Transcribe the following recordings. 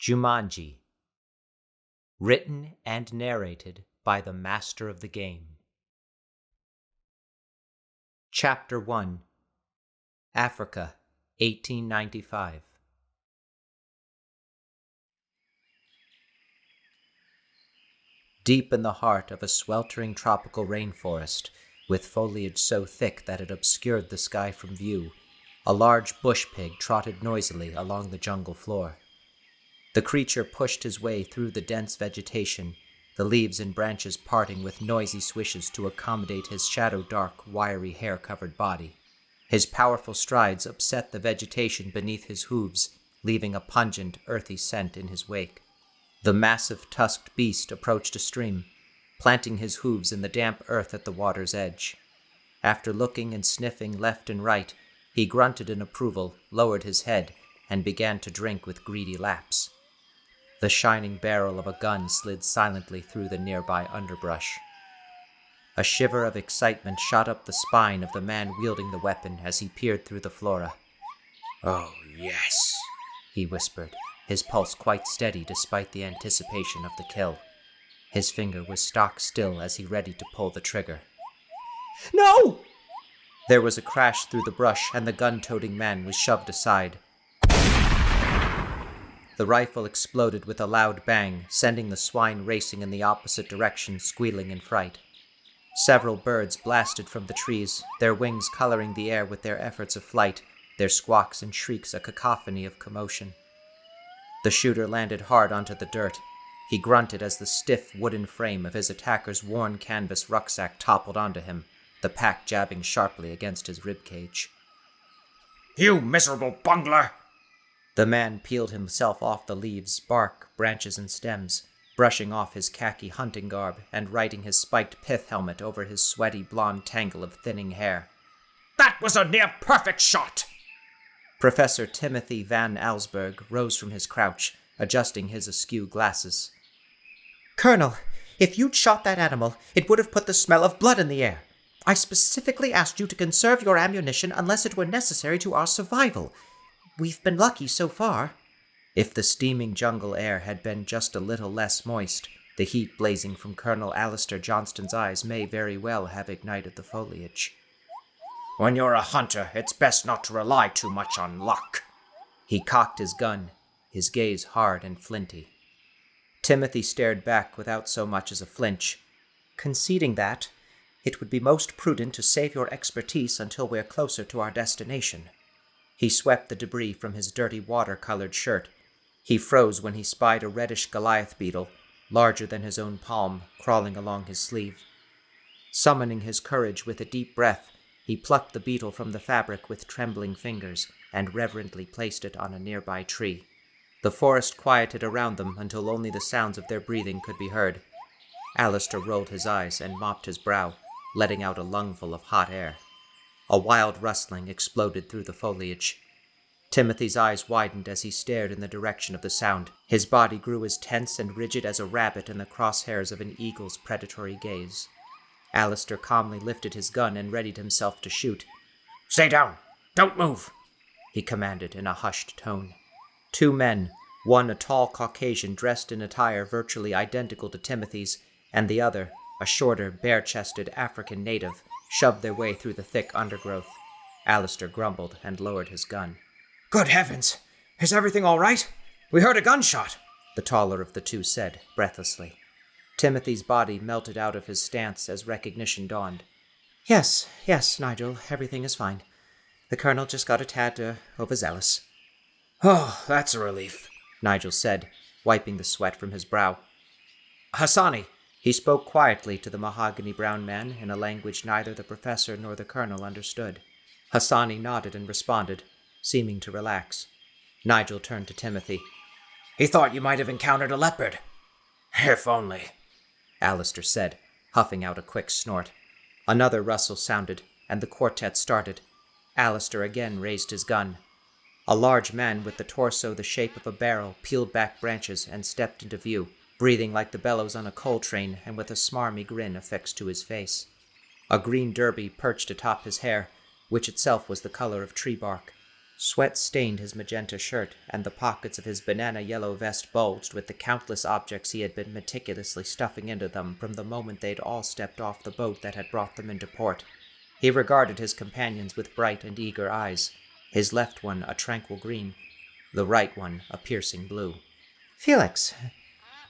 Jumanji. Written and narrated by the master of the game. Chapter 1. Africa, 1895. Deep in the heart of a sweltering tropical rainforest, with foliage so thick that it obscured the sky from view, a large bush pig trotted noisily along the jungle floor. The creature pushed his way through the dense vegetation, the leaves and branches parting with noisy swishes to accommodate his shadow-dark, wiry, hair-covered body. His powerful strides upset the vegetation beneath his hooves, leaving a pungent, earthy scent in his wake. The massive, tusked beast approached a stream, planting his hooves in the damp earth at the water's edge. After looking and sniffing left and right, he grunted in approval, lowered his head, and began to drink with greedy laps. The shining barrel of a gun slid silently through the nearby underbrush. A shiver of excitement shot up the spine of the man wielding the weapon as he peered through the flora. "Oh, yes," he whispered, his pulse quite steady despite the anticipation of the kill. His finger was stock still as he readied to pull the trigger. No! There was a crash through the brush and the gun-toting man was shoved aside. The rifle exploded with a loud bang, sending the swine racing in the opposite direction, squealing in fright. Several birds blasted from the trees, their wings coloring the air with their efforts of flight, their squawks and shrieks a cacophony of commotion. The shooter landed hard onto the dirt. He grunted as the stiff wooden frame of his attacker's worn canvas rucksack toppled onto him, the pack jabbing sharply against his ribcage. "You miserable bungler!" The man peeled himself off the leaves, bark, branches, and stems, brushing off his khaki hunting garb and righting his spiked pith helmet over his sweaty blonde tangle of thinning hair. "That was a near-perfect shot!" Professor Timothy Van Alsberg rose from his crouch, adjusting his askew glasses. Colonel, if you'd shot that animal, it would have put the smell of blood in the air. I specifically asked you to conserve your ammunition unless it were necessary to our survival. We've been lucky so far. If the steaming jungle air had been just a little less moist, the heat blazing from Colonel Alistair Johnston's eyes may very well have ignited the foliage. "When you're a hunter, it's best not to rely too much on luck." He cocked his gun, his gaze hard and flinty. Timothy stared back without so much as a flinch. Conceding that, it would be most prudent to save your expertise until we're closer to our destination. He swept the debris from his dirty water-colored shirt. He froze when he spied a reddish Goliath beetle, larger than his own palm, crawling along his sleeve. Summoning his courage with a deep breath, he plucked the beetle from the fabric with trembling fingers and reverently placed it on a nearby tree. The forest quieted around them until only the sounds of their breathing could be heard. Alistair rolled his eyes and mopped his brow, letting out a lungful of hot air. A wild rustling exploded through the foliage. Timothy's eyes widened as he stared in the direction of the sound. His body grew as tense and rigid as a rabbit in the crosshairs of an eagle's predatory gaze. Alistair calmly lifted his gun and readied himself to shoot. "Stay down! Don't move!" he commanded in a hushed tone. Two men, one a tall Caucasian dressed in attire virtually identical to Timothy's, and the other, a shorter, bare-chested African native, shoved their way through the thick undergrowth. Alistair grumbled and lowered his gun. "Good heavens! Is everything all right? We heard a gunshot!" the taller of the two said, breathlessly. Timothy's body melted out of his stance as recognition dawned. Yes, Nigel, everything is fine. The colonel just got a tad overzealous. "Oh, that's a relief," Nigel said, wiping the sweat from his brow. "Hassani," he spoke quietly to the mahogany-brown man in a language neither the professor nor the colonel understood. Hassani nodded and responded, seeming to relax. Nigel turned to Timothy. "He thought you might have encountered a leopard. If only," Alistair said, huffing out a quick snort. Another rustle sounded, and the quartet started. Alistair again raised his gun. A large man with the torso the shape of a barrel peeled back branches and stepped into view, breathing like the bellows on a coal train and with a smarmy grin affixed to his face. A green derby perched atop his hair, which itself was the color of tree bark. Sweat stained his magenta shirt, and the pockets of his banana-yellow vest bulged with the countless objects he had been meticulously stuffing into them from the moment they'd all stepped off the boat that had brought them into port. He regarded his companions with bright and eager eyes, his left one a tranquil green, the right one a piercing blue. "Felix,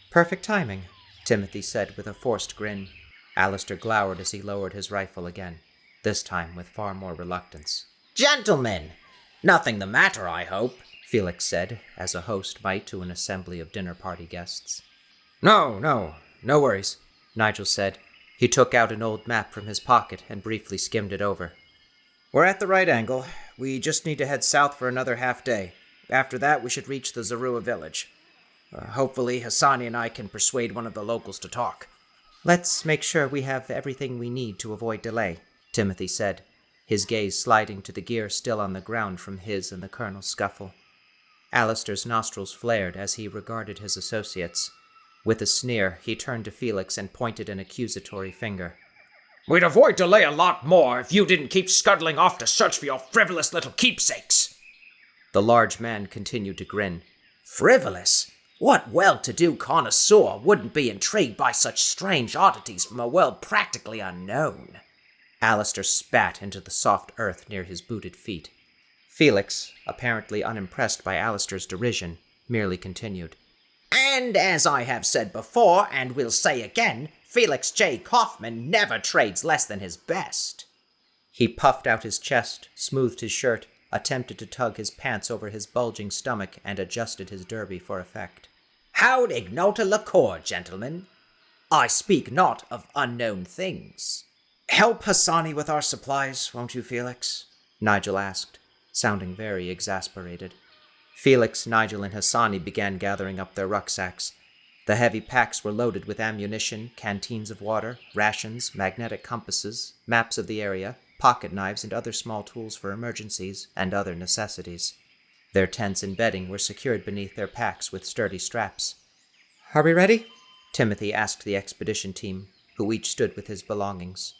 perfect timing," Timothy said with a forced grin. Alistair glowered as he lowered his rifle again, this time with far more reluctance. "Gentlemen! Nothing the matter, I hope," Felix said, as a host might to an assembly of dinner-party guests. No worries," Nigel said. He took out an old map from his pocket and briefly skimmed it over. "We're at the right angle. We just need to head south for another half day. After that, we should reach the Zarua village. Hopefully, Hassani and I can persuade one of the locals to talk." "Let's make sure we have everything we need to avoid delay," Timothy said, his gaze sliding to the gear still on the ground from his and the colonel's scuffle. Alistair's nostrils flared as he regarded his associates. With a sneer, he turned to Felix and pointed an accusatory finger. "We'd avoid delay a lot more if you didn't keep scuttling off to search for your frivolous little keepsakes." The large man continued to grin. "Frivolous? What well-to-do connoisseur wouldn't be intrigued by such strange oddities from a world practically unknown?" Alistair spat into the soft earth near his booted feet. Felix, apparently unimpressed by Alistair's derision, merely continued. "And as I have said before, and will say again, Felix J. Kaufman never trades less than his best." He puffed out his chest, smoothed his shirt, attempted to tug his pants over his bulging stomach, and adjusted his derby for effect. "Haud ignota liquor, gentlemen. I speak not of unknown things." "Help Hassani with our supplies, won't you, Felix?" Nigel asked, sounding very exasperated. Felix, Nigel, and Hassani began gathering up their rucksacks. The heavy packs were loaded with ammunition, canteens of water, rations, magnetic compasses, maps of the area, pocket knives and other small tools for emergencies, and other necessities. Their tents and bedding were secured beneath their packs with sturdy straps. "Are we ready?" Timothy asked the expedition team, who each stood with his belongings.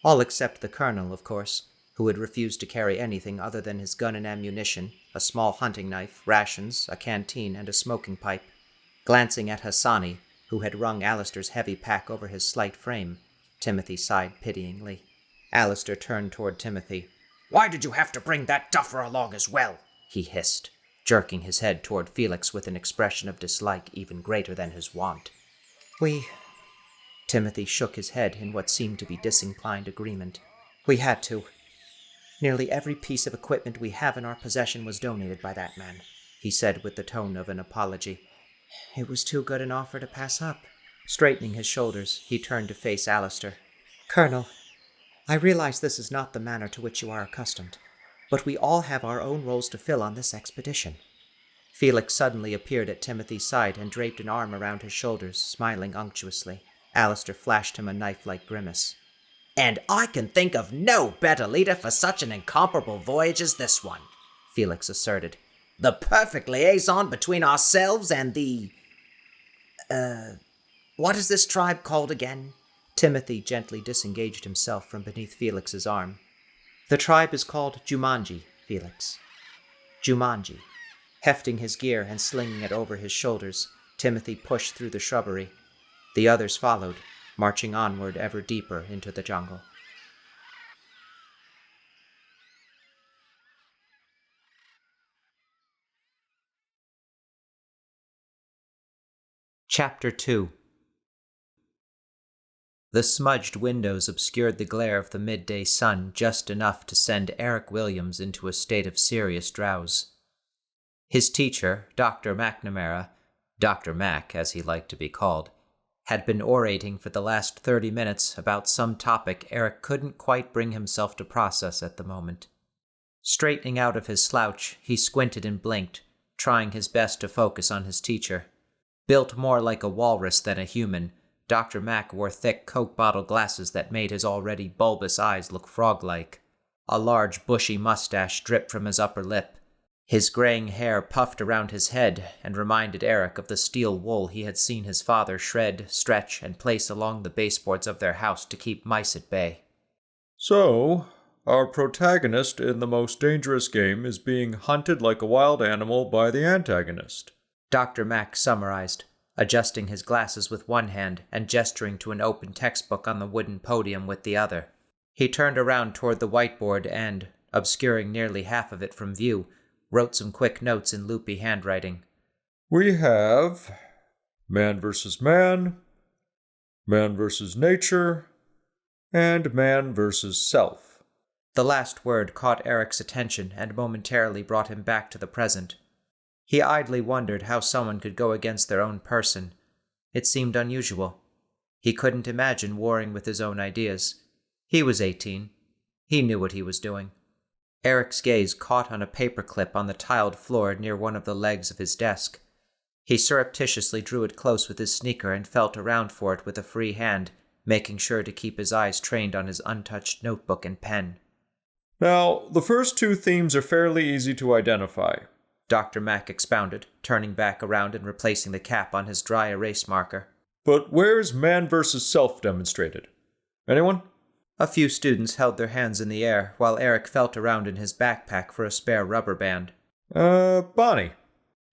All except the colonel, of course, who had refused to carry anything other than his gun and ammunition, a small hunting knife, rations, a canteen, and a smoking pipe. Glancing at Hassani, who had wrung Alistair's heavy pack over his slight frame, Timothy sighed pityingly. Alistair turned toward Timothy. "Why did you have to bring that duffer along as well?" he hissed, jerking his head toward Felix with an expression of dislike even greater than his wont. Timothy shook his head in what seemed to be disinclined agreement. "We had to. Nearly every piece of equipment we have in our possession was donated by that man," he said with the tone of an apology. "It was too good an offer to pass up." Straightening his shoulders, he turned to face Alistair. "Colonel, I realize this is not the manner to which you are accustomed, but we all have our own roles to fill on this expedition." Felix suddenly appeared at Timothy's side and draped an arm around his shoulders, smiling unctuously. Alistair flashed him a knife-like grimace. "And I can think of no better leader for such an incomparable voyage as this one," Felix asserted. "The perfect liaison between ourselves and the... what is this tribe called again?" Timothy gently disengaged himself from beneath Felix's arm. "The tribe is called Jumanji, Felix. Jumanji." Hefting his gear and slinging it over his shoulders, Timothy pushed through the shrubbery. The others followed, marching onward ever deeper into the jungle. Chapter 2. The smudged windows obscured the glare of the midday sun just enough to send Eric Williams into a state of serious drowse. His teacher, Dr. McNamara, Dr. Mac as he liked to be called, had been orating for the last 30 minutes about some topic Eric couldn't quite bring himself to process at the moment. Straightening out of his slouch, he squinted and blinked, trying his best to focus on his teacher. Built more like a walrus than a human, Dr. Mac wore thick Coke bottle glasses that made his already bulbous eyes look frog-like. A large bushy mustache dripped from his upper lip. His graying hair puffed around his head and reminded Eric of the steel wool he had seen his father shred, stretch, and place along the baseboards of their house to keep mice at bay. "So, Our protagonist in the most dangerous game is being hunted like a wild animal by the antagonist. Dr. Mack summarized, adjusting his glasses with one hand and gesturing to an open textbook on the wooden podium with the other. He turned around toward the whiteboard and, obscuring nearly half of it from view, wrote some quick notes in loopy handwriting. We have man versus man, man versus nature, and man versus self. The last word caught Eric's attention and momentarily brought him back to the present. He idly wondered how someone could go against their own person. It seemed unusual. He couldn't imagine warring with his own ideas. He was 18. He knew what he was doing. Eric's gaze caught on a paperclip on the tiled floor near one of the legs of his desk. He surreptitiously drew it close with his sneaker and felt around for it with a free hand, making sure to keep his eyes trained on his untouched notebook and pen. Now, the first two themes are fairly easy to identify, Dr. Mack expounded, turning back around and replacing the cap on his dry erase marker. But where's man versus self demonstrated? Anyone? A few students held their hands in the air while Eric felt around in his backpack for a spare rubber band. Bonnie.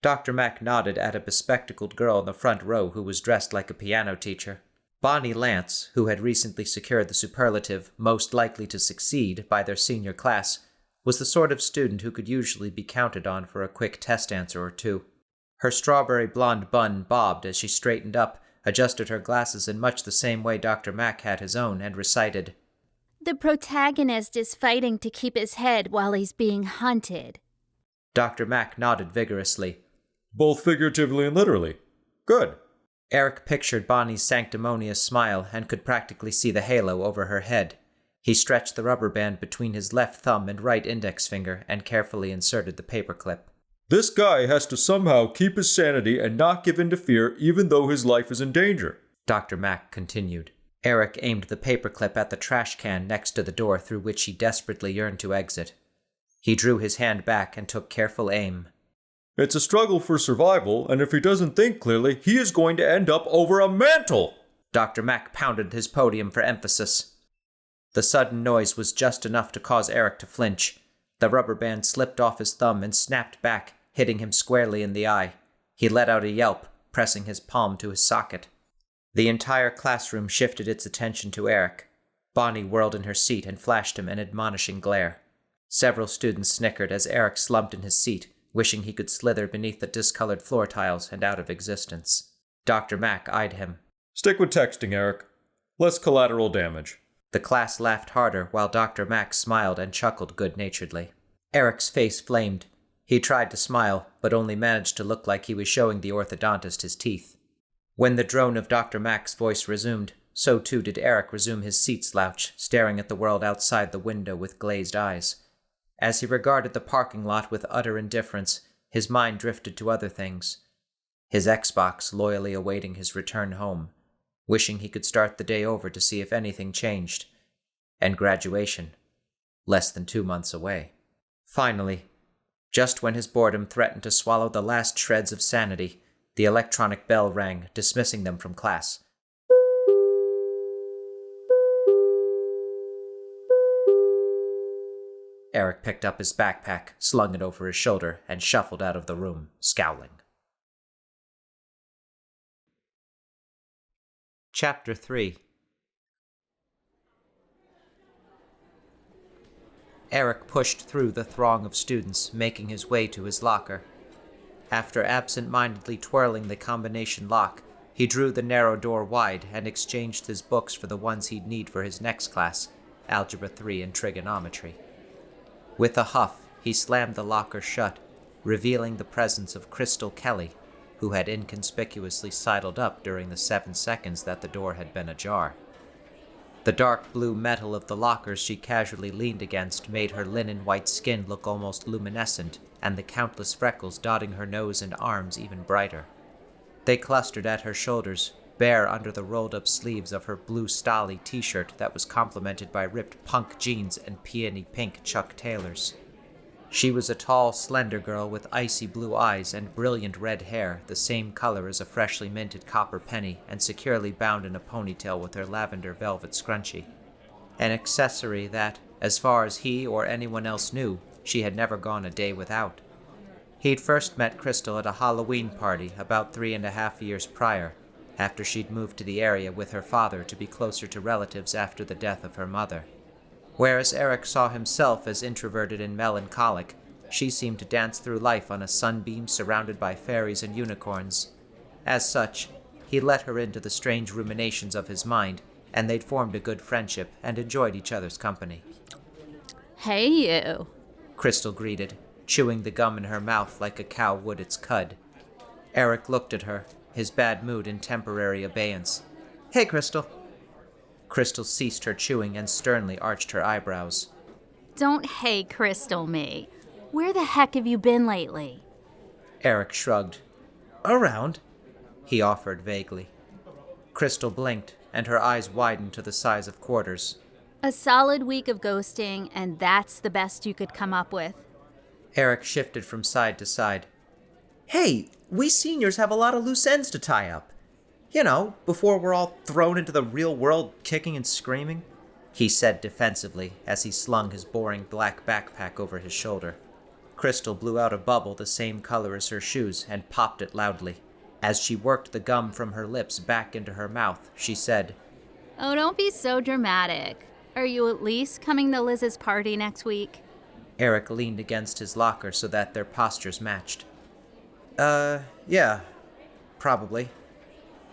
Dr. Mack nodded at a bespectacled girl in the front row who was dressed like a piano teacher. Bonnie Lance, who had recently secured the superlative most likely to succeed by their senior class, was the sort of student who could usually be counted on for a quick test answer or two. Her strawberry blonde bun bobbed as she straightened up, adjusted her glasses in much the same way Dr. Mack had his own, and recited, "The protagonist is fighting to keep his head while he's being hunted." Dr. Mack nodded vigorously. Both figuratively and literally. Good. Eric pictured Bonnie's sanctimonious smile and could practically see the halo over her head. He stretched the rubber band between his left thumb and right index finger and carefully inserted the paperclip. This guy has to somehow keep his sanity and not give in to fear even though his life is in danger, Dr. Mack continued. Eric aimed the paperclip at the trash can next to the door through which he desperately yearned to exit. He drew his hand back and took careful aim. It's a struggle for survival, and if he doesn't think clearly, he is going to end up over a mantle! Dr. Mack pounded his podium for emphasis. The sudden noise was just enough to cause Eric to flinch. The rubber band slipped off his thumb and snapped back, hitting him squarely in the eye. He let out a yelp, pressing his palm to his socket. The entire classroom shifted its attention to Eric. Bonnie whirled in her seat and flashed him an admonishing glare. Several students snickered as Eric slumped in his seat, wishing he could slither beneath the discolored floor tiles and out of existence. Dr. Mack eyed him. Stick with texting, Eric. Less collateral damage. The class laughed harder while Dr. Mack smiled and chuckled good-naturedly. Eric's face flamed. He tried to smile, but only managed to look like he was showing the orthodontist his teeth. When the drone of Dr. Mack's voice resumed, so too did Eric resume his seat slouch, staring at the world outside the window with glazed eyes. As he regarded the parking lot with utter indifference, his mind drifted to other things. His Xbox loyally awaiting his return home, wishing he could start the day over to see if anything changed. And graduation, less than 2 months away. Finally, just when his boredom threatened to swallow the last shreds of sanity, the electronic bell rang, dismissing them from class. Eric picked up his backpack, slung it over his shoulder, and shuffled out of the room, scowling. Chapter 3. Eric pushed through the throng of students, making his way to his locker. After absent-mindedly twirling the combination lock, he drew the narrow door wide and exchanged his books for the ones he'd need for his next class, Algebra 3 and Trigonometry. With a huff, he slammed the locker shut, revealing the presence of Krystyl Kelly, who had inconspicuously sidled up during the 7 seconds that the door had been ajar. The dark blue metal of the lockers she casually leaned against made her linen-white skin look almost luminescent, and the countless freckles dotting her nose and arms even brighter. They clustered at her shoulders, bare under the rolled-up sleeves of her blue Stolly t-shirt that was complemented by ripped punk jeans and peony-pink Chuck Taylors. She was a tall, slender girl with icy blue eyes and brilliant red hair, the same color as a freshly minted copper penny, and securely bound in a ponytail with her lavender velvet scrunchie. An accessory that, As far as he or anyone else knew, she had never gone a day without. He'd first met Krystyl at a Halloween party about 3.5 years prior, after she'd moved to the area with her father to be closer to relatives after the death of her mother. Whereas Eric saw himself as introverted and melancholic, she seemed to dance through life on a sunbeam surrounded by fairies and unicorns. As such, he let her into the strange ruminations of his mind, and they'd formed a good friendship and enjoyed each other's company. Hey, you. Krystyl greeted, chewing the gum in her mouth like a cow would its cud. Eric looked at her, his bad mood in temporary abeyance. Hey, Krystyl. Krystyl ceased her chewing and sternly arched her eyebrows. Don't hey Krystyl me. Where the heck have you been lately? Eric shrugged. Around. He offered vaguely. Krystyl blinked, and her eyes widened to the size of quarters. A solid week of ghosting, and that's the best you could come up with. Eric shifted from side to side. Hey, we seniors have a lot of loose ends to tie up. You know, before we're all thrown into the real world kicking and screaming, he said defensively as he slung his boring black backpack over his shoulder. Krystyl blew out a bubble the same color as her shoes and popped it loudly. As she worked the gum from her lips back into her mouth, she said, Oh, don't be so dramatic. Are you at least coming to Liz's party next week? Eric leaned against his locker so that their postures matched. Yeah, probably.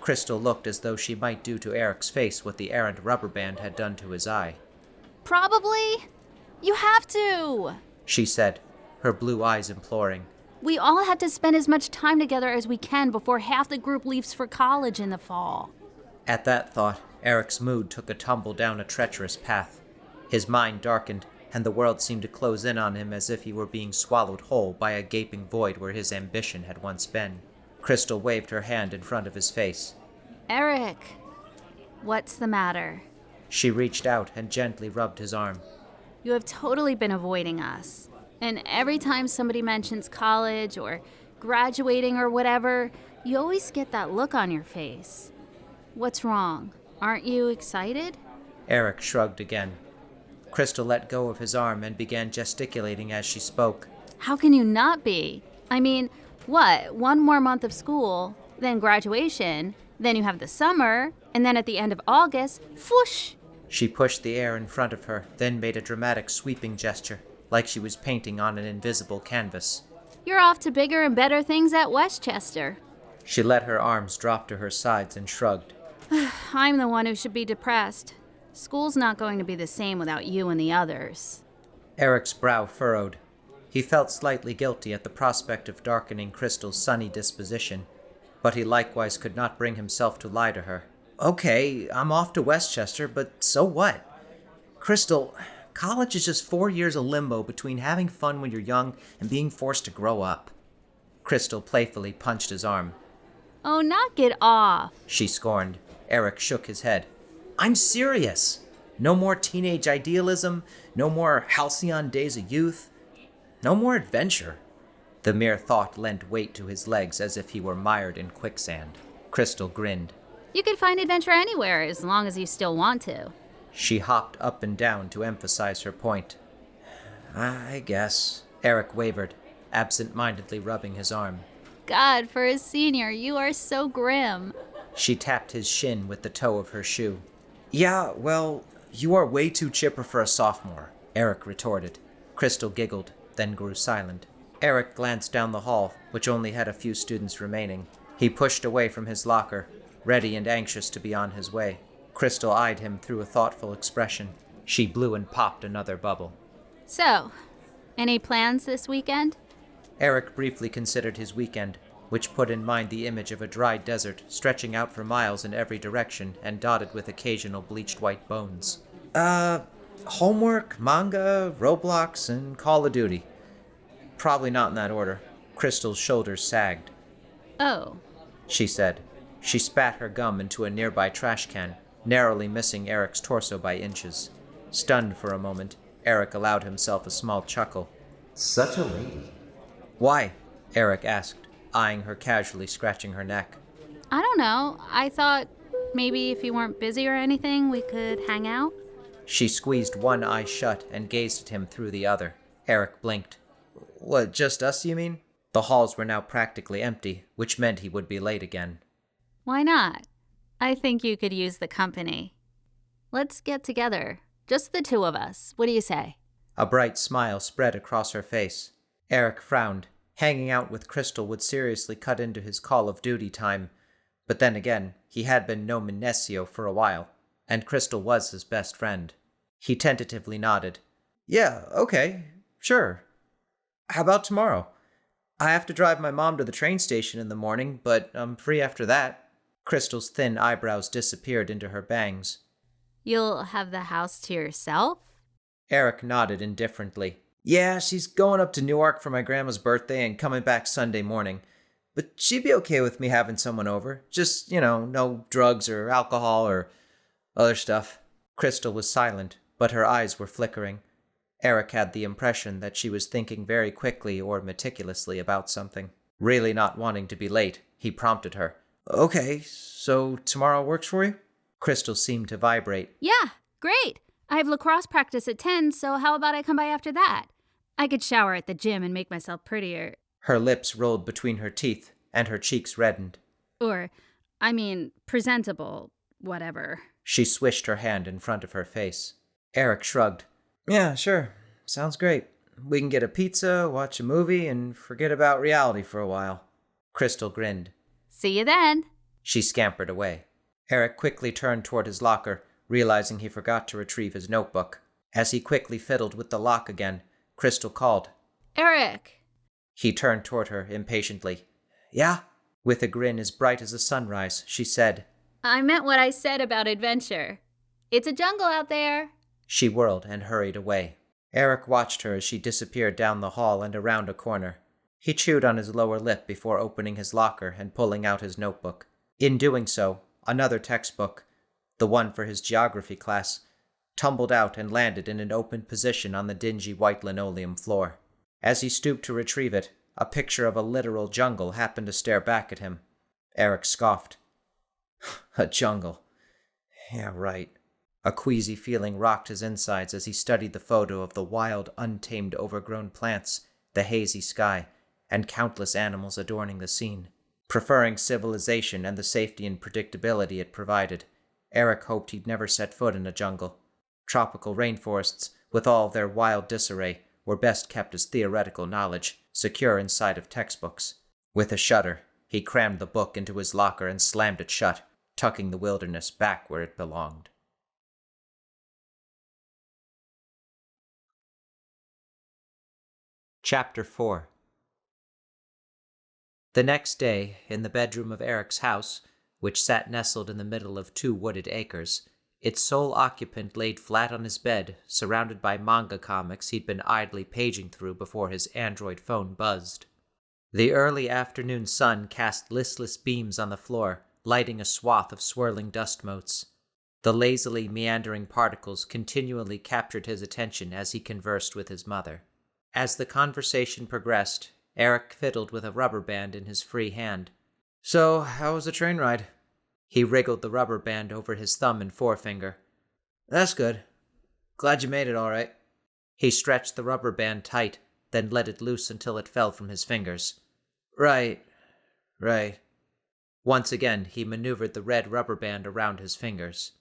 Krystyl looked as though she might do to Eric's face what the errant rubber band had done to his eye. Probably? You have to, she said, her blue eyes imploring. We all have to spend as much time together as we can before half the group leaves for college in the fall. At that thought, Eric's mood took a tumble down a treacherous path. His mind darkened, and the world seemed to close in on him as if he were being swallowed whole by a gaping void where his ambition had once been. Krystyl waved her hand in front of his face. Eric, what's the matter? She reached out and gently rubbed his arm. You have totally been avoiding us. And every time somebody mentions college or graduating or whatever, you always get that look on your face. What's wrong? Aren't you excited? Eric shrugged again. Krystyl let go of his arm and began gesticulating as she spoke. How can you not be? I mean, what? 1 more month of school, then graduation, then you have the summer, and then at the end of August, whoosh! She pushed the air in front of her, then made a dramatic sweeping gesture, like she was painting on an invisible canvas. You're off to bigger and better things at Westchester. She let her arms drop to her sides and shrugged. I'm the one who should be depressed. School's not going to be the same without you and the others. Eric's brow furrowed. He felt slightly guilty at the prospect of darkening Krystyl's sunny disposition, but he likewise could not bring himself to lie to her. Okay, I'm off to Westchester, but so what? Krystyl, college is just 4 years of limbo between having fun when you're young and being forced to grow up. Krystyl playfully punched his arm. Oh, knock it off, she scorned. Eric shook his head. I'm serious. No more teenage idealism, no more halcyon days of youth, no more adventure. The mere thought lent weight to his legs as if he were mired in quicksand. Krystyl grinned. You could find adventure anywhere as long as you still want to. She hopped up and down to emphasize her point. I guess. Eric wavered, absent-mindedly rubbing his arm. God, for a senior, you are so grim. She tapped his shin with the toe of her shoe. Yeah, well, you are way too chipper for a sophomore, Eric retorted. Krystyl giggled, then grew silent. Eric glanced down the hall, which only had a few students remaining. He pushed away from his locker, ready and anxious to be on his way. Krystyl eyed him through a thoughtful expression. She blew and popped another bubble. So, any plans this weekend? Eric briefly considered his weekend, which put in mind the image of a dry desert stretching out for miles in every direction and dotted with occasional bleached white bones. Homework, manga, Roblox, and Call of Duty. Probably not in that order. Krystyl's shoulders sagged. Oh, she said. She spat her gum into a nearby trash can, narrowly missing Eric's torso by inches. Stunned for a moment, Eric allowed himself a small chuckle. Such a lady. Why? Eric asked, eyeing her casually, scratching her neck. I don't know. I thought maybe if you weren't busy or anything, we could hang out. She squeezed one eye shut and gazed at him through the other. Eric blinked. What, just us, you mean? The halls were now practically empty, which meant he would be late again. Why not? I think you could use the company. Let's get together. Just the two of us. What do you say? A bright smile spread across her face. Eric frowned. Hanging out with Krystyl would seriously cut into his Call of Duty time. But then again, he had been no Minesio for a while, and Krystyl was his best friend. He tentatively nodded. Yeah, okay, sure. How about tomorrow? I have to drive my mom to the train station in the morning, but I'm free after that. Krystyl's thin eyebrows disappeared into her bangs. You'll have the house to yourself? Eric nodded indifferently. Yeah, she's going up to Newark for my grandma's birthday and coming back Sunday morning. But she'd be okay with me having someone over. Just, no drugs or alcohol or other stuff. Krystyl was silent, but her eyes were flickering. Eric had the impression that she was thinking very quickly or meticulously about something. Really not wanting to be late, he prompted her. Okay, so tomorrow works for you? Krystyl seemed to vibrate. Yeah, great. I have lacrosse practice at 10, so how about I come by after that? I could shower at the gym and make myself prettier. Her lips rolled between her teeth, and her cheeks reddened. Presentable, whatever. She swished her hand in front of her face. Eric shrugged. Yeah, sure. Sounds great. We can get a pizza, watch a movie, and forget about reality for a while. Krystyl grinned. See you then. She scampered away. Eric quickly turned toward his locker, realizing he forgot to retrieve his notebook. As he quickly fiddled with the lock again, Krystyl called. Eric! He turned toward her impatiently. Yeah? With a grin as bright as the sunrise, she said. I meant what I said about adventure. It's a jungle out there. She whirled and hurried away. Eric watched her as she disappeared down the hall and around a corner. He chewed on his lower lip before opening his locker and pulling out his notebook. In doing so, another textbook, the one for his geography class, tumbled out and landed in an open position on the dingy white linoleum floor. As he stooped to retrieve it, a picture of a literal jungle happened to stare back at him. Eric scoffed. A jungle. Yeah, right. A queasy feeling rocked his insides as he studied the photo of the wild, untamed, overgrown plants, the hazy sky, and countless animals adorning the scene. Preferring civilization and the safety and predictability it provided, Eric hoped he'd never set foot in a jungle. Tropical rainforests, with all their wild disarray, were best kept as theoretical knowledge, secure inside of textbooks. With a shudder, he crammed the book into his locker and slammed it shut, tucking the wilderness back where it belonged. Chapter 4. The next day, in the bedroom of Eric's house, which sat nestled in the middle of 2 wooded acres, its sole occupant laid flat on his bed, surrounded by manga comics he'd been idly paging through before his Android phone buzzed. The early afternoon sun cast listless beams on the floor, lighting a swath of swirling dust motes. The lazily meandering particles continually captured his attention as he conversed with his mother. As the conversation progressed, Eric fiddled with a rubber band in his free hand. So, how was the train ride? He wriggled the rubber band over his thumb and forefinger. That's good. Glad you made it all right. He stretched the rubber band tight, then let it loose until it fell from his fingers. Right. Once again, he maneuvered the red rubber band around his fingers.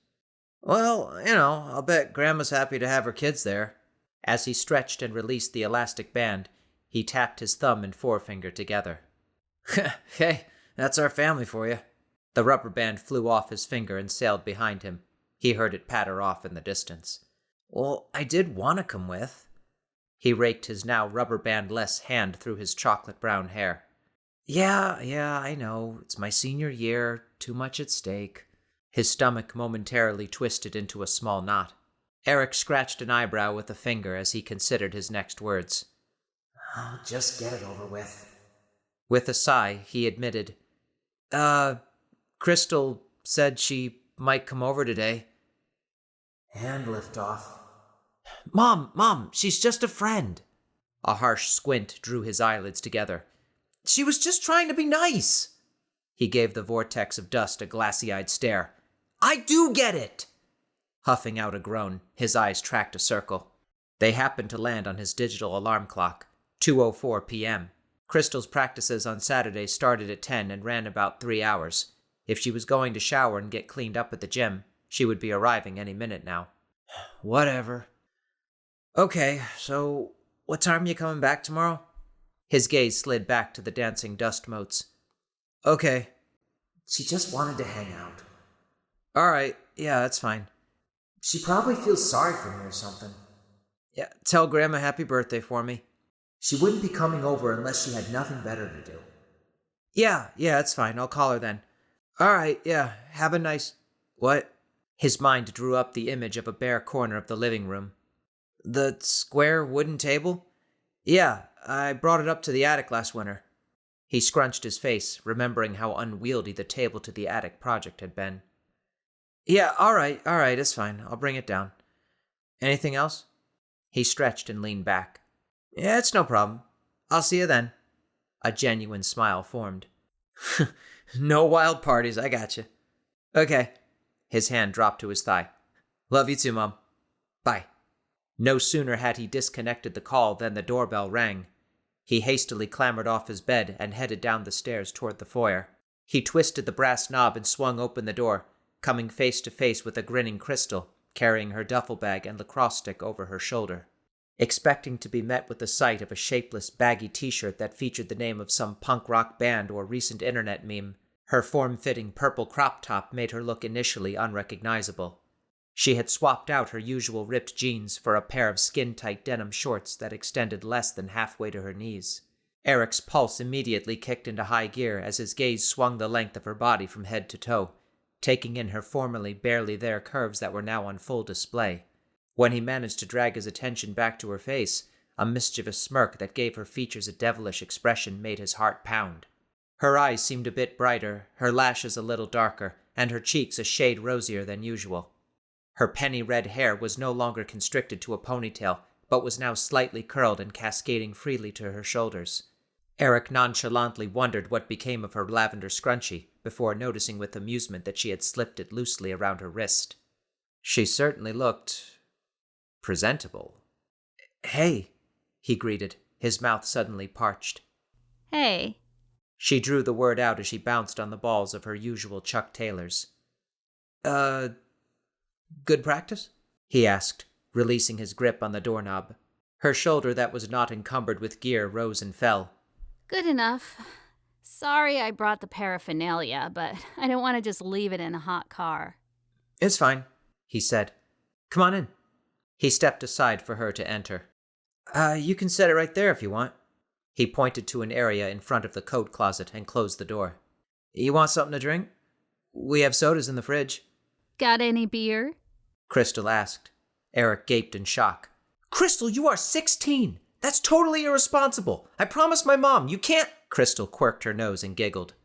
Well, I'll bet Grandma's happy to have her kids there. As he stretched and released the elastic band, he tapped his thumb and forefinger together. Hey, that's our family for you. The rubber band flew off his finger and sailed behind him. He heard it patter off in the distance. Well, I did want to come with. He raked his now rubber band-less hand through his chocolate brown hair. Yeah, I know. It's my senior year. Too much at stake. His stomach momentarily twisted into a small knot. Eric scratched an eyebrow with a finger as he considered his next words. I'll just get it over with. With a sigh, he admitted, Krystyl said she might come over today. And lift off. Mom, she's just a friend. A harsh squint drew his eyelids together. She was just trying to be nice. He gave the vortex of dust a glassy-eyed stare. I do get it. Huffing out a groan, his eyes tracked a circle. They happened to land on his digital alarm clock, 2:04 p.m. Krystyl's practices on Saturdays started at 10 and ran about 3 hours. If she was going to shower and get cleaned up at the gym, she would be arriving any minute now. Whatever. Okay, so what time are you coming back tomorrow? His gaze slid back to the dancing dust motes. Okay. She just wanted to hang out. Alright, yeah, that's fine. She probably feels sorry for me or something. Yeah, tell Grandma happy birthday for me. She wouldn't be coming over unless she had nothing better to do. Yeah, that's fine. I'll call her then. Alright, yeah, have a nice... What? His mind drew up the image of a bare corner of the living room. The square wooden table? Yeah, I brought it up to the attic last winter. He scrunched his face, remembering how unwieldy the table to the attic project had been. Yeah, alright, it's fine. I'll bring it down. Anything else? He stretched and leaned back. Yeah, it's no problem. I'll see you then. A genuine smile formed. No wild parties, I gotcha. Okay. His hand dropped to his thigh. Love you too, Mom. Bye. No sooner had he disconnected the call than the doorbell rang. He hastily clambered off his bed and headed down the stairs toward the foyer. He twisted the brass knob and swung open the door, coming face to face with a grinning Krystyl, carrying her duffel bag and lacrosse stick over her shoulder. Expecting to be met with the sight of a shapeless, baggy t-shirt that featured the name of some punk rock band or recent internet meme, her form-fitting purple crop top made her look initially unrecognizable. She had swapped out her usual ripped jeans for a pair of skin-tight denim shorts that extended less than halfway to her knees. Eric's pulse immediately kicked into high gear as his gaze swung the length of her body from head to toe, taking in her formerly barely there curves that were now on full display. When he managed to drag his attention back to her face, a mischievous smirk that gave her features a devilish expression made his heart pound. Her eyes seemed a bit brighter, her lashes a little darker, and her cheeks a shade rosier than usual. Her penny red hair was no longer constricted to a ponytail, but was now slightly curled and cascading freely to her shoulders. Eric nonchalantly wondered what became of her lavender scrunchie, before noticing with amusement that she had slipped it loosely around her wrist. She certainly looked... presentable. Hey, he greeted, his mouth suddenly parched. Hey. She drew the word out as she bounced on the balls of her usual Chuck Taylors. Good practice? He asked, releasing his grip on the doorknob. Her shoulder that was not encumbered with gear rose and fell. Good enough. Sorry I brought the paraphernalia, but I don't want to just leave it in a hot car. It's fine, he said. Come on in. He stepped aside for her to enter. You can set it right there if you want. He pointed to an area in front of the coat closet and closed the door. You want something to drink? We have sodas in the fridge. Got any beer? Krystyl asked. Eric gaped in shock. Krystyl, you are 16! That's totally irresponsible! I promised my mom, you can't... Krystyl quirked her nose and giggled.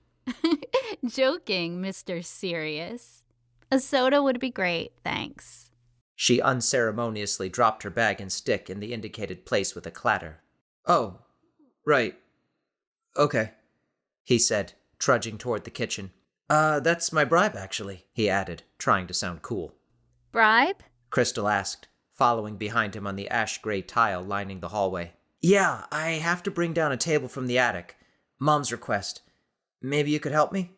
Joking, Mr. Serious. A soda would be great, thanks. She unceremoniously dropped her bag and stick in the indicated place with a clatter. Oh, right. Okay, he said, trudging toward the kitchen. That's my bribe, actually, he added, trying to sound cool. Bribe? Krystyl asked, following behind him on the ash-gray tile lining the hallway. Yeah, I have to bring down a table from the attic. Mom's request. Maybe you could help me?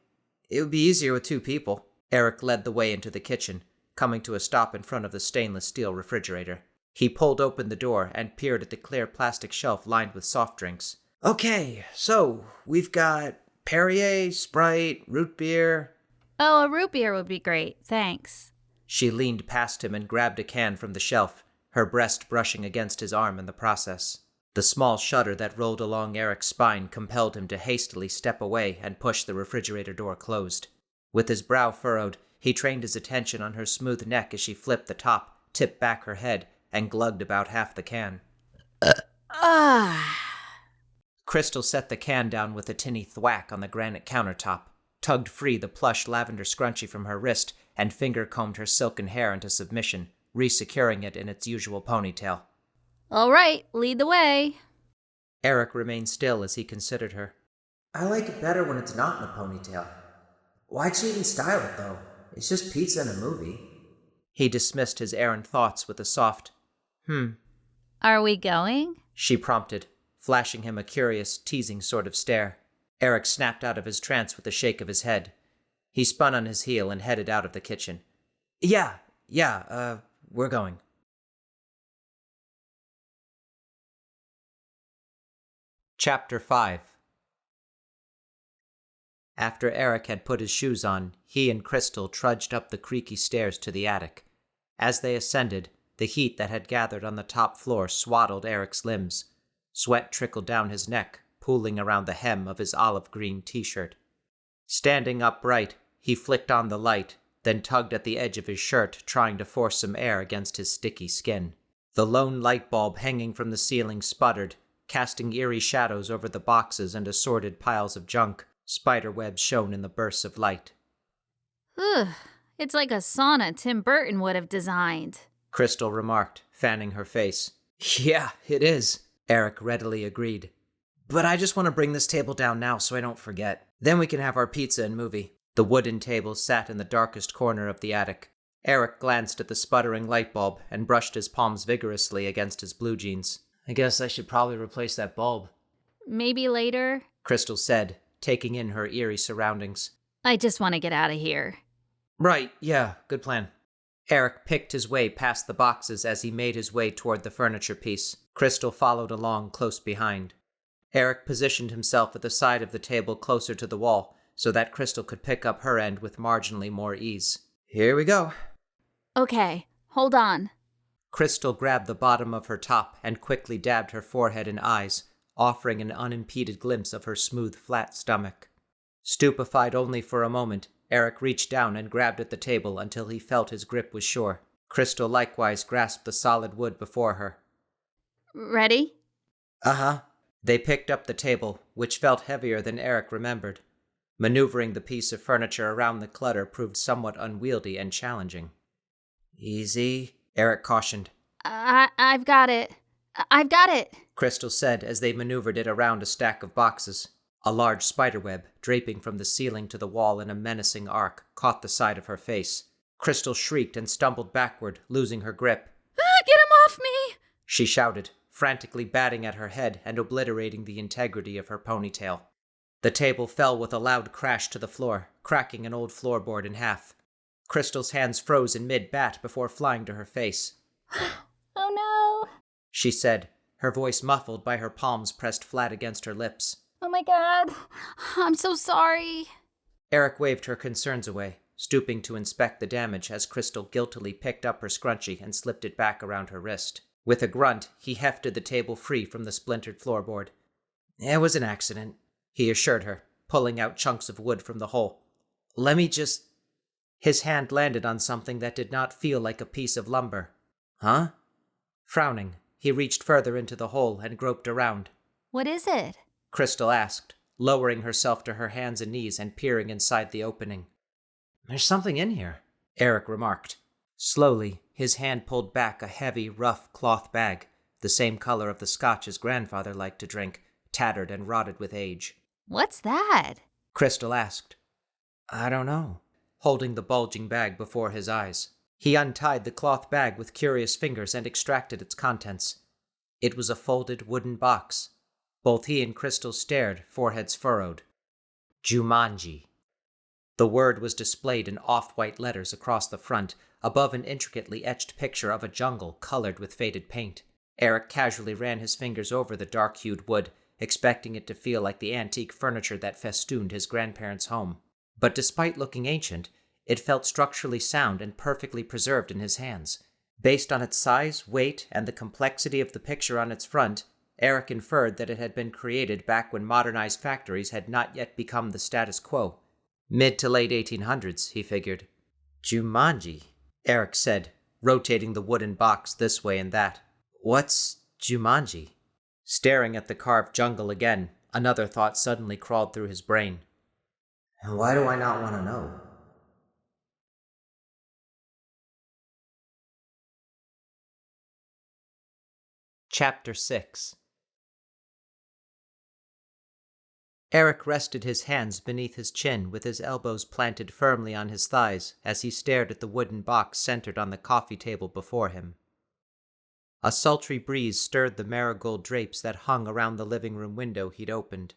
It would be easier with 2 people. Eric led the way into the kitchen, coming to a stop in front of the stainless steel refrigerator. He pulled open the door and peered at the clear plastic shelf lined with soft drinks. Okay, so we've got Perrier, Sprite, root beer. Oh, a root beer would be great, thanks. She leaned past him and grabbed a can from the shelf, her breast brushing against his arm in the process. The small shudder that rolled along Eric's spine compelled him to hastily step away and push the refrigerator door closed. With his brow furrowed, he trained his attention on her smooth neck as she flipped the top, tipped back her head, and glugged about half the can. Krystyl set the can down with a tinny thwack on the granite countertop, tugged free the plush lavender scrunchie from her wrist, and finger-combed her silken hair into submission, re-securing it in its usual ponytail. All right, lead the way. Eric remained still as he considered her. I like it better when it's not in a ponytail. Why'd she even style it, though? It's just pizza and a movie. He dismissed his errant thoughts with a soft, Are we going? she prompted, flashing him a curious, teasing sort of stare. Eric snapped out of his trance with a shake of his head. He spun on his heel and headed out of the kitchen. Yeah, we're going. Chapter 5. After Eric had put his shoes on, he and Krystyl trudged up the creaky stairs to the attic. As they ascended, the heat that had gathered on the top floor swaddled Eric's limbs. Sweat trickled down his neck, pooling around the hem of his olive-green t-shirt. Standing upright, he flicked on the light, then tugged at the edge of his shirt, trying to force some air against his sticky skin. The lone light bulb hanging from the ceiling sputtered, casting eerie shadows over the boxes and assorted piles of junk. Spiderwebs shone in the bursts of light. Ugh, it's like a sauna Tim Burton would have designed. Krystyl remarked, fanning her face. Yeah, it is, Eric readily agreed. But I just want to bring this table down now so I don't forget. Then we can have our pizza and movie. The wooden table sat in the darkest corner of the attic. Eric glanced at the sputtering light bulb and brushed his palms vigorously against his blue jeans. I guess I should probably replace that bulb. Maybe later? Krystyl said, taking in her eerie surroundings. I just want to get out of here. Right, yeah, good plan. Eric picked his way past the boxes as he made his way toward the furniture piece. Krystyl followed along close behind. Eric positioned himself at the side of the table closer to the wall so that Krystyl could pick up her end with marginally more ease. Here we go. Okay, hold on. Krystyl grabbed the bottom of her top and quickly dabbed her forehead and eyes, offering an unimpeded glimpse of her smooth, flat stomach. Stupefied only for a moment, Eric reached down and grabbed at the table until he felt his grip was sure. Krystyl likewise grasped the solid wood before her. Ready? Uh-huh. They picked up the table, which felt heavier than Eric remembered. Maneuvering the piece of furniture around the clutter proved somewhat unwieldy and challenging. Easy, Eric cautioned. I've got it. I've got it, Krystyl said as they maneuvered it around a stack of boxes. A large spiderweb, draping from the ceiling to the wall in a menacing arc, caught the side of her face. Krystyl shrieked and stumbled backward, losing her grip. Get him off me! She shouted, frantically batting at her head and obliterating the integrity of her ponytail. The table fell with a loud crash to the floor, cracking an old floorboard in half. Krystyl's hands froze in mid-bat before flying to her face. Oh no! She said, her voice muffled by her palms pressed flat against her lips. Oh my god. I'm so sorry. Eric waved her concerns away, stooping to inspect the damage as Krystyl guiltily picked up her scrunchie and slipped it back around her wrist. With a grunt, he hefted the table free from the splintered floorboard. It was an accident, he assured her, pulling out chunks of wood from the hole. Let me just... His hand landed on something that did not feel like a piece of lumber. Huh? Frowning, he reached further into the hole and groped around. What is it? Krystyl asked, lowering herself to her hands and knees and peering inside the opening. There's something in here, Eric remarked. Slowly, his hand pulled back a heavy, rough cloth bag, the same color of the scotch his grandfather liked to drink, tattered and rotted with age. What's that? Krystyl asked. I don't know, holding the bulging bag before his eyes. He untied the cloth bag with curious fingers and extracted its contents. It was a folded wooden box. Both he and Krystyl stared, foreheads furrowed. Jumanji. The word was displayed in off-white letters across the front, above an intricately etched picture of a jungle colored with faded paint. Eric casually ran his fingers over the dark-hued wood, expecting it to feel like the antique furniture that festooned his grandparents' home. But despite looking ancient, it felt structurally sound and perfectly preserved in his hands. Based on its size, weight, and the complexity of the picture on its front, Eric inferred that it had been created back when modernized factories had not yet become the status quo. Mid to late 1800s, he figured. Jumanji, Eric said, rotating the wooden box this way and that. What's Jumanji? Staring at the carved jungle again, another thought suddenly crawled through his brain. And why do I not want to know? Chapter 6. Eric rested his hands beneath his chin with his elbows planted firmly on his thighs as he stared at the wooden box centered on the coffee table before him. A sultry breeze stirred the marigold drapes that hung around the living room window he'd opened.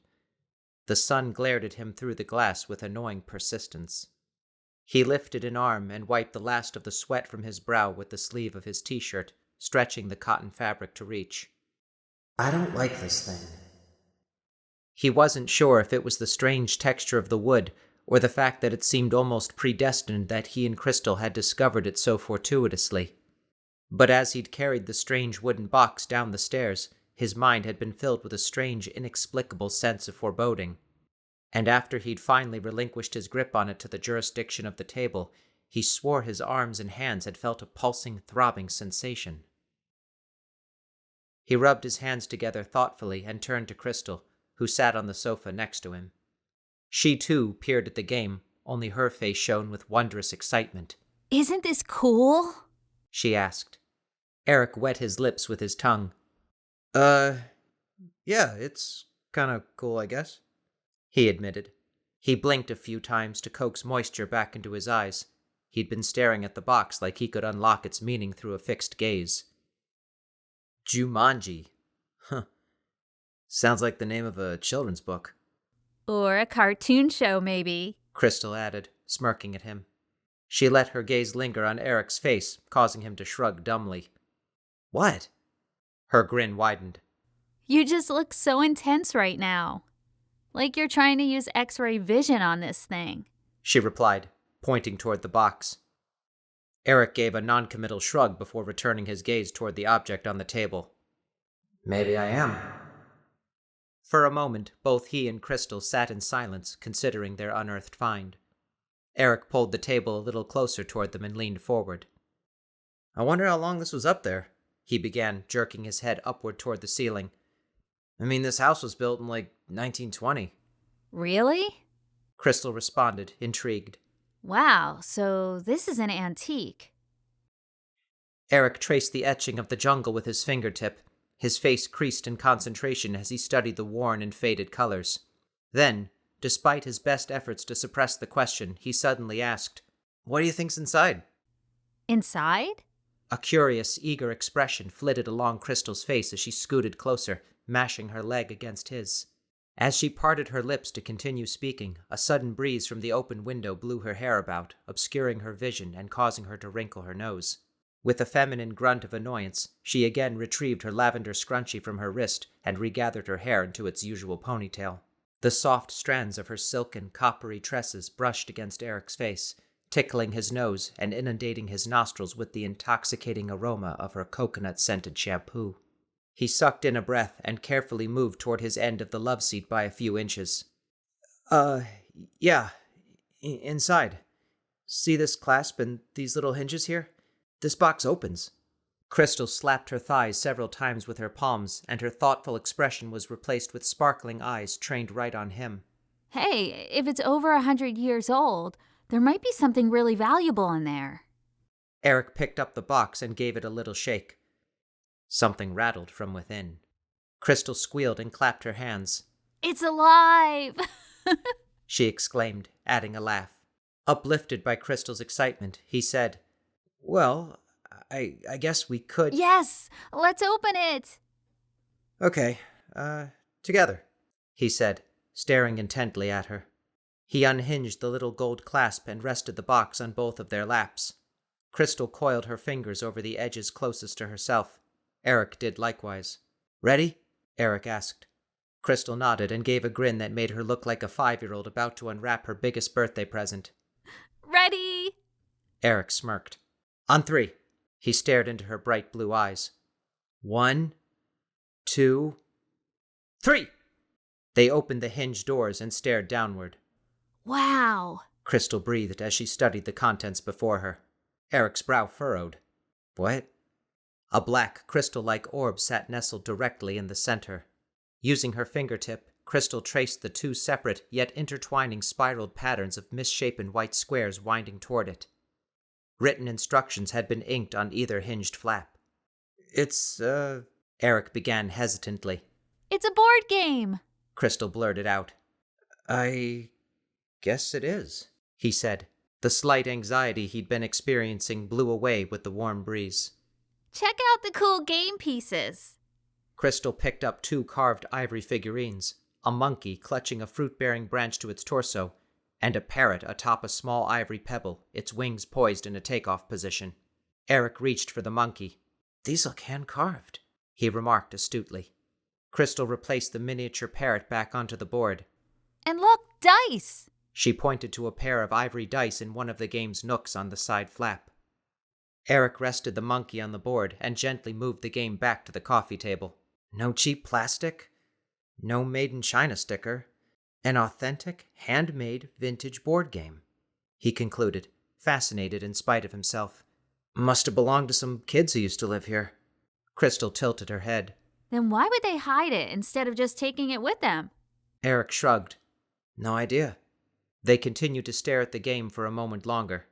The sun glared at him through the glass with annoying persistence. He lifted an arm and wiped the last of the sweat from his brow with the sleeve of his t-shirt, stretching the cotton fabric to reach. I don't like this thing. He wasn't sure if it was the strange texture of the wood or the fact that it seemed almost predestined that he and Krystyl had discovered it so fortuitously. But as he'd carried the strange wooden box down the stairs, his mind had been filled with a strange, inexplicable sense of foreboding. And after he'd finally relinquished his grip on it to the jurisdiction of the table, he swore his arms and hands had felt a pulsing, throbbing sensation. He rubbed his hands together thoughtfully and turned to Krystyl, who sat on the sofa next to him. She, too, peered at the game, only her face shone with wondrous excitement. Isn't this cool? She asked. Eric wet his lips with his tongue. Yeah, it's kinda cool, I guess, he admitted. He blinked a few times to coax moisture back into his eyes. He'd been staring at the box like he could unlock its meaning through a fixed gaze. Jumanji. Huh. Sounds like the name of a children's book. Or a cartoon show, maybe, Krystyl added, smirking at him. She let her gaze linger on Eric's face, causing him to shrug dumbly. What? Her grin widened. You just look so intense right now. Like you're trying to use X-ray vision on this thing, she replied, pointing toward the box. Eric gave a noncommittal shrug before returning his gaze toward the object on the table. Maybe I am. For a moment, both he and Krystyl sat in silence, considering their unearthed find. Eric pulled the table a little closer toward them and leaned forward. I wonder how long this was up there, he began, jerking his head upward toward the ceiling. I mean, this house was built in, 1920. Really? Krystyl responded, intrigued. Wow, so this is an antique. Eric traced the etching of the jungle with his fingertip. His face creased in concentration as he studied the worn and faded colors. Then, despite his best efforts to suppress the question, he suddenly asked, "What do you think's inside?" Inside? A curious, eager expression flitted along Krystyl's face as she scooted closer, mashing her leg against his. As she parted her lips to continue speaking, a sudden breeze from the open window blew her hair about, obscuring her vision and causing her to wrinkle her nose. With a feminine grunt of annoyance, she again retrieved her lavender scrunchie from her wrist and regathered her hair into its usual ponytail. The soft strands of her silken, coppery tresses brushed against Eric's face, tickling his nose and inundating his nostrils with the intoxicating aroma of her coconut-scented shampoo. He sucked in a breath and carefully moved toward his end of the love seat by a few inches. Yeah, inside. See this clasp and these little hinges here? This box opens. Krystyl slapped her thighs several times with her palms, and her thoughtful expression was replaced with sparkling eyes trained right on him. Hey, if it's over 100 years old, there might be something really valuable in there. Eric picked up the box and gave it a little shake. Something rattled from within. Krystyl squealed and clapped her hands. It's alive! She exclaimed, adding a laugh. Uplifted by Krystyl's excitement, he said, Well, I guess we could... Yes! Let's open it! Okay, together, he said, staring intently at her. He unhinged the little gold clasp and rested the box on both of their laps. Krystyl coiled her fingers over the edges closest to herself. Eric did likewise. Ready? Eric asked. Krystyl nodded and gave a grin that made her look like a 5-year-old about to unwrap her biggest birthday present. Ready! Eric smirked. On 3. He stared into her bright blue eyes. 1, 2, 3! They opened the hinged doors and stared downward. Wow! Krystyl breathed as she studied the contents before her. Eric's brow furrowed. What? A black, crystal-like orb sat nestled directly in the center. Using her fingertip, Krystyl traced the 2 separate yet intertwining spiraled patterns of misshapen white squares winding toward it. Written instructions had been inked on either hinged flap. It's, Eric began hesitantly. It's a board game! Krystyl blurted out. I guess it is, he said. The slight anxiety he'd been experiencing blew away with the warm breeze. Check out the cool game pieces. Krystyl picked up 2 carved ivory figurines, a monkey clutching a fruit-bearing branch to its torso, and a parrot atop a small ivory pebble, its wings poised in a takeoff position. Eric reached for the monkey. "These look hand-carved," he remarked astutely. Krystyl replaced the miniature parrot back onto the board. And look, dice! She pointed to a pair of ivory dice in one of the game's nooks on the side flap. Eric rested the monkey on the board and gently moved the game back to the coffee table. No cheap plastic, no made in China sticker, an authentic, handmade, vintage board game, he concluded, fascinated in spite of himself. Must have belonged to some kids who used to live here. Krystyl tilted her head. Then why would they hide it instead of just taking it with them? Eric shrugged. No idea. They continued to stare at the game for a moment longer.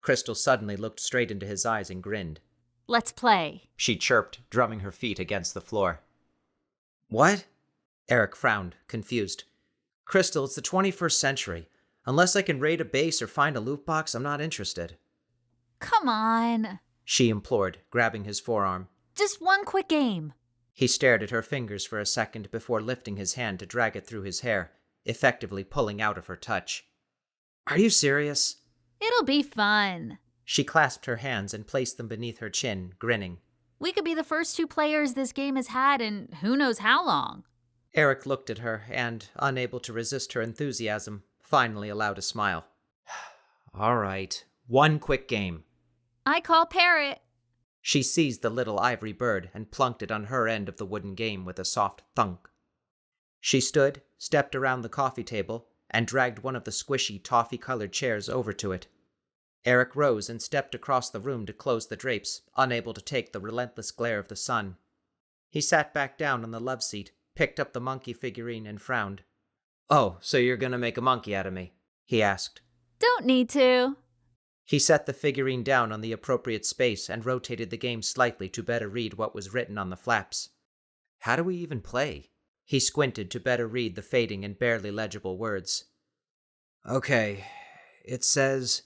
Krystyl suddenly looked straight into his eyes and grinned. Let's play, She chirped, drumming her feet against the floor. What? Eric frowned, confused. Krystyl, it's the 21st century. Unless I can raid a base or find a loot box, I'm not interested. Come on. She implored, grabbing his forearm. Just one quick game. He stared at her fingers for a second before lifting his hand to drag it through his hair, effectively pulling out of her touch. Are you serious? It'll be fun. She clasped her hands and placed them beneath her chin, grinning. We could be the first 2 players this game has had in who knows how long. Eric looked at her and, unable to resist her enthusiasm, finally allowed a smile. All right, one quick game. I call Parrot. She seized the little ivory bird and plunked it on her end of the wooden game with a soft thunk. She stood, stepped around the coffee table, and dragged one of the squishy, toffee-colored chairs over to it. Eric rose and stepped across the room to close the drapes, unable to take the relentless glare of the sun. He sat back down on the love seat, picked up the monkey figurine, and frowned. Oh, so you're gonna make a monkey out of me? He asked. Don't need to. He set the figurine down on the appropriate space and rotated the game slightly to better read what was written on the flaps. How do we even play? He squinted to better read the fading and barely legible words. Okay, it says,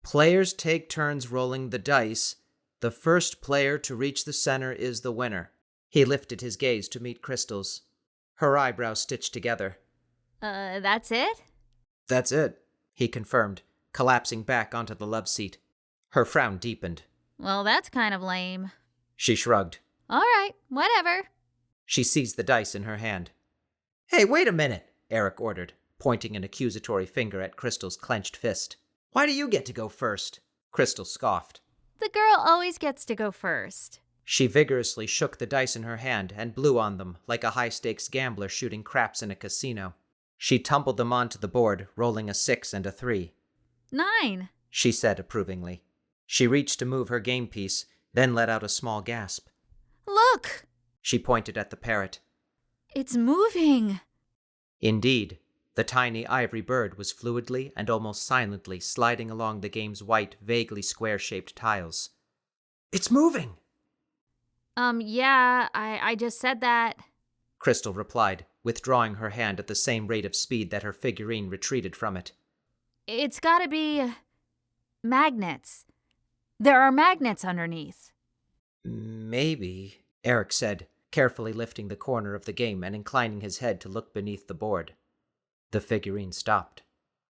players take turns rolling the dice. The first player to reach the center is the winner. He lifted his gaze to meet Krystyl's. Her eyebrows stitched together. That's it? That's it, he confirmed, collapsing back onto the love seat. Her frown deepened. Well, that's kind of lame. She shrugged. All right, whatever. She seized the dice in her hand. Hey, wait a minute, Eric ordered, pointing an accusatory finger at Krystyl's clenched fist. Why do you get to go first? Krystyl scoffed. The girl always gets to go first. She vigorously shook the dice in her hand and blew on them like a high-stakes gambler shooting craps in a casino. She tumbled them onto the board, rolling a 6 and a 3. 9, she said approvingly. She reached to move her game piece, then let out a small gasp. Look! She pointed at the parrot. It's moving. Indeed, the tiny ivory bird was fluidly and almost silently sliding along the game's white, vaguely square-shaped tiles. It's moving! Yeah, I just said that. Krystyl replied, withdrawing her hand at the same rate of speed that her figurine retreated from it. It's gotta be magnets. There are magnets underneath. Maybe, Eric said, carefully lifting the corner of the game and inclining his head to look beneath the board. The figurine stopped.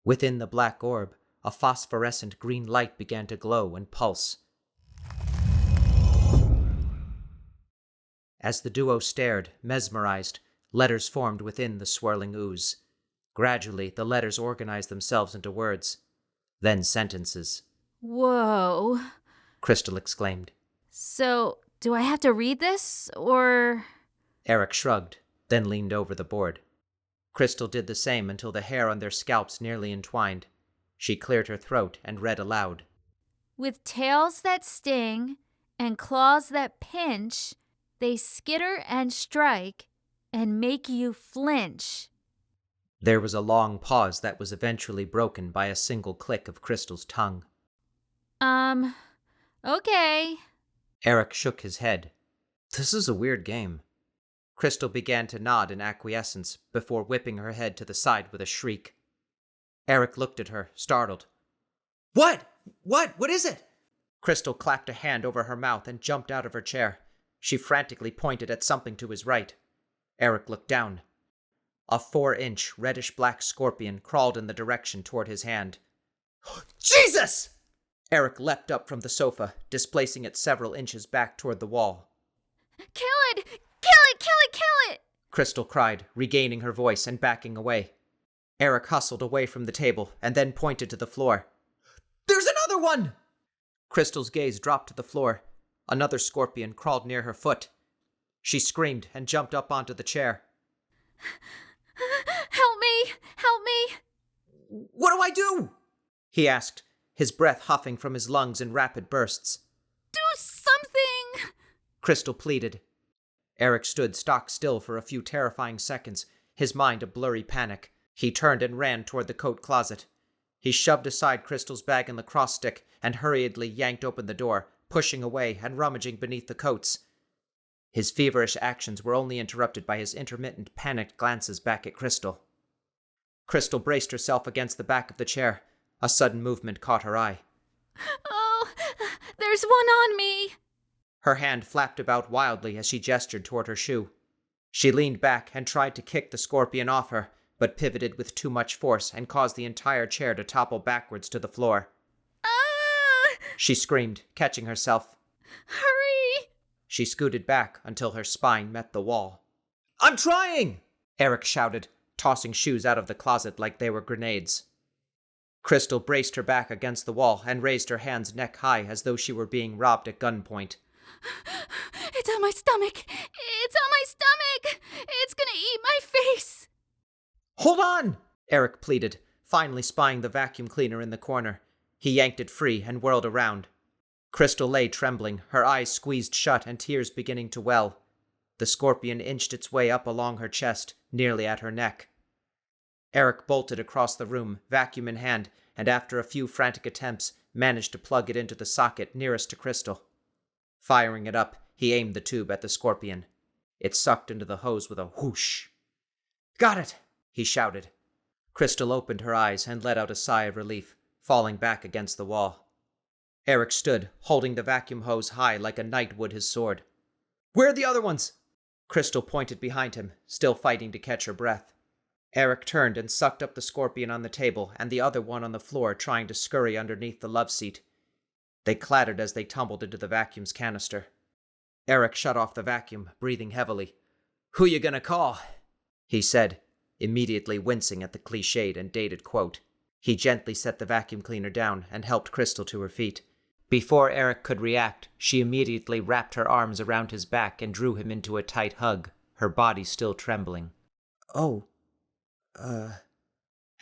Within the black orb, a phosphorescent green light began to glow and pulse. As the duo stared, mesmerized, letters formed within the swirling ooze. Gradually, the letters organized themselves into words, then sentences. Whoa. Krystyl exclaimed. So, do I have to read this, or...? Eric shrugged, then leaned over the board. Krystyl did the same until the hair on their scalps nearly entwined. She cleared her throat and read aloud. With tails that sting and claws that pinch, they skitter and strike and make you flinch. There was a long pause that was eventually broken by a single click of Krystyl's tongue. Okay. Eric shook his head. This is a weird game. Krystyl began to nod in acquiescence before whipping her head to the side with a shriek. Eric looked at her, startled. What? What is it? Krystyl clapped a hand over her mouth and jumped out of her chair. She frantically pointed at something to his right. Eric looked down. A 4-inch reddish-black scorpion crawled in the direction toward his hand. Jesus! Eric leapt up from the sofa, displacing it several inches back toward the wall. Kill it! Kill it! Kill it! Kill it! Krystyl cried, regaining her voice and backing away. Eric hustled away from the table and then pointed to the floor. There's another one! Krystyl's gaze dropped to the floor. Another scorpion crawled near her foot. She screamed and jumped up onto the chair. Help me! Help me! What do I do? He asked, his breath huffing from his lungs in rapid bursts. Do something! Krystyl pleaded. Eric stood stock still for a few terrifying seconds, his mind a blurry panic. He turned and ran toward the coat closet. He shoved aside Krystyl's bag and lacrosse stick and hurriedly yanked open the door, pushing away and rummaging beneath the coats. His feverish actions were only interrupted by his intermittent, panicked glances back at Krystyl. Krystyl braced herself against the back of the chair. A sudden movement caught her eye. Oh, there's one on me! Her hand flapped about wildly as she gestured toward her shoe. She leaned back and tried to kick the scorpion off her, but pivoted with too much force and caused the entire chair to topple backwards to the floor. Ah! She screamed, catching herself. Hurry! She scooted back until her spine met the wall. I'm trying! Eric shouted, tossing shoes out of the closet like they were grenades. Krystyl braced her back against the wall and raised her hands neck high as though she were being robbed at gunpoint. It's on my stomach! It's on my stomach! It's gonna eat my face! Hold on! Eric pleaded, finally spying the vacuum cleaner in the corner. He yanked it free and whirled around. Krystyl lay trembling, her eyes squeezed shut and tears beginning to well. The scorpion inched its way up along her chest, nearly at her neck. Eric bolted across the room, vacuum in hand, and after a few frantic attempts, managed to plug it into the socket nearest to Krystyl. Firing it up, he aimed the tube at the scorpion. It sucked into the hose with a whoosh. Got it! He shouted. Krystyl opened her eyes and let out a sigh of relief, falling back against the wall. Eric stood, holding the vacuum hose high like a knight would his sword. Where are the other ones? Krystyl pointed behind him, still fighting to catch her breath. Eric turned and sucked up the scorpion on the table and the other one on the floor, trying to scurry underneath the love seat. They clattered as they tumbled into the vacuum's canister. Eric shut off the vacuum, breathing heavily. Who you gonna call? He said, immediately wincing at the cliched and dated quote. He gently set the vacuum cleaner down and helped Krystyl to her feet. Before Eric could react, she immediately wrapped her arms around his back and drew him into a tight hug, her body still trembling.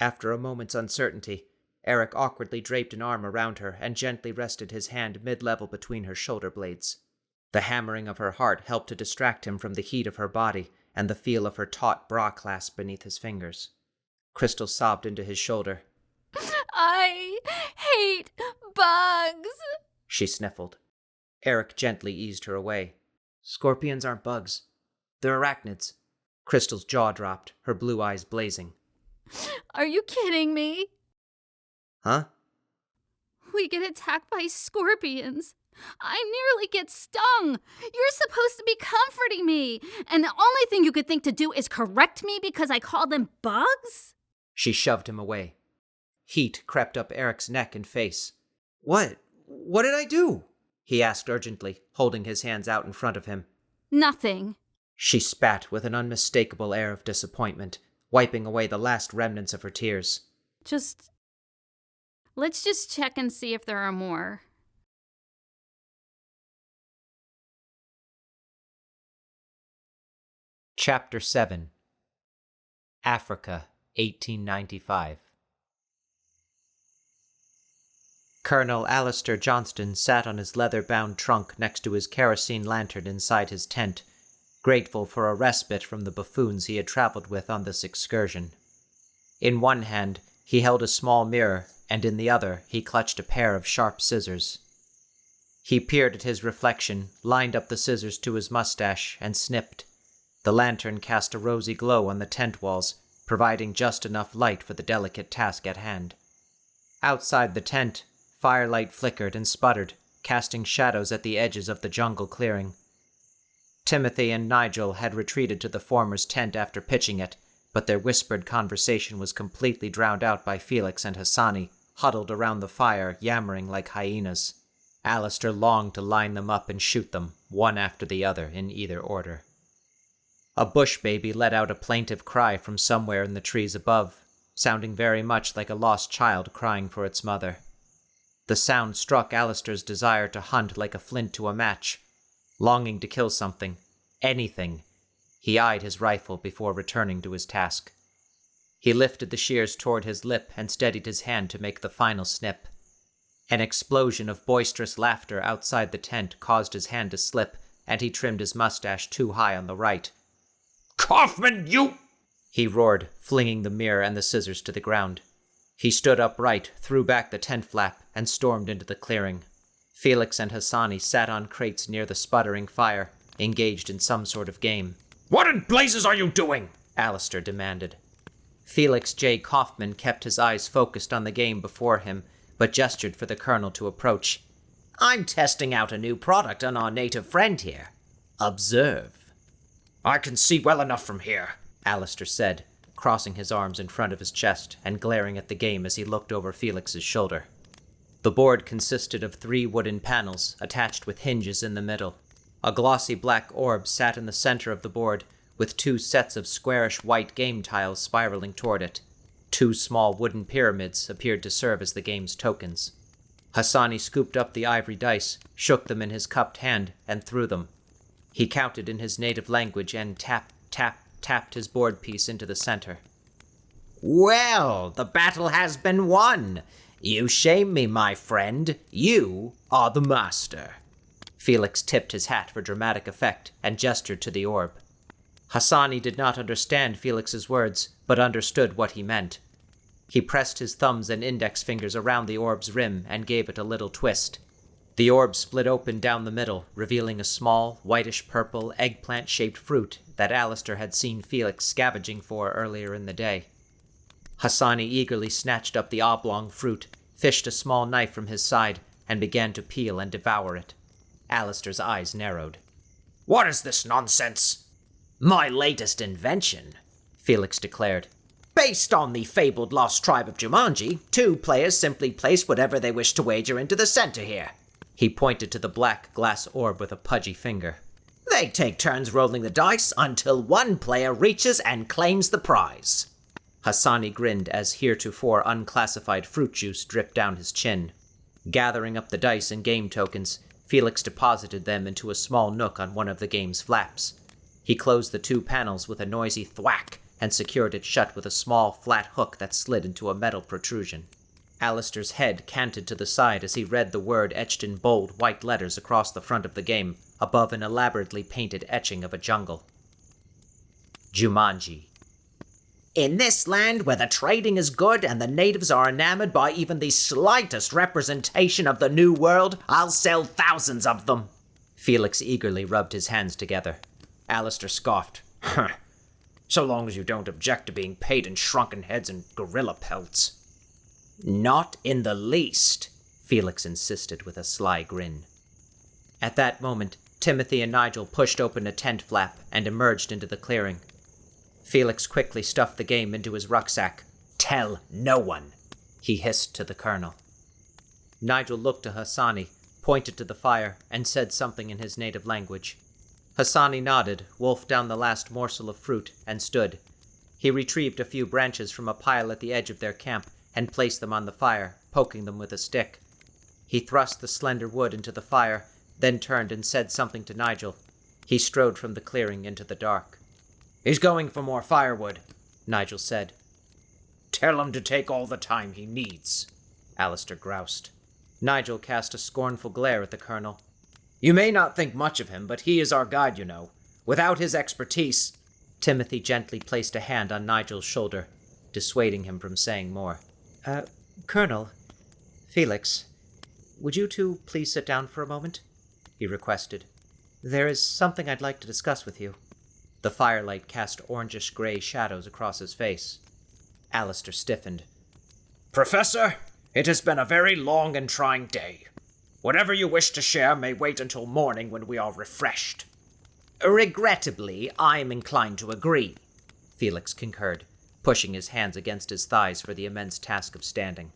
After a moment's uncertainty, Eric awkwardly draped an arm around her and gently rested his hand mid-level between her shoulder blades. The hammering of her heart helped to distract him from the heat of her body and the feel of her taut bra clasp beneath his fingers. Krystyl sobbed into his shoulder. I hate bugs! She sniffled. Eric gently eased her away. Scorpions aren't bugs. They're arachnids. Krystyl's jaw dropped, her blue eyes blazing. Are you kidding me? Huh? We get attacked by scorpions. I nearly get stung. You're supposed to be comforting me. And the only thing you could think to do is correct me because I call them bugs? She shoved him away. Heat crept up Eric's neck and face. What? What did I do? He asked urgently, holding his hands out in front of him. Nothing. She spat with an unmistakable air of disappointment, wiping away the last remnants of her tears. Let's just check and see if there are more. Chapter 7 Africa, 1895. Colonel Alistair Johnston sat on his leather-bound trunk next to his kerosene lantern inside his tent, grateful for a respite from the buffoons he had traveled with on this excursion. In one hand, he held a small mirror, and in the other, he clutched a pair of sharp scissors. He peered at his reflection, lined up the scissors to his mustache, and snipped. The lantern cast a rosy glow on the tent walls, providing just enough light for the delicate task at hand. Outside the tent, firelight flickered and sputtered, casting shadows at the edges of the jungle clearing. Timothy and Nigel had retreated to the former's tent after pitching it, but their whispered conversation was completely drowned out by Felix and Hassani, huddled around the fire, yammering like hyenas. Alistair longed to line them up and shoot them, one after the other, in either order. A bush baby let out a plaintive cry from somewhere in the trees above, sounding very much like a lost child crying for its mother. The sound struck Alistair's desire to hunt like a flint to a match. Longing to kill something, anything, he eyed his rifle before returning to his task. He lifted the shears toward his lip and steadied his hand to make the final snip. An explosion of boisterous laughter outside the tent caused his hand to slip, and he trimmed his mustache too high on the right. "Kaufman, you—" he roared, flinging the mirror and the scissors to the ground. He stood upright, threw back the tent flap, and stormed into the clearing. Felix and Hassani sat on crates near the sputtering fire, engaged in some sort of game. "What in blazes are you doing?" Alistair demanded. Felix J. Kaufman kept his eyes focused on the game before him, but gestured for the colonel to approach. I'm testing out a new product on our native friend here. Observe. "I can see well enough from here," Alistair said, crossing his arms in front of his chest and glaring at the game as he looked over Felix's shoulder. The board consisted of 3 wooden panels attached with hinges in the middle. A glossy black orb sat in the center of the board, with 2 sets of squarish white game tiles spiraling toward it. 2 small wooden pyramids appeared to serve as the game's tokens. Hassani scooped up the ivory dice, shook them in his cupped hand, and threw them. He counted in his native language and tapped his board piece into the center. Well, the battle has been won. You shame me, my friend. You are the master. Felix tipped his hat for dramatic effect and gestured to the orb. Hassani did not understand Felix's words, but understood what he meant. He pressed his thumbs and index fingers around the orb's rim and gave it a little twist. The orb split open down the middle, revealing a small, whitish-purple, eggplant-shaped fruit that Alistair had seen Felix scavenging for earlier in the day. Hassani eagerly snatched up the oblong fruit, fished a small knife from his side, and began to peel and devour it. Alistair's eyes narrowed. "What is this nonsense?" My latest invention, Felix declared. Based on the fabled lost tribe of Jumanji, 2 players simply place whatever they wish to wager into the center here. He pointed to the black glass orb with a pudgy finger. They take turns rolling the dice until 1 player reaches and claims the prize. Hassani grinned as heretofore unclassified fruit juice dripped down his chin. Gathering up the dice and game tokens, Felix deposited them into a small nook on one of the game's flaps. He closed the 2 panels with a noisy thwack and secured it shut with a small, flat hook that slid into a metal protrusion. Alistair's head canted to the side as he read the word etched in bold white letters across the front of the game, above an elaborately painted etching of a jungle. Jumanji. In this land where the trading is good and the natives are enamored by even the slightest representation of the new world, I'll sell thousands of them. Felix eagerly rubbed his hands together. Alistair scoffed. So long as you don't object to being paid in shrunken heads and gorilla pelts. Not in the least, Felix insisted with a sly grin. At that moment, Timothy and Nigel pushed open a tent flap and emerged into the clearing. Felix quickly stuffed the game into his rucksack. Tell no one, he hissed to the colonel. Nigel looked to Hassani, pointed to the fire, and said something in his native language. Hassani nodded, wolfed down the last morsel of fruit, and stood. He retrieved a few branches from a pile at the edge of their camp and placed them on the fire, poking them with a stick. He thrust the slender wood into the fire, then turned and said something to Nigel. He strode from the clearing into the dark. "He's going for more firewood," Nigel said. "Tell him to take all the time he needs," Alistair groused. Nigel cast a scornful glare at the colonel. "You may not think much of him, but he is our guide, you know. Without his expertise—" Timothy gently placed a hand on Nigel's shoulder, dissuading him from saying more. Colonel, Felix, would you 2 please sit down for a moment? He requested. There is something I'd like to discuss with you. The firelight cast orangish-gray shadows across his face. Alistair stiffened. Professor, it has been a very long and trying day. Whatever you wish to share may wait until morning when we are refreshed. Regrettably, I'm inclined to agree, Felix concurred, pushing his hands against his thighs for the immense task of standing.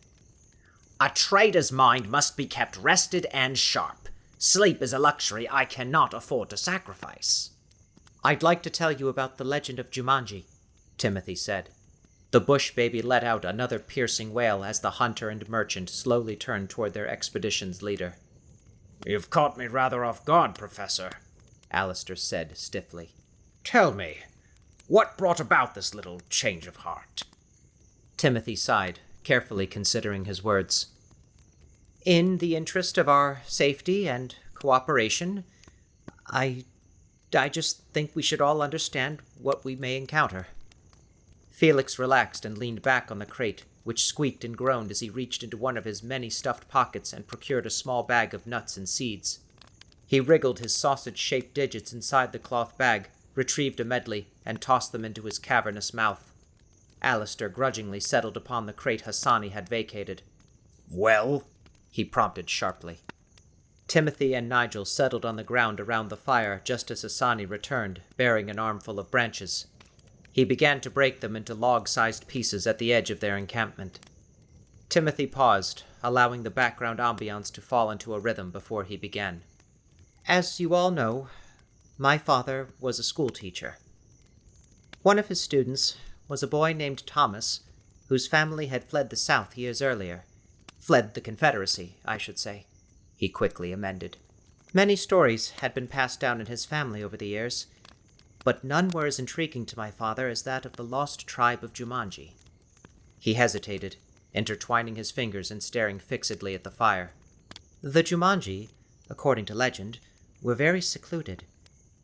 A trader's mind must be kept rested and sharp. Sleep is a luxury I cannot afford to sacrifice. I'd like to tell you about the legend of Jumanji, Timothy said. The bush baby let out another piercing wail as the hunter and merchant slowly turned toward their expedition's leader. You've caught me rather off guard, Professor, Alistair said stiffly. Tell me, what brought about this little change of heart? Timothy sighed, carefully considering his words. In the interest of our safety and cooperation, I just think we should all understand what we may encounter. Felix relaxed and leaned back on the crate, which squeaked and groaned as he reached into one of his many stuffed pockets and procured a small bag of nuts and seeds. He wriggled his sausage-shaped digits inside the cloth bag, retrieved a medley, and tossed them into his cavernous mouth. Alistair grudgingly settled upon the crate Hassani had vacated. Well? He prompted sharply. Timothy and Nigel settled on the ground around the fire just as Hassani returned, bearing an armful of branches. He began to break them into log-sized pieces at the edge of their encampment. Timothy paused, allowing the background ambiance to fall into a rhythm before he began. As you all know, my father was a schoolteacher. One of his students was a boy named Thomas, whose family had fled the South years earlier. Fled the Confederacy, I should say, he quickly amended. Many stories had been passed down in his family over the years, but none were as intriguing to my father as that of the lost tribe of Jumanji. He hesitated, intertwining his fingers and staring fixedly at the fire. The Jumanji, according to legend, were very secluded.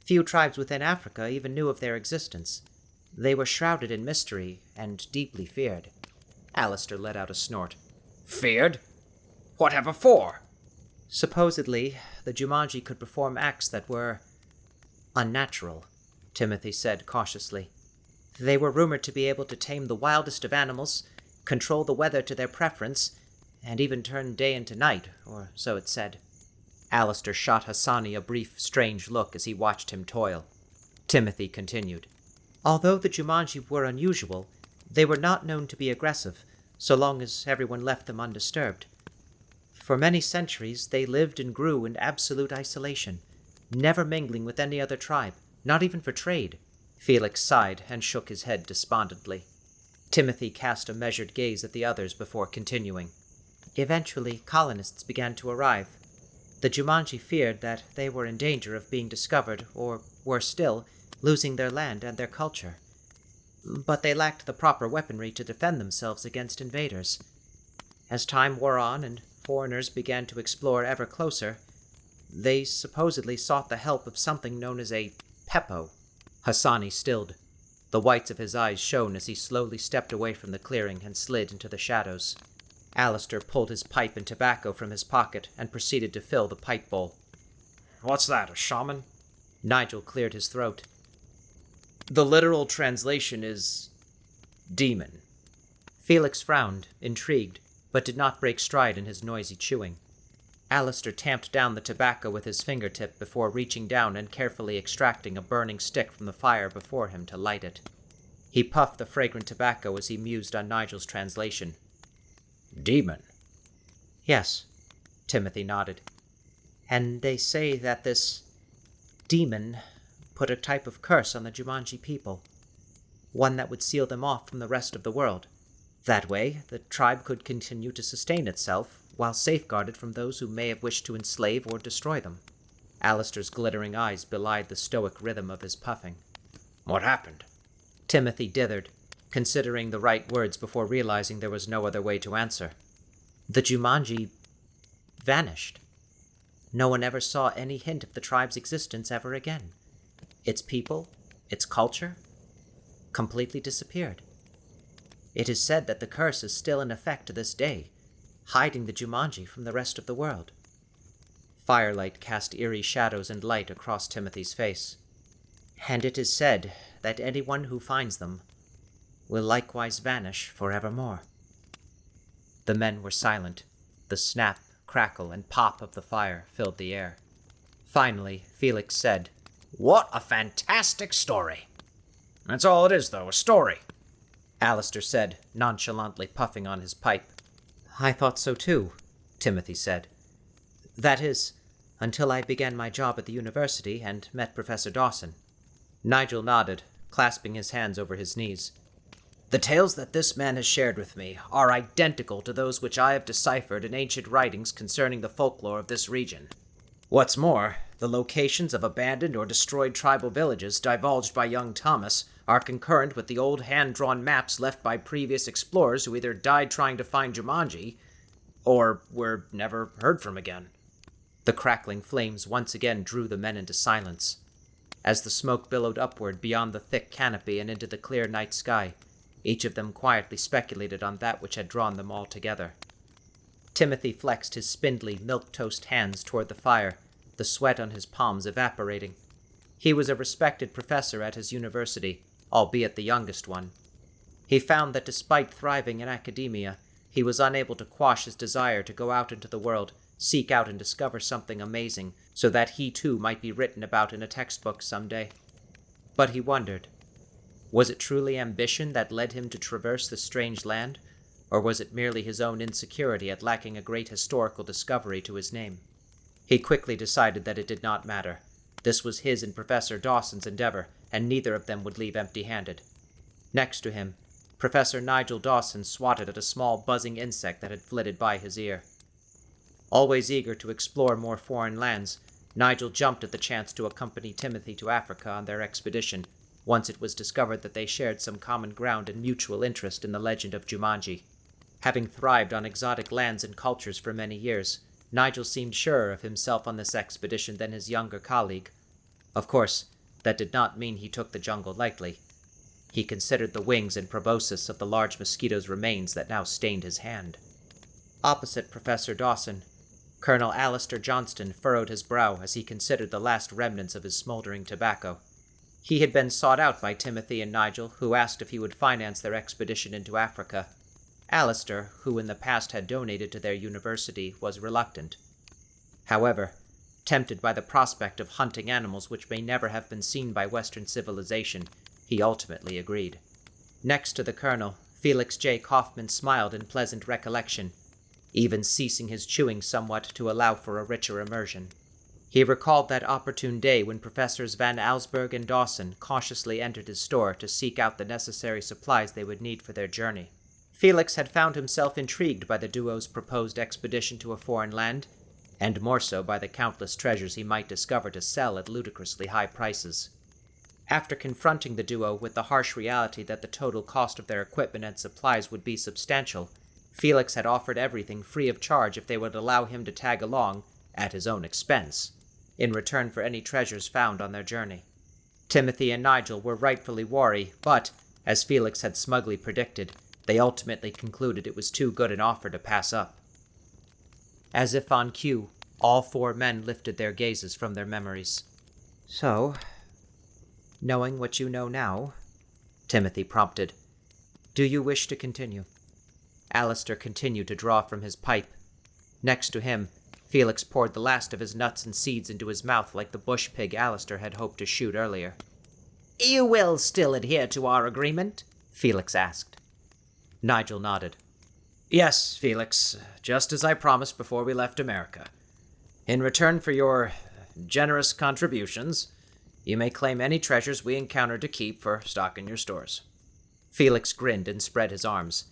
Few tribes within Africa even knew of their existence. They were shrouded in mystery and deeply feared. Alistair let out a snort. Feared? Whatever for? Supposedly, the Jumanji could perform acts that were unnatural, Timothy said cautiously. They were rumored to be able to tame the wildest of animals, control the weather to their preference, and even turn day into night, or so it said. Alistair shot Hassani a brief, strange look as he watched him toil. Timothy continued. Although the Jumanji were unusual, they were not known to be aggressive, so long as everyone left them undisturbed. For many centuries, they lived and grew in absolute isolation, never mingling with any other tribe, not even for trade. Felix sighed and shook his head despondently. Timothy cast a measured gaze at the others before continuing. Eventually, colonists began to arrive. The Jumanji feared that they were in danger of being discovered, or, worse still, losing their land and their culture. But they lacked the proper weaponry to defend themselves against invaders. As time wore on and foreigners began to explore ever closer, they supposedly sought the help of something known as a Peppo. Hassani stilled. The whites of his eyes shone as he slowly stepped away from the clearing and slid into the shadows. Alistair pulled his pipe and tobacco from his pocket and proceeded to fill the pipe bowl. What's that, a shaman? Nigel cleared his throat. The literal translation is demon. Felix frowned, intrigued, but did not break stride in his noisy chewing. Alistair tamped down the tobacco with his fingertip before reaching down and carefully extracting a burning stick from the fire before him to light it. He puffed the fragrant tobacco as he mused on Nigel's translation. Demon? Yes, Timothy nodded. And they say that this demon put a type of curse on the Jumanji people, one that would seal them off from the rest of the world. That way, the tribe could continue to sustain itself, while safeguarded from those who may have wished to enslave or destroy them. Alistair's glittering eyes belied the stoic rhythm of his puffing. What happened? Timothy dithered, considering the right words before realizing there was no other way to answer. The Jumanji vanished. No one ever saw any hint of the tribe's existence ever again. Its people, its culture, completely disappeared. It is said that the curse is still in effect to this day, hiding the Jumanji from the rest of the world. Firelight cast eerie shadows and light across Timothy's face. And it is said that anyone who finds them will likewise vanish forevermore. The men were silent. The snap, crackle, and pop of the fire filled the air. Finally, Felix said, "What a fantastic story!" "That's all it is, though, a story," Alistair said, nonchalantly puffing on his pipe. "I thought so too," Timothy said. "That is, until I began my job at the university and met Professor Dawson." Nigel nodded, clasping his hands over his knees. "The tales that this man has shared with me are identical to those which I have deciphered in ancient writings concerning the folklore of this region. What's more, the locations of abandoned or destroyed tribal villages divulged by young Thomas are concurrent with the old hand-drawn maps left by previous explorers who either died trying to find Jumanji or were never heard from again." The crackling flames once again drew the men into silence. As the smoke billowed upward beyond the thick canopy and into the clear night sky, each of them quietly speculated on that which had drawn them all together. Timothy flexed his spindly, milk-toast hands toward the fire, the sweat on his palms evaporating. He was a respected professor at his university, albeit the youngest one. He found that despite thriving in academia, he was unable to quash his desire to go out into the world, seek out and discover something amazing, so that he too might be written about in a textbook someday. But he wondered, was it truly ambition that led him to traverse this strange land, or was it merely his own insecurity at lacking a great historical discovery to his name? He quickly decided that it did not matter. This was his and Professor Dawson's endeavor, and neither of them would leave empty-handed. Next to him, Professor Nigel Dawson swatted at a small buzzing insect that had flitted by his ear. Always eager to explore more foreign lands, Nigel jumped at the chance to accompany Timothy to Africa on their expedition, once it was discovered that they shared some common ground and mutual interest in the legend of Jumanji. Having thrived on exotic lands and cultures for many years, Nigel seemed surer of himself on this expedition than his younger colleague. Of course, that did not mean he took the jungle lightly. He considered the wings and proboscis of the large mosquito's remains that now stained his hand. Opposite Professor Dawson, Colonel Alistair Johnston furrowed his brow as he considered the last remnants of his smoldering tobacco. He had been sought out by Timothy and Nigel, who asked if he would finance their expedition into Africa. Alistair, who in the past had donated to their university, was reluctant. However, tempted by the prospect of hunting animals which may never have been seen by Western civilization, he ultimately agreed. Next to the colonel, Felix J. Kaufman smiled in pleasant recollection, even ceasing his chewing somewhat to allow for a richer immersion. He recalled that opportune day when Professors Van Alsberg and Dawson cautiously entered his store to seek out the necessary supplies they would need for their journey. Felix had found himself intrigued by the duo's proposed expedition to a foreign land, and more so by the countless treasures he might discover to sell at ludicrously high prices. After confronting the duo with the harsh reality that the total cost of their equipment and supplies would be substantial, Felix had offered everything free of charge if they would allow him to tag along, at his own expense, in return for any treasures found on their journey. Timothy and Nigel were rightfully wary, but, as Felix had smugly predicted, they ultimately concluded it was too good an offer to pass up. As if on cue, all four men lifted their gazes from their memories. "So, knowing what you know now," Timothy prompted, "do you wish to continue?" Alistair continued to draw from his pipe. Next to him, Felix poured the last of his nuts and seeds into his mouth like the bush pig Alistair had hoped to shoot earlier. "You will still adhere to our agreement?" Felix asked. Nigel nodded. "Yes, Felix, just as I promised before we left America. In return for your generous contributions, you may claim any treasures we encounter to keep for stock in your stores." Felix grinned and spread his arms.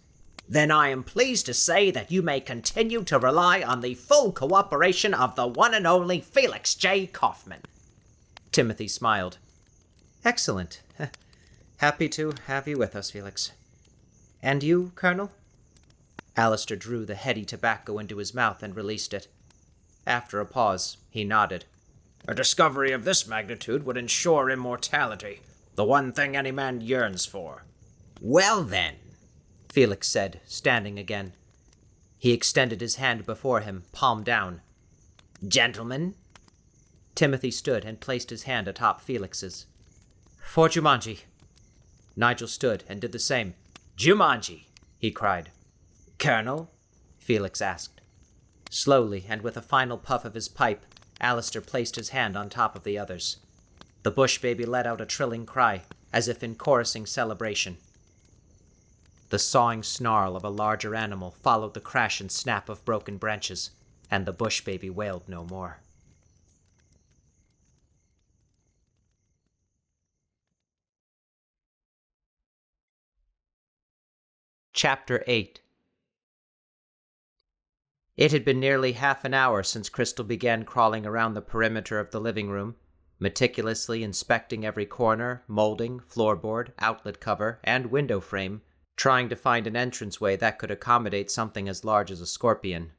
"Then I am pleased to say that you may continue to rely on the full cooperation of the one and only Felix J. Kaufman." Timothy smiled. "Excellent. Happy to have you with us, Felix. And you, Colonel?" Alistair drew the heady tobacco into his mouth and released it. After a pause, he nodded. "A discovery of this magnitude would ensure immortality, the one thing any man yearns for." "Well then," Felix said, standing again. He extended his hand before him, palm down. "Gentlemen." Timothy stood and placed his hand atop Felix's. For Jumanji. Nigel stood and did the same. Jumanji, he cried. Colonel? Felix asked. Slowly, and with a final puff of his pipe, Alistair placed his hand on top of the others. The bush baby let out a trilling cry, as if in chorusing celebration. The sawing snarl of a larger animal followed the crash and snap of broken branches, and the bush baby wailed no more. Chapter 8. It had been nearly half an hour since Krystyl began crawling around the perimeter of the living room, meticulously inspecting every corner, molding, floorboard, outlet cover, and window frame, trying to find an entranceway that could accommodate something as large as a scorpion.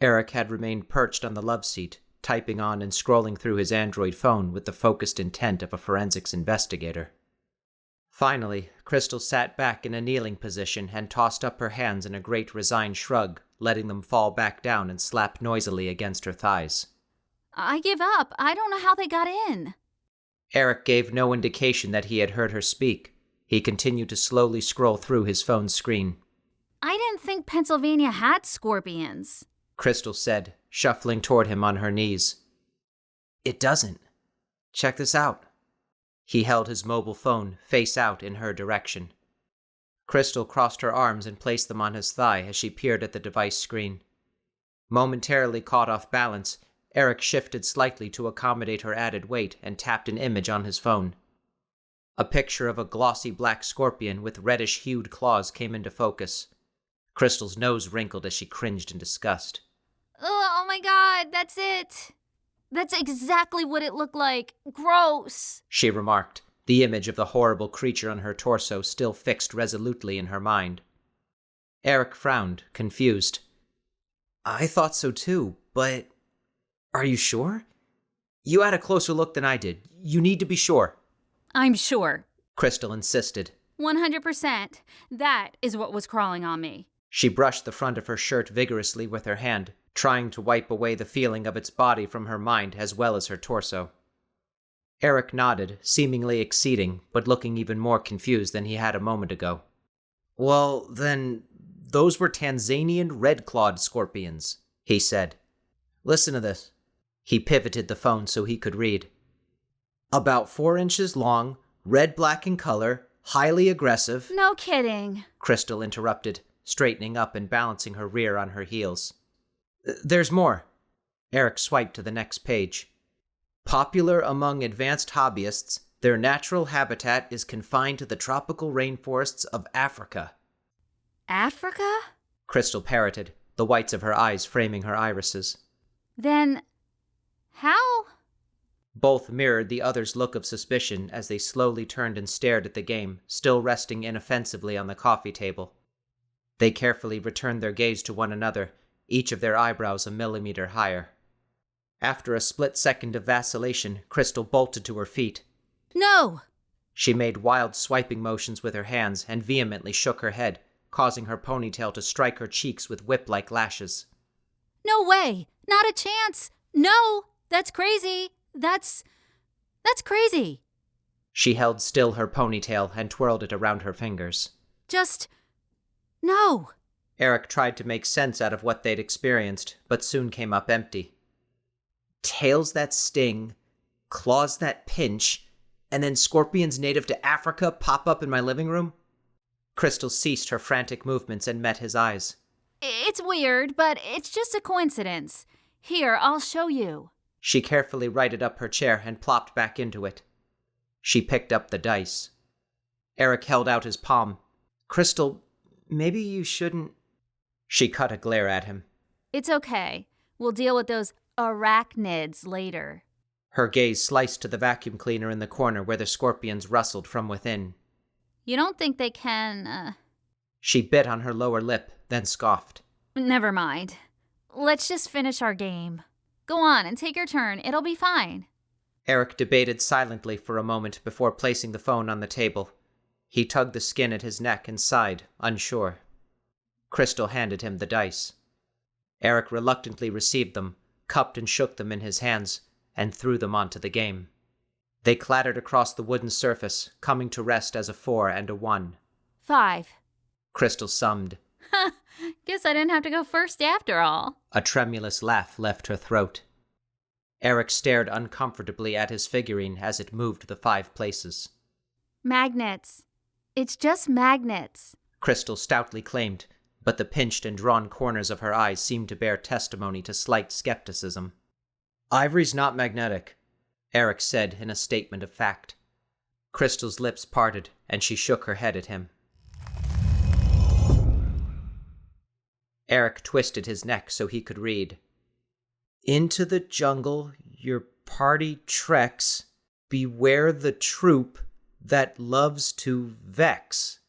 Eric had remained perched on the loveseat, typing on and scrolling through his Android phone with the focused intent of a forensics investigator. Finally, Krystyl sat back in a kneeling position and tossed up her hands in a great resigned shrug, letting them fall back down and slap noisily against her thighs. I give up. I don't know how they got in. Eric gave no indication that he had heard her speak. He continued to slowly scroll through his phone's screen. I didn't think Pennsylvania had scorpions, Krystyl said, shuffling toward him on her knees. It doesn't. Check this out. He held his mobile phone face out in her direction. Krystyl crossed her arms and placed them on his thigh as she peered at the device screen. Momentarily caught off balance, Eric shifted slightly to accommodate her added weight and tapped an image on his phone. A picture of a glossy black scorpion with reddish-hued claws came into focus. Krystyl's nose wrinkled as she cringed in disgust. Oh my god, that's it. That's exactly what it looked like. Gross, she remarked, the image of the horrible creature on her torso still fixed resolutely in her mind. Eric frowned, confused. I thought so too, but... Are you sure? You had a closer look than I did. You need to be sure. I'm sure, Krystyl insisted. 100%. That is what was crawling on me. She brushed the front of her shirt vigorously with her hand, trying to wipe away the feeling of its body from her mind as well as her torso. Eric nodded, seemingly acceding, but looking even more confused than he had a moment ago. Well, then, those were Tanzanian red-clawed scorpions, he said. Listen to this. He pivoted the phone so he could read. About 4 inches long, red-black in color, highly aggressive... No kidding, Krystyl interrupted, straightening up and balancing her rear on her heels. There's more. Eric swiped to the next page. Popular among advanced hobbyists, their natural habitat is confined to the tropical rainforests of Africa. Africa? Krystyl parroted, the whites of her eyes framing her irises. Then, how? Both mirrored the other's look of suspicion as they slowly turned and stared at the game, still resting inoffensively on the coffee table. They carefully returned their gaze to one another, each of their eyebrows a millimeter higher. After a split second of vacillation, Krystyl bolted to her feet. No! She made wild swiping motions with her hands and vehemently shook her head, causing her ponytail to strike her cheeks with whip-like lashes. No way! Not a chance! No! That's crazy! That's crazy! She held still her ponytail and twirled it around her fingers. No! Eric tried to make sense out of what they'd experienced, but soon came up empty. Tails that sting, claws that pinch, and then scorpions native to Africa pop up in my living room? Krystyl ceased her frantic movements and met his eyes. It's weird, but it's just a coincidence. Here, I'll show you. She carefully righted up her chair and plopped back into it. She picked up the dice. Eric held out his palm. Krystyl, maybe you shouldn't... She cut a glare at him. It's okay. We'll deal with those arachnids later. Her gaze sliced to the vacuum cleaner in the corner where the scorpions rustled from within. You don't think they can, She bit on her lower lip, then scoffed. Never mind. Let's just finish our game. Go on and take your turn. It'll be fine. Eric debated silently for a moment before placing the phone on the table. He tugged the skin at his neck and sighed, unsure. Krystyl handed him the dice. Eric reluctantly received them, cupped and shook them in his hands, and threw them onto the game. They clattered across the wooden surface, coming to rest as a 4 and a 1. 5. Krystyl summed. Guess I didn't have to go first after all. A tremulous laugh left her throat. Eric stared uncomfortably at his figurine as it moved the 5 places. Magnets. It's just magnets. Krystyl stoutly claimed, but the pinched and drawn corners of her eyes seemed to bear testimony to slight skepticism. Ivory's not magnetic, Eric said in a statement of fact. Krystyl's lips parted, and she shook her head at him. Eric twisted his neck so he could read. Into the jungle your party treks, beware the troop that loves to vex.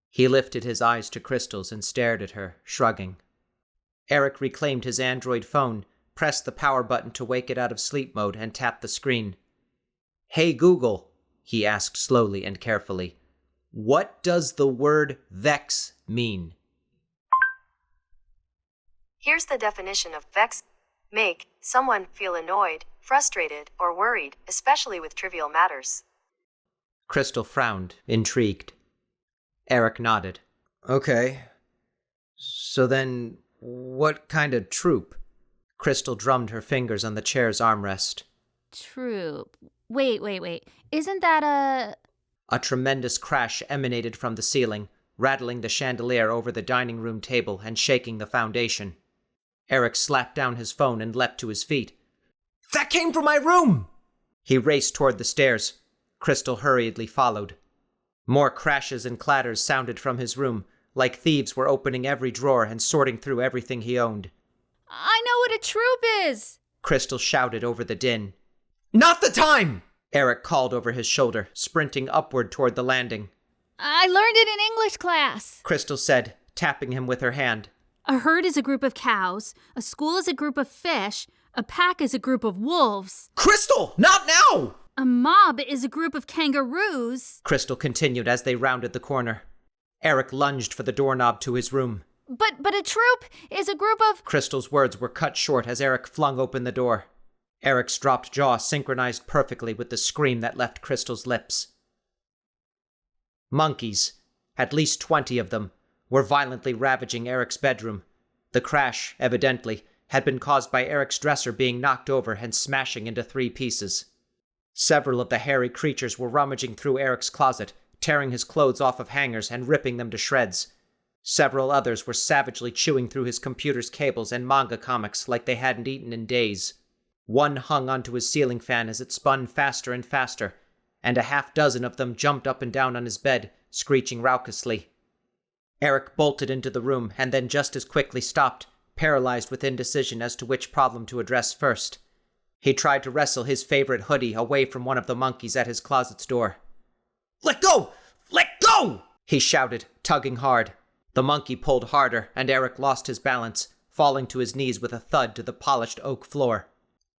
He lifted his eyes to Krystyl's and stared at her, shrugging. Eric reclaimed his Android phone, pressed the power button to wake it out of sleep mode, and tapped the screen. Hey Google, he asked slowly and carefully, what does the word vex mean? Here's the definition of vex. Make someone feel annoyed, frustrated, or worried, especially with trivial matters. Krystyl frowned, intrigued. Eric nodded. Okay. So then, what kind of troop? Krystyl drummed her fingers on the chair's armrest. Troop. Wait. Isn't that a... A tremendous crash emanated from the ceiling, rattling the chandelier over the dining room table and shaking the foundation. Eric slapped down his phone and leapt to his feet. That came from my room! He raced toward the stairs. Krystyl hurriedly followed. More crashes and clatters sounded from his room, like thieves were opening every drawer and sorting through everything he owned. I know what a troop is! Krystyl shouted over the din. Not the time! Eric called over his shoulder, sprinting upward toward the landing. I learned it in English class, Krystyl said, tapping him with her hand. A herd is a group of cows, a school is a group of fish, a pack is a group of wolves. Krystyl, not now! A mob is a group of kangaroos. Krystyl continued as they rounded the corner. Eric lunged for the doorknob to his room. But a troop is a group of... Krystyl's words were cut short as Eric flung open the door. Eric's dropped jaw synchronized perfectly with the scream that left Krystyl's lips. Monkeys, at least 20 of them, were violently ravaging Eric's bedroom. The crash, evidently, had been caused by Eric's dresser being knocked over and smashing into 3 pieces. Several of the hairy creatures were rummaging through Eric's closet, tearing his clothes off of hangers and ripping them to shreds. Several others were savagely chewing through his computer's cables and manga comics like they hadn't eaten in days. One hung onto his ceiling fan as it spun faster and faster, and a half-dozen of them jumped up and down on his bed, screeching raucously. Eric bolted into the room and then just as quickly stopped, paralyzed with indecision as to which problem to address first. He tried to wrestle his favorite hoodie away from one of the monkeys at his closet's door. Let go! Let go! He shouted, tugging hard. The monkey pulled harder, and Eric lost his balance, falling to his knees with a thud to the polished oak floor.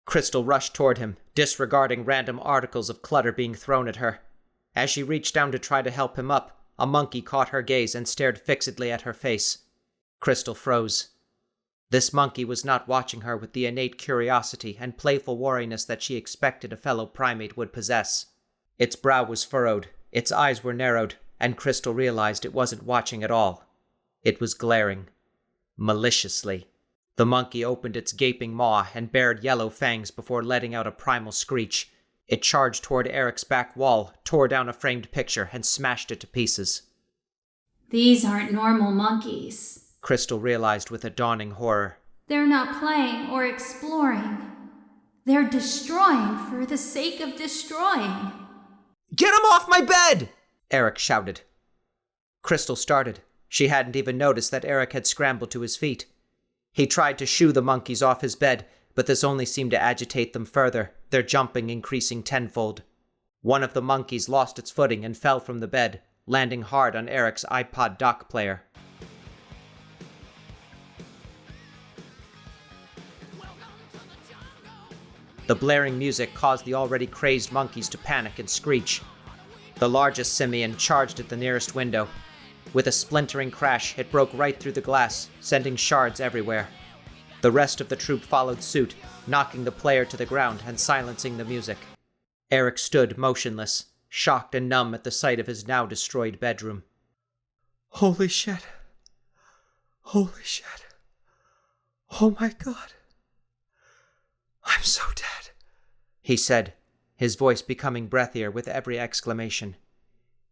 Krystyl rushed toward him, disregarding random articles of clutter being thrown at her. As she reached down to try to help him up, a monkey caught her gaze and stared fixedly at her face. Krystyl froze. This monkey was not watching her with the innate curiosity and playful wariness that she expected a fellow primate would possess. Its brow was furrowed, its eyes were narrowed, and Krystyl realized it wasn't watching at all. It was glaring. Maliciously. The monkey opened its gaping maw and bared yellow fangs before letting out a primal screech. It charged toward Eric's back wall, tore down a framed picture, and smashed it to pieces. These aren't normal monkeys, Krystyl realized with a dawning horror. They're not playing or exploring. They're destroying for the sake of destroying. Get him off my bed! Eric shouted. Krystyl started. She hadn't even noticed that Eric had scrambled to his feet. He tried to shoo the monkeys off his bed, but this only seemed to agitate them further, their jumping increasing tenfold. One of the monkeys lost its footing and fell from the bed, landing hard on Eric's iPod dock player. The blaring music caused the already crazed monkeys to panic and screech. The largest simian charged at the nearest window. With a splintering crash, it broke right through the glass, sending shards everywhere. The rest of the troop followed suit, knocking the player to the ground and silencing the music. Eric stood motionless, shocked and numb at the sight of his now destroyed bedroom. Holy shit. Holy shit. Oh my god. I'm so dead, he said, his voice becoming breathier with every exclamation.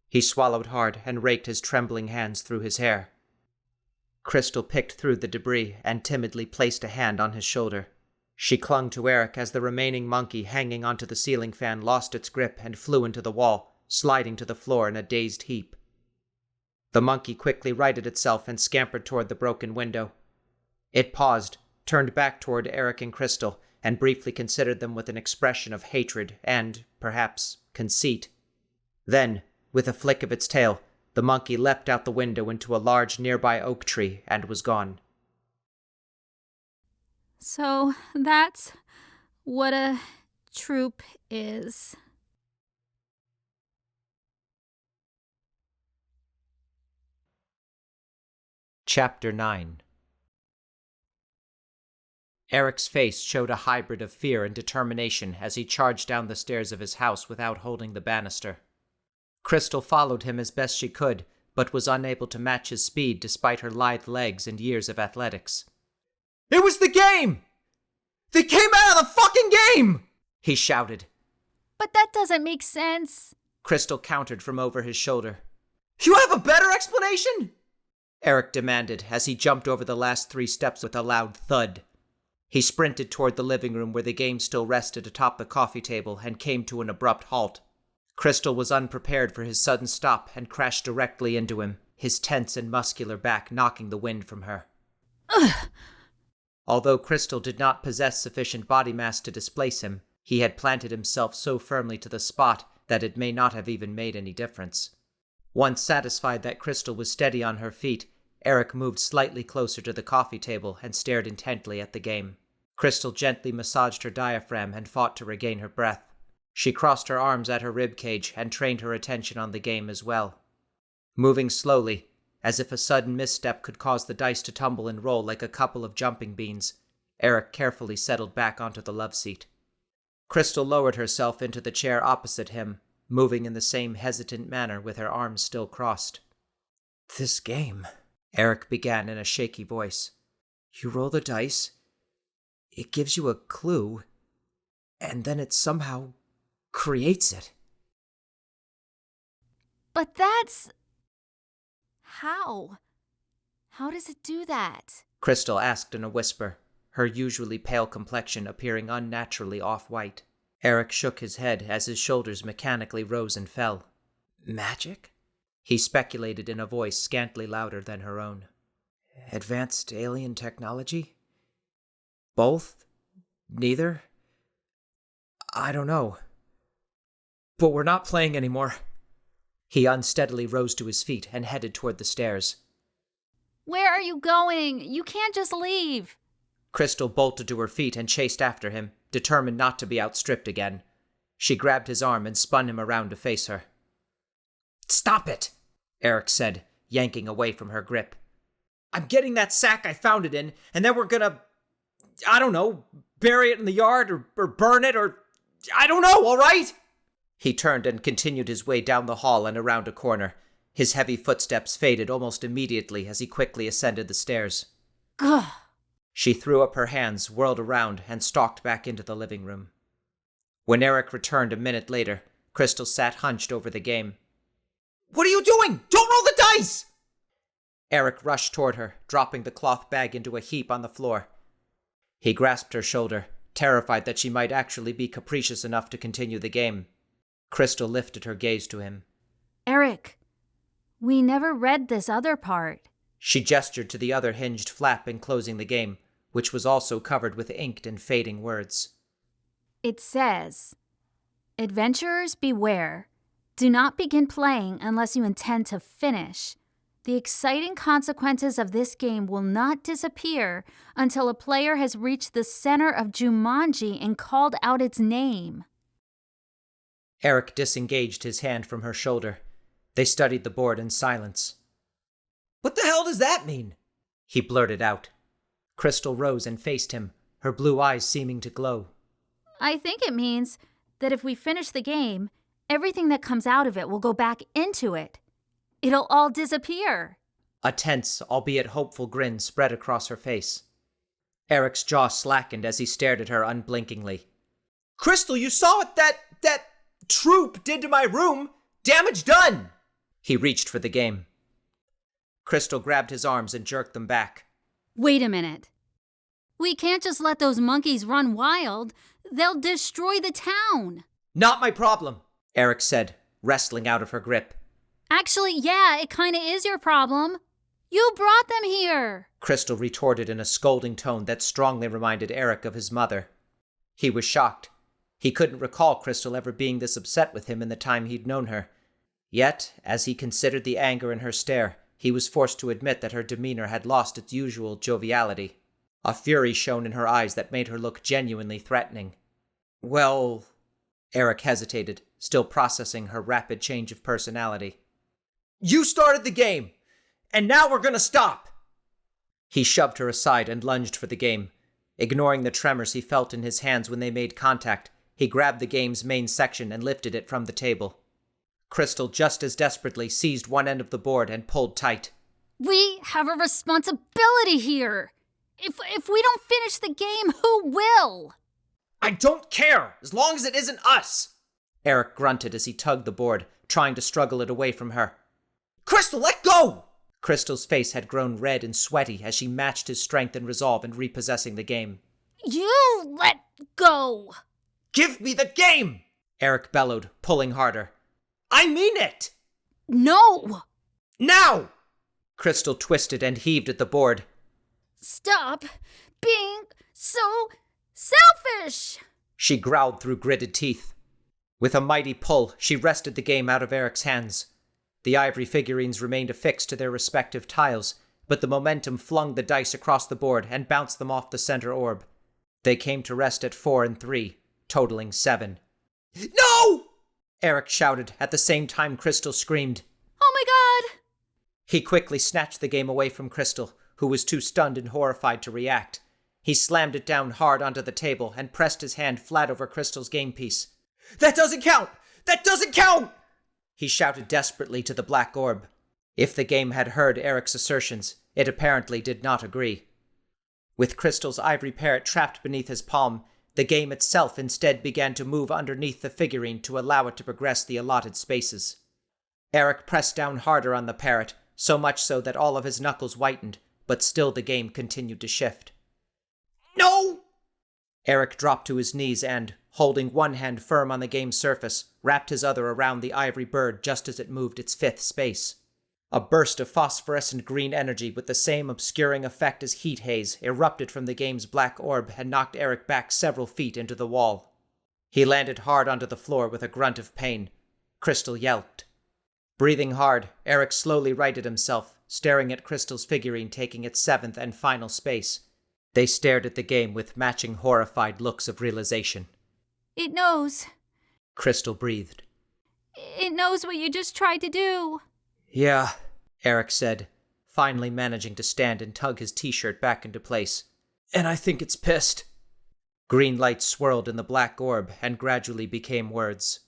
He swallowed hard and raked his trembling hands through his hair. Krystyl picked through the debris and timidly placed a hand on his shoulder. She clung to Eric as the remaining monkey hanging onto the ceiling fan lost its grip and flew into the wall, sliding to the floor in a dazed heap. The monkey quickly righted itself and scampered toward the broken window. It paused, turned back toward Eric and Krystyl, and briefly considered them with an expression of hatred and, perhaps, conceit. Then, with a flick of its tail, the monkey leapt out the window into a large nearby oak tree and was gone. So that's what a troop is. Chapter 9. Eric's face showed a hybrid of fear and determination as he charged down the stairs of his house without holding the banister. Krystyl followed him as best she could, but was unable to match his speed despite her lithe legs and years of athletics. It was the game! They came out of the fucking game! He shouted. But that doesn't make sense. Krystyl countered from over his shoulder. You have a better explanation? Eric demanded as he jumped over the last 3 steps with a loud thud. He sprinted toward the living room where the game still rested atop the coffee table and came to an abrupt halt. Krystyl was unprepared for his sudden stop and crashed directly into him, his tense and muscular back knocking the wind from her. Ugh. Although Krystyl did not possess sufficient body mass to displace him, he had planted himself so firmly to the spot that it may not have even made any difference. Once satisfied that Krystyl was steady on her feet, Eric moved slightly closer to the coffee table and stared intently at the game. Krystyl gently massaged her diaphragm and fought to regain her breath. She crossed her arms at her ribcage and trained her attention on the game as well. Moving slowly, as if a sudden misstep could cause the dice to tumble and roll like a couple of jumping beans, Eric carefully settled back onto the love seat. Krystyl lowered herself into the chair opposite him, moving in the same hesitant manner with her arms still crossed. This game, Eric began in a shaky voice. You roll the dice, it gives you a clue, and then it somehow creates it. But that's... How? How does it do that? Krystyl asked in a whisper, her usually pale complexion appearing unnaturally off-white. Eric shook his head as his shoulders mechanically rose and fell. Magic? He speculated in a voice scantly louder than her own. Advanced alien technology? Both? Neither? I don't know. But we're not playing anymore. He unsteadily rose to his feet and headed toward the stairs. Where are you going? You can't just leave. Krystyl bolted to her feet and chased after him, determined not to be outstripped again. She grabbed his arm and spun him around to face her. Stop it, Eric said, yanking away from her grip. I'm getting that sack I found it in, and then we're gonna, I don't know, bury it in the yard or burn it or, I don't know, all right? He turned and continued his way down the hall and around a corner. His heavy footsteps faded almost immediately as he quickly ascended the stairs. Gah! She threw up her hands, whirled around, and stalked back into the living room. When Eric returned a minute later, Krystyl sat hunched over the game. What are you doing? Don't roll the dice! Eric rushed toward her, dropping the cloth bag into a heap on the floor. He grasped her shoulder, terrified that she might actually be capricious enough to continue the game. Krystyl lifted her gaze to him. Eric, we never read this other part. She gestured to the other hinged flap enclosing the game, which was also covered with inked and fading words. It says, Adventurers beware. Do not begin playing unless you intend to finish. The exciting consequences of this game will not disappear until a player has reached the center of Jumanji and called out its name. Eric disengaged his hand from her shoulder. They studied the board in silence. What the hell does that mean? He blurted out. Krystyl rose and faced him, her blue eyes seeming to glow. I think it means that if we finish the game, everything that comes out of it will go back into it. It'll all disappear. A tense, albeit hopeful grin spread across her face. Eric's jaw slackened as he stared at her unblinkingly. Krystyl, you saw what that troop did to my room! Damage done! He reached for the game. Krystyl grabbed his arms and jerked them back. Wait a minute. We can't just let those monkeys run wild. They'll destroy the town. Not my problem, Eric said, wrestling out of her grip. Actually, yeah, it kinda is your problem. You brought them here, Krystyl retorted in a scolding tone that strongly reminded Eric of his mother. He was shocked. He couldn't recall Krystyl ever being this upset with him in the time he'd known her. Yet, as he considered the anger in her stare, he was forced to admit that her demeanor had lost its usual joviality. A fury shone in her eyes that made her look genuinely threatening. Well, Eric hesitated, still processing her rapid change of personality. You started the game, and now we're gonna stop! He shoved her aside and lunged for the game. Ignoring the tremors he felt in his hands when they made contact, he grabbed the game's main section and lifted it from the table. Krystyl just as desperately seized one end of the board and pulled tight. We have a responsibility here. If we don't finish the game, who will? I don't care, as long as it isn't us! Eric grunted as he tugged the board, trying to struggle it away from her. Krystyl, let go! Krystyl's face had grown red and sweaty as she matched his strength and resolve in repossessing the game. You let go! Give me the game! Eric bellowed, pulling harder. I mean it! No! Now! Krystyl twisted and heaved at the board. Stop being so selfish! She growled through gritted teeth. With a mighty pull, she wrested the game out of Eric's hands. The ivory figurines remained affixed to their respective tiles, but the momentum flung the dice across the board and bounced them off the center orb. They came to rest at 4 and 3, totaling 7. No! Eric shouted at the same time Krystyl screamed. Oh my god! He quickly snatched the game away from Krystyl, who was too stunned and horrified to react. He slammed it down hard onto the table and pressed his hand flat over Krystyl's game piece. That doesn't count! That doesn't count! He shouted desperately to the black orb. If the game had heard Eric's assertions, it apparently did not agree. With Krystyl's ivory parrot trapped beneath his palm, the game itself instead began to move underneath the figurine to allow it to progress the allotted spaces. Eric pressed down harder on the parrot, so much so that all of his knuckles whitened, but still the game continued to shift. No! Eric dropped to his knees and, holding one hand firm on the game's surface, wrapped his other around the ivory bird just as it moved its 5th space. A burst of phosphorescent green energy with the same obscuring effect as heat haze erupted from the game's black orb and knocked Eric back several feet into the wall. He landed hard onto the floor with a grunt of pain. Krystyl yelped. Breathing hard, Eric slowly righted himself, staring at Krystyl's figurine taking its 7th and final space. They stared at the game with matching horrified looks of realization. It knows. Krystyl breathed. It knows what you just tried to do. Yeah, Eric said, finally managing to stand and tug his t-shirt back into place. And I think it's pissed. Green light swirled in the black orb and gradually became words.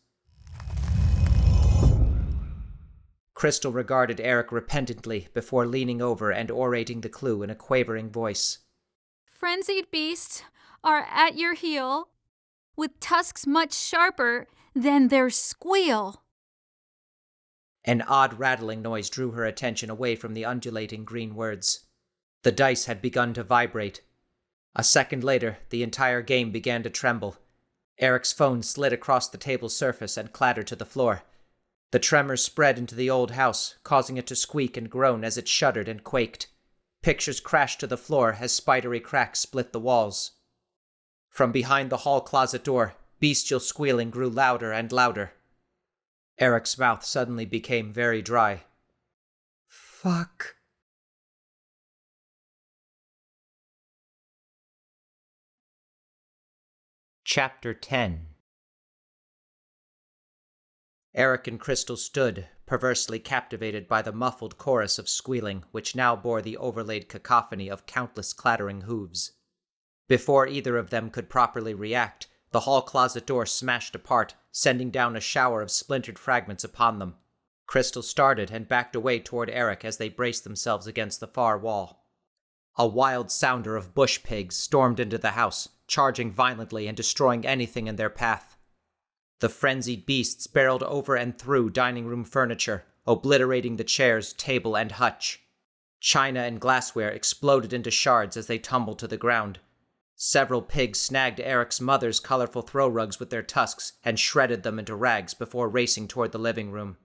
Krystyl regarded Eric repentantly before leaning over and orating the clue in a quavering voice. Frenzied beasts are at your heel, with tusks much sharper than their squeal. An odd rattling noise drew her attention away from the undulating green words. The dice had begun to vibrate. A second later, the entire game began to tremble. Eric's phone slid across the table's surface and clattered to the floor. The tremors spread into the old house, causing it to squeak and groan as it shuddered and quaked. Pictures crashed to the floor as spidery cracks split the walls. From behind the hall closet door, bestial squealing grew louder and louder. Eric's mouth suddenly became very dry. Fuck. Chapter 10. Eric and Krystyl stood, perversely captivated by the muffled chorus of squealing which now bore the overlaid cacophony of countless clattering hooves. Before either of them could properly react, The hall closet door smashed apart, sending down a shower of splintered fragments upon them. Krystyl started and backed away toward Eric as they braced themselves against the far wall. A wild sounder of bush pigs stormed into the house, charging violently and destroying anything in their path. The frenzied beasts barreled over and through dining room furniture, obliterating the chairs, table, and hutch. China and glassware exploded into shards as they tumbled to the ground. Several pigs snagged Eric's mother's colorful throw rugs with their tusks and shredded them into rags before racing toward the living room.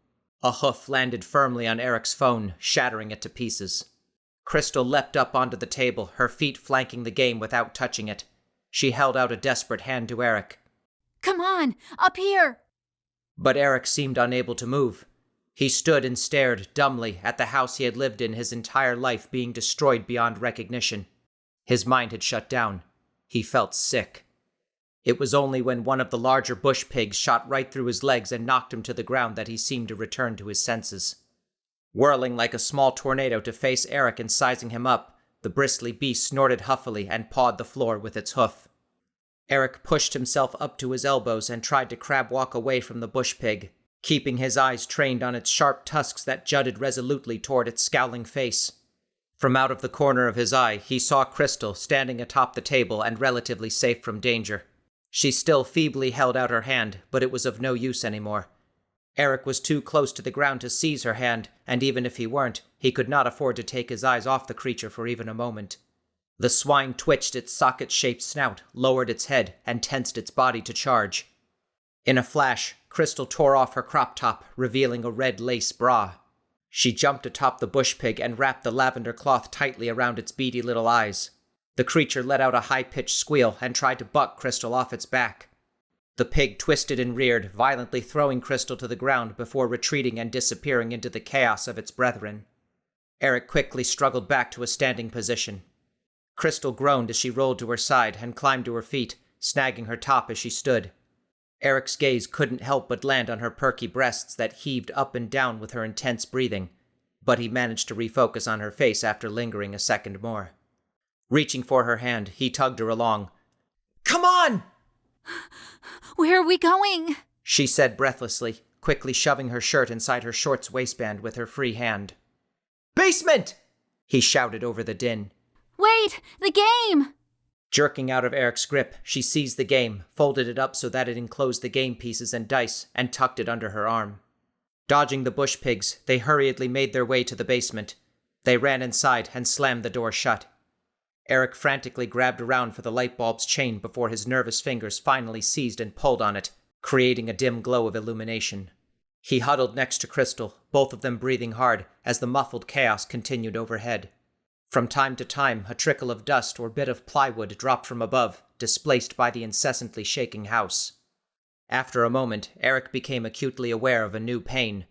A hoof landed firmly on Eric's phone, shattering it to pieces. Krystyl leapt up onto the table, her feet flanking the game without touching it. She held out a desperate hand to Eric. Come on, up here! But Eric seemed unable to move. He stood and stared dumbly at the house he had lived in his entire life being destroyed beyond recognition. His mind had shut down. He felt sick. It was only when one of the larger bush pigs shot right through his legs and knocked him to the ground that he seemed to return to his senses. Whirling like a small tornado to face Eric and sizing him up, the bristly beast snorted huffily and pawed the floor with its hoof. Eric pushed himself up to his elbows and tried to crab walk away from the bush pig, keeping his eyes trained on its sharp tusks that jutted resolutely toward its scowling face. From out of the corner of his eye, he saw Krystyl standing atop the table and relatively safe from danger. She still feebly held out her hand, but it was of no use anymore. Eric was too close to the ground to seize her hand, and even if he weren't, he could not afford to take his eyes off the creature for even a moment. The swine twitched its socket-shaped snout, lowered its head, and tensed its body to charge. In a flash, Krystyl tore off her crop top, revealing a red lace bra. She jumped atop the bush pig and wrapped the lavender cloth tightly around its beady little eyes. The creature let out a high-pitched squeal and tried to buck Krystyl off its back. The pig twisted and reared, violently throwing Krystyl to the ground before retreating and disappearing into the chaos of its brethren. Eric quickly struggled back to a standing position. Krystyl groaned as she rolled to her side and climbed to her feet, snagging her top as she stood. Eric's gaze couldn't help but land on her perky breasts that heaved up and down with her intense breathing, but he managed to refocus on her face after lingering a second more. Reaching for her hand, he tugged her along. "Come on!" Where are we going? She said breathlessly, quickly shoving her shirt inside her shorts waistband with her free hand. "Basement!" he shouted over the din. Wait, the game! Jerking out of Eric's grip, she seized the game, folded it up so that it enclosed the game pieces and dice, and tucked it under her arm. Dodging the bush pigs, they hurriedly made their way to the basement. They ran inside and slammed the door shut. Eric frantically grabbed around for the light bulb's chain before his nervous fingers finally seized and pulled on it, creating a dim glow of illumination. He huddled next to Krystyl, both of them breathing hard as the muffled chaos continued overhead. From time to time, a trickle of dust or bit of plywood dropped from above, displaced by the incessantly shaking house. After a moment, Eric became acutely aware of a new pain.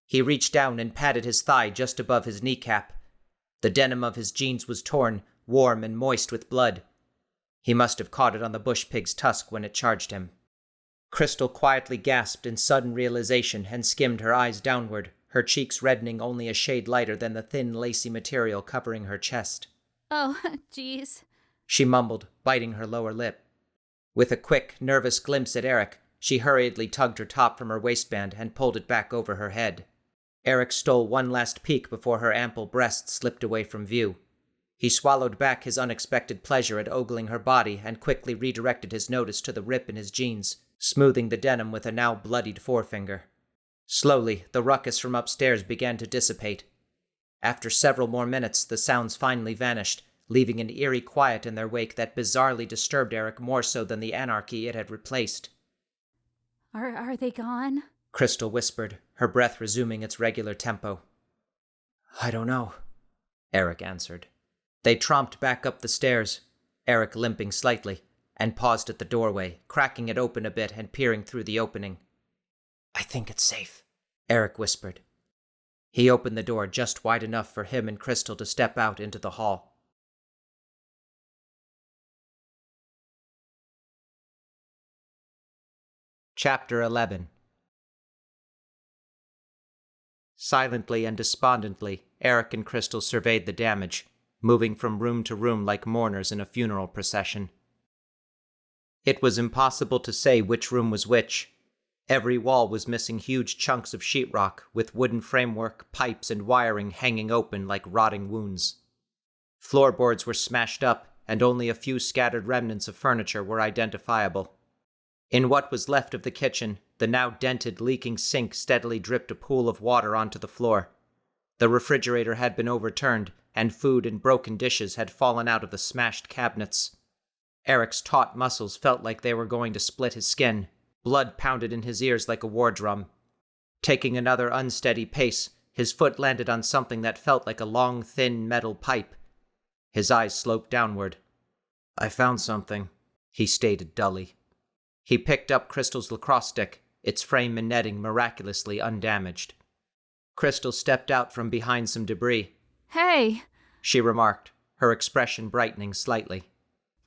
He reached down and patted his thigh just above his kneecap. The denim of his jeans was torn, warm and moist with blood. He must have caught it on the bush pig's tusk when it charged him. Krystyl quietly gasped in sudden realization and skimmed her eyes downward, her cheeks reddening only a shade lighter than the thin, lacy material covering her chest. Oh, jeez. She mumbled, biting her lower lip. With a quick, nervous glimpse at Eric, she hurriedly tugged her top from her waistband and pulled it back over her head. Eric stole one last peek before her ample breast slipped away from view. He swallowed back his unexpected pleasure at ogling her body and quickly redirected his notice to the rip in his jeans, smoothing the denim with a now bloodied forefinger. Slowly, the ruckus from upstairs began to dissipate. After several more minutes, the sounds finally vanished, leaving an eerie quiet in their wake that bizarrely disturbed Eric more so than the anarchy it had replaced. Are they gone? Krystyl whispered, her breath resuming its regular tempo. "I don't know," Eric answered. They tromped back up the stairs, Eric limping slightly, and paused at the doorway, cracking it open a bit and peering through the opening. "I think it's safe," Eric whispered. He opened the door just wide enough for him and Krystyl to step out into the hall. Chapter 11. Silently and despondently, Eric and Krystyl surveyed the damage, moving from room to room like mourners in a funeral procession. It was impossible to say which room was which. Every wall was missing huge chunks of sheetrock, with wooden framework, pipes, and wiring hanging open like rotting wounds. Floorboards were smashed up, and only a few scattered remnants of furniture were identifiable. In what was left of the kitchen, the now dented, leaking sink steadily dripped a pool of water onto the floor. The refrigerator had been overturned, and food and broken dishes had fallen out of the smashed cabinets. Eric's taut muscles felt like they were going to split his skin. Blood pounded in his ears like a war drum. Taking another unsteady pace, his foot landed on something that felt like a long, thin metal pipe. His eyes sloped downward. "I found something," he stated dully. He picked up Krystyl's lacrosse stick, its frame and netting miraculously undamaged. Krystyl stepped out from behind some debris. Hey, She remarked, her expression brightening slightly.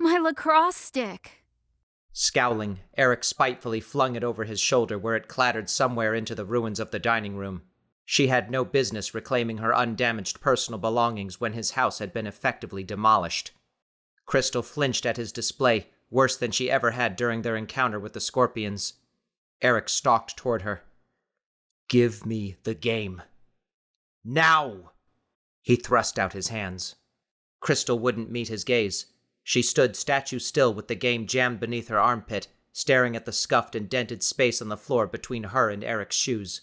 my lacrosse stick. Scowling, Eric spitefully flung it over his shoulder where it clattered somewhere into the ruins of the dining room. She had no business reclaiming her undamaged personal belongings when his house had been effectively demolished. Krystyl flinched at his display, worse than she ever had during their encounter with the scorpions. Eric stalked toward her. "Give me the game. Now!" He thrust out his hands. Krystyl wouldn't meet his gaze. She stood statue still with the game jammed beneath her armpit, staring at the scuffed and dented space on the floor between her and Eric's shoes.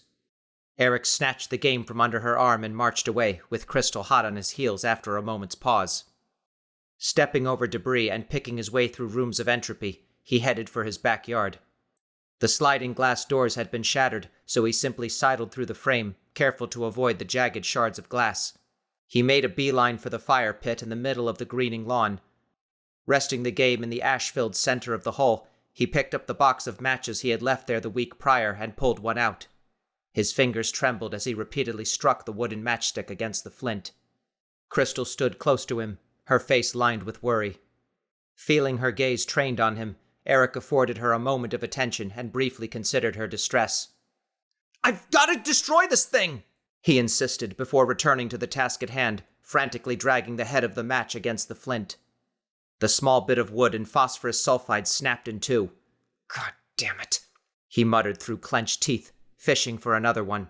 Eric snatched the game from under her arm and marched away, with Krystyl hot on his heels after a moment's pause. Stepping over debris and picking his way through rooms of entropy, he headed for his backyard. The sliding glass doors had been shattered, so he simply sidled through the frame, careful to avoid the jagged shards of glass. He made a beeline for the fire pit in the middle of the greening lawn. Resting the game in the ash-filled center of the hole, he picked up the box of matches he had left there the week prior and pulled one out. His fingers trembled as he repeatedly struck the wooden matchstick against the flint. Krystyl stood close to him, her face lined with worry. Feeling her gaze trained on him, Eric afforded her a moment of attention and briefly considered her distress. "I've got to destroy this thing!" he insisted before returning to the task at hand, frantically dragging the head of the match against the flint. The small bit of wood and phosphorus sulfide snapped in two. "God damn it," he muttered through clenched teeth, fishing for another one.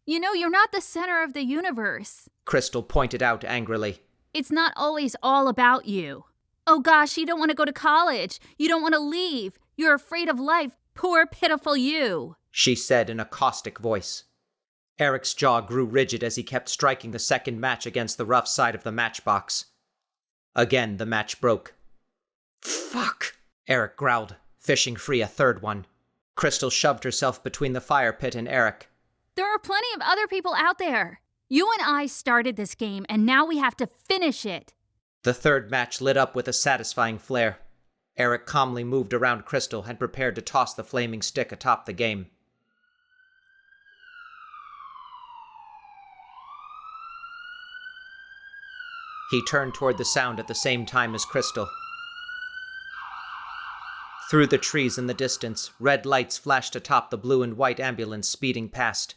You know, you're not the center of the universe. Krystyl pointed out angrily. It's not always all about you. Oh gosh, you don't want to go to college. You don't want to leave. You're afraid of life. Poor, pitiful you. She said in a caustic voice. Eric's jaw grew rigid as he kept striking the second match against the rough side of the matchbox. Again, the match broke. "Fuck!" Eric growled, fishing free a third one. Krystyl shoved herself between the fire pit and Eric. There are plenty of other people out there. You and I started this game, and now we have to finish it. The third match lit up with a satisfying flare. Eric calmly moved around Krystyl and prepared to toss the flaming stick atop the game. He turned toward the sound at the same time as Krystyl. Through the trees in the distance, red lights flashed atop the blue and white ambulance speeding past.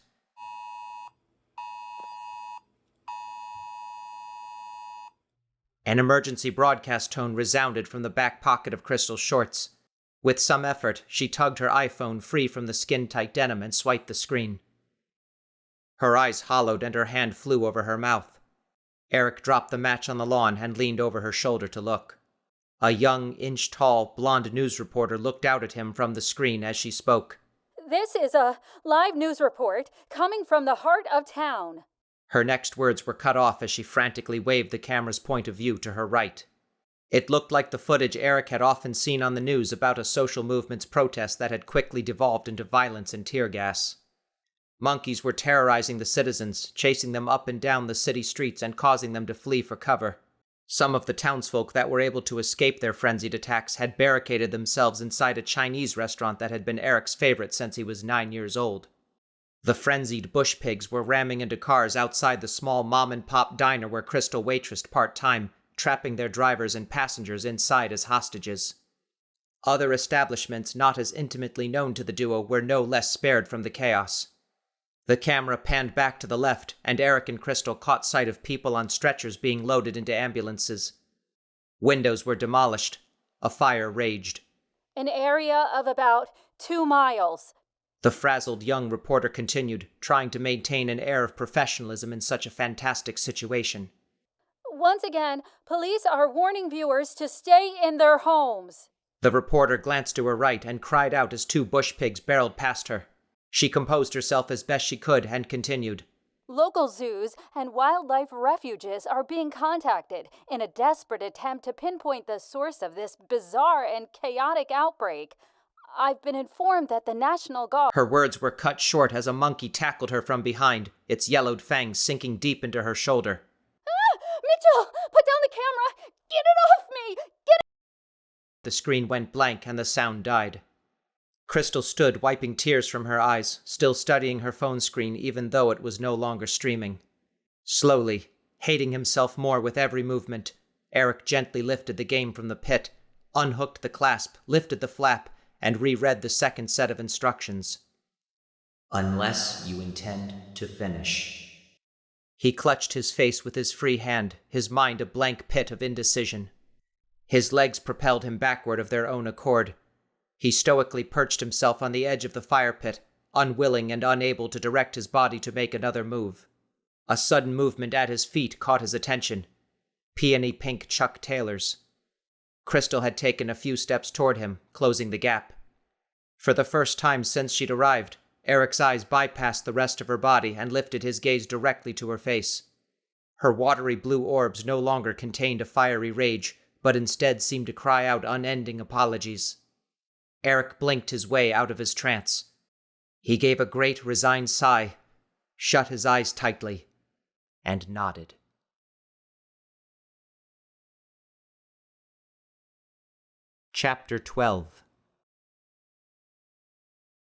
An emergency broadcast tone resounded from the back pocket of Krystyl's shorts. With some effort, she tugged her iPhone free from the skin-tight denim and swiped the screen. Her eyes hollowed and her hand flew over her mouth. Eric dropped the match on the lawn and leaned over her shoulder to look. A young, inch-tall, blonde news reporter looked out at him from the screen as she spoke. "This is a live news report coming from the heart of town." Her next words were cut off as she frantically waved the camera's point of view to her right. It looked like the footage Eric had often seen on the news about a social movement's protest that had quickly devolved into violence and tear gas. Monkeys were terrorizing the citizens, chasing them up and down the city streets and causing them to flee for cover. Some of the townsfolk that were able to escape their frenzied attacks had barricaded themselves inside a Chinese restaurant that had been Eric's favorite since he was 9 years old. The frenzied bush pigs were ramming into cars outside the small mom-and-pop diner where Krystyl waitressed part-time, trapping their drivers and passengers inside as hostages. Other establishments not as intimately known to the duo were no less spared from the chaos. The camera panned back to the left, and Eric and Krystyl caught sight of people on stretchers being loaded into ambulances. Windows were demolished. A fire raged. an area of about 2 miles. The frazzled young reporter continued, trying to maintain an air of professionalism in such a fantastic situation. Once again, police are warning viewers to stay in their homes. The reporter glanced to her right and cried out as 2 bush pigs barreled past her. She composed herself as best she could and continued. Local zoos and wildlife refuges are being contacted in a desperate attempt to pinpoint the source of this bizarre and chaotic outbreak. I've been informed that the National Guard... Her words were cut short as a monkey tackled her from behind, its yellowed fangs sinking deep into her shoulder. Mitchell, put down the camera! Get it off me! Get it! The screen went blank and the sound died. Krystyl stood, wiping tears from her eyes, still studying her phone screen even though it was no longer streaming. Slowly, hating himself more with every movement, Eric gently lifted the game from the pit, unhooked the clasp, lifted the flap, and reread the second set of instructions. Unless you intend to finish. He clutched his face with his free hand, his mind a blank pit of indecision. His legs propelled him backward of their own accord. He stoically perched himself on the edge of the fire pit, unwilling and unable to direct his body to make another move. A sudden movement at his feet caught his attention. Peony pink Chuck Taylors. Krystyl had taken a few steps toward him, closing the gap. For the first time since she'd arrived, Eric's eyes bypassed the rest of her body and lifted his gaze directly to her face. Her watery blue orbs no longer contained a fiery rage, but instead seemed to cry out unending apologies. Eric blinked his way out of his trance. He gave a great, resigned sigh, shut his eyes tightly, and nodded. Chapter 12.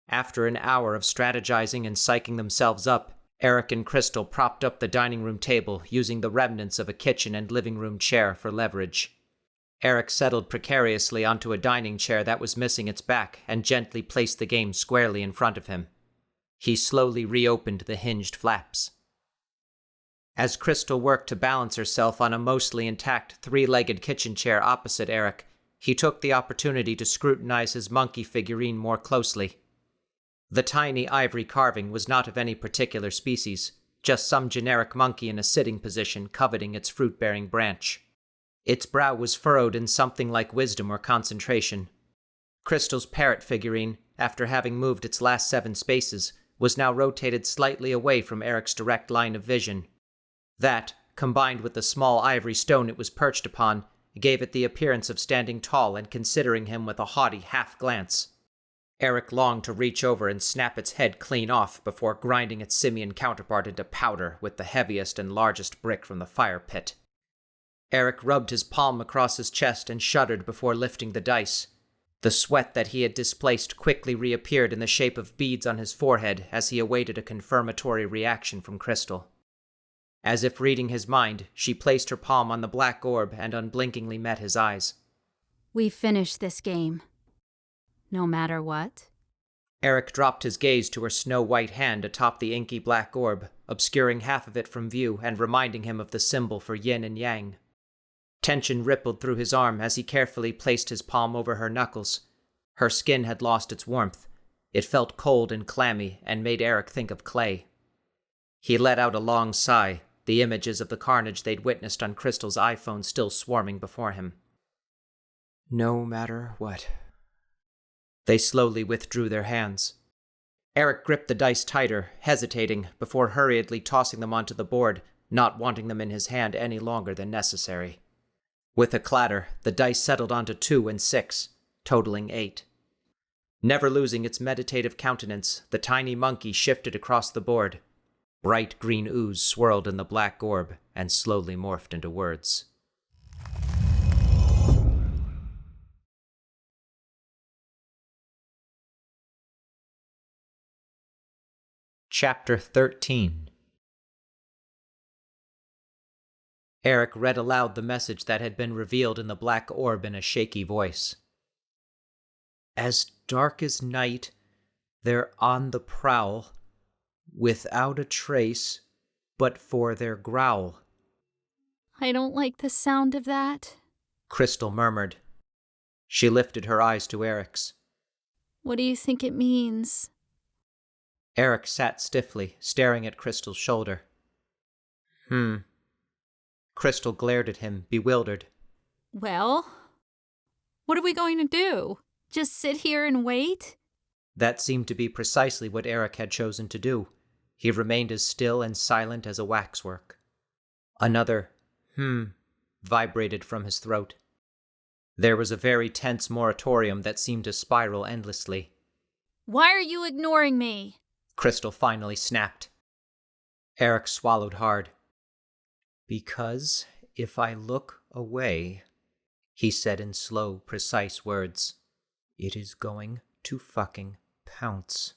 After an hour of strategizing and psyching themselves up, Eric and Krystyl propped up the dining room table using the remnants of a kitchen and living room chair for leverage. Eric settled precariously onto a dining chair that was missing its back and gently placed the game squarely in front of him. He slowly reopened the hinged flaps. As Krystyl worked to balance herself on a mostly intact 3-legged kitchen chair opposite Eric, he took the opportunity to scrutinize his monkey figurine more closely. The tiny ivory carving was not of any particular species, just some generic monkey in a sitting position coveting its fruit-bearing branch. Its brow was furrowed in something like wisdom or concentration. Krystyl's parrot figurine, after having moved its last 7 spaces, was now rotated slightly away from Eric's direct line of vision. That, combined with the small ivory stone it was perched upon, gave it the appearance of standing tall and considering him with a haughty half-glance. Eric longed to reach over and snap its head clean off before grinding its simian counterpart into powder with the heaviest and largest brick from the fire pit. Eric rubbed his palm across his chest and shuddered before lifting the dice. The sweat that he had displaced quickly reappeared in the shape of beads on his forehead as he awaited a confirmatory reaction from Krystyl. As if reading his mind, she placed her palm on the black orb and unblinkingly met his eyes. We finished this game. No matter what. Eric dropped his gaze to her snow-white hand atop the inky black orb, obscuring half of it from view and reminding him of the symbol for yin and yang. Tension rippled through his arm as he carefully placed his palm over her knuckles. Her skin had lost its warmth. It felt cold and clammy and made Eric think of clay. He let out a long sigh, the images of the carnage they'd witnessed on Krystyl's iPhone still swarming before him. No matter what. They slowly withdrew their hands. Eric gripped the dice tighter, hesitating, before hurriedly tossing them onto the board, not wanting them in his hand any longer than necessary. With a clatter, the dice settled onto 2 and 6, totaling 8. Never losing its meditative countenance, the tiny monkey shifted across the board. Bright green ooze swirled in the black orb and slowly morphed into words. Chapter 13. Eric read aloud the message that had been revealed in the black orb in a shaky voice. As dark as night, they're on the prowl, without a trace, but for their growl. I don't like the sound of that, Krystyl murmured. She lifted her eyes to Eric's. What do you think it means? Eric sat stiffly, staring at Krystyl's shoulder. Krystyl glared at him, bewildered. Well, what are we going to do? Just sit here and wait? That seemed to be precisely what Eric had chosen to do. He remained as still and silent as a waxwork. Another vibrated from his throat. There was a very tense moratorium that seemed to spiral endlessly. Why are you ignoring me? Krystyl finally snapped. Eric swallowed hard. Because if I look away, he said in slow, precise words, it is going to fucking pounce.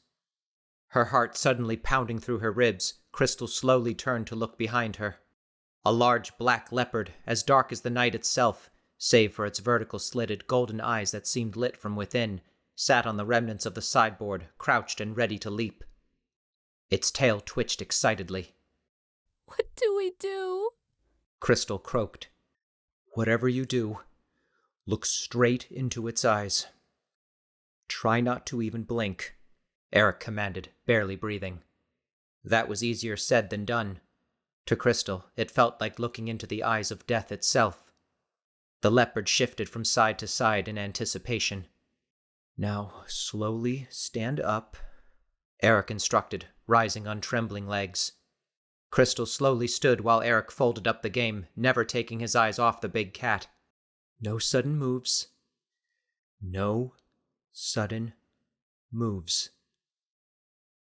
Her heart suddenly pounding through her ribs, Krystyl slowly turned to look behind her. A large black leopard, as dark as the night itself, save for its vertical slitted golden eyes that seemed lit from within, sat on the remnants of the sideboard, crouched and ready to leap. Its tail twitched excitedly. What do we do? Krystyl croaked. Whatever you do, look straight into its eyes. Try not to even blink, Eric commanded, barely breathing. That was easier said than done. To Krystyl, it felt like looking into the eyes of death itself. The leopard shifted from side to side in anticipation. Now, slowly stand up, Eric instructed, rising on trembling legs. Krystyl slowly stood while Eric folded up the game, never taking his eyes off the big cat. No sudden moves. No sudden moves.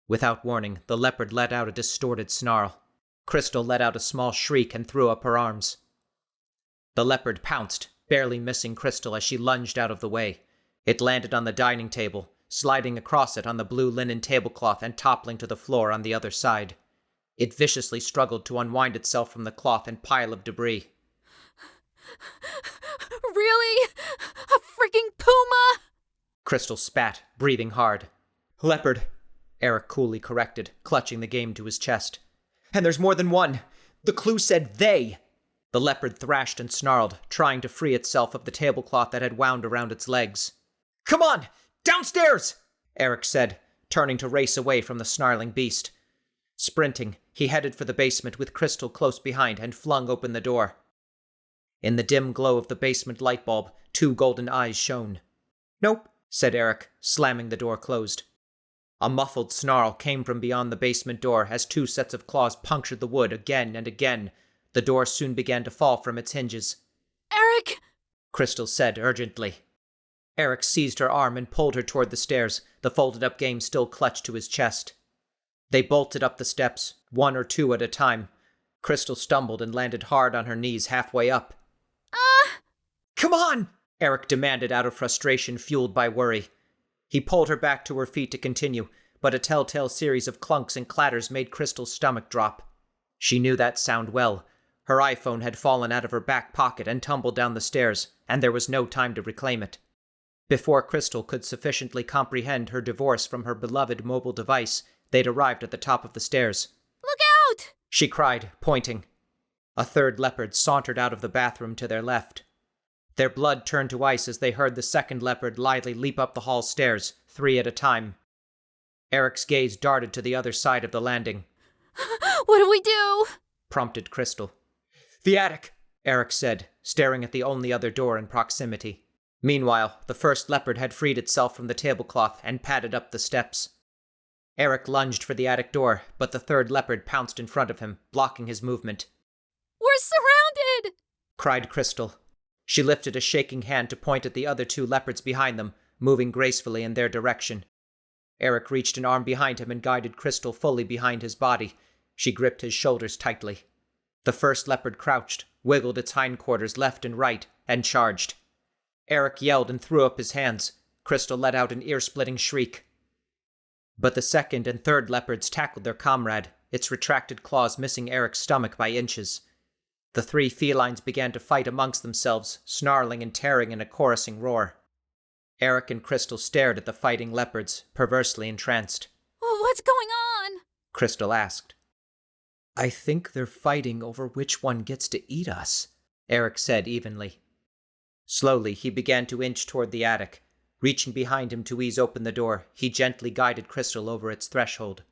Without warning, the leopard let out a distorted snarl. Krystyl let out a small shriek and threw up her arms. The leopard pounced, barely missing Krystyl as she lunged out of the way. It landed on the dining table, sliding across it on the blue linen tablecloth and toppling to the floor on the other side. It viciously struggled to unwind itself from the cloth and pile of debris. Really? A freaking puma? Krystyl spat, breathing hard. Leopard, Eric coolly corrected, clutching the game to his chest. And there's more than one. The clue said they. The leopard thrashed and snarled, trying to free itself of the tablecloth that had wound around its legs. Come on! Downstairs! Eric said, turning to race away from the snarling beast. Sprinting, he headed for the basement with Krystyl close behind and flung open the door. In the dim glow of the basement light bulb, 2 golden eyes shone. Nope, said Eric, slamming the door closed. A muffled snarl came from beyond the basement door as 2 sets of claws punctured the wood again and again. The door soon began to fall from its hinges. Eric! Krystyl said urgently. Eric seized her arm and pulled her toward the stairs, the folded-up game still clutched to his chest. They bolted up the steps, 1 or 2 at a time. Krystyl stumbled and landed hard on her knees halfway up. Come on! Eric demanded out of frustration fueled by worry. He pulled her back to her feet to continue, but a telltale series of clunks and clatters made Krystyl's stomach drop. She knew that sound well. Her iPhone had fallen out of her back pocket and tumbled down the stairs, and there was no time to reclaim it. Before Krystyl could sufficiently comprehend her divorce from her beloved mobile device, they'd arrived at the top of the stairs. Look out! She cried, pointing. A 3rd leopard sauntered out of the bathroom to their left. Their blood turned to ice as they heard the 2nd leopard lithely leap up the hall stairs, 3 at a time. Eric's gaze darted to the other side of the landing. What do we do? Prompted Krystyl. The attic, Eric said, staring at the only other door in proximity. Meanwhile, the 1st leopard had freed itself from the tablecloth and padded up the steps. Eric lunged for the attic door, but the 3rd leopard pounced in front of him, blocking his movement. We're surrounded! Cried Krystyl. She lifted a shaking hand to point at the other 2 leopards behind them, moving gracefully in their direction. Eric reached an arm behind him and guided Krystyl fully behind his body. She gripped his shoulders tightly. The 1st leopard crouched, wiggled its hindquarters left and right, and charged. Eric yelled and threw up his hands. Krystyl let out an ear-splitting shriek. But the 2nd and 3rd leopards tackled their comrade, its retracted claws missing Eric's stomach by inches. The 3 felines began to fight amongst themselves, snarling and tearing in a chorusing roar. Eric and Krystyl stared at the fighting leopards, perversely entranced. What's going on? Krystyl asked. I think they're fighting over which one gets to eat us, Eric said evenly. Slowly, he began to inch toward the attic. Reaching behind him to ease open the door, he gently guided Krystyl over its threshold.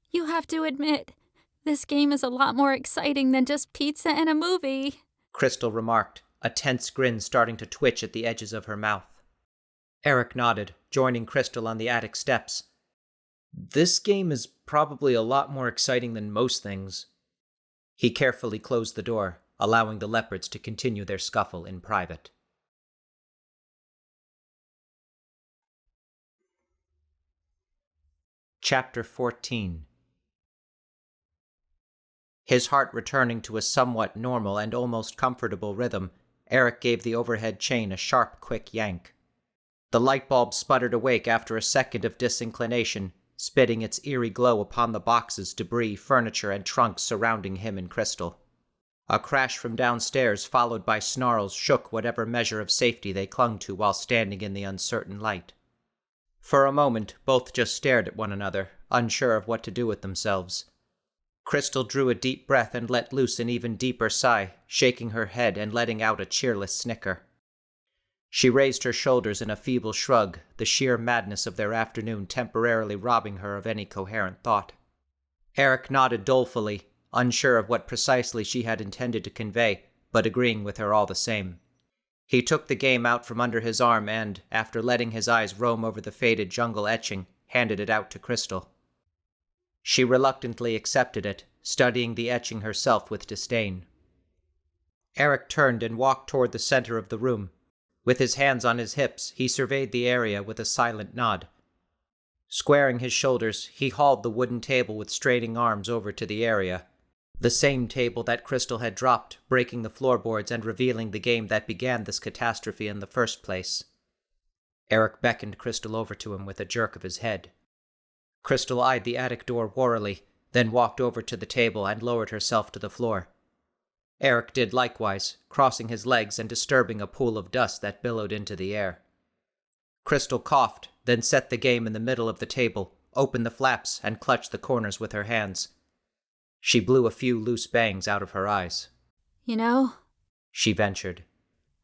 You have to admit, this game is a lot more exciting than just pizza and a movie, Krystyl remarked, a tense grin starting to twitch at the edges of her mouth. Eric nodded, joining Krystyl on the attic steps. This game is probably a lot more exciting than most things. He carefully closed the door, allowing the leopards to continue their scuffle in private. Chapter 14. His heart returning to a somewhat normal and almost comfortable rhythm, Eric gave the overhead chain a sharp, quick yank. The light bulb sputtered awake after a second of disinclination, spitting its eerie glow upon the boxes, debris, furniture, and trunks surrounding him and Krystyl. A crash from downstairs, followed by snarls, shook whatever measure of safety they clung to while standing in the uncertain light. For a moment, both just stared at one another, unsure of what to do with themselves. Krystyl drew a deep breath and let loose an even deeper sigh, shaking her head and letting out a cheerless snicker. She raised her shoulders in a feeble shrug, the sheer madness of their afternoon temporarily robbing her of any coherent thought. Eric nodded dolefully, unsure of what precisely she had intended to convey, but agreeing with her all the same. He took the game out from under his arm and, after letting his eyes roam over the faded jungle etching, handed it out to Krystyl. She reluctantly accepted it, studying the etching herself with disdain. Eric turned and walked toward the center of the room. With his hands on his hips, he surveyed the area with a silent nod. Squaring his shoulders, he hauled the wooden table with straining arms over to the area. The same table that Krystyl had dropped, breaking the floorboards and revealing the game that began this catastrophe in the first place. Eric beckoned Krystyl over to him with a jerk of his head. Krystyl eyed the attic door warily, then walked over to the table and lowered herself to the floor. Eric did likewise, crossing his legs and disturbing a pool of dust that billowed into the air. Krystyl coughed, then set the game in the middle of the table, opened the flaps, and clutched the corners with her hands. She blew a few loose bangs out of her eyes. You know, she ventured.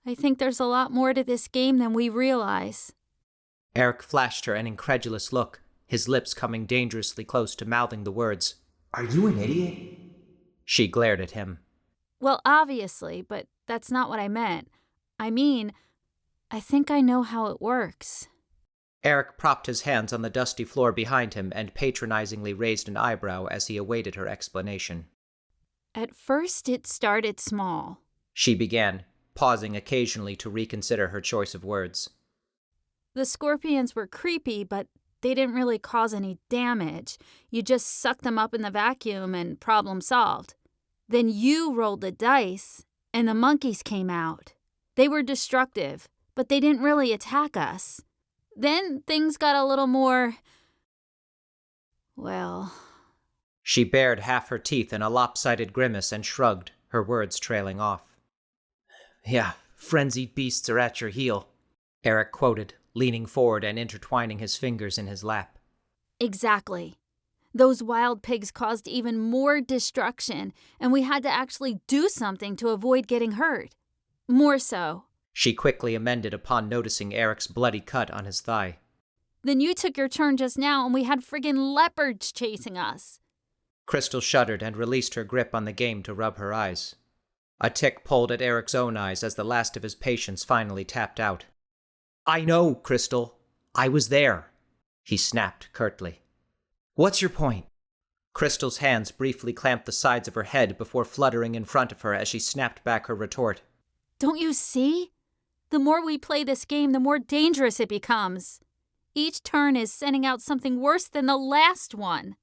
I think there's a lot more to this game than we realize. Eric flashed her an incredulous look, his lips coming dangerously close to mouthing the words, Are you an idiot? She glared at him. Well, obviously, but that's not what I meant. I mean, I think I know how it works. Eric propped his hands on the dusty floor behind him and patronizingly raised an eyebrow as he awaited her explanation. At first, it started small. She began, pausing occasionally to reconsider her choice of words. The scorpions were creepy, but they didn't really cause any damage. You just sucked them up in the vacuum and problem solved. Then you rolled the dice, and the monkeys came out. They were destructive, but they didn't really attack us. Then things got a little more... well... She bared half her teeth in a lopsided grimace and shrugged, her words trailing off. Yeah, frenzied beasts are at your heel, Eric quoted, leaning forward and intertwining his fingers in his lap. Exactly. Those wild pigs caused even more destruction, and we had to actually do something to avoid getting hurt. More so. She quickly amended upon noticing Eric's bloody cut on his thigh. Then you took your turn just now, and we had friggin' leopards chasing us. Krystyl shuddered and released her grip on the game to rub her eyes. A tick pulled at Eric's own eyes as the last of his patience finally tapped out. I know, Krystyl. I was there, he snapped curtly. What's your point? Krystyl's hands briefly clamped the sides of her head before fluttering in front of her as she snapped back her retort. Don't you see? The more we play this game, the more dangerous it becomes. Each turn is sending out something worse than the last one.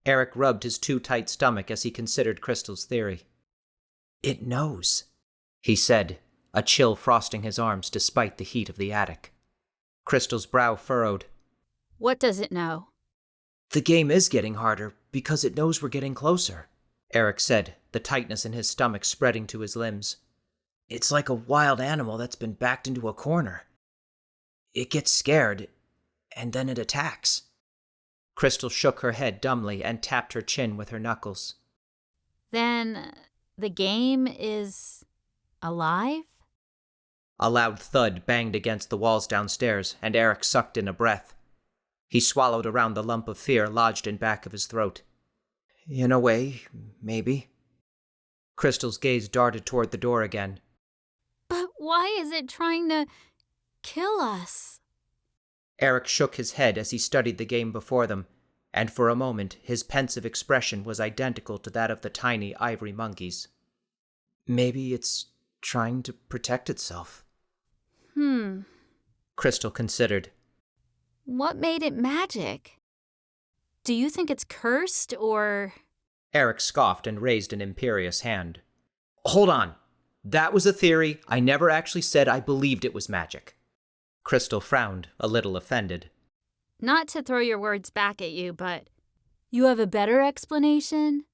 Eric rubbed his too tight stomach as he considered Krystyl's theory. It knows, he said, a chill frosting his arms despite the heat of the attic. Krystyl's brow furrowed. What does it know? The game is getting harder because it knows we're getting closer, Eric said, the tightness in his stomach spreading to his limbs. It's like a wild animal that's been backed into a corner. It gets scared, and then it attacks. Krystyl shook her head dumbly and tapped her chin with her knuckles. Then the game is alive? A loud thud banged against the walls downstairs, and Eric sucked in a breath. He swallowed around the lump of fear lodged in back of his throat. In a way, maybe. Krystyl's gaze darted toward the door again. But why is it trying to kill us? Eric shook his head as he studied the game before them, and for a moment his pensive expression was identical to that of the tiny ivory monkeys. Maybe it's trying to protect itself. Krystyl considered. What made it magic? Do you think it's cursed, or... Eric scoffed and raised an imperious hand. Hold on. That was a theory. I never actually said I believed it was magic. Krystyl frowned, a little offended. Not to throw your words back at you, but you have a better explanation?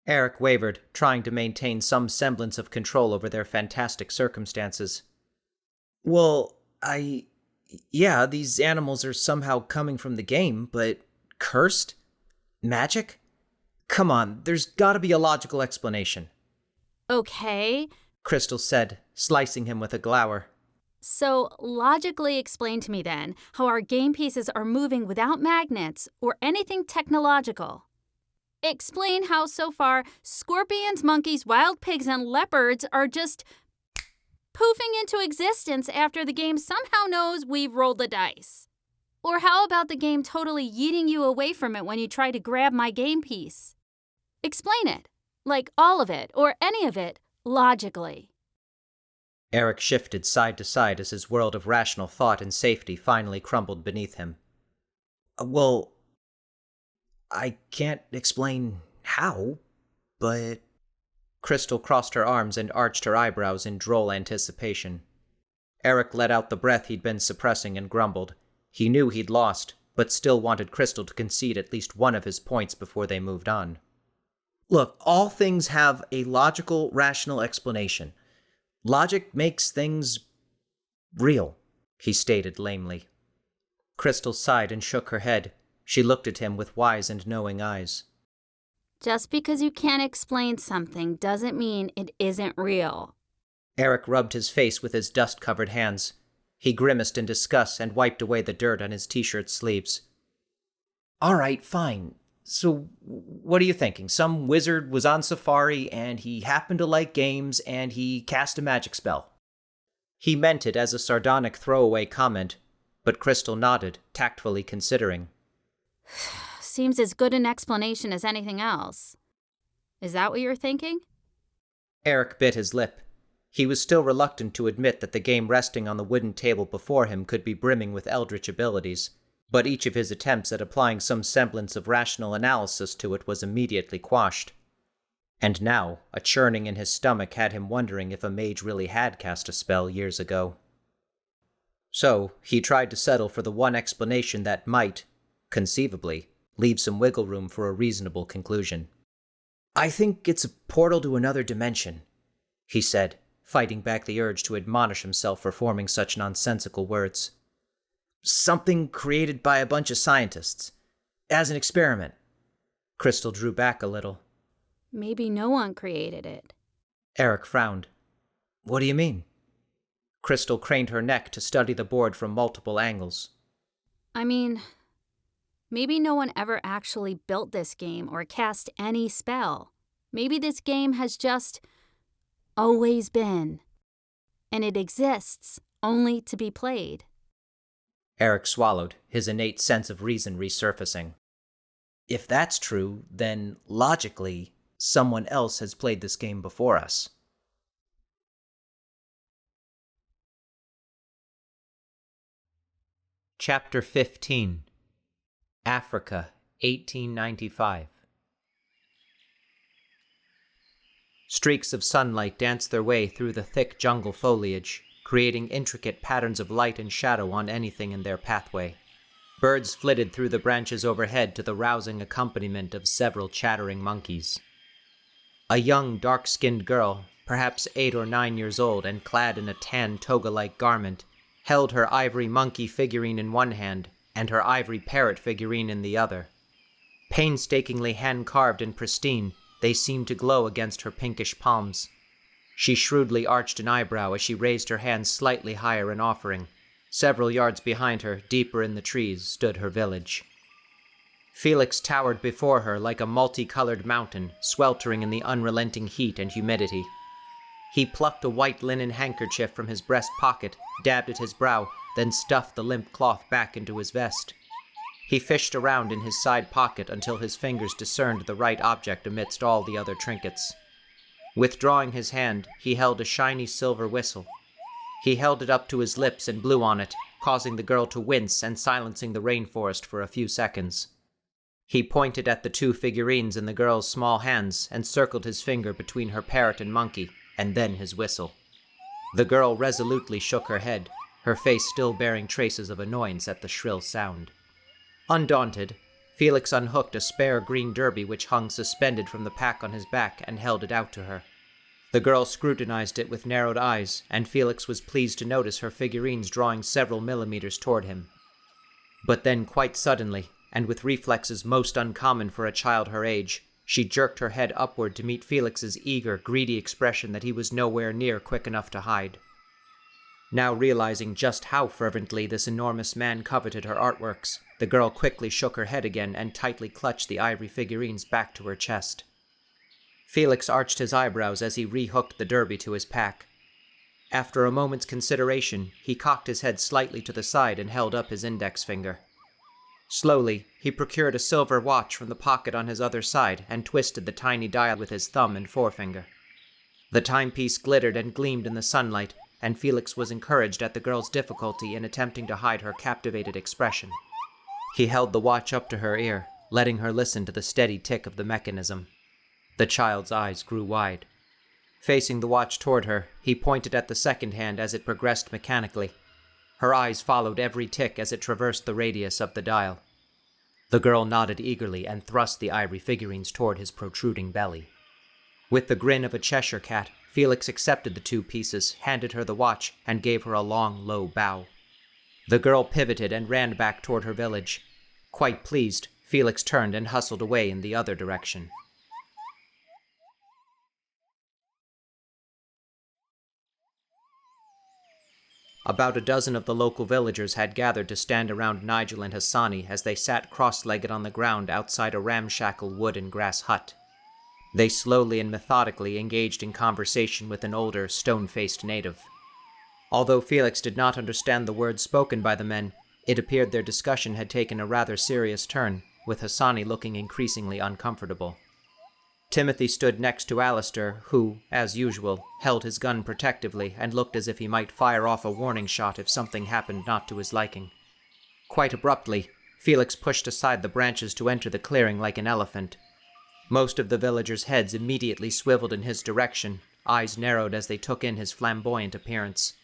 Eric wavered, trying to maintain some semblance of control over their fantastic circumstances. Well, yeah, these animals are somehow coming from the game, but cursed? Magic? Come on, there's gotta be a logical explanation. Okay. Krystyl said, slicing him with a glower. So, logically explain to me then how our game pieces are moving without magnets or anything technological. Explain how so far scorpions, monkeys, wild pigs, and leopards are just poofing into existence after the game somehow knows we've rolled the dice. Or how about the game totally yeeting you away from it when you try to grab my game piece? Explain it, like all of it or any of it, logically. Eric shifted side to side as his world of rational thought and safety finally crumbled beneath him. Well, I can't explain how, but... Krystyl crossed her arms and arched her eyebrows in droll anticipation. Eric let out the breath he'd been suppressing and grumbled. He knew he'd lost, but still wanted Krystyl to concede at least one of his points before they moved on. Look, all things have a logical, rational explanation. Logic makes things real, he stated lamely. Krystyl sighed and shook her head. She looked at him with wise and knowing eyes. Just because you can't explain something doesn't mean it isn't real. Eric rubbed his face with his dust-covered hands. He grimaced in disgust and wiped away the dirt on his t-shirt sleeves. All right, fine. So, what are you thinking? Some wizard was on safari and he happened to like games and he cast a magic spell. He meant it as a sardonic throwaway comment, but Krystyl nodded, tactfully considering. Seems as good an explanation as anything else. Is that what you're thinking? Eric bit his lip. He was still reluctant to admit that the game resting on the wooden table before him could be brimming with eldritch abilities, but each of his attempts at applying some semblance of rational analysis to it was immediately quashed. And now, a churning in his stomach had him wondering if a mage really had cast a spell years ago. So, he tried to settle for the one explanation that might, conceivably, leave some wiggle room for a reasonable conclusion. I think it's a portal to another dimension, he said, fighting back the urge to admonish himself for forming such nonsensical words. Something created by a bunch of scientists. As an experiment. Krystyl drew back a little. Maybe no one created it. Eric frowned. What do you mean? Krystyl craned her neck to study the board from multiple angles. I mean, maybe no one ever actually built this game or cast any spell. Maybe this game has just always been. And it exists only to be played. Eric swallowed, his innate sense of reason resurfacing. If that's true, then, logically, someone else has played this game before us. Chapter 15. Africa, 1895. Streaks of sunlight danced their way through the thick jungle foliage, creating intricate patterns of light and shadow on anything in their pathway. Birds flitted through the branches overhead to the rousing accompaniment of several chattering monkeys. A young, dark-skinned girl, perhaps 8 or 9 years old and clad in a tan toga-like garment, held her ivory monkey figurine in one hand and her ivory parrot figurine in the other. Painstakingly hand-carved and pristine, they seemed to glow against her pinkish palms. She shrewdly arched an eyebrow as she raised her hands slightly higher in offering. Several yards behind her, deeper in the trees, stood her village. Felix towered before her like a multicolored mountain, sweltering in the unrelenting heat and humidity. He plucked a white linen handkerchief from his breast pocket, dabbed at his brow, then stuffed the limp cloth back into his vest. He fished around in his side pocket until his fingers discerned the right object amidst all the other trinkets. Withdrawing his hand, he held a shiny silver whistle. He held it up to his lips and blew on it, causing the girl to wince and silencing the rainforest for a few seconds. He pointed at the two figurines in the girl's small hands and circled his finger between her parrot and monkey, and then his whistle. The girl resolutely shook her head, her face still bearing traces of annoyance at the shrill sound. Undaunted, Felix unhooked a spare green derby which hung suspended from the pack on his back and held it out to her. The girl scrutinized it with narrowed eyes, and Felix was pleased to notice her figurines drawing several millimeters toward him. But then, quite suddenly, and with reflexes most uncommon for a child her age, she jerked her head upward to meet Felix's eager, greedy expression that he was nowhere near quick enough to hide. Now realizing just how fervently this enormous man coveted her artworks, the girl quickly shook her head again and tightly clutched the ivory figurines back to her chest. Felix arched his eyebrows as he rehooked the derby to his pack. After a moment's consideration, he cocked his head slightly to the side and held up his index finger. Slowly, he procured a silver watch from the pocket on his other side and twisted the tiny dial with his thumb and forefinger. The timepiece glittered and gleamed in the sunlight, and Felix was encouraged at the girl's difficulty in attempting to hide her captivated expression. He held the watch up to her ear, letting her listen to the steady tick of the mechanism. The child's eyes grew wide. Facing the watch toward her, he pointed at the second hand as it progressed mechanically. Her eyes followed every tick as it traversed the radius of the dial. The girl nodded eagerly and thrust the ivory figurines toward his protruding belly. With the grin of a Cheshire cat, Felix accepted the two pieces, handed her the watch, and gave her a long, low bow. The girl pivoted and ran back toward her village. Quite pleased, Felix turned and hustled away in the other direction. About a dozen of the local villagers had gathered to stand around Nigel and Hassani as they sat cross-legged on the ground outside a ramshackle wood and grass hut. They slowly and methodically engaged in conversation with an older, stone-faced native. Although Felix did not understand the words spoken by the men, it appeared their discussion had taken a rather serious turn, with Hassani looking increasingly uncomfortable. Timothy stood next to Alistair, who, as usual, held his gun protectively and looked as if he might fire off a warning shot if something happened not to his liking. Quite abruptly, Felix pushed aside the branches to enter the clearing like an elephant. Most of the villagers' heads immediately swiveled in his direction, eyes narrowed as they took in his flamboyant appearance.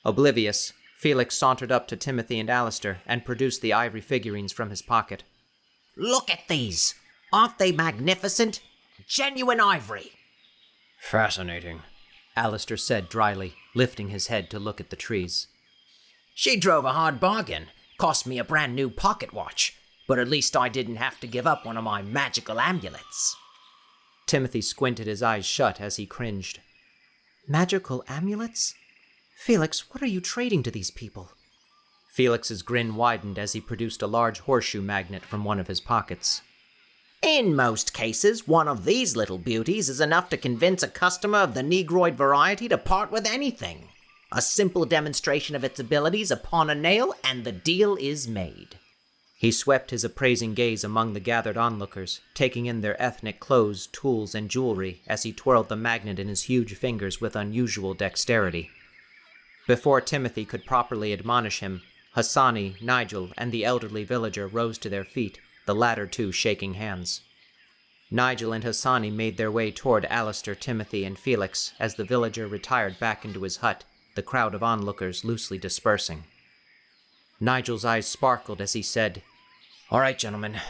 Oblivious, Felix sauntered up to Timothy and Alistair and produced the ivory figurines from his pocket. Look at these! Aren't they magnificent? Genuine ivory! Fascinating, Alistair said dryly, lifting his head to look at the trees. She drove a hard bargain. Cost me a brand new pocket watch, but at least I didn't have to give up one of my magical amulets. Timothy squinted his eyes shut as he cringed. Magical amulets? Felix, what are you trading to these people? Felix's grin widened as he produced a large horseshoe magnet from one of his pockets. In most cases, one of these little beauties is enough to convince a customer of the Negroid variety to part with anything. A simple demonstration of its abilities upon a nail, and the deal is made. He swept his appraising gaze among the gathered onlookers, taking in their ethnic clothes, tools, and jewelry as he twirled the magnet in his huge fingers with unusual dexterity. Before Timothy could properly admonish him, Hassani, Nigel, and the elderly villager rose to their feet, the latter two shaking hands. Nigel and Hassani made their way toward Alistair, Timothy, and Felix as the villager retired back into his hut, the crowd of onlookers loosely dispersing. Nigel's eyes sparkled as he said, "All right, gentlemen.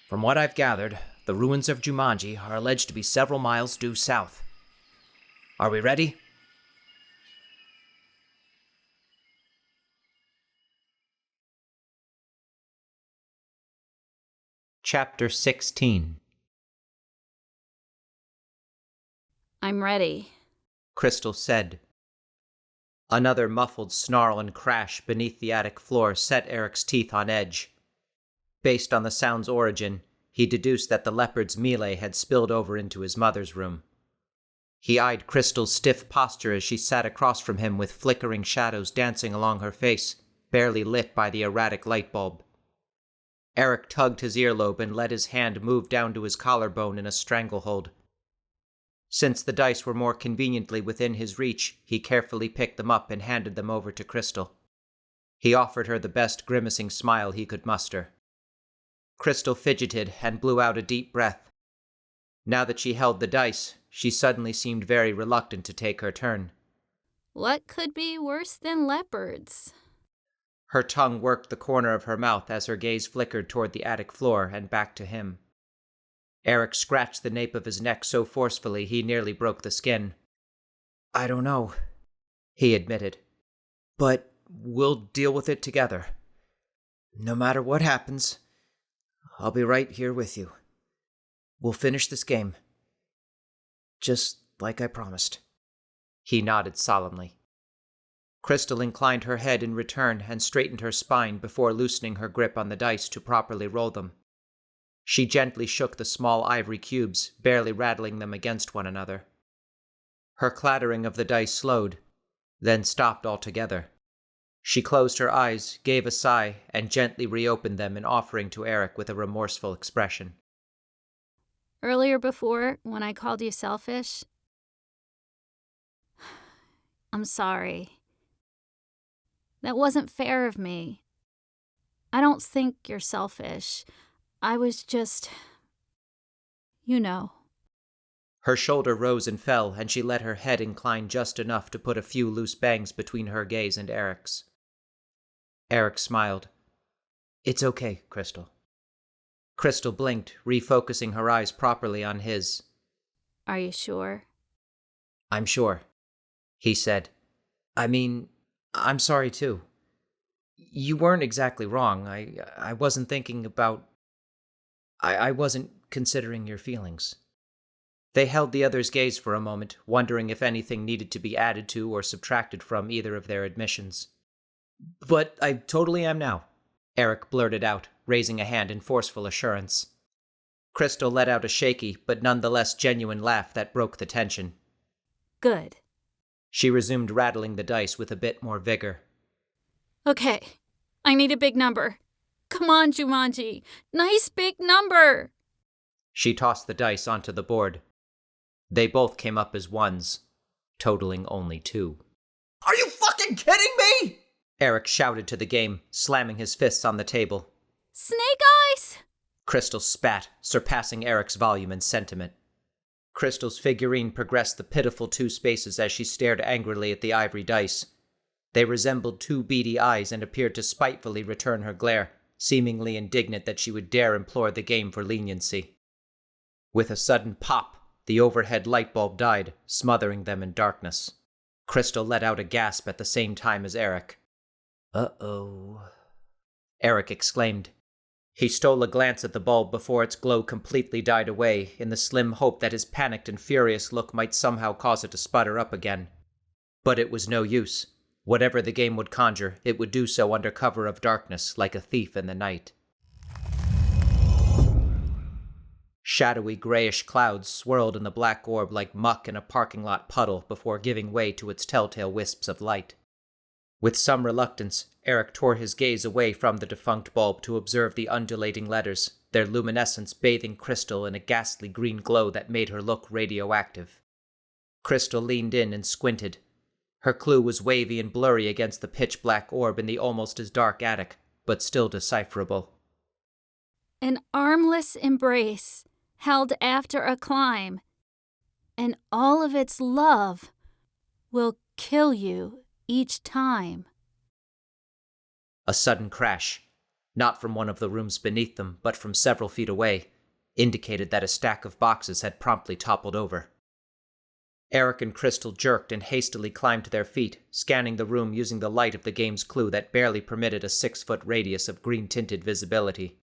From what I've gathered, the ruins of Jumanji are alleged to be several miles due south. Are we ready?" Chapter 16. I'm ready. Krystyl said. Another muffled snarl and crash beneath the attic floor set Eric's teeth on edge. Based on the sound's origin, he deduced that the leopard's melee had spilled over into his mother's room. He eyed Krystyl's stiff posture as she sat across from him with flickering shadows dancing along her face, barely lit by the erratic light bulb. Eric tugged his earlobe and let his hand move down to his collarbone in a stranglehold. Since the dice were more conveniently within his reach, he carefully picked them up and handed them over to Krystyl. He offered her the best grimacing smile he could muster. Krystyl fidgeted and blew out a deep breath. Now that she held the dice, she suddenly seemed very reluctant to take her turn. What could be worse than leopards? Her tongue worked the corner of her mouth as her gaze flickered toward the attic floor and back to him. Eric scratched the nape of his neck so forcefully he nearly broke the skin. "I don't know," he admitted. "But we'll deal with it together. No matter what happens, I'll be right here with you. We'll finish this game. Just like I promised." He nodded solemnly. Krystyl inclined her head in return and straightened her spine before loosening her grip on the dice to properly roll them. She gently shook the small ivory cubes, barely rattling them against one another. Her clattering of the dice slowed, then stopped altogether. She closed her eyes, gave a sigh, and gently reopened them in offering to Eric with a remorseful expression. Earlier before, when I called you selfish, I'm sorry. That wasn't fair of me. I don't think you're selfish. I was just... you know. Her shoulder rose and fell, and she let her head incline just enough to put a few loose bangs between her gaze and Eric's. Eric smiled. "It's okay, Krystyl." Krystyl blinked, refocusing her eyes properly on his. Are you sure? "I'm sure," he said. "I mean, I'm sorry too. You weren't exactly wrong. I wasn't thinking about... I wasn't considering your feelings." They held the other's gaze for a moment, wondering if anything needed to be added to or subtracted from either of their admissions. "But I totally am now," Eric blurted out, raising a hand in forceful assurance. Krystyl let out a shaky, but nonetheless genuine laugh that broke the tension. Good. She resumed rattling the dice with a bit more vigor. Okay, I need a big number. Come on, Jumanji. Nice big number. She tossed the dice onto the board. They both came up as ones, totaling only 2. Are you fucking kidding me? Eric shouted to the game, slamming his fists on the table. Snake eyes! Krystyl spat, surpassing Eric's volume and sentiment. Krystyl's figurine progressed the pitiful 2 spaces as she stared angrily at the ivory dice. They resembled 2 beady eyes and appeared to spitefully return her glare, seemingly indignant that she would dare implore the game for leniency. With a sudden pop, the overhead light bulb died, smothering them in darkness. Krystyl let out a gasp at the same time as Eric. "Uh-oh," Eric exclaimed. He stole a glance at the bulb before its glow completely died away, in the slim hope that his panicked and furious look might somehow cause it to sputter up again. But it was no use. Whatever the game would conjure, it would do so under cover of darkness, like a thief in the night. Shadowy grayish clouds swirled in the black orb like muck in a parking lot puddle before giving way to its telltale wisps of light. With some reluctance, Eric tore his gaze away from the defunct bulb to observe the undulating letters, their luminescence bathing Krystyl in a ghastly green glow that made her look radioactive. Krystyl leaned in and squinted. Her clue was wavy and blurry against the pitch-black orb in the almost as dark attic, but still decipherable. An armless embrace, held after a climb, and all of its love will kill you each time. A sudden crash, not from one of the rooms beneath them, but from several feet away, indicated that a stack of boxes had promptly toppled over. Eric and Krystyl jerked and hastily climbed to their feet, scanning the room using the light of the game's clue that barely permitted a 6-foot radius of green-tinted visibility.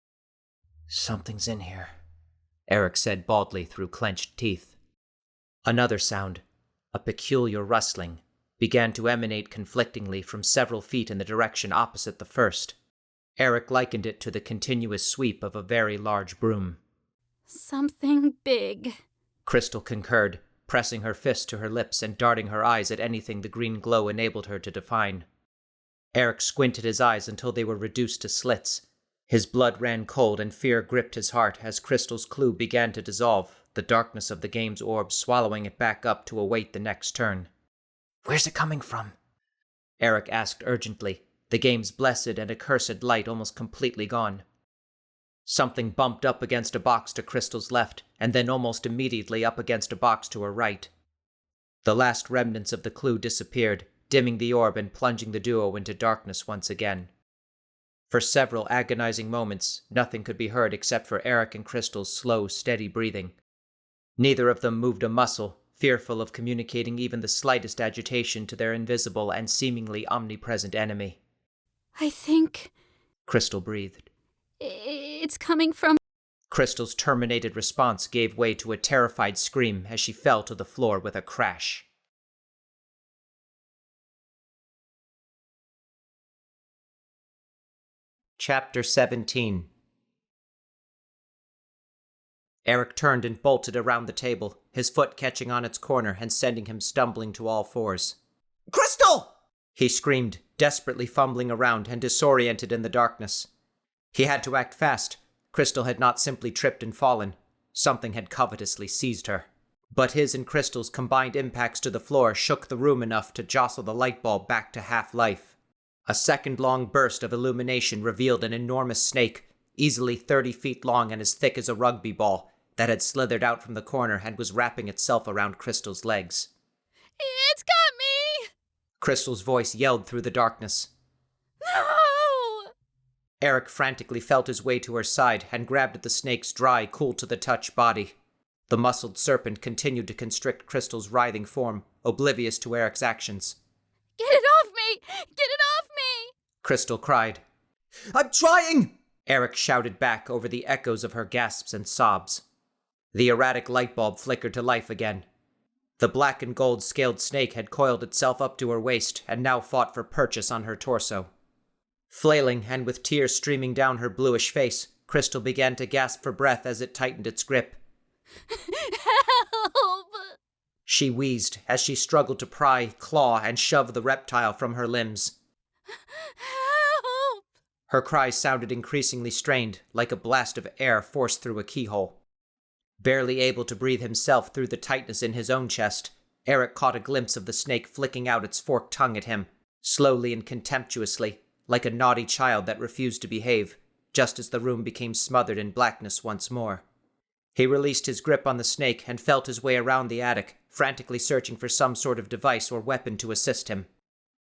"Something's in here," Eric said baldly through clenched teeth. Another sound, A peculiar rustling began to emanate conflictingly from several feet in the direction opposite the first. Eric likened it to the continuous sweep of a very large broom. Something big. Krystyl concurred, pressing her fist to her lips and darting her eyes at anything the green glow enabled her to define. Eric squinted his eyes until they were reduced to slits. His blood ran cold and fear gripped his heart as Krystyl's clue began to dissolve, the darkness of the game's orb swallowing it back up to await the next turn. Where's it coming from? Eric asked urgently, the game's blessed and accursed light almost completely gone. Something bumped up against a box to Krystyl's left, and then almost immediately up against a box to her right. The last remnants of the clue disappeared, dimming the orb and plunging the duo into darkness once again. For several agonizing moments, nothing could be heard except for Eric and Krystyl's slow, steady breathing. Neither of them moved a muscle, fearful of communicating even the slightest agitation to their invisible and seemingly omnipresent enemy. I think Krystyl breathed. it's coming from... Krystyl's terminated response gave way to a terrified scream as she fell to the floor with a crash. Chapter 17. Eric turned and bolted around the table, his foot catching on its corner and sending him stumbling to all fours. Krystyl! He screamed, desperately fumbling around and disoriented in the darkness. He had to act fast. Krystyl had not simply tripped and fallen. Something had covetously seized her. But his and Krystyl's combined impacts to the floor shook the room enough to jostle the light bulb back to half-life. A second-long burst of illumination revealed an enormous snake, easily 30 feet long and as thick as a rugby ball, that had slithered out from the corner and was wrapping itself around Krystyl's legs. It's got me! Krystyl's voice yelled through the darkness. No! Eric frantically felt his way to her side and grabbed at the snake's dry, cool-to-the-touch body. The muscled serpent continued to constrict Krystyl's writhing form, oblivious to Eric's actions. Get it off me! Get it off me! Krystyl cried. I'm trying! Eric shouted back over the echoes of her gasps and sobs. The erratic light bulb flickered to life again. The black and gold scaled snake had coiled itself up to her waist and now fought for purchase on her torso. Flailing and with tears streaming down her bluish face, Krystyl began to gasp for breath as it tightened its grip. Help! She wheezed as she struggled to pry, claw, and shove the reptile from her limbs. Help! Her cries sounded increasingly strained, like a blast of air forced through a keyhole. Barely able to breathe himself through the tightness in his own chest, Eric caught a glimpse of the snake flicking out its forked tongue at him, slowly and contemptuously, like a naughty child that refused to behave, just as the room became smothered in blackness once more. He released his grip on the snake and felt his way around the attic, frantically searching for some sort of device or weapon to assist him.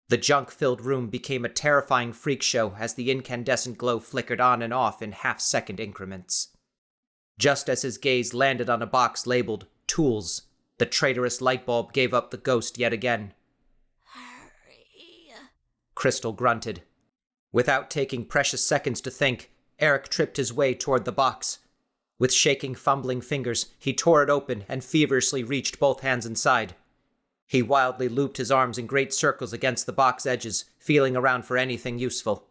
The junk-filled room became a terrifying freak show as the incandescent glow flickered on and off in half-second increments. Just as his gaze landed on a box labeled Tools, the traitorous light bulb gave up the ghost yet again. Hurry. Krystyl grunted. Without taking precious seconds to think, Eric tripped his way toward the box. With shaking, fumbling fingers, he tore it open and feverishly reached both hands inside. He wildly looped his arms in great circles against the box edges, feeling around for anything useful.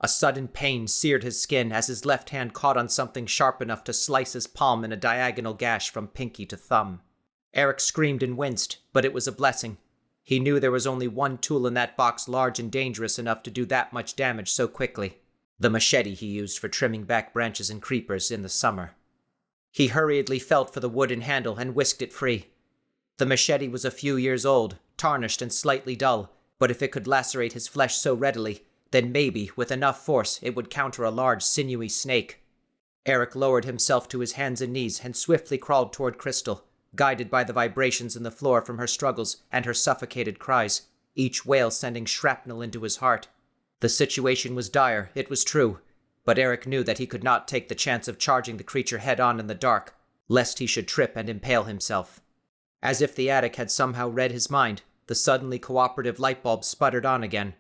A sudden pain seared his skin as his left hand caught on something sharp enough to slice his palm in a diagonal gash from pinky to thumb. Eric screamed and winced, but it was a blessing. He knew there was only one tool in that box large and dangerous enough to do that much damage so quickly. The machete he used for trimming back branches and creepers in the summer. He hurriedly felt for the wooden handle and whisked it free. The machete was a few years old, tarnished and slightly dull, but if it could lacerate his flesh so readily, then maybe, with enough force, it would counter a large, sinewy snake. Eric lowered himself to his hands and knees and swiftly crawled toward Krystyl, guided by the vibrations in the floor from her struggles and her suffocated cries, each wail sending shrapnel into his heart. The situation was dire, it was true, but Eric knew that he could not take the chance of charging the creature head-on in the dark, lest he should trip and impale himself. As if the attic had somehow read his mind, the suddenly cooperative light bulb sputtered on again.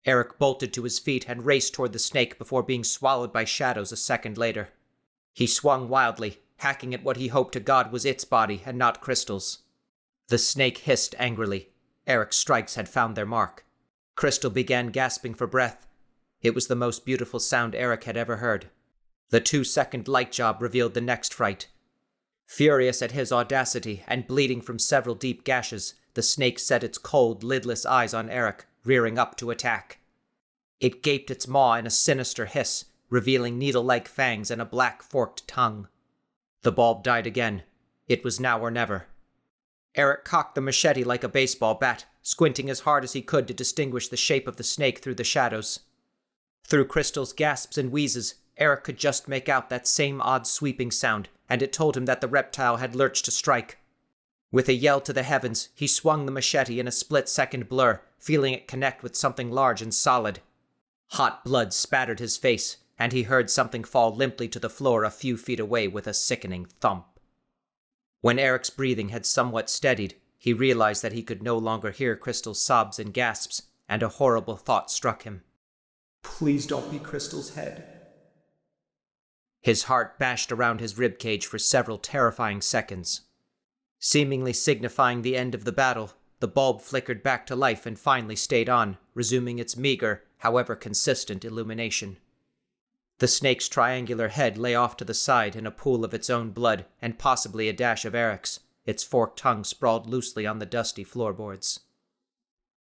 Eric bolted to his feet and raced toward the snake before being swallowed by shadows a second later. He swung wildly, hacking at what he hoped to God was its body and not Krystyl's. The snake hissed angrily. Eric's strikes had found their mark. Krystyl began gasping for breath. It was the most beautiful sound Eric had ever heard. The 2-second light job revealed the next fright. Furious at his audacity and bleeding from several deep gashes, the snake set its cold, lidless eyes on Eric, rearing up to attack. It gaped its maw in a sinister hiss, revealing needle-like fangs and a black forked tongue. The bulb died again. It was now or never. Eric cocked the machete like a baseball bat, squinting as hard as he could to distinguish the shape of the snake through the shadows. Through Krystyl's gasps and wheezes, Eric could just make out that same odd sweeping sound, and it told him that the reptile had lurched to strike. With a yell to the heavens, he swung the machete in a split-second blur, feeling it connect with something large and solid. Hot blood spattered his face, and he heard something fall limply to the floor a few feet away with a sickening thump. When Eric's breathing had somewhat steadied, he realized that he could no longer hear Krystyl's sobs and gasps, and a horrible thought struck him. Please don't be Krystyl's head. His heart bashed around his ribcage for several terrifying seconds. Seemingly signifying the end of the battle, the bulb flickered back to life and finally stayed on, resuming its meager, however consistent illumination. The snake's triangular head lay off to the side in a pool of its own blood and possibly a dash of Eric's, its forked tongue sprawled loosely on the dusty floorboards.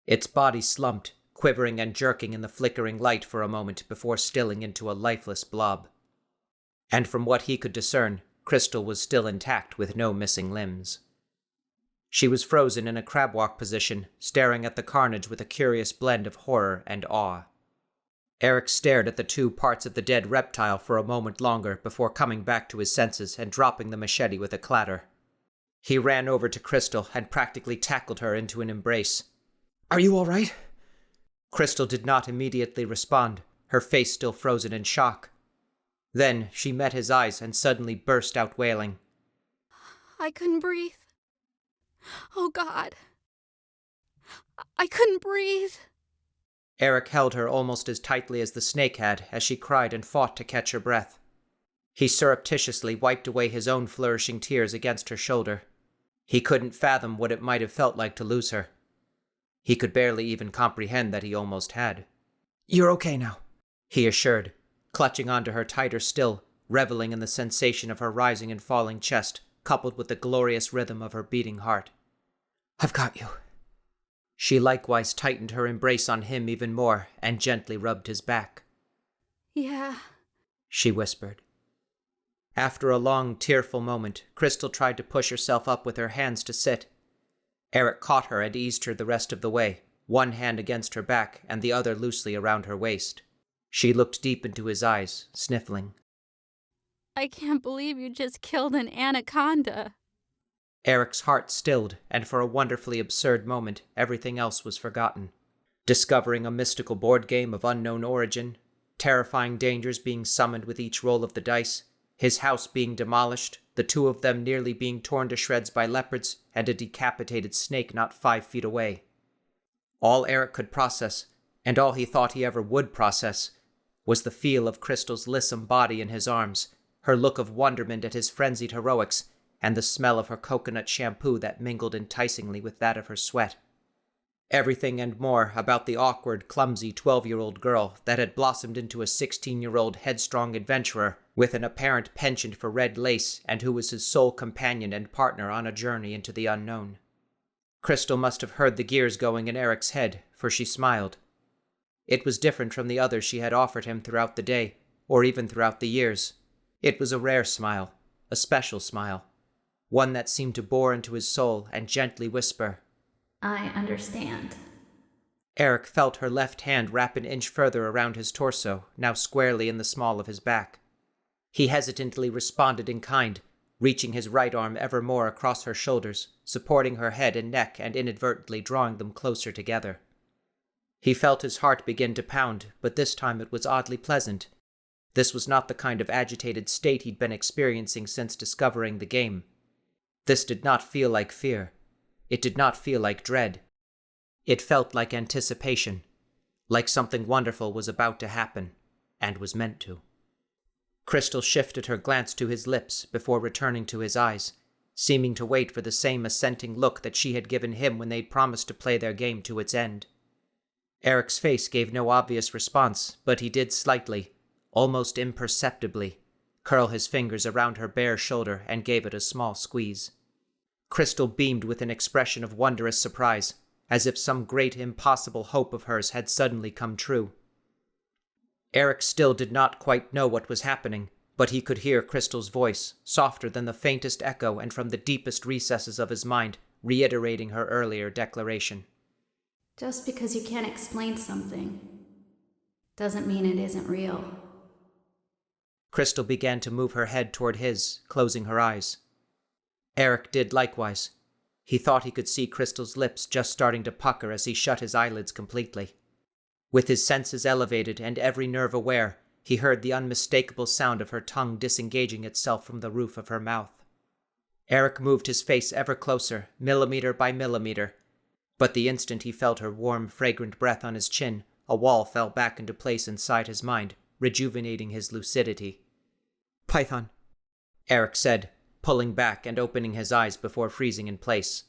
Its body slumped, quivering and jerking in the flickering light for a moment before stilling into a lifeless blob. And from what he could discern, Krystyl was still intact with no missing limbs. She was frozen in a crab-walk position, staring at the carnage with a curious blend of horror and awe. Eric stared at the 2 parts of the dead reptile for a moment longer before coming back to his senses and dropping the machete with a clatter. He ran over to Krystyl and practically tackled her into an embrace. Are you all right? Krystyl did not immediately respond, her face still frozen in shock. Then she met his eyes and suddenly burst out wailing. I couldn't breathe. Oh, God. I couldn't breathe. Eric held her almost as tightly as the snake had as she cried and fought to catch her breath. He surreptitiously wiped away his own flourishing tears against her shoulder. He couldn't fathom what it might have felt like to lose her. He could barely even comprehend that he almost had. You're okay now, he assured, clutching onto her tighter still, reveling in the sensation of her rising and falling chest, coupled with the glorious rhythm of her beating heart. I've got you. She likewise tightened her embrace on him even more and gently rubbed his back. Yeah, she whispered. After a long, tearful moment, Krystyl tried to push herself up with her hands to sit. Eric caught her and eased her the rest of the way, one hand against her back and the other loosely around her waist. She looked deep into his eyes, sniffling. I can't believe you just killed an anaconda. Eric's heart stilled, and for a wonderfully absurd moment, everything else was forgotten. Discovering a mystical board game of unknown origin, terrifying dangers being summoned with each roll of the dice, his house being demolished, the 2 of them nearly being torn to shreds by leopards, and a decapitated snake not 5 feet away. All Eric could process, and all he thought he ever would process, was the feel of Krystyl's lissom body in his arms, her look of wonderment at his frenzied heroics, and the smell of her coconut shampoo that mingled enticingly with that of her sweat. Everything and more about the awkward, clumsy 12-year-old girl that had blossomed into a 16-year-old headstrong adventurer with an apparent penchant for red lace and who was his sole companion and partner on a journey into the unknown. Krystyl must have heard the gears going in Eric's head, for she smiled. It was different from the others she had offered him throughout the day, or even throughout the years. It was a rare smile, a special smile. One that seemed to bore into his soul and gently whisper, I understand. Eric felt her left hand wrap an inch further around his torso, now squarely in the small of his back. He hesitantly responded in kind, reaching his right arm ever more across her shoulders, supporting her head and neck and inadvertently drawing them closer together. He felt his heart begin to pound, but this time it was oddly pleasant. This was not the kind of agitated state he'd been experiencing since discovering the game. This did not feel like fear. It did not feel like dread. It felt like anticipation, like something wonderful was about to happen, and was meant to. Krystyl shifted her glance to his lips before returning to his eyes, seeming to wait for the same assenting look that she had given him when they'd promised to play their game to its end. Eric's face gave no obvious response, but he did slightly, almost imperceptibly, curl his fingers around her bare shoulder and gave it a small squeeze. Krystyl beamed with an expression of wondrous surprise, as if some great impossible hope of hers had suddenly come true. Eric still did not quite know what was happening, but he could hear Krystyl's voice, softer than the faintest echo and from the deepest recesses of his mind, reiterating her earlier declaration. Just because you can't explain something doesn't mean it isn't real. Krystyl began to move her head toward his, closing her eyes. Eric did likewise. He thought he could see Krystyl's lips just starting to pucker as he shut his eyelids completely. With his senses elevated and every nerve aware, he heard the unmistakable sound of her tongue disengaging itself from the roof of her mouth. Eric moved his face ever closer, millimeter by millimeter, but the instant he felt her warm, fragrant breath on his chin, a wall fell back into place inside his mind, rejuvenating his lucidity. Python, Eric said, pulling back and opening his eyes before freezing in place.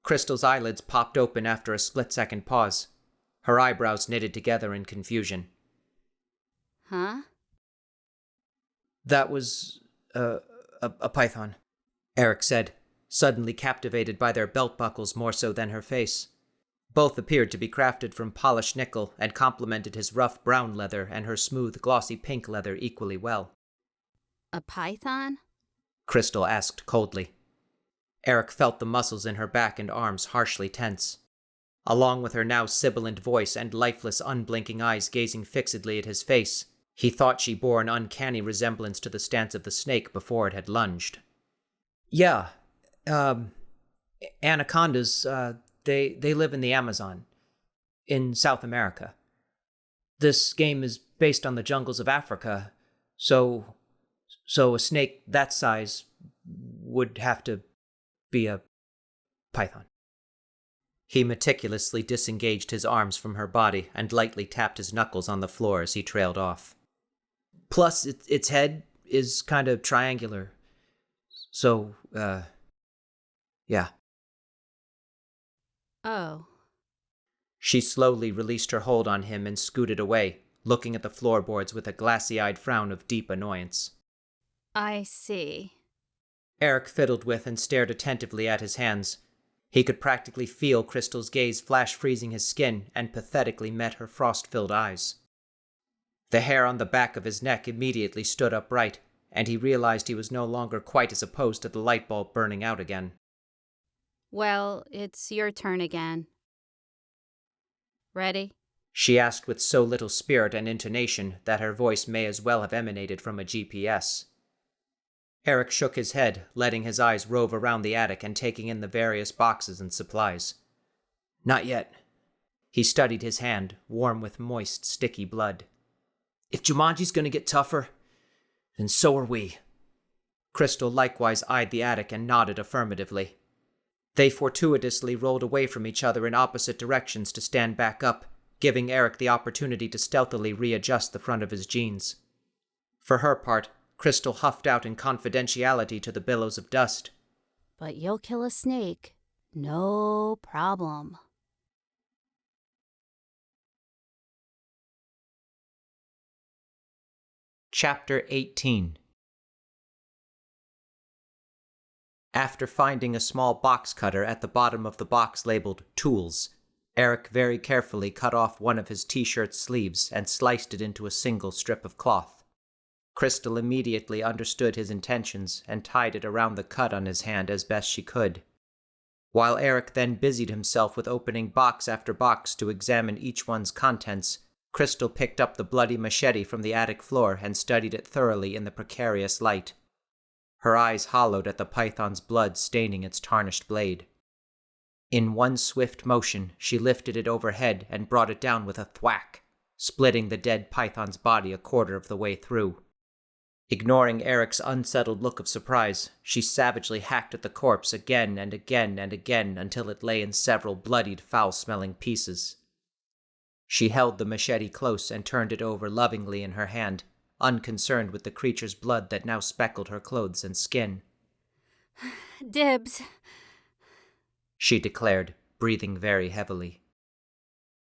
Krystyl's eyelids popped open after a split-second pause. Her eyebrows knitted together in confusion. Huh? That was, a python, Eric said, suddenly captivated by their belt buckles more so than her face. Both appeared to be crafted from polished nickel and complemented his rough brown leather and her smooth, glossy pink leather equally well. A python? Krystyl asked coldly. Eric felt the muscles in her back and arms harshly tense. Along with her now sibilant voice and lifeless, unblinking eyes gazing fixedly at his face, he thought she bore an uncanny resemblance to the stance of the snake before it had lunged. Yeah, anacondas, they live in the Amazon, in South America. This game is based on the jungles of Africa, so a snake that size would have to be a python. He meticulously disengaged his arms from her body and lightly tapped his knuckles on the floor as he trailed off. Plus, its head is kind of triangular. So, yeah. Oh. She slowly released her hold on him and scooted away, looking at the floorboards with a glassy-eyed frown of deep annoyance. I see. Eric fiddled with and stared attentively at his hands. He could practically feel Krystyl's gaze flash freezing his skin and pathetically met her frost-filled eyes. The hair on the back of his neck immediately stood upright, and he realized he was no longer quite as opposed to the light bulb burning out again. Well, it's your turn again. Ready? She asked with so little spirit and intonation that her voice may as well have emanated from a GPS. Eric shook his head, letting his eyes rove around the attic and taking in the various boxes and supplies. Not yet. He studied his hand, warm with moist, sticky blood. If Jumanji's gonna get tougher, then so are we. Krystyl likewise eyed the attic and nodded affirmatively. They fortuitously rolled away from each other in opposite directions to stand back up, giving Eric the opportunity to stealthily readjust the front of his jeans. For her part, Krystyl huffed out in confidentiality to the billows of dust. But you'll kill a snake. No problem. Chapter 18. After finding a small box cutter at the bottom of the box labeled Tools, Eric very carefully cut off one of his t-shirt's sleeves and sliced it into a single strip of cloth. Krystyl immediately understood his intentions and tied it around the cut on his hand as best she could. While Eric then busied himself with opening box after box to examine each one's contents, Krystyl picked up the bloody machete from the attic floor and studied it thoroughly in the precarious light. Her eyes hollowed at the python's blood staining its tarnished blade. In one swift motion, she lifted it overhead and brought it down with a thwack, splitting the dead python's body a quarter of the way through. Ignoring Eric's unsettled look of surprise, she savagely hacked at the corpse again and again and again until it lay in several bloodied, foul-smelling pieces. She held the machete close and turned it over lovingly in her hand, unconcerned with the creature's blood that now speckled her clothes and skin. Dibs. she declared, breathing very heavily.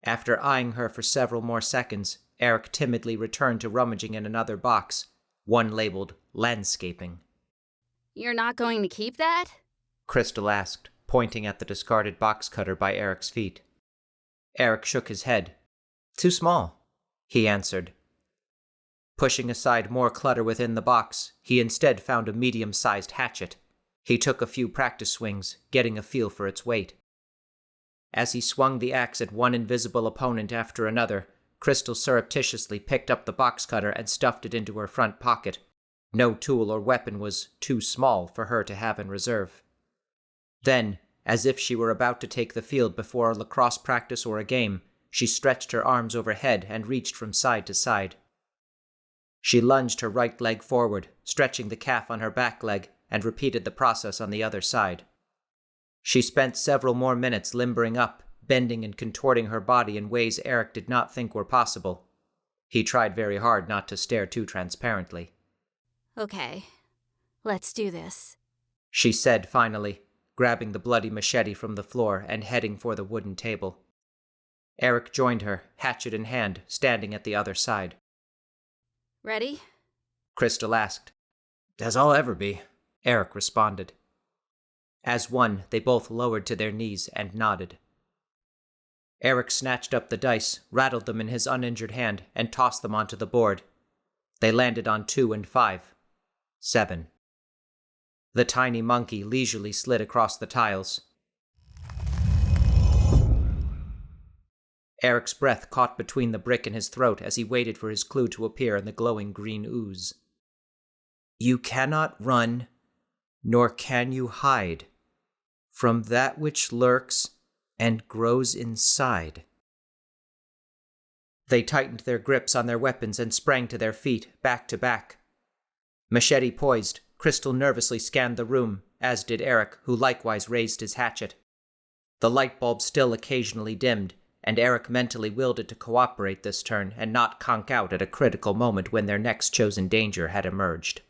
After eyeing her for several more seconds, Eric timidly returned to rummaging in another box, one labeled landscaping. You're not going to keep that? Krystyl asked, pointing at the discarded box cutter by Eric's feet. Eric shook his head. Too small, he answered. Pushing aside more clutter within the box, he instead found a medium-sized hatchet. He took a few practice swings, getting a feel for its weight. As he swung the axe at one invisible opponent after another, Krystyl surreptitiously picked up the box cutter and stuffed it into her front pocket. No tool or weapon was too small for her to have in reserve. Then, as if she were about to take the field before a lacrosse practice or a game, she stretched her arms overhead and reached from side to side. She lunged her right leg forward, stretching the calf on her back leg, and repeated the process on the other side. She spent several more minutes limbering up, bending and contorting her body in ways Eric did not think were possible. He tried very hard not to stare too transparently. Okay, let's do this, she said finally, grabbing the bloody machete from the floor and heading for the wooden table. Eric joined her, hatchet in hand, standing at the other side. Ready? Krystyl asked. As I'll ever be, Eric responded. As one, they both lowered to their knees and nodded. Eric snatched up the dice, rattled them in his uninjured hand, and tossed them onto the board. They landed on 2 and 5. 7. The tiny monkey leisurely slid across the tiles. Eric's breath caught between the brick in his throat as he waited for his clue to appear in the glowing green ooze. You cannot run, nor can you hide, from that which lurks and grows inside. They tightened their grips on their weapons and sprang to their feet, back to back. Machete poised, Krystyl nervously scanned the room, as did Eric, who likewise raised his hatchet. The light bulb still occasionally dimmed, and Eric mentally willed it to cooperate this turn and not conk out at a critical moment when their next chosen danger had emerged.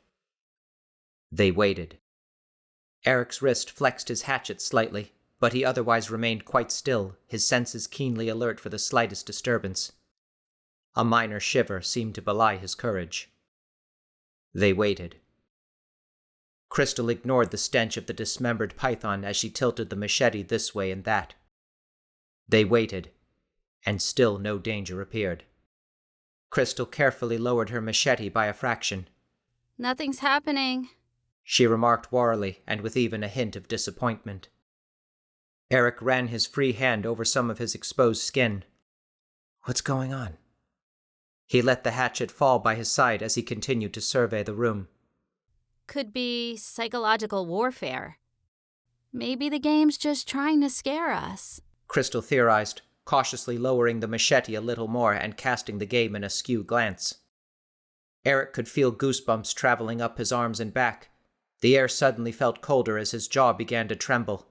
They waited. Eric's wrist flexed his hatchet slightly, but he otherwise remained quite still, his senses keenly alert for the slightest disturbance. A minor shiver seemed to belie his courage. They waited. Krystyl ignored the stench of the dismembered python as she tilted the machete this way and that. They waited, and still no danger appeared. Krystyl carefully lowered her machete by a fraction. Nothing's happening, she remarked warily and with even a hint of disappointment. Eric ran his free hand over some of his exposed skin. What's going on? He let the hatchet fall by his side as he continued to survey the room. Could be psychological warfare. Maybe the game's just trying to scare us, Krystyl theorized, cautiously lowering the machete a little more and casting the game an askew glance. Eric could feel goosebumps traveling up his arms and back. The air suddenly felt colder as his jaw began to tremble.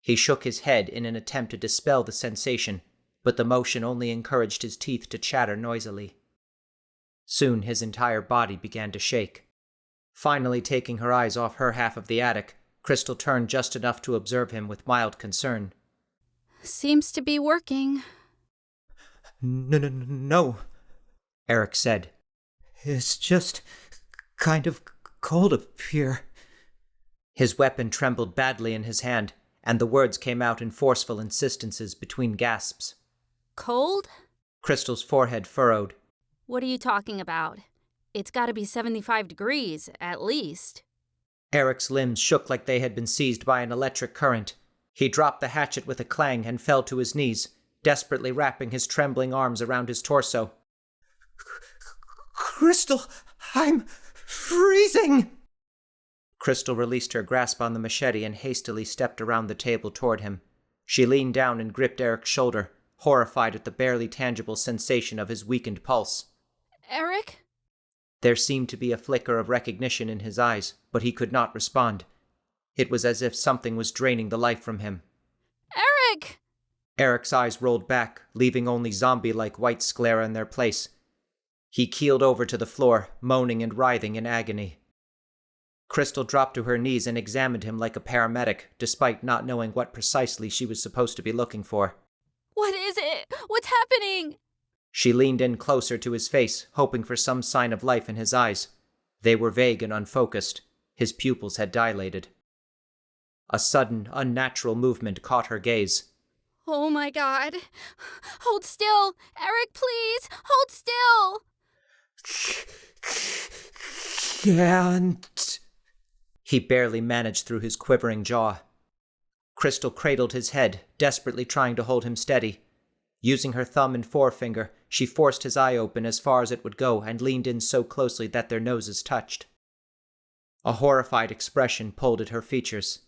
He shook his head in an attempt to dispel the sensation, but the motion only encouraged his teeth to chatter noisily. Soon his entire body began to shake. Finally taking her eyes off her half of the attic, Krystyl turned just enough to observe him with mild concern. Seems to be working. No, Eric said. It's just kind of cold up here. His weapon trembled badly in his hand, and the words came out in forceful insistences between gasps. Cold? Krystyl's forehead furrowed. What are you talking about? It's gotta be 75 degrees, at least. Eric's limbs shook like they had been seized by an electric current. He dropped the hatchet with a clang and fell to his knees, desperately wrapping his trembling arms around his torso. Krystyl, I'm freezing! Krystyl released her grasp on the machete and hastily stepped around the table toward him. She leaned down and gripped Eric's shoulder, horrified at the barely tangible sensation of his weakened pulse. Eric? There seemed to be a flicker of recognition in his eyes, but he could not respond. It was as if something was draining the life from him. Eric! Eric's eyes rolled back, leaving only zombie-like white sclera in their place. He keeled over to the floor, moaning and writhing in agony. Krystyl dropped to her knees and examined him like a paramedic, despite not knowing what precisely she was supposed to be looking for. What is it? What's happening? She leaned in closer to his face, hoping for some sign of life in his eyes. They were vague and unfocused. His pupils had dilated. A sudden, unnatural movement caught her gaze. Oh my God. Hold still. Eric, please. Hold still. Can't. He barely managed through his quivering jaw. Krystyl cradled his head, desperately trying to hold him steady. Using her thumb and forefinger, she forced his eye open as far as it would go and leaned in so closely that their noses touched. A horrified expression pulled at her features.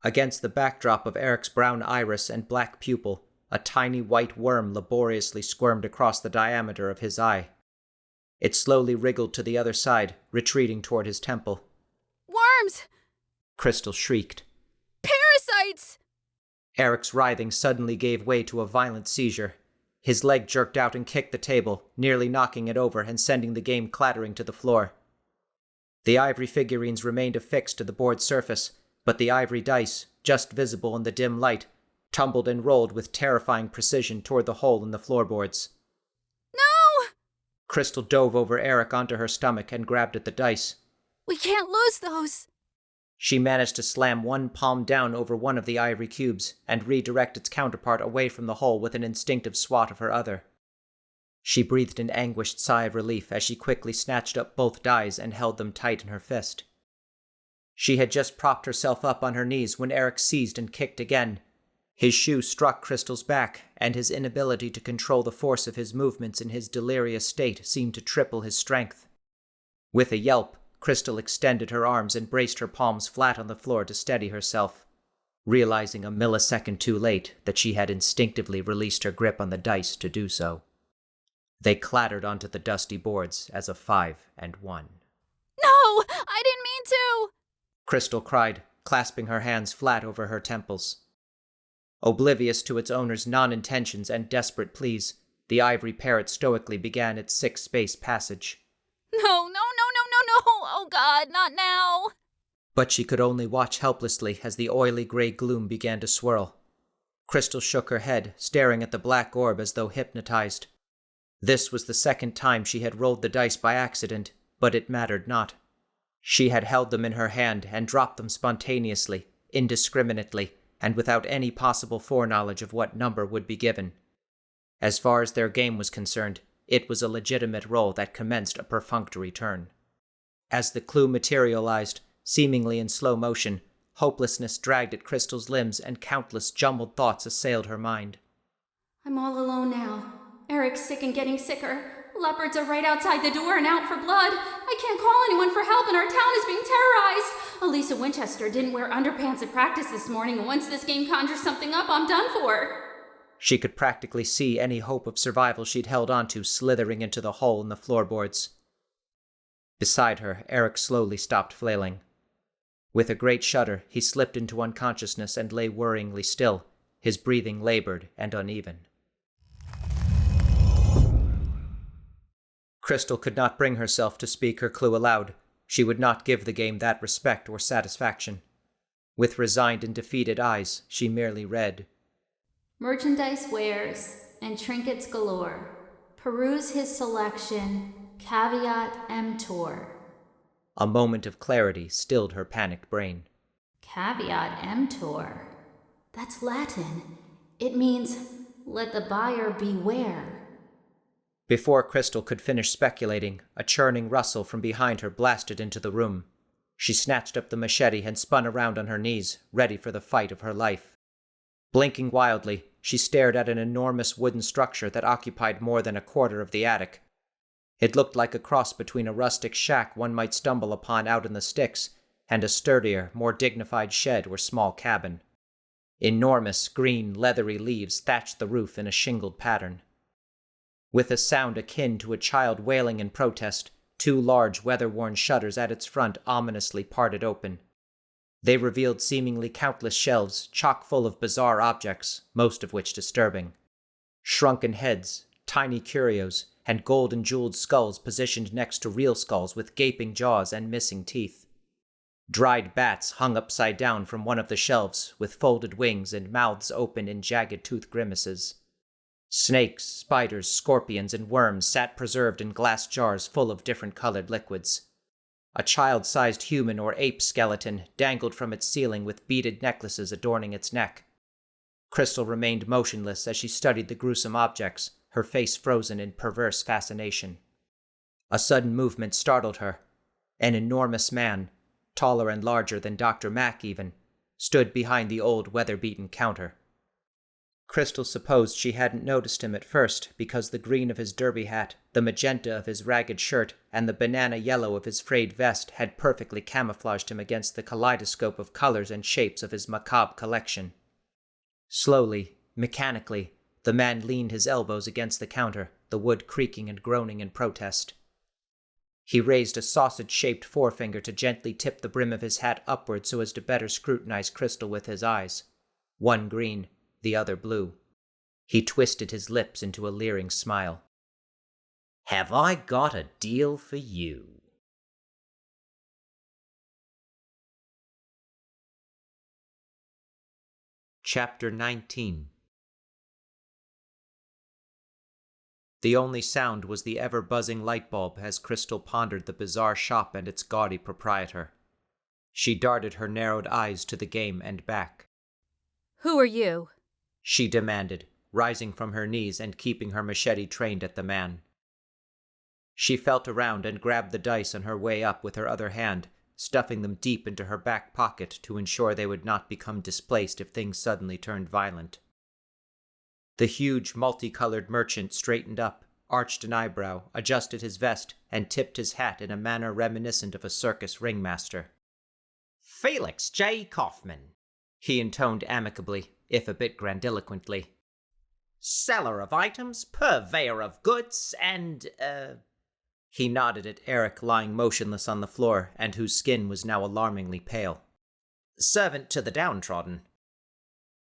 Against the backdrop of Eric's brown iris and black pupil, a tiny white worm laboriously squirmed across the diameter of his eye. It slowly wriggled to the other side, retreating toward his temple. Worms! Krystyl shrieked. Parasites! Eric's writhing suddenly gave way to a violent seizure. His leg jerked out and kicked the table, nearly knocking it over and sending the game clattering to the floor. The ivory figurines remained affixed to the board's surface, but the ivory dice, just visible in the dim light, tumbled and rolled with terrifying precision toward the hole in the floorboards. No! Krystyl dove over Eric onto her stomach and grabbed at the dice. We can't lose those. She managed to slam one palm down over one of the ivory cubes and redirect its counterpart away from the hole with an instinctive swat of her other. She breathed an anguished sigh of relief as she quickly snatched up both dies and held them tight in her fist. She had just propped herself up on her knees when Eric seized and kicked again. His shoe struck Krystyl's back, and his inability to control the force of his movements in his delirious state seemed to triple his strength. With a yelp, Krystyl extended her arms and braced her palms flat on the floor to steady herself, realizing a millisecond too late that she had instinctively released her grip on the dice to do so. They clattered onto the dusty boards as a 5 and 1. No! I didn't mean to! Krystyl cried, clasping her hands flat over her temples. Oblivious to its owner's non-intentions and desperate pleas, the ivory parrot stoically began its 6-space passage. No! Oh God, not now! But she could only watch helplessly as the oily gray gloom began to swirl. Krystyl shook her head, staring at the black orb as though hypnotized. This was the second time she had rolled the dice by accident, but it mattered not. She had held them in her hand and dropped them spontaneously, indiscriminately, and without any possible foreknowledge of what number would be given. As far as their game was concerned, it was a legitimate roll that commenced a perfunctory turn. As the clue materialized, seemingly in slow motion, hopelessness dragged at Krystyl's limbs and countless jumbled thoughts assailed her mind. I'm all alone now. Eric's sick and getting sicker. Leopards are right outside the door and out for blood. I can't call anyone for help and our town is being terrorized. Elisa Winchester didn't wear underpants at practice this morning, and once this game conjures something up, I'm done for. She could practically see any hope of survival she'd held onto slithering into the hole in the floorboards. Beside her, Eric slowly stopped flailing. With a great shudder, he slipped into unconsciousness and lay worryingly still, his breathing labored and uneven. Krystyl could not bring herself to speak her clue aloud. She would not give the game that respect or satisfaction. With resigned and defeated eyes, she merely read, Merchandise wares and trinkets galore. Peruse his selection, caveat emptor. A moment of clarity stilled her panicked brain. Caveat emptor? That's Latin. It means, let the buyer beware. Before Krystyl could finish speculating, a churning rustle from behind her blasted into the room. She snatched up the machete and spun around on her knees, ready for the fight of her life. Blinking wildly, she stared at an enormous wooden structure that occupied more than a quarter of the attic. It looked like a cross between a rustic shack one might stumble upon out in the sticks and a sturdier, more dignified shed or small cabin. Enormous, green, leathery leaves thatched the roof in a shingled pattern. With a sound akin to a child wailing in protest, 2 large, weather-worn shutters at its front ominously parted open. They revealed seemingly countless shelves, chock full of bizarre objects, most of which disturbing. Shrunken heads, tiny curios, and gold and jeweled skulls positioned next to real skulls with gaping jaws and missing teeth. Dried bats hung upside down from one of the shelves with folded wings and mouths open in jagged tooth grimaces. Snakes, spiders, scorpions, and worms sat preserved in glass jars full of different colored liquids. A child-sized human or ape skeleton dangled from its ceiling with beaded necklaces adorning its neck. Krystyl remained motionless as she studied the gruesome objects, her face frozen in perverse fascination. A sudden movement startled her. An enormous man, taller and larger than Dr. Mack even, stood behind the old weather-beaten counter. Krystyl supposed she hadn't noticed him at first because the green of his derby hat, the magenta of his ragged shirt, and the banana yellow of his frayed vest had perfectly camouflaged him against the kaleidoscope of colors and shapes of his macabre collection. Slowly, mechanically, the man leaned his elbows against the counter, the wood creaking and groaning in protest. He raised a sausage-shaped forefinger to gently tip the brim of his hat upward so as to better scrutinize Krystyl with his eyes. One green, the other blue. He twisted his lips into a leering smile. "Have I got a deal for you?" Chapter 19. The only sound was the ever-buzzing light bulb as Krystyl pondered the bizarre shop and its gaudy proprietor. She darted her narrowed eyes to the game and back. Who are you? She demanded, rising from her knees and keeping her machete trained at the man. She felt around and grabbed the dice on her way up with her other hand, stuffing them deep into her back pocket to ensure they would not become displaced if things suddenly turned violent. The huge, multicolored merchant straightened up, arched an eyebrow, adjusted his vest, and tipped his hat in a manner reminiscent of a circus ringmaster. "Felix J. Kaufman," he intoned amicably, if a bit grandiloquently. "Seller of items, purveyor of goods, and, He nodded at Eric lying motionless on the floor and whose skin was now alarmingly pale. servant to the downtrodden."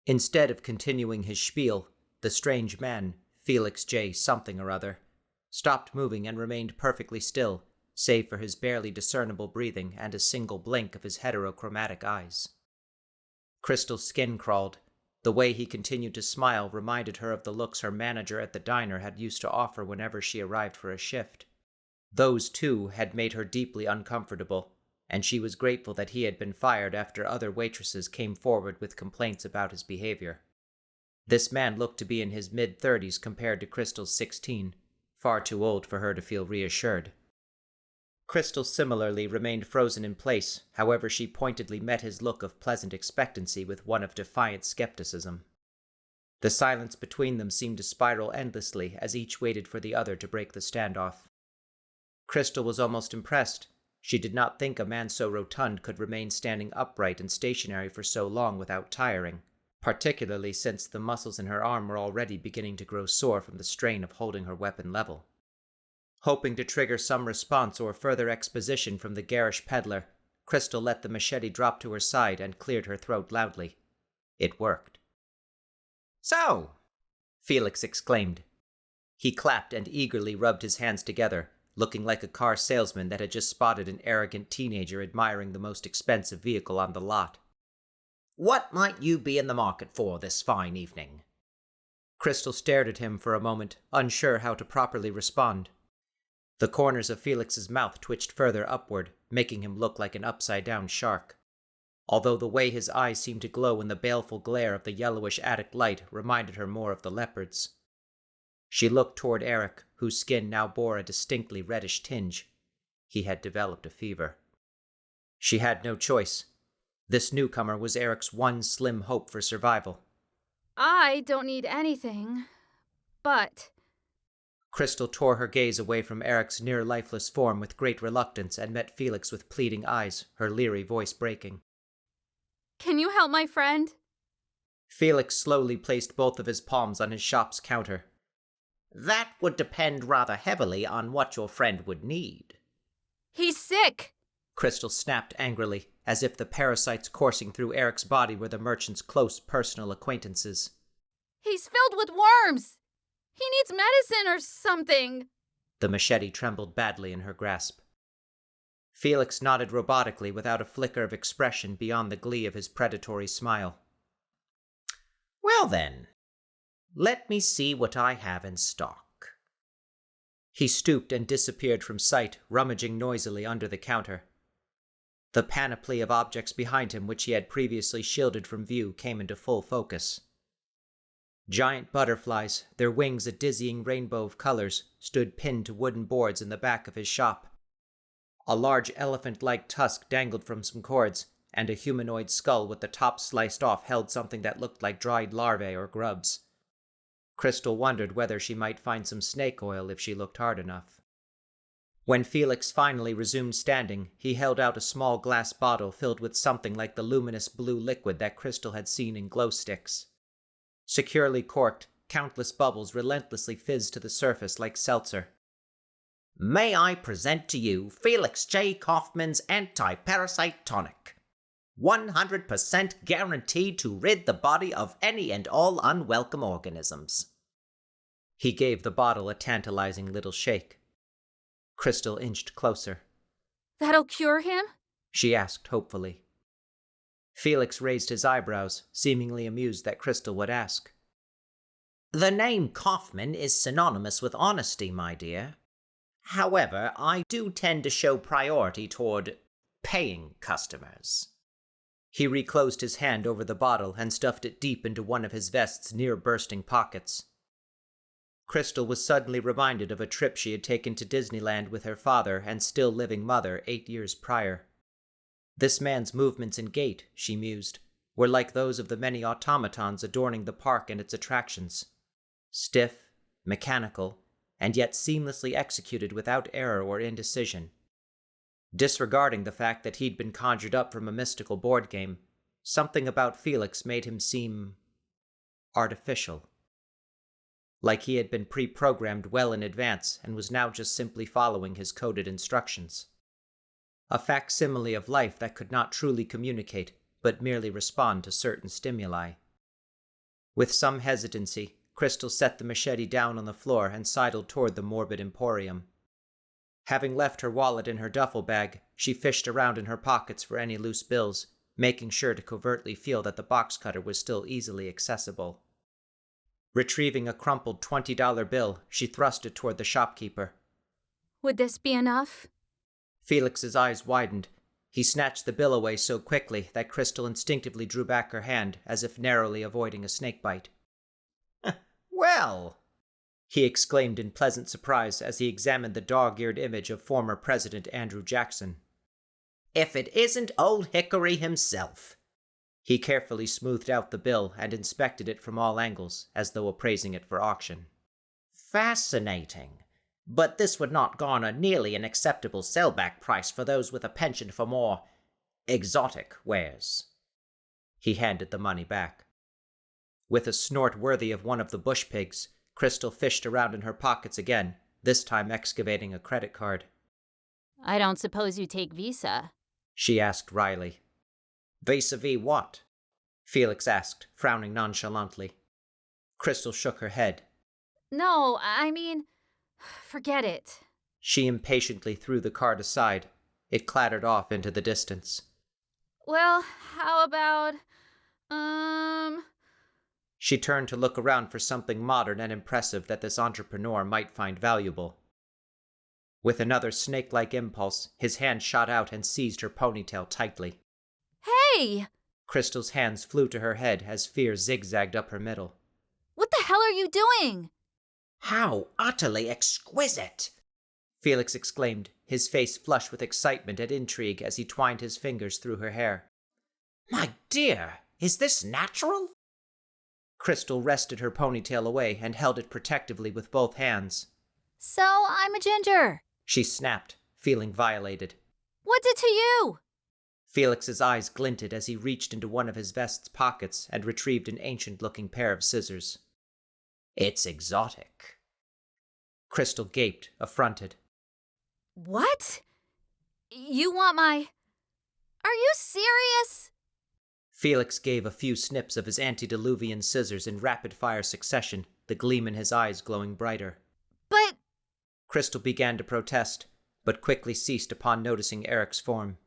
Instead of continuing his spiel, the strange man, Felix J. something or other, stopped moving and remained perfectly still, save for his barely discernible breathing and a single blink of his heterochromatic eyes. Krystyl's skin crawled. The way he continued to smile reminded her of the looks her manager at the diner had used to offer whenever she arrived for a shift. Those, too, had made her deeply uncomfortable, and she was grateful that he had been fired after other waitresses came forward with complaints about his behavior. This man looked to be in his mid-30s compared to Krystyl's 16, far too old for her to feel reassured. Krystyl similarly remained frozen in place, however she pointedly met his look of pleasant expectancy with one of defiant skepticism. The silence between them seemed to spiral endlessly as each waited for the other to break the standoff. Krystyl was almost impressed. She did not think a man so rotund could remain standing upright and stationary for so long without tiring, particularly since the muscles in her arm were already beginning to grow sore from the strain of holding her weapon level. Hoping to trigger some response or further exposition from the garish peddler, Krystyl let the machete drop to her side and cleared her throat loudly. It worked. "So," Felix exclaimed. He clapped and eagerly rubbed his hands together, looking like a car salesman that had just spotted an arrogant teenager admiring the most expensive vehicle on the lot. "What might you be in the market for this fine evening?" Krystyl stared at him for a moment, unsure how to properly respond. The corners of Felix's mouth twitched further upward, making him look like an upside-down shark. Although the way his eyes seemed to glow in the baleful glare of the yellowish attic light reminded her more of the leopard's. She looked toward Eric, whose skin now bore a distinctly reddish tinge. He had developed a fever. She had no choice. This newcomer was Eric's one slim hope for survival. I don't need anything, but... Krystyl tore her gaze away from Eric's near-lifeless form with great reluctance and met Felix with pleading eyes, her leery voice breaking. Can you help my friend? Felix slowly placed both of his palms on his shop's counter. "That would depend rather heavily on what your friend would need." He's sick! Krystyl snapped angrily, as if the parasites coursing through Eric's body were the merchant's close personal acquaintances. He's filled with worms! He needs medicine or something! The machete trembled badly in her grasp. Felix nodded robotically without a flicker of expression beyond the glee of his predatory smile. Well then, let me see what I have in stock. He stooped and disappeared from sight, rummaging noisily under the counter. The panoply of objects behind him which he had previously shielded from view came into full focus. Giant butterflies, their wings a dizzying rainbow of colors, stood pinned to wooden boards in the back of his shop. A large elephant-like tusk dangled from some cords, and a humanoid skull with the top sliced off held something that looked like dried larvae or grubs. Krystyl wondered whether she might find some snake oil if she looked hard enough. When Felix finally resumed standing, he held out a small glass bottle filled with something like the luminous blue liquid that Krystyl had seen in glow sticks. Securely corked, countless bubbles relentlessly fizzed to the surface like seltzer. May I present to you Felix J. Kaufman's Anti-Parasite Tonic. 100% guaranteed to rid the body of any and all unwelcome organisms. He gave the bottle a tantalizing little shake. Krystyl inched closer. That'll cure him? She asked hopefully. Felix raised his eyebrows, seemingly amused that Krystyl would ask. The name Kaufman is synonymous with honesty, my dear. However, I do tend to show priority toward paying customers. He reclosed his hand over the bottle and stuffed it deep into one of his vest's near-bursting pockets. Krystyl was suddenly reminded of a trip she had taken to Disneyland with her father and still-living mother 8 years prior. This man's movements and gait, she mused, were like those of the many automatons adorning the park and its attractions. Stiff, mechanical, and yet seamlessly executed without error or indecision. Disregarding the fact that he'd been conjured up from a mystical board game, something about Felix made him seem artificial. Like he had been pre-programmed well in advance and was now just simply following his coded instructions. A facsimile of life that could not truly communicate, but merely respond to certain stimuli. With some hesitancy, Krystyl set the machete down on the floor and sidled toward the morbid emporium. Having left her wallet in her duffel bag, she fished around in her pockets for any loose bills, making sure to covertly feel that the box cutter was still easily accessible. Retrieving a crumpled $20 bill, she thrust it toward the shopkeeper. Would this be enough? Felix's eyes widened. He snatched the bill away so quickly that Krystyl instinctively drew back her hand, as if narrowly avoiding a snakebite. Well, he exclaimed in pleasant surprise as he examined the dog-eared image of former President Andrew Jackson. If it isn't Old Hickory himself. He carefully smoothed out the bill and inspected it from all angles, as though appraising it for auction. Fascinating. But this would not garner nearly an acceptable sellback price for those with a penchant for more exotic wares. He handed the money back. With a snort worthy of one of the bush pigs, Krystyl fished around in her pockets again, this time excavating a credit card. I don't suppose you take Visa? She asked wryly. Vis-a-vis what? Felix asked, frowning nonchalantly. Krystyl shook her head. No, I mean, forget it. She impatiently threw the card aside. It clattered off into the distance. Well, how about, She turned to look around for something modern and impressive that this entrepreneur might find valuable. With another snake-like impulse, his hand shot out and seized her ponytail tightly. Hey! Krystyl's hands flew to her head as fear zigzagged up her middle. What the hell are you doing? How utterly exquisite! Felix exclaimed, his face flushed with excitement and intrigue as he twined his fingers through her hair. My dear, is this natural? Krystyl wrested her ponytail away and held it protectively with both hands. So, I'm a ginger. She snapped, feeling violated. What's it to you? Felix's eyes glinted as he reached into one of his vest's pockets and retrieved an ancient-looking pair of scissors. It's exotic. Krystyl gaped, affronted. What? You want my... Are you serious? Felix gave a few snips of his antediluvian scissors in rapid-fire succession, the gleam in his eyes glowing brighter. But... Krystyl began to protest, but quickly ceased upon noticing Eric's form.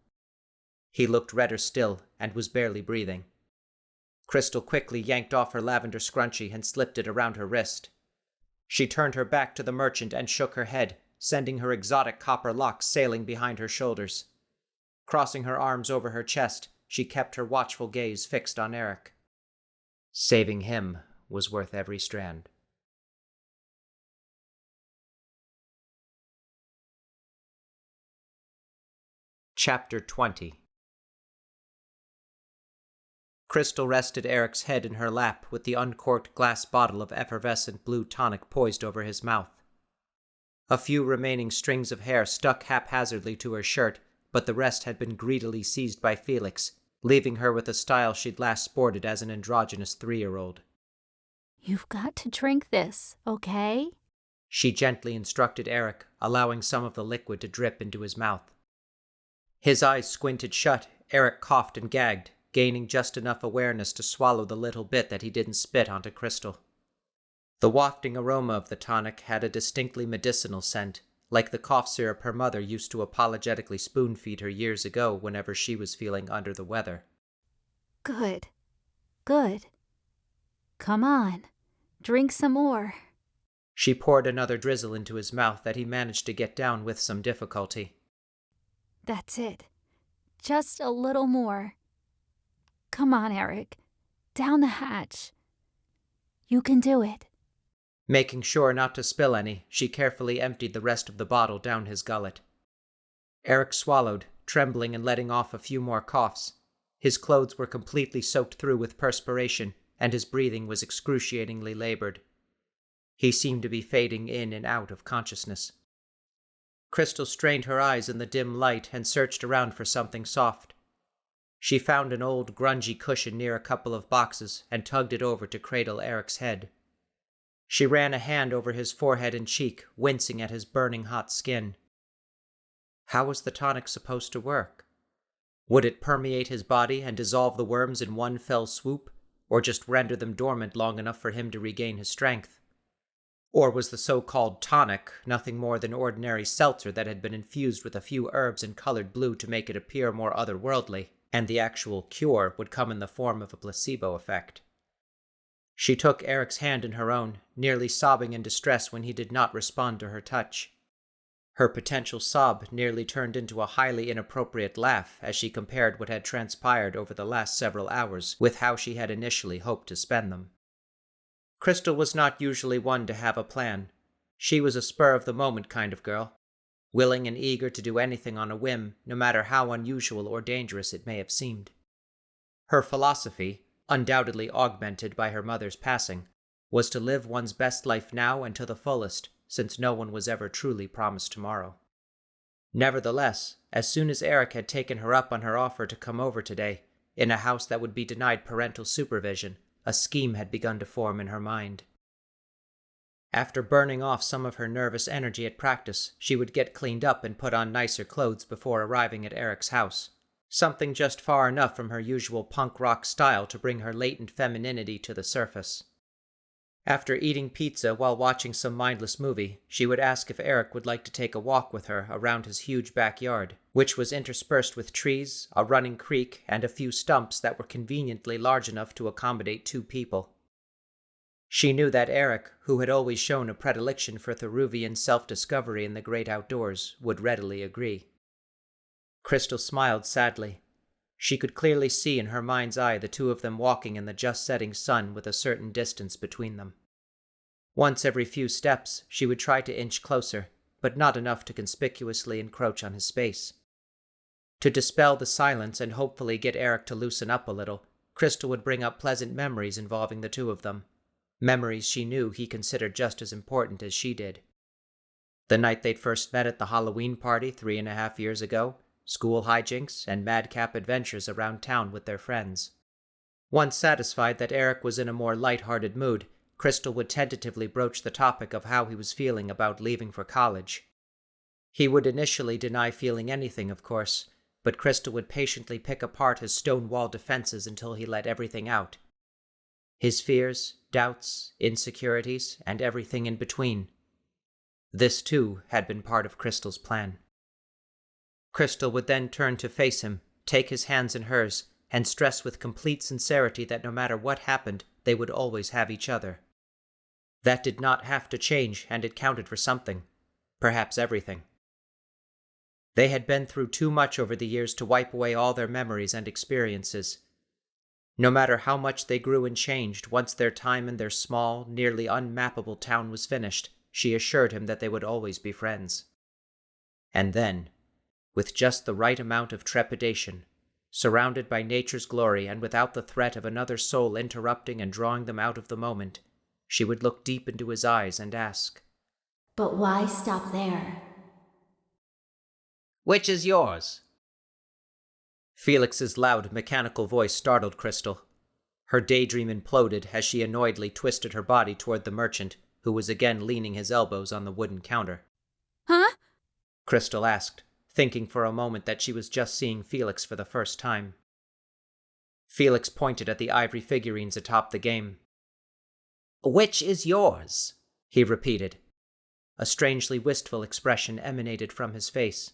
He looked redder still and was barely breathing. Krystyl quickly yanked off her lavender scrunchie and slipped it around her wrist. She turned her back to the merchant and shook her head, sending her exotic copper locks sailing behind her shoulders. Crossing her arms over her chest, she kept her watchful gaze fixed on Eric. Saving him was worth every strand. Chapter 20. Krystyl rested Eric's head in her lap with the uncorked glass bottle of effervescent blue tonic poised over his mouth. A few remaining strings of hair stuck haphazardly to her shirt, but the rest had been greedily seized by Felix, leaving her with a style she'd last sported as an androgynous 3-year-old. You've got to drink this, okay? She gently instructed Eric, allowing some of the liquid to drip into his mouth. His eyes squinted shut, Eric coughed and gagged, gaining just enough awareness to swallow the little bit that he didn't spit onto Krystyl. The wafting aroma of the tonic had a distinctly medicinal scent, like the cough syrup her mother used to apologetically spoon-feed her years ago whenever she was feeling under the weather. Good. Good. Come on. Drink some more. She poured another drizzle into his mouth that he managed to get down with some difficulty. That's it. Just a little more. Come on, Eric. Down the hatch. You can do it. Making sure not to spill any, she carefully emptied the rest of the bottle down his gullet. Eric swallowed, trembling and letting off a few more coughs. His clothes were completely soaked through with perspiration, and his breathing was excruciatingly labored. He seemed to be fading in and out of consciousness. Krystyl strained her eyes in the dim light and searched around for something soft. She found an old, grungy cushion near a couple of boxes and tugged it over to cradle Eric's head. She ran a hand over his forehead and cheek, wincing at his burning hot skin. How was the tonic supposed to work? Would it permeate his body and dissolve the worms in one fell swoop, or just render them dormant long enough for him to regain his strength? Or was the so-called tonic nothing more than ordinary seltzer that had been infused with a few herbs and colored blue to make it appear more otherworldly, and the actual cure would come in the form of a placebo effect? She took Eric's hand in her own, nearly sobbing in distress when he did not respond to her touch. Her potential sob nearly turned into a highly inappropriate laugh as she compared what had transpired over the last several hours with how she had initially hoped to spend them. Krystyl was not usually one to have a plan. She was a spur-of-the-moment kind of girl, willing and eager to do anything on a whim, no matter how unusual or dangerous it may have seemed. Her philosophy, undoubtedly augmented by her mother's passing, was to live one's best life now and to the fullest, since no one was ever truly promised tomorrow. Nevertheless, as soon as Eric had taken her up on her offer to come over today, in a house that would be denied parental supervision, a scheme had begun to form in her mind. After burning off some of her nervous energy at practice, she would get cleaned up and put on nicer clothes before arriving at Eric's house, something just far enough from her usual punk rock style to bring her latent femininity to the surface. After eating pizza while watching some mindless movie, she would ask if Eric would like to take a walk with her around his huge backyard, which was interspersed with trees, a running creek, and a few stumps that were conveniently large enough to accommodate 2 people. She knew that Eric, who had always shown a predilection for Theruvian self-discovery in the great outdoors, would readily agree. Krystyl smiled sadly. She could clearly see in her mind's eye the 2 of them walking in the just-setting sun with a certain distance between them. Once every few steps, she would try to inch closer, but not enough to conspicuously encroach on his space. To dispel the silence and hopefully get Eric to loosen up a little, Krystyl would bring up pleasant memories involving the 2 of them, memories she knew he considered just as important as she did. The night they'd first met at the Halloween party 3.5 years ago, school hijinks, and madcap adventures around town with their friends. Once satisfied that Eric was in a more light-hearted mood, Krystyl would tentatively broach the topic of how he was feeling about leaving for college. He would initially deny feeling anything, of course, but Krystyl would patiently pick apart his stone-wall defenses until he let everything out. His fears, doubts, insecurities, and everything in between. This, too, had been part of Krystyl's plan. Krystyl would then turn to face him, take his hands in hers, and stress with complete sincerity that no matter what happened, they would always have each other. That did not have to change, and it counted for something. Perhaps everything. They had been through too much over the years to wipe away all their memories and experiences. No matter how much they grew and changed, once their time in their small, nearly unmappable town was finished, she assured him that they would always be friends. And then, with just the right amount of trepidation, surrounded by nature's glory and without the threat of another soul interrupting and drawing them out of the moment, she would look deep into his eyes and ask, But why stop there? "Which is yours?" Felix's loud, mechanical voice startled Krystyl. Her daydream imploded as she annoyedly twisted her body toward the merchant, who was again leaning his elbows on the wooden counter. Huh? Krystyl asked, thinking for a moment that she was just seeing Felix for the first time. Felix pointed at the ivory figurines atop the game. "Which is yours?" he repeated. A strangely wistful expression emanated from his face.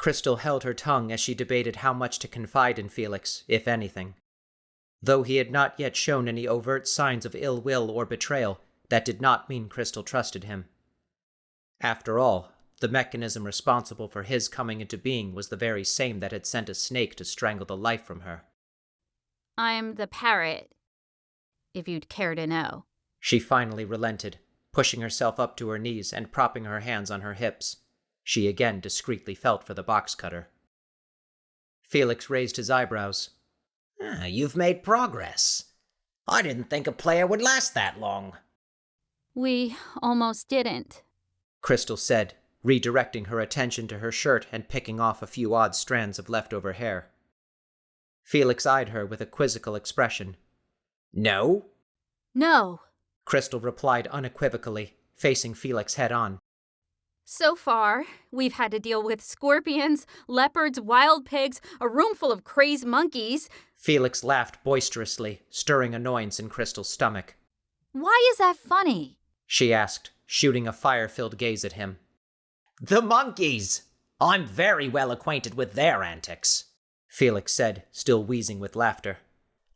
Krystyl held her tongue as she debated how much to confide in Felix, if anything. Though he had not yet shown any overt signs of ill will or betrayal, that did not mean Krystyl trusted him. After all, the mechanism responsible for his coming into being was the very same that had sent a snake to strangle the life from her. I'm the parrot, if you'd care to know. She finally relented, pushing herself up to her knees and propping her hands on her hips. She again discreetly felt for the box cutter. Felix raised his eyebrows. "You've made progress. I didn't think a player would last that long." We almost didn't. Krystyl said, redirecting her attention to her shirt and picking off a few odd strands of leftover hair. Felix eyed her with a quizzical expression. "No?" No. Krystyl replied unequivocally, facing Felix head-on. So far, we've had to deal with scorpions, leopards, wild pigs, a room full of crazed monkeys. Felix laughed boisterously, stirring annoyance in Krystyl's stomach. Why is that funny? She asked, shooting a fire-filled gaze at him. "The monkeys! I'm very well acquainted with their antics," Felix said, still wheezing with laughter.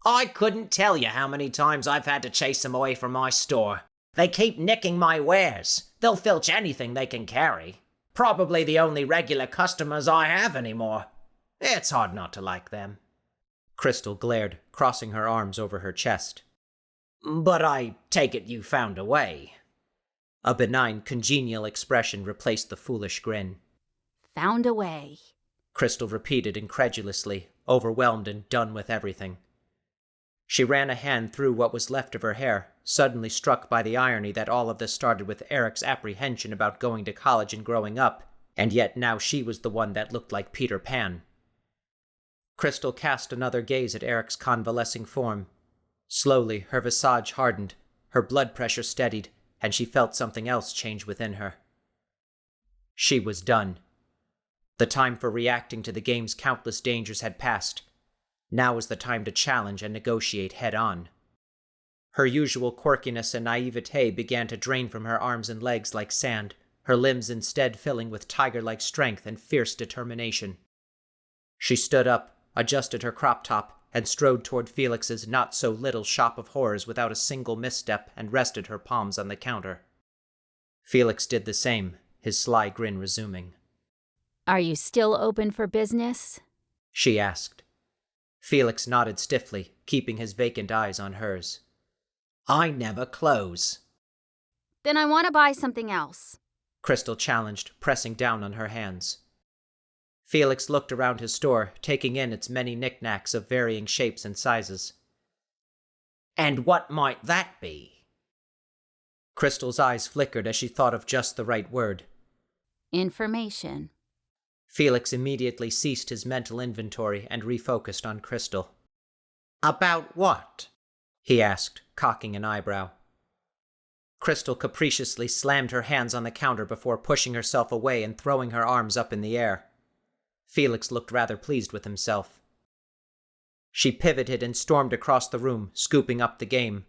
"I couldn't tell you how many times I've had to chase them away from my store. They keep nicking my wares. They'll filch anything they can carry. Probably the only regular customers I have anymore. It's hard not to like them." Krystyl glared, crossing her arms over her chest. "But I take it you found a way." A benign, congenial expression replaced the foolish grin. Found a way. Krystyl repeated incredulously, overwhelmed and done with everything. She ran a hand through what was left of her hair, suddenly struck by the irony that all of this started with Eric's apprehension about going to college and growing up, and yet now she was the one that looked like Peter Pan. Krystyl cast another gaze at Eric's convalescing form. Slowly, her visage hardened, her blood pressure steadied, and she felt something else change within her. She was done. The time for reacting to the game's countless dangers had passed. Now was the time to challenge and negotiate head-on. Her usual quirkiness and naivete began to drain from her arms and legs like sand, her limbs instead filling with tiger-like strength and fierce determination. She stood up, adjusted her crop top, and strode toward Felix's not-so-little shop of horrors without a single misstep and rested her palms on the counter. Felix did the same, his sly grin resuming. Are you still open for business? She asked. Felix nodded stiffly, keeping his vacant eyes on hers. I never close. Then I want to buy something else. Krystyl challenged, pressing down on her hands. Felix looked around his store, taking in its many knickknacks of varying shapes and sizes. And what might that be? Krystyl's eyes flickered as she thought of just the right word. Information. Felix immediately ceased his mental inventory and refocused on Krystyl. About what? He asked, cocking an eyebrow. Krystyl capriciously slammed her hands on the counter before pushing herself away and throwing her arms up in the air. Felix looked rather pleased with himself. She pivoted and stormed across the room, scooping up the game.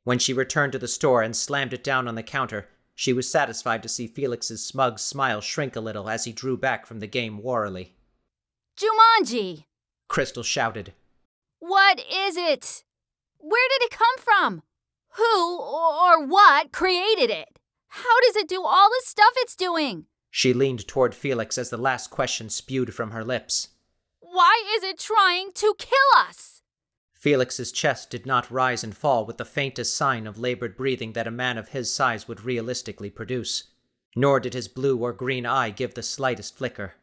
When she returned to the store and slammed it down on the counter, She was satisfied to see Felix's smug smile shrink a little as he drew back from the game warily. Jumanji! Krystyl shouted. What is it? Where did it come from? Who or what created it? How does it do all the stuff it's doing? She leaned toward Felix as the last question spewed from her lips. Why is it trying to kill us? Felix's chest did not rise and fall with the faintest sign of labored breathing that a man of his size would realistically produce, nor did his blue or green eye give the slightest flicker.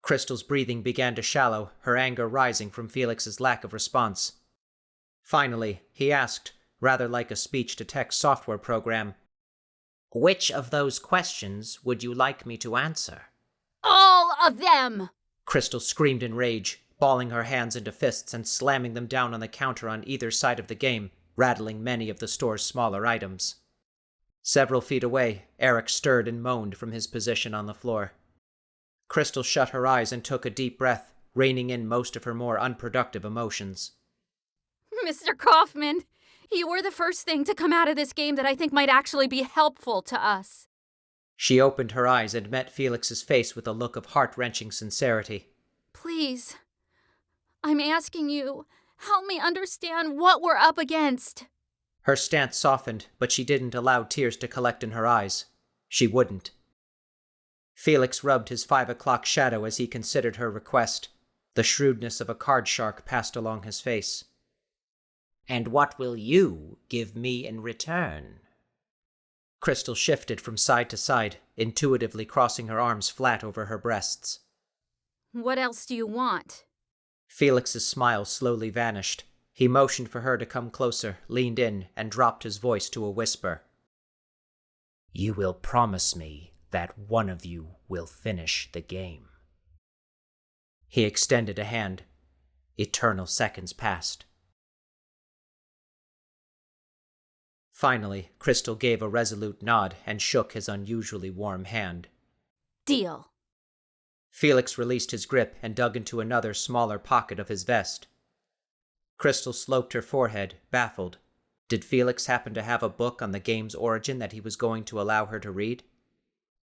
Krystyl's breathing began to shallow, her anger rising from Felix's lack of response. Finally, he asked, rather like a speech-to-text software program, "Which of those questions would you like me to answer?" All of them! Krystyl screamed in rage, balling her hands into fists and slamming them down on the counter on either side of the game, rattling many of the store's smaller items. Several feet away, Eric stirred and moaned from his position on the floor. Krystyl shut her eyes and took a deep breath, reining in most of her more unproductive emotions. Mr. Kaufman, you were the first thing to come out of this game that I think might actually be helpful to us. She opened her eyes and met Felix's face with a look of heart-wrenching sincerity. Please, I'm asking you, help me understand what we're up against. Her stance softened, but she didn't allow tears to collect in her eyes. She wouldn't. Felix rubbed his 5 o'clock shadow as he considered her request. The shrewdness of a card shark passed along his face. "And what will you give me in return?" Krystyl shifted from side to side, intuitively crossing her arms flat over her breasts. What else do you want? Felix's smile slowly vanished. He motioned for her to come closer, leaned in, and dropped his voice to a whisper. "You will promise me that one of you will finish the game." He extended a hand. Eternal seconds passed. Finally, Krystyl gave a resolute nod and shook his unusually warm hand. Deal. Felix released his grip and dug into another smaller pocket of his vest. Krystyl sloped her forehead, baffled. Did Felix happen to have a book on the game's origin that he was going to allow her to read?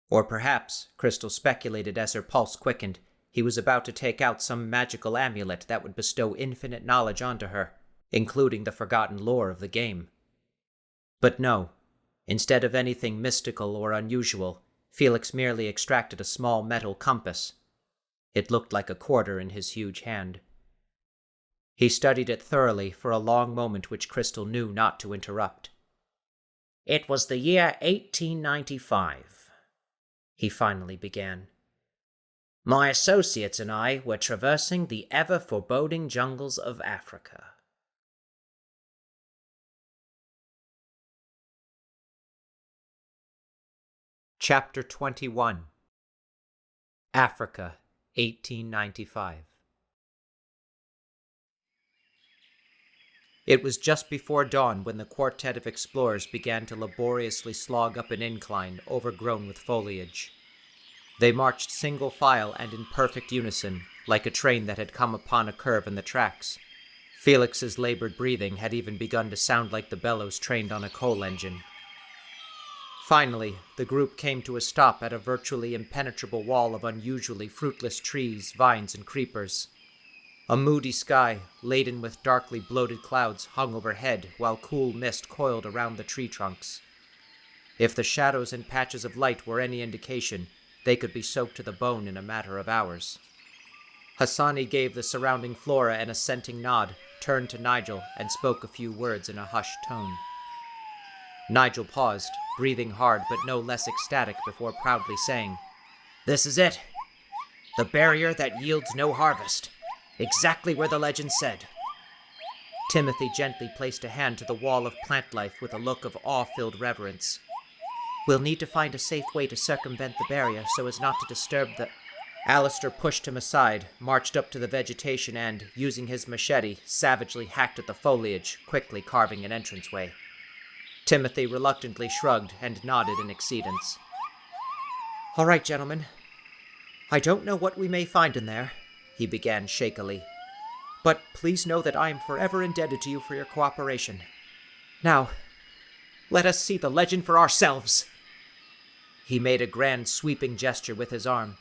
Or perhaps, Krystyl speculated as her pulse quickened, he was about to take out some magical amulet that would bestow infinite knowledge onto her, including the forgotten lore of the game. But no. Instead of anything mystical or unusual, Felix merely extracted a small metal compass. It looked like a quarter in his huge hand. He studied it thoroughly for a long moment which Krystyl knew not to interrupt. "It was the year 1895, he finally began. "My associates and I were traversing the ever-foreboding jungles of Africa. Chapter 21. Africa, 1895. It was just before dawn when the quartet of explorers began to laboriously slog up an incline overgrown with foliage. They marched single file and in perfect unison, like a train that had come upon a curve in the tracks. Felix's labored breathing had even begun to sound like the bellows trained on a coal engine. Finally, the group came to a stop at a virtually impenetrable wall of unusually fruitless trees, vines, and creepers. A moody sky, laden with darkly bloated clouds, hung overhead while cool mist coiled around the tree trunks. If the shadows and patches of light were any indication, they could be soaked to the bone in a matter of hours. Hassani gave the surrounding flora an assenting nod, turned to Nigel, and spoke a few words in a hushed tone. Nigel paused, breathing hard but no less ecstatic before proudly saying, "This is it. The barrier that yields no harvest. Exactly where the legend said." Timothy gently placed a hand to the wall of plant life with a look of awe-filled reverence. "We'll need to find a safe way to circumvent the barrier so as not to disturb the—" Alistair pushed him aside, marched up to the vegetation and, using his machete, savagely hacked at the foliage, quickly carving an entranceway. Timothy reluctantly shrugged and nodded in accedance. "All right, gentlemen. I don't know what we may find in there," he began shakily. "But please know that I am forever indebted to you for your cooperation. Now, let us see the legend for ourselves." He made a grand sweeping gesture with his arm.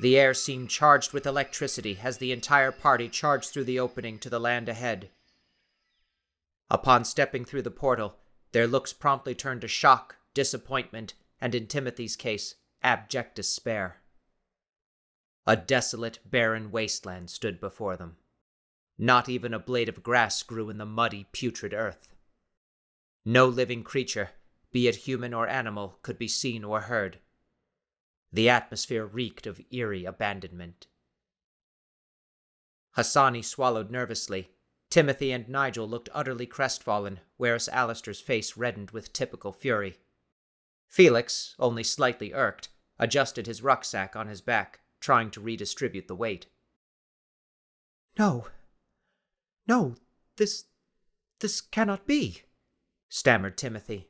The air seemed charged with electricity as the entire party charged through the opening to the land ahead. Upon stepping through the portal, their looks promptly turned to shock, disappointment, and in Timothy's case, abject despair. A desolate, barren wasteland stood before them. Not even a blade of grass grew in the muddy, putrid earth. No living creature, be it human or animal, could be seen or heard. The atmosphere reeked of eerie abandonment. Hassani swallowed nervously. Timothy and Nigel looked utterly crestfallen, whereas Alistair's face reddened with typical fury. Felix, only slightly irked, adjusted his rucksack on his back, trying to redistribute the weight. No, this cannot be, stammered Timothy.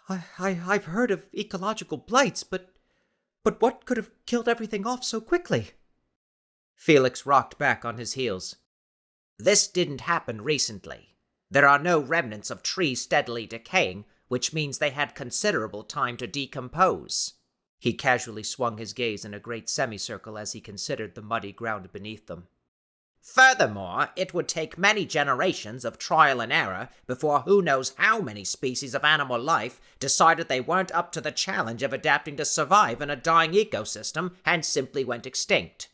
I've heard of ecological blights, but what could have killed everything off so quickly? Felix rocked back on his heels. This didn't happen recently. There are no remnants of trees steadily decaying, which means they had considerable time to decompose. He casually swung his gaze in a great semicircle as he considered the muddy ground beneath them. Furthermore, it would take many generations of trial and error before who knows how many species of animal life decided they weren't up to the challenge of adapting to survive in a dying ecosystem and simply went extinct.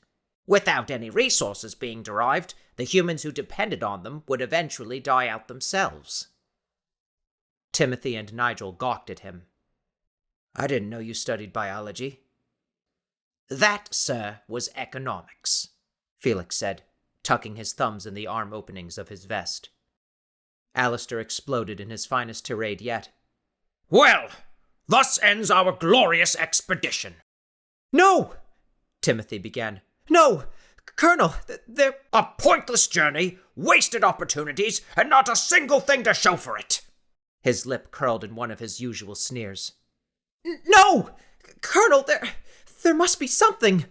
Without any resources being derived, the humans who depended on them would eventually die out themselves. Timothy and Nigel gawked at him. I didn't know you studied biology. That, sir, was economics, Felix said, tucking his thumbs in the arm openings of his vest. Alistair exploded in his finest tirade yet. Well, thus ends our glorious expedition. No! Timothy began. No! Colonel, they're... A pointless journey, wasted opportunities, and not a single thing to show for it. His lip curled in one of his usual sneers. No! Colonel, there must be something.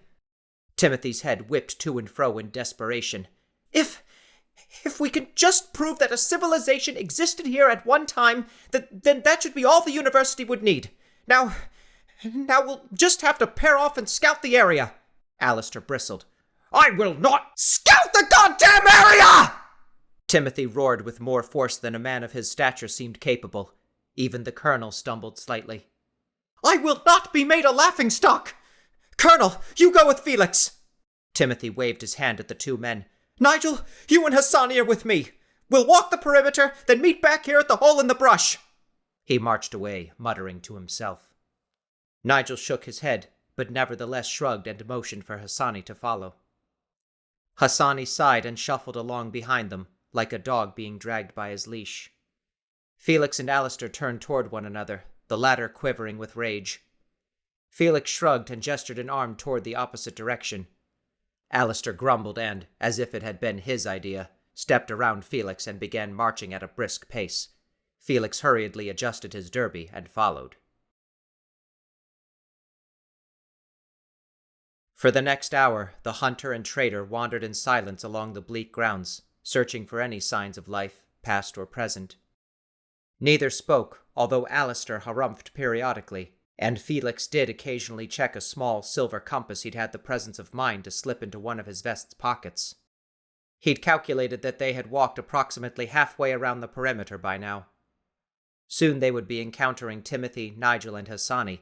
Timothy's head whipped to and fro in desperation. If we can just prove that a civilization existed here at one time, then that should be all the university would need. Now we'll just have to pair off and scout the area. Alistair bristled. I will not scout the goddamn area! Timothy roared with more force than a man of his stature seemed capable. Even the colonel stumbled slightly. I will not be made a laughingstock! Colonel, you go with Felix! Timothy waved his hand at the two men. Nigel, you and Hassani are with me. We'll walk the perimeter, then meet back here at the hole in the brush. He marched away, muttering to himself. Nigel shook his head, but nevertheless shrugged and motioned for Hassani to follow. Hassani sighed and shuffled along behind them, like a dog being dragged by his leash. Felix and Alistair turned toward one another, the latter quivering with rage. Felix shrugged and gestured an arm toward the opposite direction. Alistair grumbled and, as if it had been his idea, stepped around Felix and began marching at a brisk pace. Felix hurriedly adjusted his derby and followed. For the next hour, the hunter and trader wandered in silence along the bleak grounds, searching for any signs of life, past or present. Neither spoke, although Alistair harumphed periodically, and Felix did occasionally check a small silver compass he'd had the presence of mind to slip into one of his vest's pockets. He'd calculated that they had walked approximately halfway around the perimeter by now. Soon they would be encountering Timothy, Nigel, and Hassani,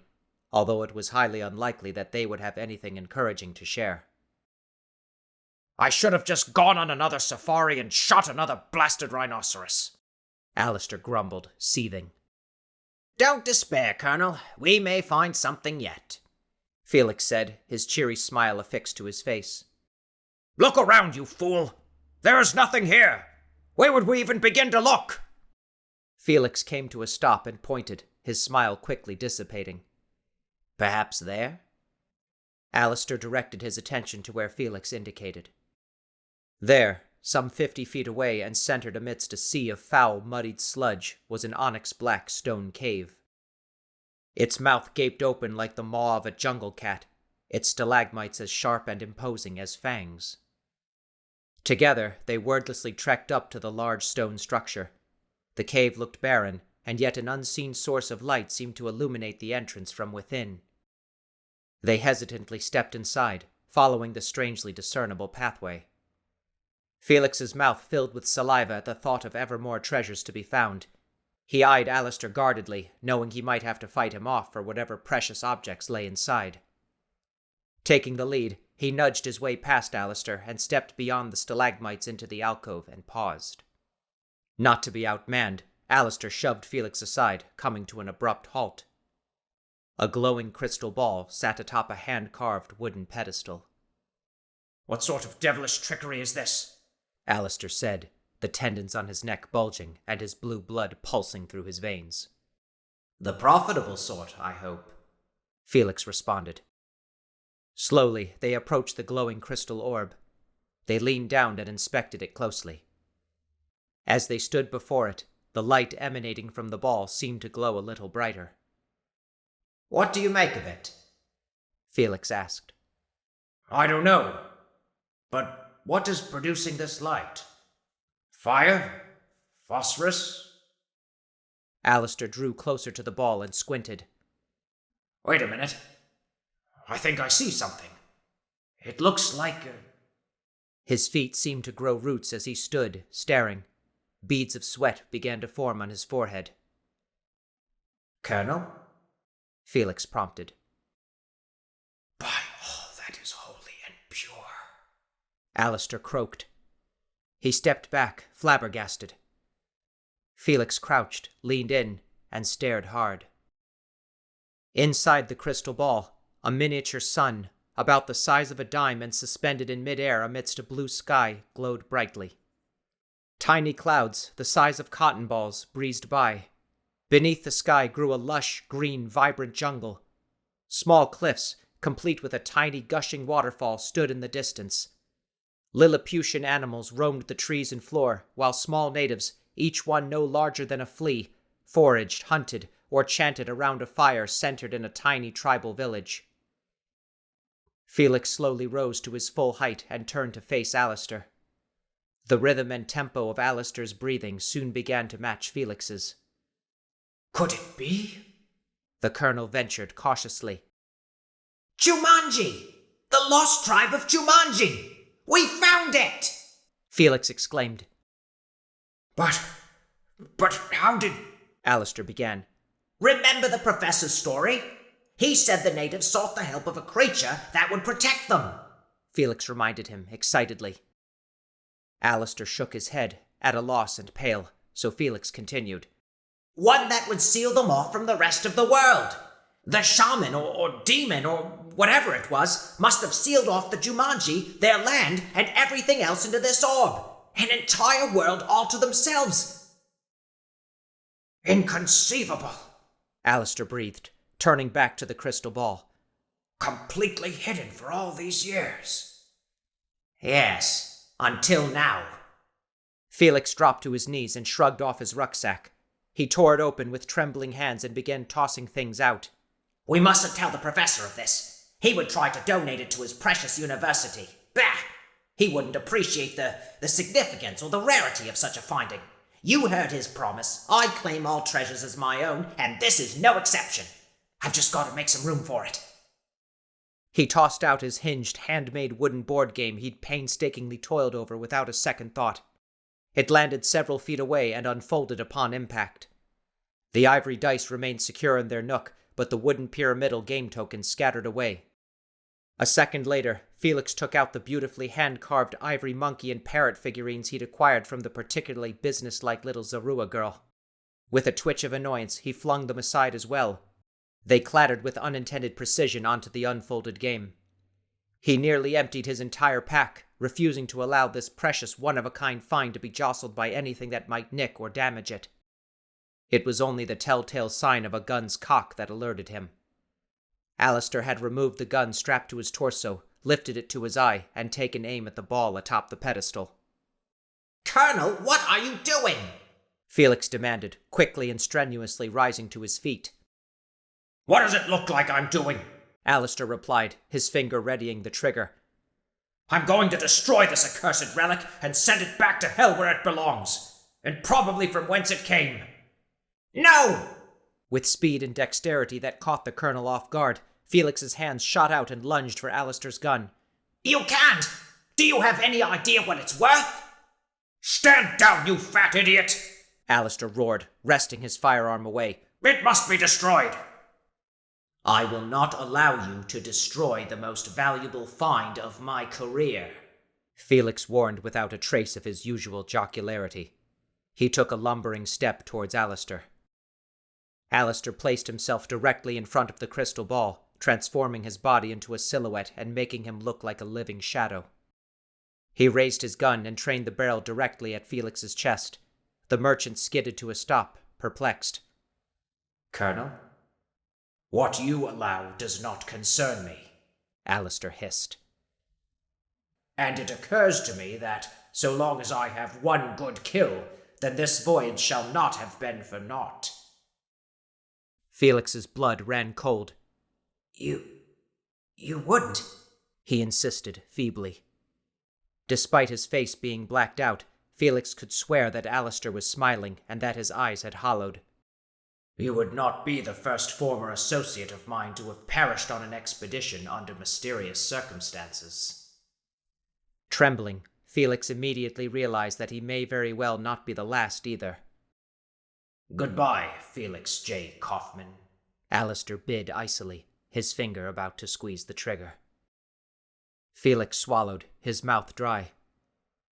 although it was highly unlikely that they would have anything encouraging to share. I should have just gone on another safari and shot another blasted rhinoceros, Alistair grumbled, seething. Don't despair, Colonel. We may find something yet, Felix said, his cheery smile affixed to his face. Look around, you fool! There is nothing here! Where would we even begin to look? Felix came to a stop and pointed, his smile quickly dissipating. Perhaps there? Alistair directed his attention to where Felix indicated. There, some 50 feet away and centered amidst a sea of foul, muddied sludge, was an onyx-black stone cave. Its mouth gaped open like the maw of a jungle cat, its stalagmites as sharp and imposing as fangs. Together, they wordlessly trekked up to the large stone structure. The cave looked barren, and yet an unseen source of light seemed to illuminate the entrance from within. They hesitantly stepped inside, following the strangely discernible pathway. Felix's mouth filled with saliva at the thought of ever more treasures to be found. He eyed Alistair guardedly, knowing he might have to fight him off for whatever precious objects lay inside. Taking the lead, he nudged his way past Alistair and stepped beyond the stalagmites into the alcove and paused. Not to be outmanned, Alistair shoved Felix aside, coming to an abrupt halt. A glowing crystal ball sat atop a hand-carved wooden pedestal. "What sort of devilish trickery is this?" Alistair said, the tendons on his neck bulging and his blue blood pulsing through his veins. "The profitable sort, I hope," Felix responded. Slowly, they approached the glowing crystal orb. They leaned down and inspected it closely. As they stood before it, the light emanating from the ball seemed to glow a little brighter. "What do you make of it?" Felix asked. "I don't know. But what is producing this light? Fire? Phosphorus?" Alistair drew closer to the ball and squinted. "Wait a minute. I think I see something. It looks like His feet seemed to grow roots as he stood, staring. Beads of sweat began to form on his forehead. "Colonel?" Felix prompted. "By all that is holy and pure," Alistair croaked. He stepped back, flabbergasted. Felix crouched, leaned in, and stared hard. Inside the crystal ball, a miniature sun, about the size of a dime and suspended in midair amidst a blue sky, glowed brightly. Tiny clouds, the size of cotton balls, breezed by. Beneath the sky grew a lush, green, vibrant jungle. Small cliffs, complete with a tiny gushing waterfall, stood in the distance. Lilliputian animals roamed the trees and floor, while small natives, each one no larger than a flea, foraged, hunted, or chanted around a fire centered in a tiny tribal village. Felix slowly rose to his full height and turned to face Alistair. The rhythm and tempo of Alistair's breathing soon began to match Felix's. "Could it be?" the colonel ventured cautiously. "Jumanji! The lost tribe of Jumanji! We found it!" Felix exclaimed. But how did... Alistair began. "Remember the professor's story? He said the natives sought the help of a creature that would protect them," Felix reminded him excitedly. Alistair shook his head, at a loss and pale, so Felix continued. "One that would seal them off from the rest of the world. The shaman or demon or whatever it was must have sealed off the Jumanji, their land, and everything else into this orb. An entire world all to themselves. Inconceivable," Alistair breathed, turning back to the crystal ball. "Completely hidden for all these years." "Yes, until now." Felix dropped to his knees and shrugged off his rucksack. He tore it open with trembling hands and began tossing things out. "We mustn't tell the professor of this. He would try to donate it to his precious university. Bah! He wouldn't appreciate the significance or the rarity of such a finding. You heard his promise. I claim all treasures as my own, and this is no exception. I've just got to make some room for it." He tossed out his hinged, handmade wooden board game he'd painstakingly toiled over without a second thought. It landed several feet away and unfolded upon impact. The ivory dice remained secure in their nook, but the wooden pyramidal game tokens scattered away. A second later, Felix took out the beautifully hand-carved ivory monkey and parrot figurines he'd acquired from the particularly businesslike little Zarua girl. With a twitch of annoyance, he flung them aside as well. They clattered with unintended precision onto the unfolded game. He nearly emptied his entire pack, refusing to allow this precious one-of-a-kind find to be jostled by anything that might nick or damage it. It was only the telltale sign of a gun's cock that alerted him. Alistair had removed the gun strapped to his torso, lifted it to his eye, and taken aim at the ball atop the pedestal. "Colonel, what are you doing?" Felix demanded, quickly and strenuously rising to his feet. "What does it look like I'm doing?" Alistair replied, his finger readying the trigger. "I'm going to destroy this accursed relic and send it back to hell where it belongs, and probably from whence it came. No! With speed and dexterity that caught the colonel off guard, Felix's hands shot out and lunged for Alistair's gun. You can't! Do you have any idea what it's worth? Stand down, you fat idiot! Alistair roared, wresting his firearm away. It must be destroyed! I will not allow you to destroy the most valuable find of my career, Felix warned without a trace of his usual jocularity. He took a lumbering step towards Alistair. Alistair placed himself directly in front of the crystal ball, transforming his body into a silhouette and making him look like a living shadow. He raised his gun and trained the barrel directly at Felix's chest. The merchant skidded to a stop, perplexed. Colonel? What you allow does not concern me, Alistair hissed. And it occurs to me that, so long as I have one good kill, then this voyage shall not have been for naught. Felix's blood ran cold. You wouldn't, he insisted feebly. Despite his face being blacked out, Felix could swear that Alistair was smiling and that his eyes had hollowed. You would not be the first former associate of mine to have perished on an expedition under mysterious circumstances. Trembling, Felix immediately realized that he may very well not be the last either. Goodbye, Felix J. Kaufman, Alistair bid icily, his finger about to squeeze the trigger. Felix swallowed, his mouth dry.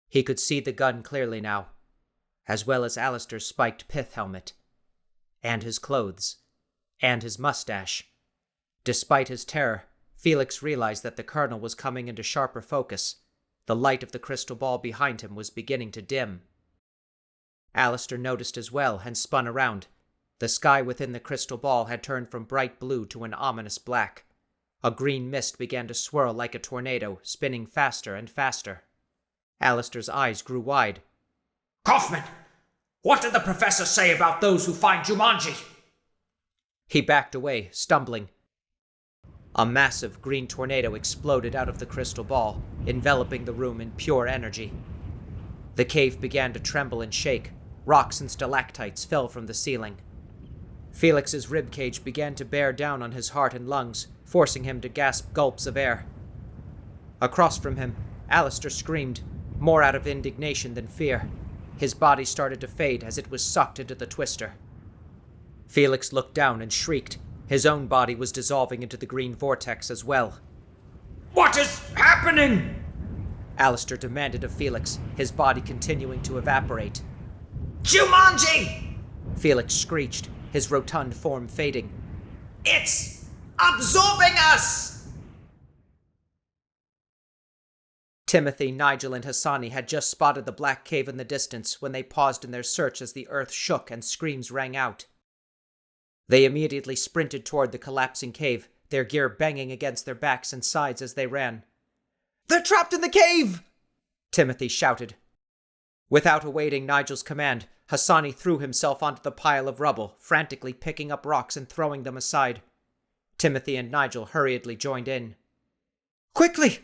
He could see the gun clearly now, as well as Alistair's spiked pith helmet, and his clothes, and his mustache. Despite his terror, Felix realized that the colonel was coming into sharper focus. The light of the crystal ball behind him was beginning to dim. Alistair noticed as well and spun around. The sky within the crystal ball had turned from bright blue to an ominous black. A green mist began to swirl like a tornado, spinning faster and faster. Alistair's eyes grew wide. Kaufman! What did the professor say about those who find Jumanji? He backed away, stumbling. A massive green tornado exploded out of the crystal ball, enveloping the room in pure energy. The cave began to tremble and shake. Rocks and stalactites fell from the ceiling. Felix's ribcage began to bear down on his heart and lungs, forcing him to gasp gulps of air. Across from him, Alistair screamed, more out of indignation than fear. His body started to fade as it was sucked into the twister. Felix looked down and shrieked. His own body was dissolving into the green vortex as well. What is happening? Alistair demanded of Felix, his body continuing to evaporate. Jumanji! Felix screeched, his rotund form fading. It's absorbing us! Timothy, Nigel, and Hassani had just spotted the black cave in the distance when they paused in their search as the earth shook and screams rang out. They immediately sprinted toward the collapsing cave, their gear banging against their backs and sides as they ran. They're trapped in the cave! Timothy shouted. Without awaiting Nigel's command, Hassani threw himself onto the pile of rubble, frantically picking up rocks and throwing them aside. Timothy and Nigel hurriedly joined in. Quickly!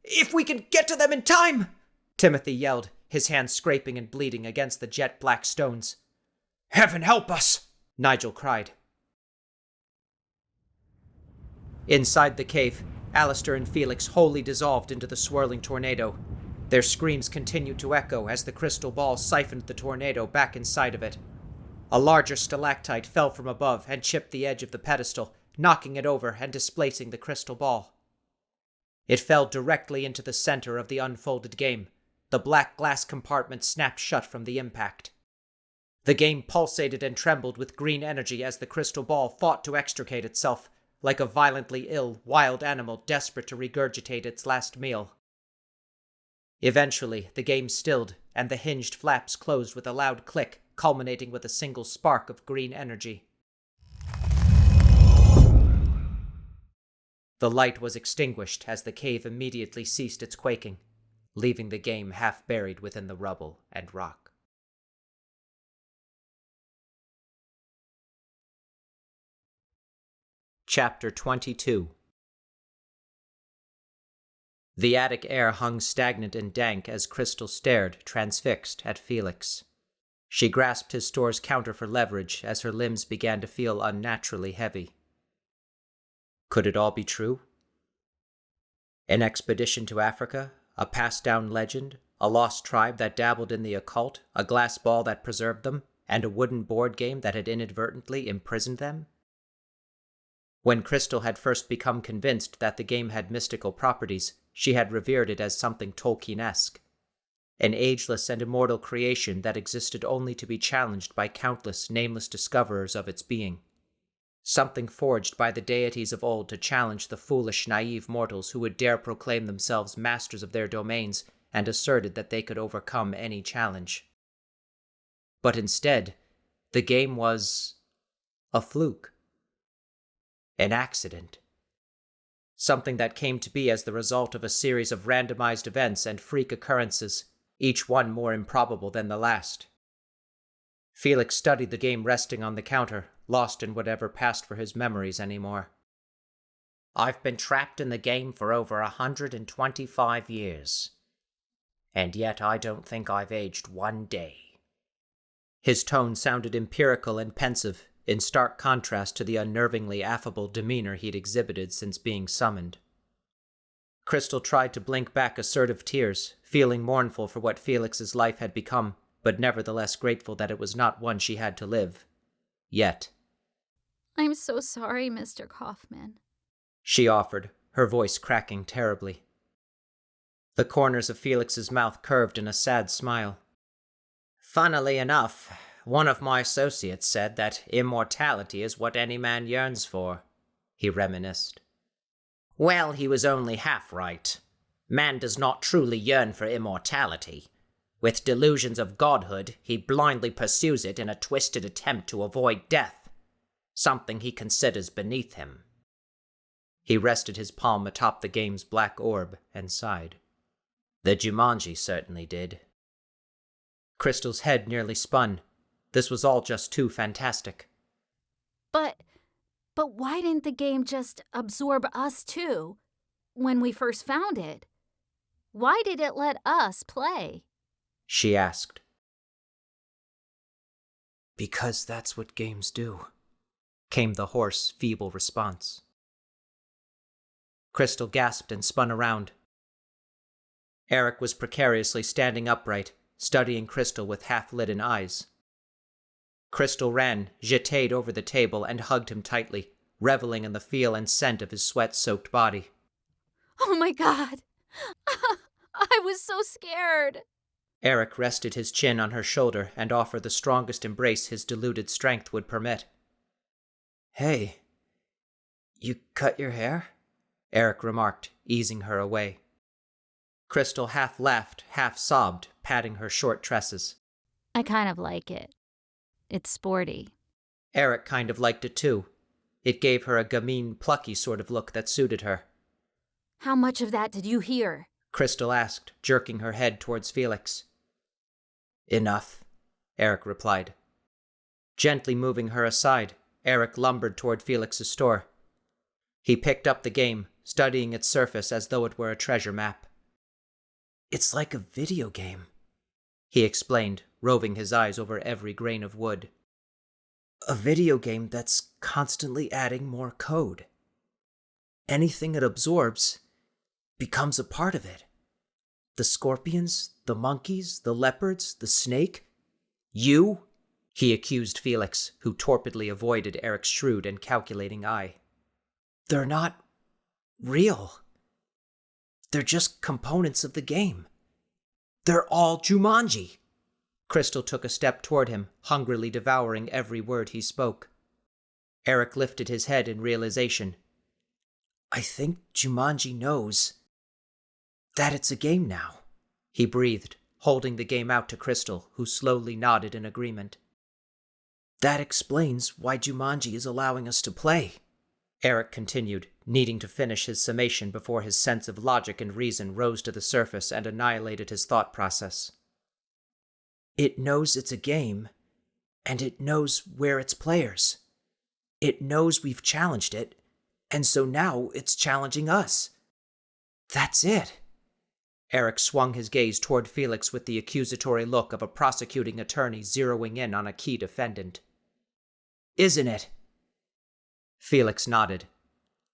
If we can get to them in time! Timothy yelled, his hands scraping and bleeding against the jet-black stones. Heaven help us! Nigel cried. Inside the cave, Alistair and Felix wholly dissolved into the swirling tornado. Their screams continued to echo as the crystal ball siphoned the tornado back inside of it. A larger stalactite fell from above and chipped the edge of the pedestal, knocking it over and displacing the crystal ball. It fell directly into the center of the unfolded game. The black glass compartment snapped shut from the impact. The game pulsated and trembled with green energy as the crystal ball fought to extricate itself, like a violently ill, wild animal desperate to regurgitate its last meal. Eventually, the game stilled, and the hinged flaps closed with a loud click, culminating with a single spark of green energy. The light was extinguished as the cave immediately ceased its quaking, leaving the game half buried within the rubble and rock. Chapter 22. The attic air hung stagnant and dank as Krystyl stared, transfixed, at Felix. She grasped his store's counter for leverage as her limbs began to feel unnaturally heavy. Could it all be true? An expedition to Africa, a passed-down legend, a lost tribe that dabbled in the occult, a glass ball that preserved them, and a wooden board game that had inadvertently imprisoned them? When Krystyl had first become convinced that the game had mystical properties, she had revered it as something Tolkien-esque, an ageless and immortal creation that existed only to be challenged by countless nameless discoverers of its being. Something forged by the deities of old to challenge the foolish, naive mortals who would dare proclaim themselves masters of their domains and asserted that they could overcome any challenge. But instead, the game was a fluke. An accident. Something that came to be as the result of a series of randomized events and freak occurrences, each one more improbable than the last. Felix studied the game resting on the counter, lost in whatever passed for his memories anymore. I've been trapped in the game for over 125 years. And yet I don't think I've aged one day. His tone sounded empirical and pensive, in stark contrast to the unnervingly affable demeanor he'd exhibited since being summoned. Krystyl tried to blink back assertive tears, feeling mournful for what Felix's life had become, but nevertheless grateful that it was not one she had to live. Yet. I'm so sorry, Mr. Kaufman, she offered, her voice cracking terribly. The corners of Felix's mouth curved in a sad smile. Funnily enough, one of my associates said that immortality is what any man yearns for, he reminisced. Well, he was only half right. Man does not truly yearn for immortality. With delusions of godhood, he blindly pursues it in a twisted attempt to avoid death, something he considers beneath him. He rested his palm atop the game's black orb and sighed. The Jumanji certainly did. Krystyl's head nearly spun. This was all just too fantastic. But why didn't the game just absorb us too, when we first found it? Why did it let us play? She asked. Because that's what games do, came the hoarse, feeble response. Krystyl gasped and spun around. Eric was precariously standing upright, studying Krystyl with half-lidden eyes. Krystyl ran, jetéed over the table, and hugged him tightly, reveling in the feel and scent of his sweat-soaked body. Oh my God! I was so scared! Eric rested his chin on her shoulder and offered the strongest embrace his deluded strength would permit. Hey, you cut your hair? Eric remarked, easing her away. Krystyl half laughed, half sobbed, patting her short tresses. I kind of like it. It's sporty. Eric kind of liked it too. It gave her a gamine, plucky sort of look that suited her. How much of that did you hear? Krystyl asked, jerking her head towards Felix. Enough, Eric replied. Gently moving her aside, Eric lumbered toward Felix's store. He picked up the game, studying its surface as though it were a treasure map. It's like a video game, he explained, roving his eyes over every grain of wood. A video game that's constantly adding more code. Anything it absorbs becomes a part of it. The scorpions, the monkeys, the leopards, the snake. You? He accused Felix, who torpidly avoided Eric's shrewd and calculating eye. They're not real. They're just components of the game. They're all Jumanji. Krystyl took a step toward him, hungrily devouring every word he spoke. Eric lifted his head in realization. I think Jumanji knows that it's a game now, he breathed, holding the game out to Krystyl, who slowly nodded in agreement. That explains why Jumanji is allowing us to play, Eric continued, needing to finish his summation before his sense of logic and reason rose to the surface and annihilated his thought process. It knows it's a game, and it knows we're its players. It knows we've challenged it, and so now it's challenging us. That's it. Eric swung his gaze toward Felix with the accusatory look of a prosecuting attorney zeroing in on a key defendant. "Isn't it?" Felix nodded.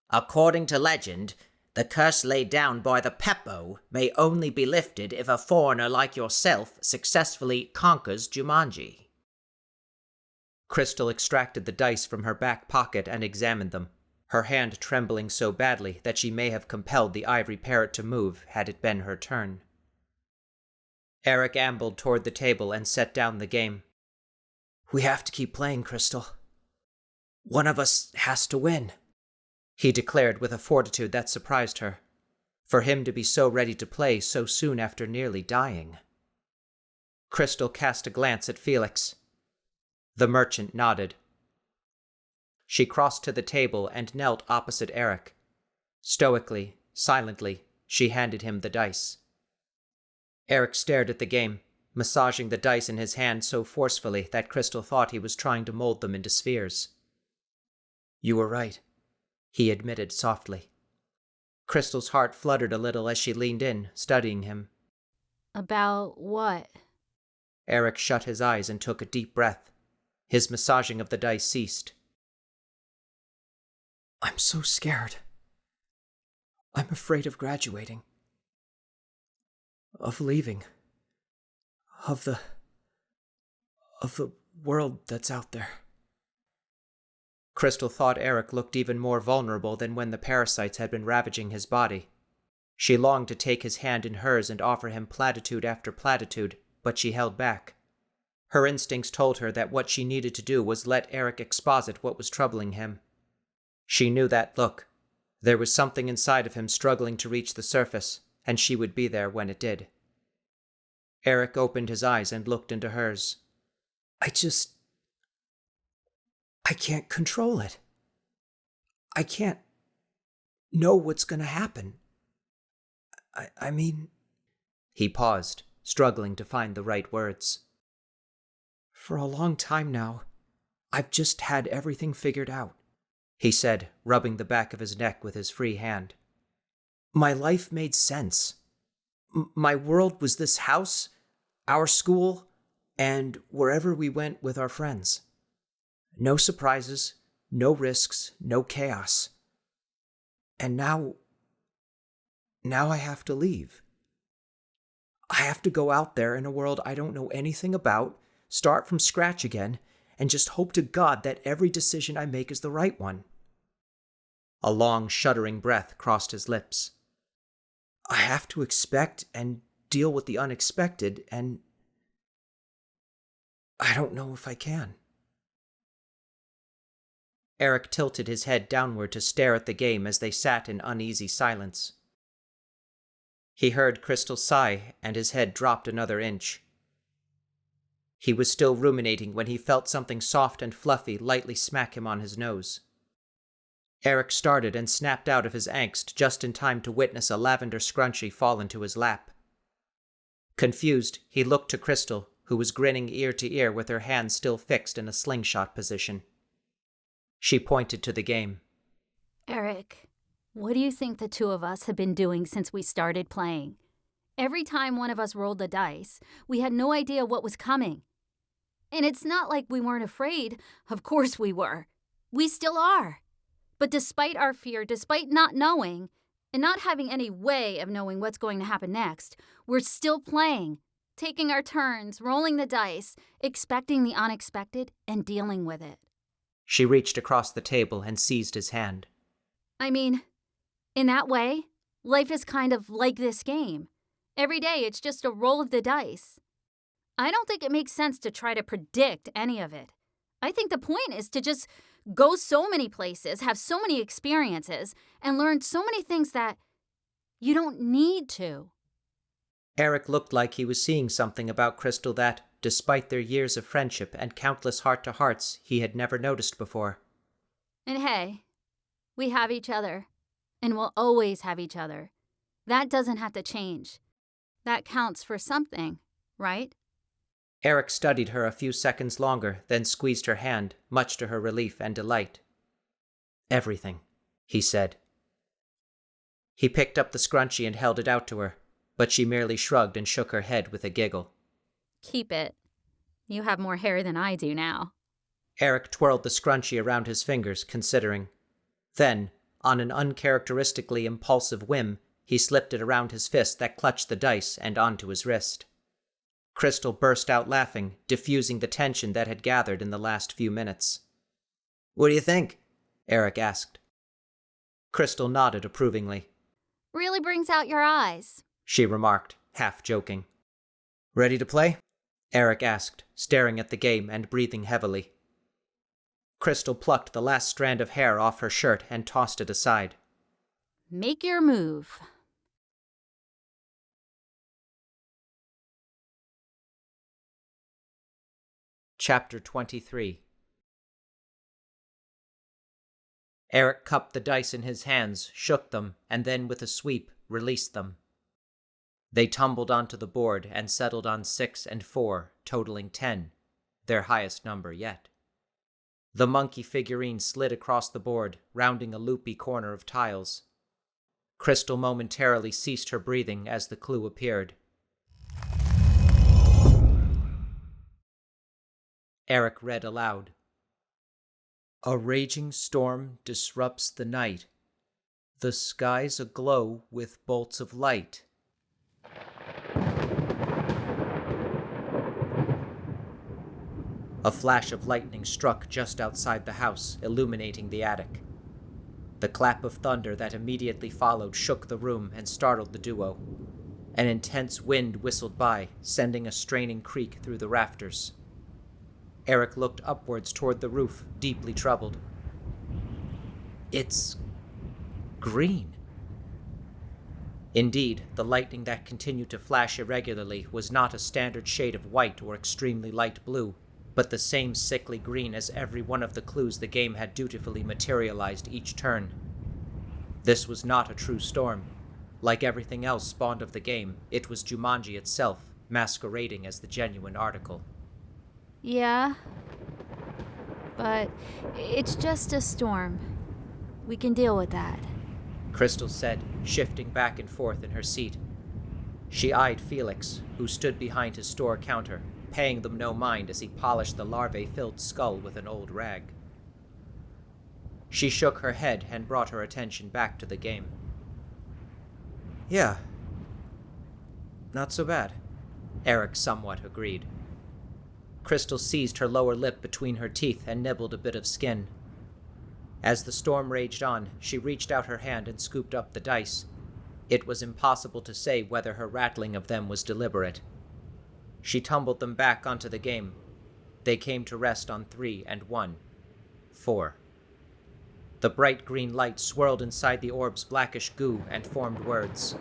"According to legend, the curse laid down by the Peppo may only be lifted if a foreigner like yourself successfully conquers Jumanji." Krystyl extracted the dice from her back pocket and examined them, her hand trembling so badly that she may have compelled the ivory parrot to move had it been her turn. Eric ambled toward the table and set down the game. "We have to keep playing, Krystyl. One of us has to win," he declared with a fortitude that surprised her, for him to be so ready to play so soon after nearly dying. Krystyl cast a glance at Felix. The merchant nodded. She crossed to the table and knelt opposite Eric. Stoically, silently, she handed him the dice. Eric stared at the game, massaging the dice in his hand so forcefully that Krystyl thought he was trying to mold them into spheres. "You were right," he admitted softly. Krystyl's heart fluttered a little as she leaned in, studying him. About what? Eric shut his eyes and took a deep breath. His massaging of the dice ceased. "I'm so scared. I'm afraid of graduating. Of leaving. Of the world that's out there." Krystyl thought Eric looked even more vulnerable than when the parasites had been ravaging his body. She longed to take his hand in hers and offer him platitude after platitude, but she held back. Her instincts told her that what she needed to do was let Eric exposit what was troubling him. She knew that look. There was something inside of him struggling to reach the surface, and she would be there when it did. Eric opened his eyes and looked into hers. I can't control it. I can't know what's going to happen. I mean... He paused, struggling to find the right words. For a long time now, I've just had everything figured out, he said, rubbing the back of his neck with his free hand. My life made sense. My world was this house, our school, and wherever we went with our friends. No surprises, no risks, no chaos. And now I have to leave. I have to go out there in a world I don't know anything about, start from scratch again, and just hope to God that every decision I make is the right one. A long, shuddering breath crossed his lips. I have to expect and deal with the unexpected, and I don't know if I can. Eric tilted his head downward to stare at the game as they sat in uneasy silence. He heard Krystyl sigh, and his head dropped another inch. He was still ruminating when he felt something soft and fluffy lightly smack him on his nose. Eric started and snapped out of his angst just in time to witness a lavender scrunchie fall into his lap. Confused, he looked to Krystyl, who was grinning ear to ear with her hands still fixed in a slingshot position. She pointed to the game. Eric, what do you think the two of us have been doing since we started playing? Every time one of us rolled the dice, we had no idea what was coming. And it's not like we weren't afraid. Of course we were. We still are. But despite our fear, despite not knowing, and not having any way of knowing what's going to happen next, we're still playing, taking our turns, rolling the dice, expecting the unexpected, and dealing with it. She reached across the table and seized his hand. I mean, in that way, life is kind of like this game. Every day it's just a roll of the dice. I don't think it makes sense to try to predict any of it. I think the point is to just go so many places, have so many experiences, and learn so many things that you don't need to. Eric looked like he was seeing something about Krystyl that, despite their years of friendship and countless heart-to-hearts, he had never noticed before. And hey, we have each other, and we'll always have each other. That doesn't have to change. That counts for something, right? Eric studied her a few seconds longer, then squeezed her hand, much to her relief and delight. Everything, he said. He picked up the scrunchie and held it out to her. but she merely shrugged and shook her head with a giggle. Keep it. You have more hair than I do now. Eric twirled the scrunchie around his fingers, considering. Then, on an uncharacteristically impulsive whim, he slipped it around his fist that clutched the dice and onto his wrist. Krystyl burst out laughing, diffusing the tension that had gathered in the last few minutes. "What do you think?" Eric asked. Krystyl nodded approvingly. Really brings out your eyes, She remarked, half joking. "Ready to play?" Eric asked, staring at the game and breathing heavily. Krystyl plucked the last strand of hair off her shirt and tossed it aside. Make your move. Chapter 23. Eric cupped the dice in his hands, shook them, and then with a sweep, released them. They tumbled onto the board and settled on 6 and 4, totaling 10, their highest number yet. The monkey figurine slid across the board, rounding a loopy corner of tiles. Krystyl momentarily ceased her breathing as the clue appeared. Eric read aloud. A raging storm disrupts the night. The skies aglow with bolts of light. A flash of lightning struck just outside the house, illuminating the attic. The clap of thunder that immediately followed shook the room and startled the duo. An intense wind whistled by, sending a straining creak through the rafters. Eric looked upwards toward the roof, deeply troubled. It's green. Indeed, the lightning that continued to flash irregularly was not a standard shade of white or extremely light blue, but the same sickly green as every one of the clues the game had dutifully materialized each turn. This was not a true storm. Like everything else spawned of the game, it was Jumanji itself, masquerading as the genuine article. Yeah, but it's just a storm. We can deal with that. Krystyl said, shifting back and forth in her seat. She eyed Felix, who stood behind his store counter, paying them no mind as he polished the larvae-filled skull with an old rag. She shook her head and brought her attention back to the game. Yeah, not so bad, Eric somewhat agreed. Krystyl seized her lower lip between her teeth and nibbled a bit of skin. As the storm raged on, she reached out her hand and scooped up the dice. It was impossible to say whether her rattling of them was deliberate. She tumbled them back onto the game. They came to rest on 3 and 1. 4. The bright green light swirled inside the orb's blackish goo and formed words.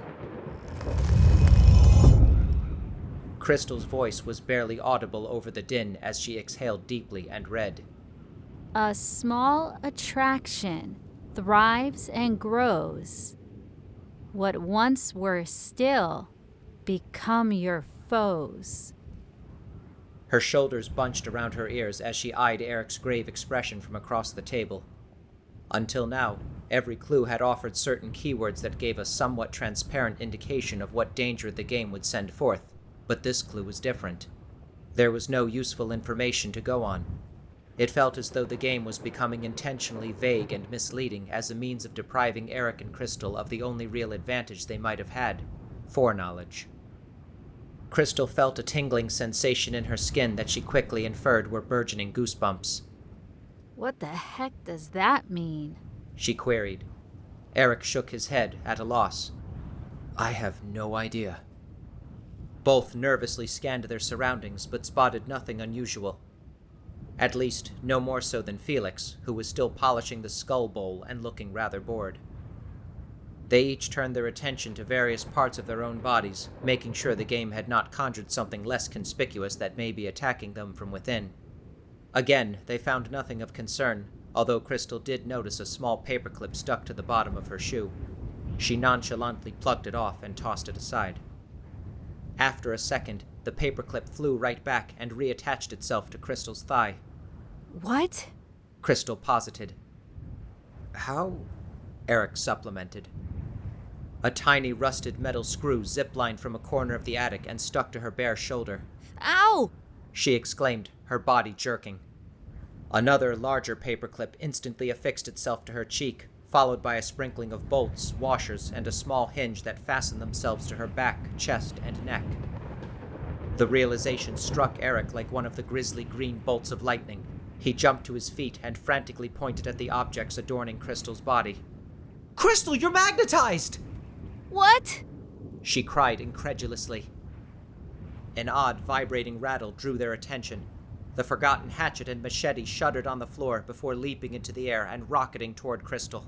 Krystyl's voice was barely audible over the din as she exhaled deeply and read. A small attraction thrives and grows. What once were still become your foes. Her shoulders bunched around her ears as she eyed Eric's grave expression from across the table. Until now, every clue had offered certain keywords that gave a somewhat transparent indication of what danger the game would send forth, but this clue was different. There was no useful information to go on. It felt as though the game was becoming intentionally vague and misleading as a means of depriving Eric and Krystyl of the only real advantage they might have had, foreknowledge. Krystyl felt a tingling sensation in her skin that she quickly inferred were burgeoning goosebumps. What the heck does that mean? She queried. Eric shook his head, at a loss. I have no idea. Both nervously scanned their surroundings, but spotted nothing unusual. At least, no more so than Felix, who was still polishing the skull bowl and looking rather bored. They each turned their attention to various parts of their own bodies, making sure the game had not conjured something less conspicuous that may be attacking them from within. Again, they found nothing of concern, although Krystyl did notice a small paperclip stuck to the bottom of her shoe. She nonchalantly plucked it off and tossed it aside. After a second, the paperclip flew right back and reattached itself to Krystyl's thigh. What? Krystyl posited. How? Eric supplemented. A tiny rusted metal screw ziplined from a corner of the attic and stuck to her bare shoulder. Ow! She exclaimed, her body jerking. Another, larger paperclip instantly affixed itself to her cheek, followed by a sprinkling of bolts, washers, and a small hinge that fastened themselves to her back, chest, and neck. The realization struck Eric like one of the grisly green bolts of lightning. He jumped to his feet and frantically pointed at the objects adorning Krystyl's body. "Krystyl, you're magnetized!" What? She cried incredulously. An odd, vibrating rattle drew their attention. The forgotten hatchet and machete shuddered on the floor before leaping into the air and rocketing toward Krystyl.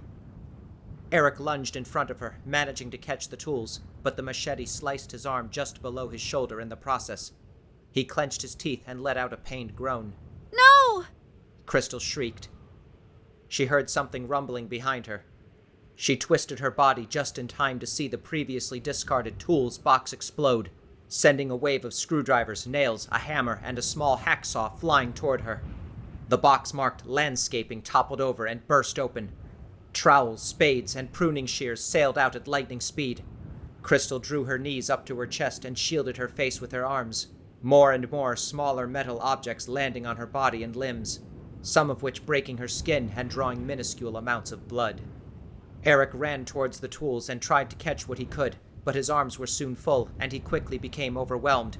Eric lunged in front of her, managing to catch the tools, but the machete sliced his arm just below his shoulder in the process. He clenched his teeth and let out a pained groan. No! Krystyl shrieked. She heard something rumbling behind her. She twisted her body just in time to see the previously discarded tools box explode, sending a wave of screwdrivers, nails, a hammer, and a small hacksaw flying toward her. The box marked landscaping toppled over and burst open. Trowels, spades, and pruning shears sailed out at lightning speed. Krystyl drew her knees up to her chest and shielded her face with her arms, more and more smaller metal objects landing on her body and limbs, some of which breaking her skin and drawing minuscule amounts of blood. Eric ran towards the tools and tried to catch what he could, but his arms were soon full, and he quickly became overwhelmed.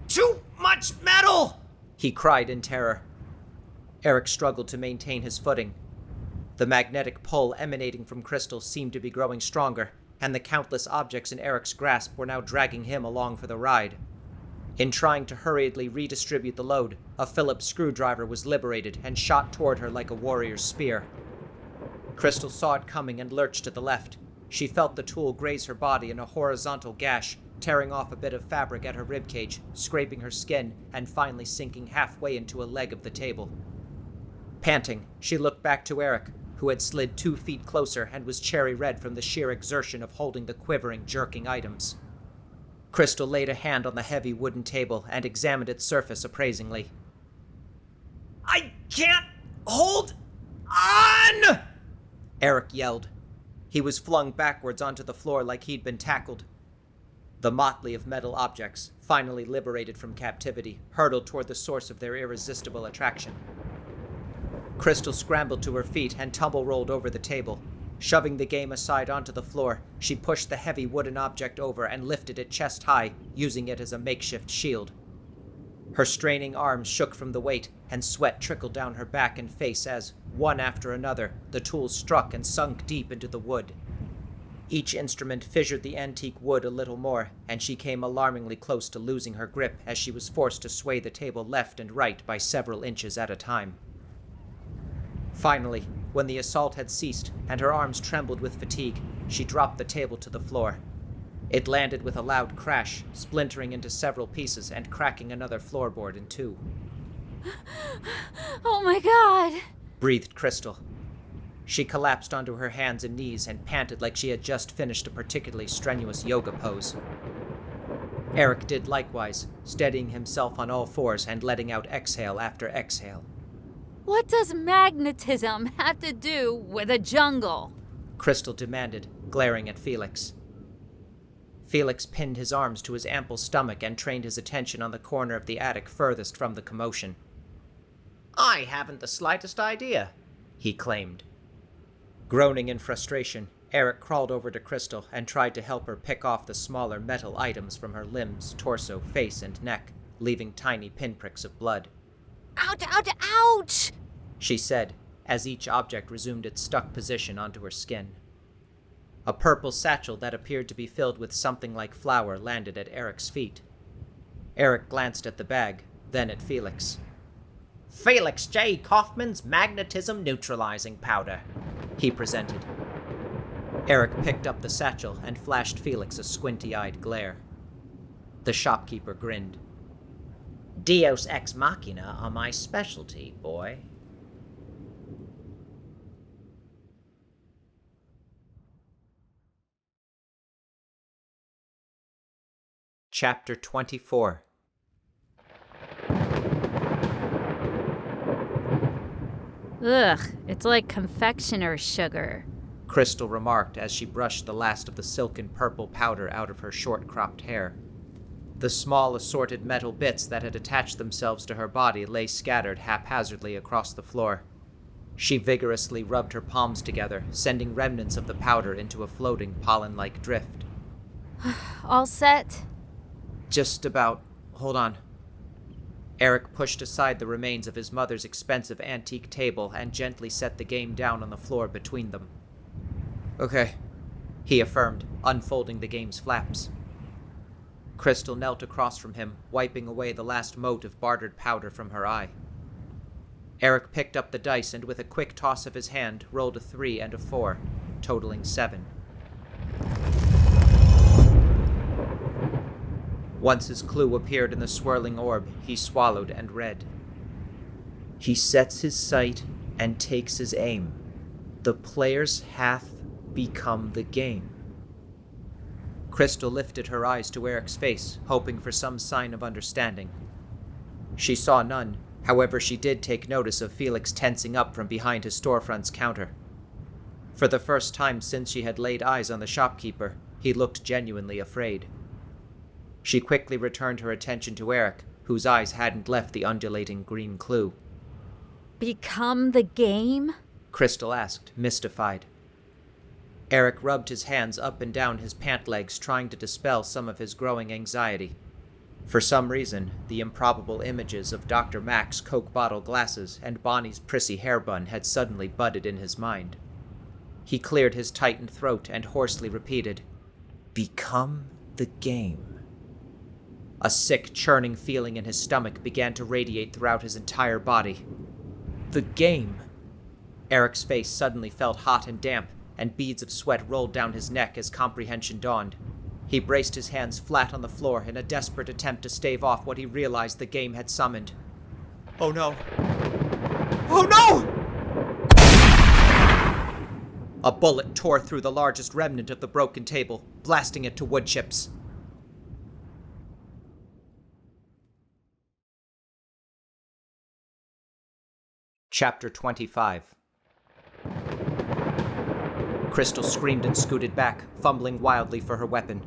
"Too much metal!" he cried in terror. Eric struggled to maintain his footing. The magnetic pull emanating from Krystyl seemed to be growing stronger, and the countless objects in Eric's grasp were now dragging him along for the ride. In trying to hurriedly redistribute the load, a Phillips screwdriver was liberated and shot toward her like a warrior's spear. Krystyl saw it coming and lurched to the left. She felt the tool graze her body in a horizontal gash, tearing off a bit of fabric at her ribcage, scraping her skin, and finally sinking halfway into a leg of the table. Panting, she looked back to Eric, who had slid 2 feet closer and was cherry red from the sheer exertion of holding the quivering, jerking items. Krystyl laid a hand on the heavy wooden table and examined its surface appraisingly. "I can't hold on!" Eric yelled. He was flung backwards onto the floor like he'd been tackled. The motley of metal objects, finally liberated from captivity, hurtled toward the source of their irresistible attraction. Krystyl scrambled to her feet and tumble-rolled over the table. Shoving the game aside onto the floor, she pushed the heavy wooden object over and lifted it chest-high, using it as a makeshift shield. Her straining arms shook from the weight, and sweat trickled down her back and face as, one after another, the tools struck and sunk deep into the wood. Each instrument fissured the antique wood a little more, and she came alarmingly close to losing her grip as she was forced to sway the table left and right by several inches at a time. Finally, when the assault had ceased and her arms trembled with fatigue, she dropped the table to the floor. It landed with a loud crash, splintering into several pieces and cracking another floorboard in 2. Oh my god! Breathed Krystyl. She collapsed onto her hands and knees and panted like she had just finished a particularly strenuous yoga pose. Eric did likewise, steadying himself on all fours and letting out exhale after exhale. What does magnetism have to do with a jungle? Krystyl demanded, glaring at Felix. Felix pinned his arms to his ample stomach and trained his attention on the corner of the attic furthest from the commotion. "I haven't the slightest idea," he claimed. Groaning in frustration, Eric crawled over to Krystyl and tried to help her pick off the smaller metal items from her limbs, torso, face, and neck, leaving tiny pinpricks of blood. Ouch, ouch, ouch! She said, as each object resumed its stuck position onto her skin. A purple satchel that appeared to be filled with something like flour landed at Eric's feet. Eric glanced at the bag, then at Felix. "Felix J. Kaufman's magnetism neutralizing powder," he presented. Eric picked up the satchel and flashed Felix a squinty-eyed glare. The shopkeeper grinned. "Deus ex machina are my specialty, boy." Chapter 24. Ugh, it's like confectioner's sugar. Krystyl remarked as she brushed the last of the silken purple powder out of her short-cropped hair. The small assorted metal bits that had attached themselves to her body lay scattered haphazardly across the floor. She vigorously rubbed her palms together, sending remnants of the powder into a floating pollen-like drift. All set? Just about. Hold on. Eric pushed aside the remains of his mother's expensive antique table and gently set the game down on the floor between them. Okay, he affirmed, unfolding the game's flaps. Krystyl knelt across from him, wiping away the last mote of bartered powder from her eye. Eric picked up the dice and with a quick toss of his hand, rolled a 3 and a 4, totaling 7. Once his clue appeared in the swirling orb, he swallowed and read. He sets his sight and takes his aim. The player's hath become the game. Krystyl lifted her eyes to Eric's face, hoping for some sign of understanding. She saw none, however she did take notice of Felix tensing up from behind his storefront's counter. For the first time since she had laid eyes on the shopkeeper, he looked genuinely afraid. She quickly returned her attention to Eric, whose eyes hadn't left the undulating green clue. Become the game? Krystyl asked, mystified. Eric rubbed his hands up and down his pant legs, trying to dispel some of his growing anxiety. For some reason, the improbable images of Dr. Mack's Coke bottle glasses and Bonnie's prissy hair bun had suddenly budded in his mind. He cleared his tightened throat and hoarsely repeated, "Become the game." A sick, churning feeling in his stomach began to radiate throughout his entire body. The game! Eric's face suddenly felt hot and damp, and beads of sweat rolled down his neck as comprehension dawned. He braced his hands flat on the floor in a desperate attempt to stave off what he realized the game had summoned. Oh no! Oh no! A bullet tore through the largest remnant of the broken table, blasting it to wood chips. Chapter 25. Krystyl screamed and scooted back, fumbling wildly for her weapon.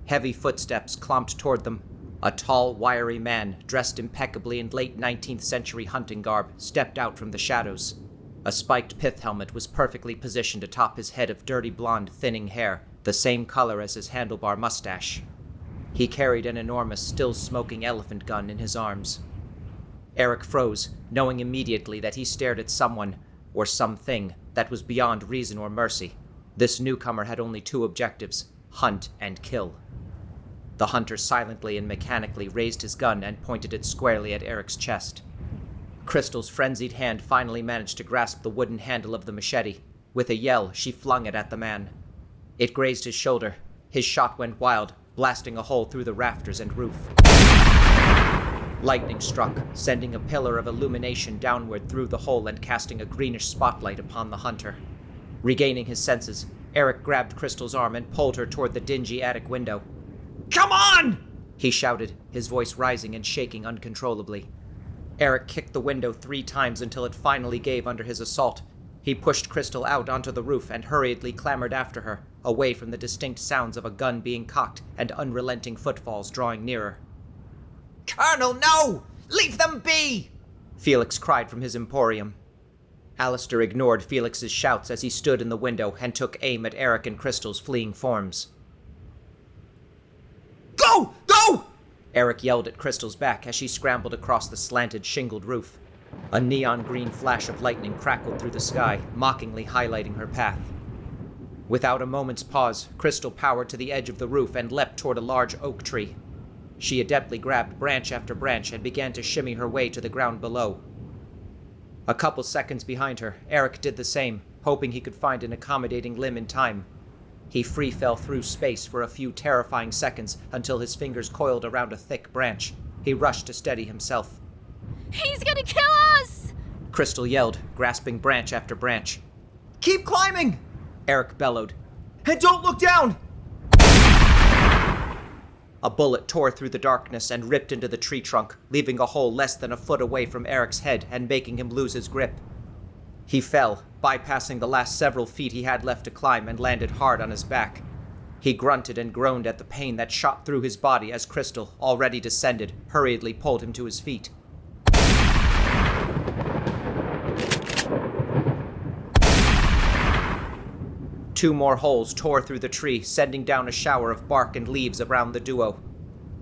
Heavy footsteps clomped toward them. A tall, wiry man, dressed impeccably in late 19th century hunting garb, stepped out from the shadows. A spiked pith helmet was perfectly positioned atop his head of dirty blonde, thinning hair, the same color as his handlebar mustache. He carried an enormous, still-smoking elephant gun in his arms. Eric froze, knowing immediately that he stared at someone, or something, that was beyond reason or mercy. This newcomer had only two objectives: hunt and kill. The hunter silently and mechanically raised his gun and pointed it squarely at Eric's chest. Krystyl's frenzied hand finally managed to grasp the wooden handle of the machete. With a yell, she flung it at the man. It grazed his shoulder. His shot went wild, blasting a hole through the rafters and roof. Lightning struck, sending a pillar of illumination downward through the hole and casting a greenish spotlight upon the hunter. Regaining his senses, Eric grabbed Krystyl's arm and pulled her toward the dingy attic window. "Come on!" he shouted, his voice rising and shaking uncontrollably. Eric kicked the window 3 times until it finally gave under his assault. He pushed Krystyl out onto the roof and hurriedly clambered after her, away from the distinct sounds of a gun being cocked and unrelenting footfalls drawing nearer. "Colonel, no! Leave them be!" Felix cried from his emporium. Alistair ignored Felix's shouts as he stood in the window and took aim at Eric and Krystyl's fleeing forms. "Go! Go!" Eric yelled at Krystyl's back as she scrambled across the slanted, shingled roof. A neon green flash of lightning crackled through the sky, mockingly highlighting her path. Without a moment's pause, Krystyl powered to the edge of the roof and leapt toward a large oak tree. She adeptly grabbed branch after branch and began to shimmy her way to the ground below. A couple seconds behind her, Eric did the same, hoping he could find an accommodating limb in time. He free fell through space for a few terrifying seconds until his fingers coiled around a thick branch. He rushed to steady himself. "He's gonna kill us!" Krystyl yelled, grasping branch after branch. "Keep climbing!" Eric bellowed. "And don't look down!" A bullet tore through the darkness and ripped into the tree trunk, leaving a hole less than a foot away from Eric's head and making him lose his grip. He fell, bypassing the last several feet he had left to climb, and landed hard on his back. He grunted and groaned at the pain that shot through his body as Krystyl, already descended, hurriedly pulled him to his feet. Two more holes tore through the tree, sending down a shower of bark and leaves around the duo.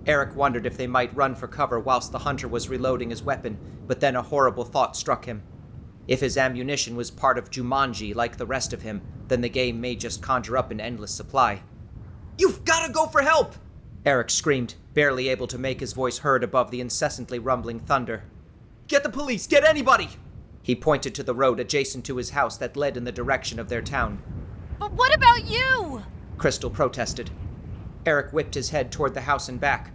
Eric wondered if they might run for cover whilst the hunter was reloading his weapon, but then a horrible thought struck him. If his ammunition was part of Jumanji like the rest of him, then the game may just conjure up an endless supply. "You've got to go for help!" Eric screamed, barely able to make his voice heard above the incessantly rumbling thunder. "Get the police! Get anybody!" He pointed to the road adjacent to his house that led in the direction of their town. "But what about you?" Krystyl protested. Eric whipped his head toward the house and back.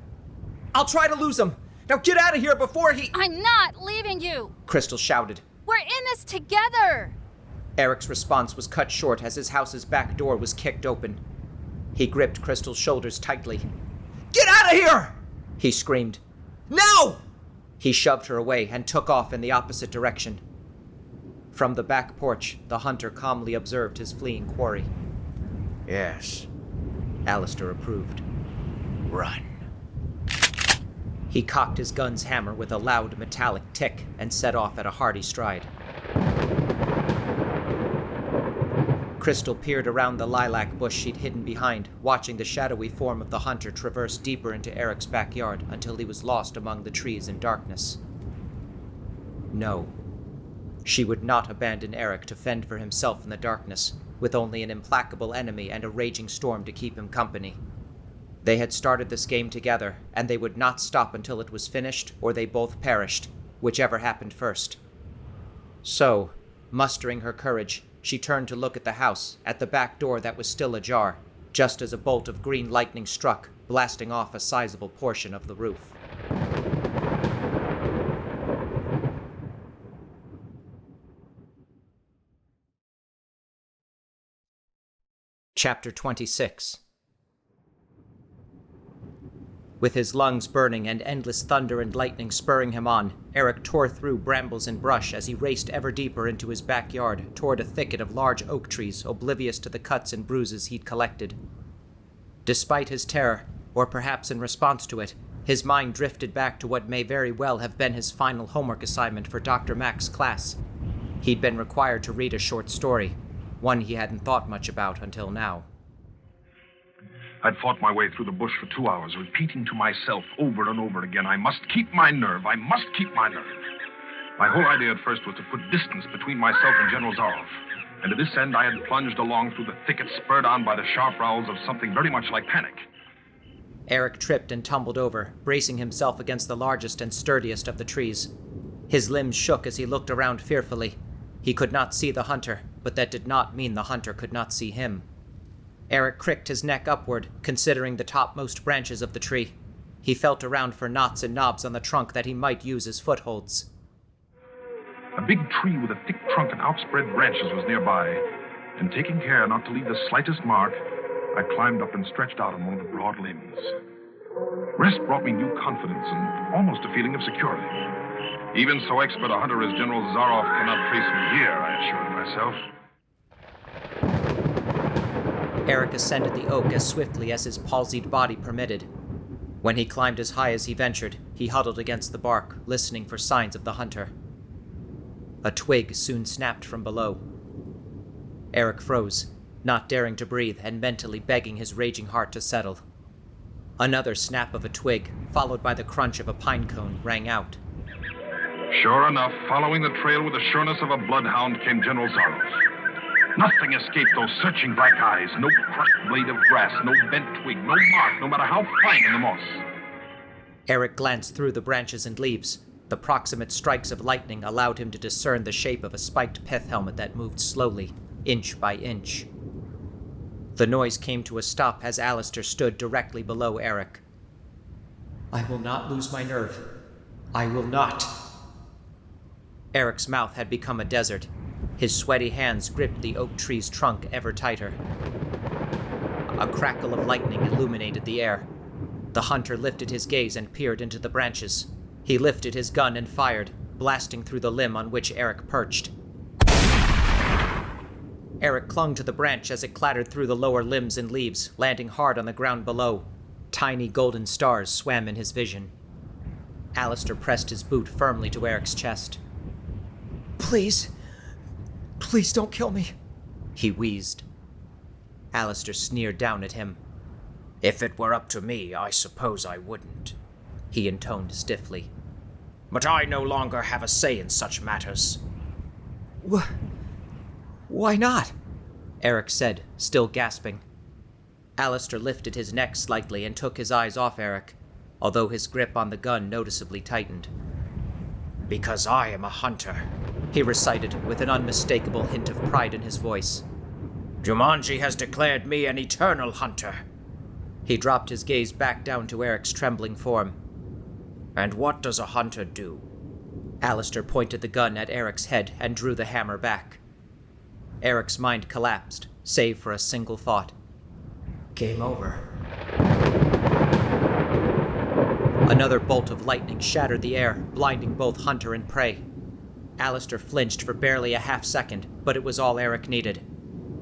"I'll try to lose him! Now get out of here before he—" "I'm not leaving you! Krystyl shouted. We're in this together!" Eric's response was cut short as his house's back door was kicked open. He gripped Krystyl's shoulders tightly. "Get out of here!" he screamed. "Now!" He shoved her away and took off in the opposite direction. From the back porch, the hunter calmly observed his fleeing quarry. Yes, Alistair approved. run. He cocked his gun's hammer with a loud metallic tick and set off at a hearty stride. Krystyl peered around the lilac bush she'd hidden behind, watching the shadowy form of the hunter traverse deeper into Eric's backyard until he was lost among the trees in darkness. No. She would not abandon Eric to fend for himself in the darkness, with only an implacable enemy and a raging storm to keep him company. They had started this game together, and they would not stop until it was finished or they both perished, whichever happened first. So, mustering her courage, she turned to look at the house, at the back door that was still ajar, just as a bolt of green lightning struck, blasting off a sizable portion of the roof. Chapter 26. With his lungs burning and endless thunder and lightning spurring him on, Eric tore through brambles and brush as he raced ever deeper into his backyard toward a thicket of large oak trees, oblivious to the cuts and bruises he'd collected. Despite his terror, or perhaps in response to it, his mind drifted back to what may very well have been his final homework assignment for Dr. Mack's class. He'd been required to read a short story, one he hadn't thought much about until now. I'd fought my way through the bush for 2 hours, repeating to myself over and over again, I must keep my nerve, I must keep my nerve. My whole idea at first was to put distance between myself and General Zarov. And to this end, I had plunged along through the thicket, spurred on by the sharp growls of something very much like panic. Eric tripped and tumbled over, bracing himself against the largest and sturdiest of the trees. His limbs shook as he looked around fearfully. He could not see the hunter, but that did not mean the hunter could not see him. Eric cricked his neck upward, considering the topmost branches of the tree. He felt around for knots and knobs on the trunk that he might use as footholds. A big tree with a thick trunk and outspread branches was nearby, and taking care not to leave the slightest mark, I climbed up and stretched out on one of the broad limbs. Rest brought me new confidence and almost a feeling of security. Even so expert a hunter as General Zarov cannot trace me here, I assured myself. Eric ascended the oak as swiftly as his palsied body permitted. When he climbed as high as he ventured, he huddled against the bark, listening for signs of the hunter. A twig soon snapped from below. Eric froze, not daring to breathe and mentally begging his raging heart to settle. Another snap of a twig, followed by the crunch of a pine cone, rang out. Sure enough, following the trail with the sureness of a bloodhound came General Zarov. Nothing escaped those searching black eyes. No crushed blade of grass, no bent twig, no mark, no matter how fine in the moss. Eric glanced through the branches and leaves. The proximate strikes of lightning allowed him to discern the shape of a spiked pith helmet that moved slowly, inch by inch. The noise came to a stop as Alistair stood directly below Eric. "I will not lose my nerve. I will not." Eric's mouth had become a desert. His sweaty hands gripped the oak tree's trunk ever tighter. A crackle of lightning illuminated the air. The hunter lifted his gaze and peered into the branches. He lifted his gun and fired, blasting through the limb on which Eric perched. Eric clung to the branch as it clattered through the lower limbs and leaves, landing hard on the ground below. Tiny golden stars swam in his vision. Alistair pressed his boot firmly to Eric's chest. Please don't kill me, he wheezed. Alistair sneered down at him. If it were up to me, I suppose I wouldn't, he intoned stiffly. But I no longer have a say in such matters. Why not? Eric said, still gasping. Alistair lifted his neck slightly and took his eyes off Eric, although his grip on the gun noticeably tightened. Because I am a hunter, he recited with an unmistakable hint of pride in his voice. Jumanji has declared me an eternal hunter. He dropped his gaze back down to Eric's trembling form. And what does a hunter do? Alistair pointed the gun at Eric's head and drew the hammer back. Eric's mind collapsed, save for a single thought. Game over. Another bolt of lightning shattered the air, blinding both hunter and prey. Alistair flinched for barely a half second, but it was all Eric needed.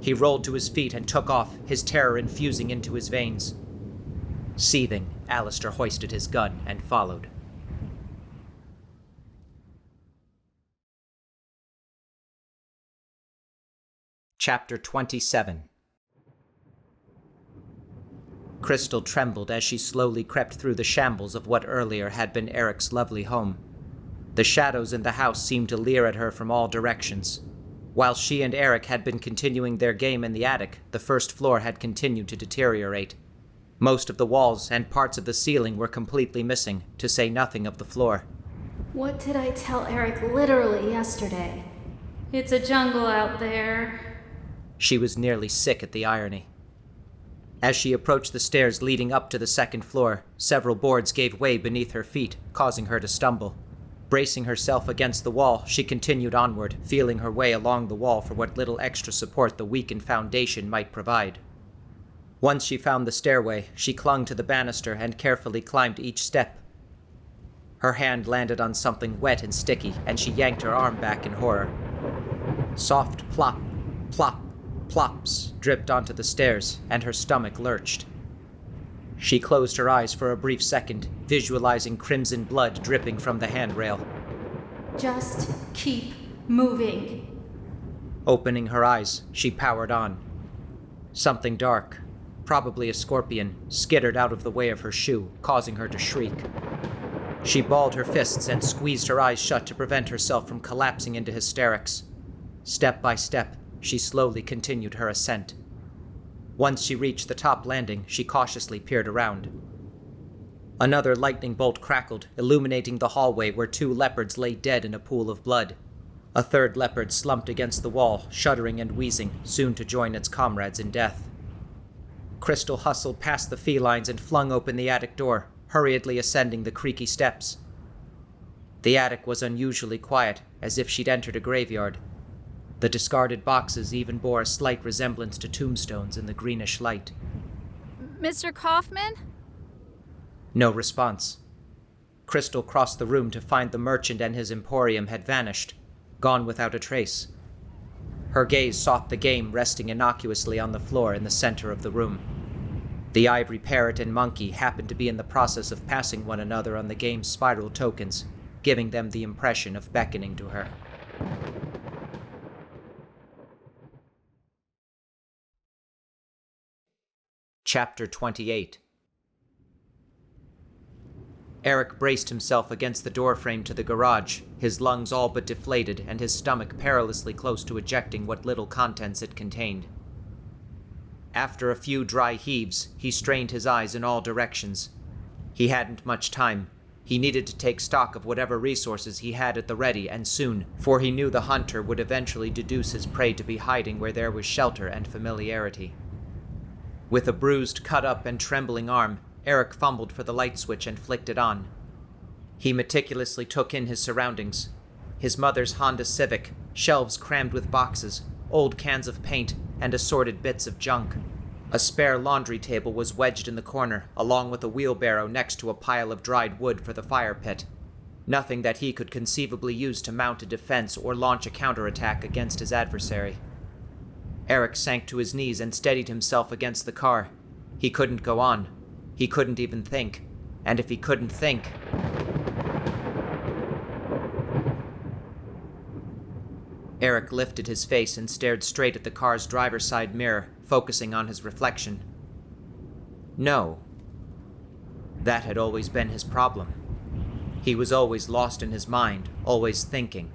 He rolled to his feet and took off, his terror infusing into his veins. Seething, Alistair hoisted his gun and followed. Chapter 27. Krystyl trembled as she slowly crept through the shambles of what earlier had been Eric's lovely home. The shadows in the house seemed to leer at her from all directions. While she and Eric had been continuing their game in the attic, the first floor had continued to deteriorate. Most of the walls and parts of the ceiling were completely missing, to say nothing of the floor. What did I tell Eric literally yesterday? It's a jungle out there. She was nearly sick at the irony. As she approached the stairs leading up to the second floor, several boards gave way beneath her feet, causing her to stumble. Bracing herself against the wall, she continued onward, feeling her way along the wall for what little extra support the weakened foundation might provide. Once she found the stairway, she clung to the banister and carefully climbed each step. Her hand landed on something wet and sticky, and she yanked her arm back in horror. Soft plop, plop, plops dripped onto the stairs, and her stomach lurched. She closed her eyes for a brief second, visualizing crimson blood dripping from the handrail. Just keep moving. Opening her eyes, she powered on. Something dark, probably a scorpion, skittered out of the way of her shoe, causing her to shriek. She balled her fists and squeezed her eyes shut to prevent herself from collapsing into hysterics. Step by step, she slowly continued her ascent. Once she reached the top landing, she cautiously peered around. Another lightning bolt crackled, illuminating the hallway where two leopards lay dead in a pool of blood. A third leopard slumped against the wall, shuddering and wheezing, soon to join its comrades in death. Krystyl hustled past the felines and flung open the attic door, hurriedly ascending the creaky steps. The attic was unusually quiet, as if she'd entered a graveyard. The discarded boxes even bore a slight resemblance to tombstones in the greenish light. Mr. Kaufman? No response. Krystyl crossed the room to find the merchant and his emporium had vanished, gone without a trace. Her gaze sought the game resting innocuously on the floor in the center of the room. The ivory parrot and monkey happened to be in the process of passing one another on the game's spiral tokens, giving them the impression of beckoning to her. Chapter 28. Eric braced himself against the doorframe to the garage, his lungs all but deflated and his stomach perilously close to ejecting what little contents it contained. After a few dry heaves, he strained his eyes in all directions. He hadn't much time. He needed to take stock of whatever resources he had at the ready, and soon, for he knew the hunter would eventually deduce his prey to be hiding where there was shelter and familiarity. With a bruised, cut-up, and trembling arm, Eric fumbled for the light switch and flicked it on. He meticulously took in his surroundings. His mother's Honda Civic, shelves crammed with boxes, old cans of paint, and assorted bits of junk. A spare laundry table was wedged in the corner, along with a wheelbarrow next to a pile of dried wood for the fire pit. Nothing that he could conceivably use to mount a defense or launch a counterattack against his adversary. Eric sank to his knees and steadied himself against the car. He couldn't go on. He couldn't even think. And if he couldn't think... Eric lifted his face and stared straight at the car's driver's side mirror, focusing on his reflection. No. That had always been his problem. He was always lost in his mind, always thinking.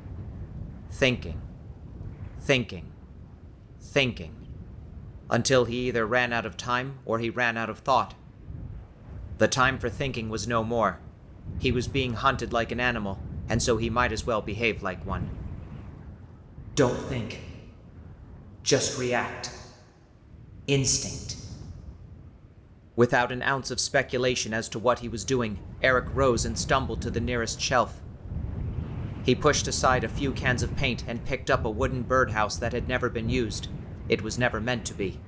Thinking. Thinking. Thinking. Until he either ran out of time or he ran out of thought. The time for thinking was no more. He was being hunted like an animal, and so he might as well behave like one. Don't think. Just react. Instinct. Without an ounce of speculation as to what he was doing, Eric rose and stumbled to the nearest shelf. He pushed aside a few cans of paint and picked up a wooden birdhouse that had never been used. It was never meant to be.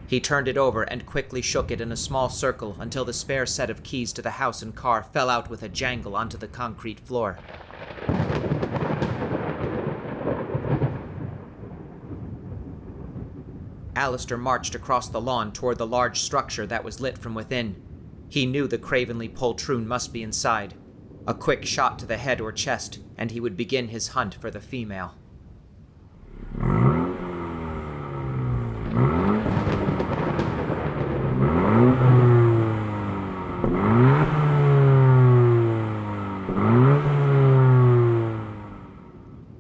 He turned it over and quickly shook it in a small circle until the spare set of keys to the house and car fell out with a jangle onto the concrete floor. Alistair marched across the lawn toward the large structure that was lit from within. He knew the cravenly poltroon must be inside. A quick shot to the head or chest, and he would begin his hunt for the female.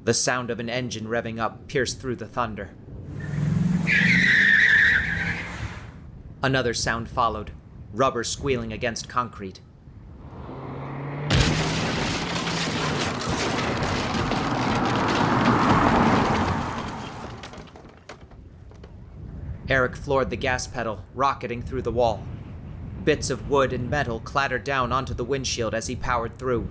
The sound of an engine revving up pierced through the thunder. Another sound followed, rubber squealing against concrete. Eric floored the gas pedal, rocketing through the wall. Bits of wood and metal clattered down onto the windshield as he powered through.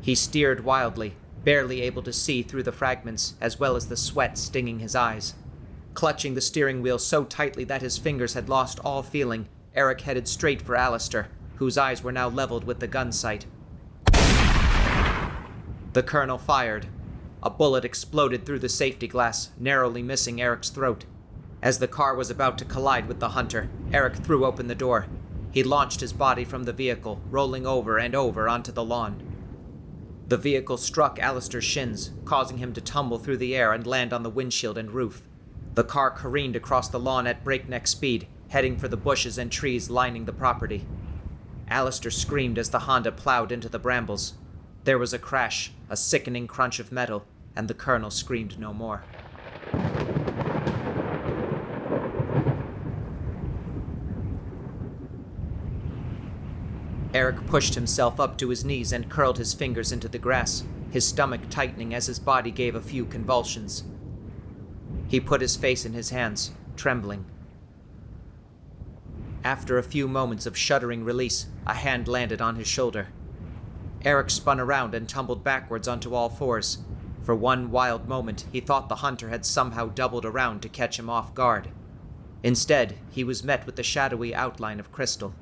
He steered wildly, barely able to see through the fragments, as well as the sweat stinging his eyes. Clutching the steering wheel so tightly that his fingers had lost all feeling, Eric headed straight for Alistair, whose eyes were now leveled with the gun sight. The colonel fired. A bullet exploded through the safety glass, narrowly missing Eric's throat. As the car was about to collide with the hunter, Eric threw open the door. He launched his body from the vehicle, rolling over and over onto the lawn. The vehicle struck Alistair's shins, causing him to tumble through the air and land on the windshield and roof. The car careened across the lawn at breakneck speed, heading for the bushes and trees lining the property. Alistair screamed as the Honda plowed into the brambles. There was a crash, a sickening crunch of metal, and the colonel screamed no more. Eric pushed himself up to his knees and curled his fingers into the grass, his stomach tightening as his body gave a few convulsions. He put his face in his hands, trembling. After a few moments of shuddering release, a hand landed on his shoulder. Eric spun around and tumbled backwards onto all fours. For one wild moment, he thought the hunter had somehow doubled around to catch him off guard. Instead, he was met with the shadowy outline of Krystyl.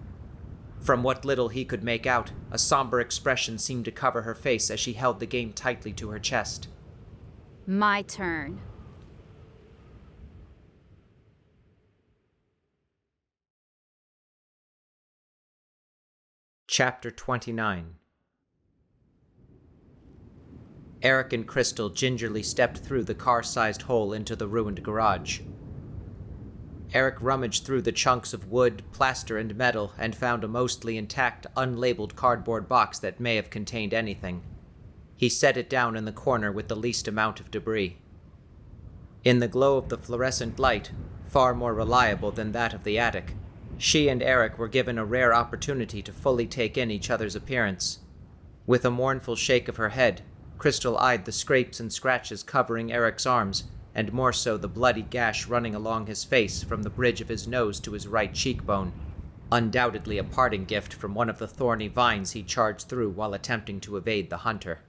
From what little he could make out, a somber expression seemed to cover her face as she held the game tightly to her chest. My turn. Chapter 29. Eric and Krystyl gingerly stepped through the car-sized hole into the ruined garage. Eric rummaged through the chunks of wood, plaster, and metal and found a mostly intact, unlabeled cardboard box that may have contained anything. He set it down in the corner with the least amount of debris. In the glow of the fluorescent light, far more reliable than that of the attic, she and Eric were given a rare opportunity to fully take in each other's appearance. With a mournful shake of her head, Krystyl eyed the scrapes and scratches covering Eric's arms, and more so the bloody gash running along his face from the bridge of his nose to his right cheekbone, undoubtedly a parting gift from one of the thorny vines he charged through while attempting to evade the hunter.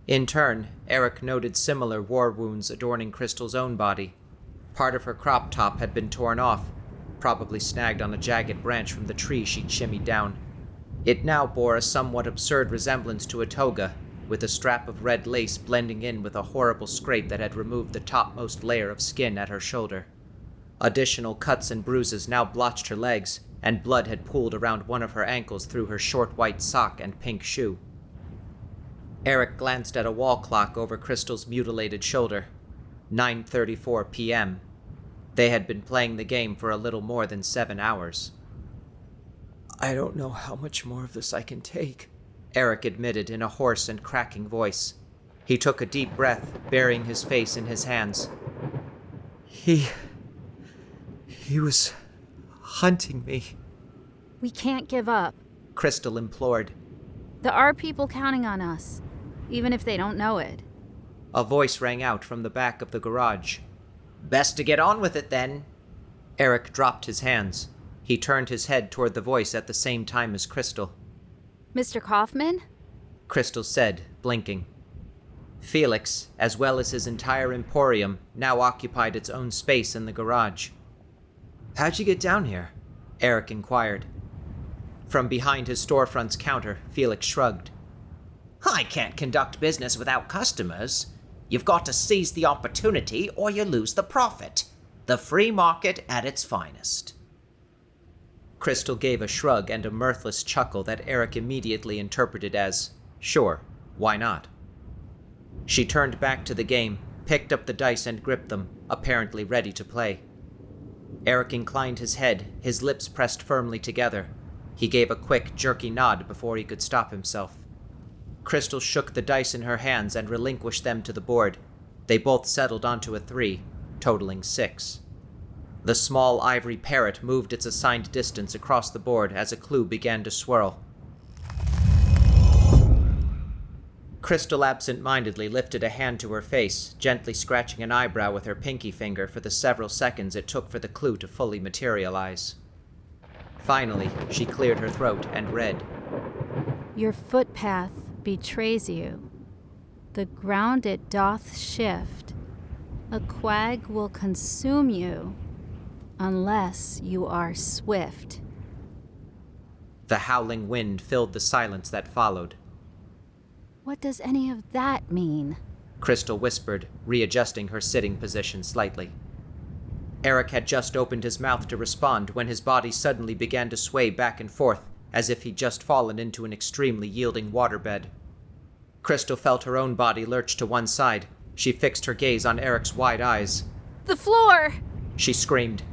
In turn, Eric noted similar war wounds adorning Krystyl's own body. Part of her crop top had been torn off, probably snagged on a jagged branch from the tree she'd shimmied down. It now bore a somewhat absurd resemblance to a toga, with a strap of red lace blending in with a horrible scrape that had removed the topmost layer of skin at her shoulder. Additional cuts and bruises now blotched her legs, and blood had pooled around one of her ankles through her short white sock and pink shoe. Eric glanced at a wall clock over Krystyl's mutilated shoulder. 9:34 p.m. They had been playing the game for a little more than 7 hours. I don't know how much more of this I can take, Eric admitted in a hoarse and cracking voice. He took a deep breath, burying his face in his hands. He was hunting me. We can't give up. Krystyl implored. There are people counting on us, even if they don't know it. A voice rang out from the back of the garage. Best to get on with it, then. Eric dropped his hands. He turned his head toward the voice at the same time as Krystyl. Mr. Kaufman? Krystyl said, blinking. Felix, as well as his entire emporium, now occupied its own space in the garage. How'd you get down here? Eric inquired. From behind his storefront's counter, Felix shrugged. I can't conduct business without customers. You've got to seize the opportunity or you lose the profit. The free market at its finest. Krystyl gave a shrug and a mirthless chuckle that Eric immediately interpreted as, sure, why not? She turned back to the game, picked up the dice and gripped them, apparently ready to play. Eric inclined his head, his lips pressed firmly together. He gave a quick, jerky nod before he could stop himself. Krystyl shook the dice in her hands and relinquished them to the board. They both settled onto a 3, totaling 6. The small ivory parrot moved its assigned distance across the board as a clue began to swirl. Krystyl absent-mindedly lifted a hand to her face, gently scratching an eyebrow with her pinky finger for the several seconds it took for the clue to fully materialize. Finally, she cleared her throat and read, Your footpath betrays you. The ground it doth shift. A quag will consume you, unless you are swift. The howling wind filled the silence that followed. What does any of that mean? Krystyl whispered, readjusting her sitting position slightly. Eric had just opened his mouth to respond when his body suddenly began to sway back and forth, as if he'd just fallen into an extremely yielding waterbed. Krystyl felt her own body lurch to one side. She fixed her gaze on Eric's wide eyes. The floor! She screamed.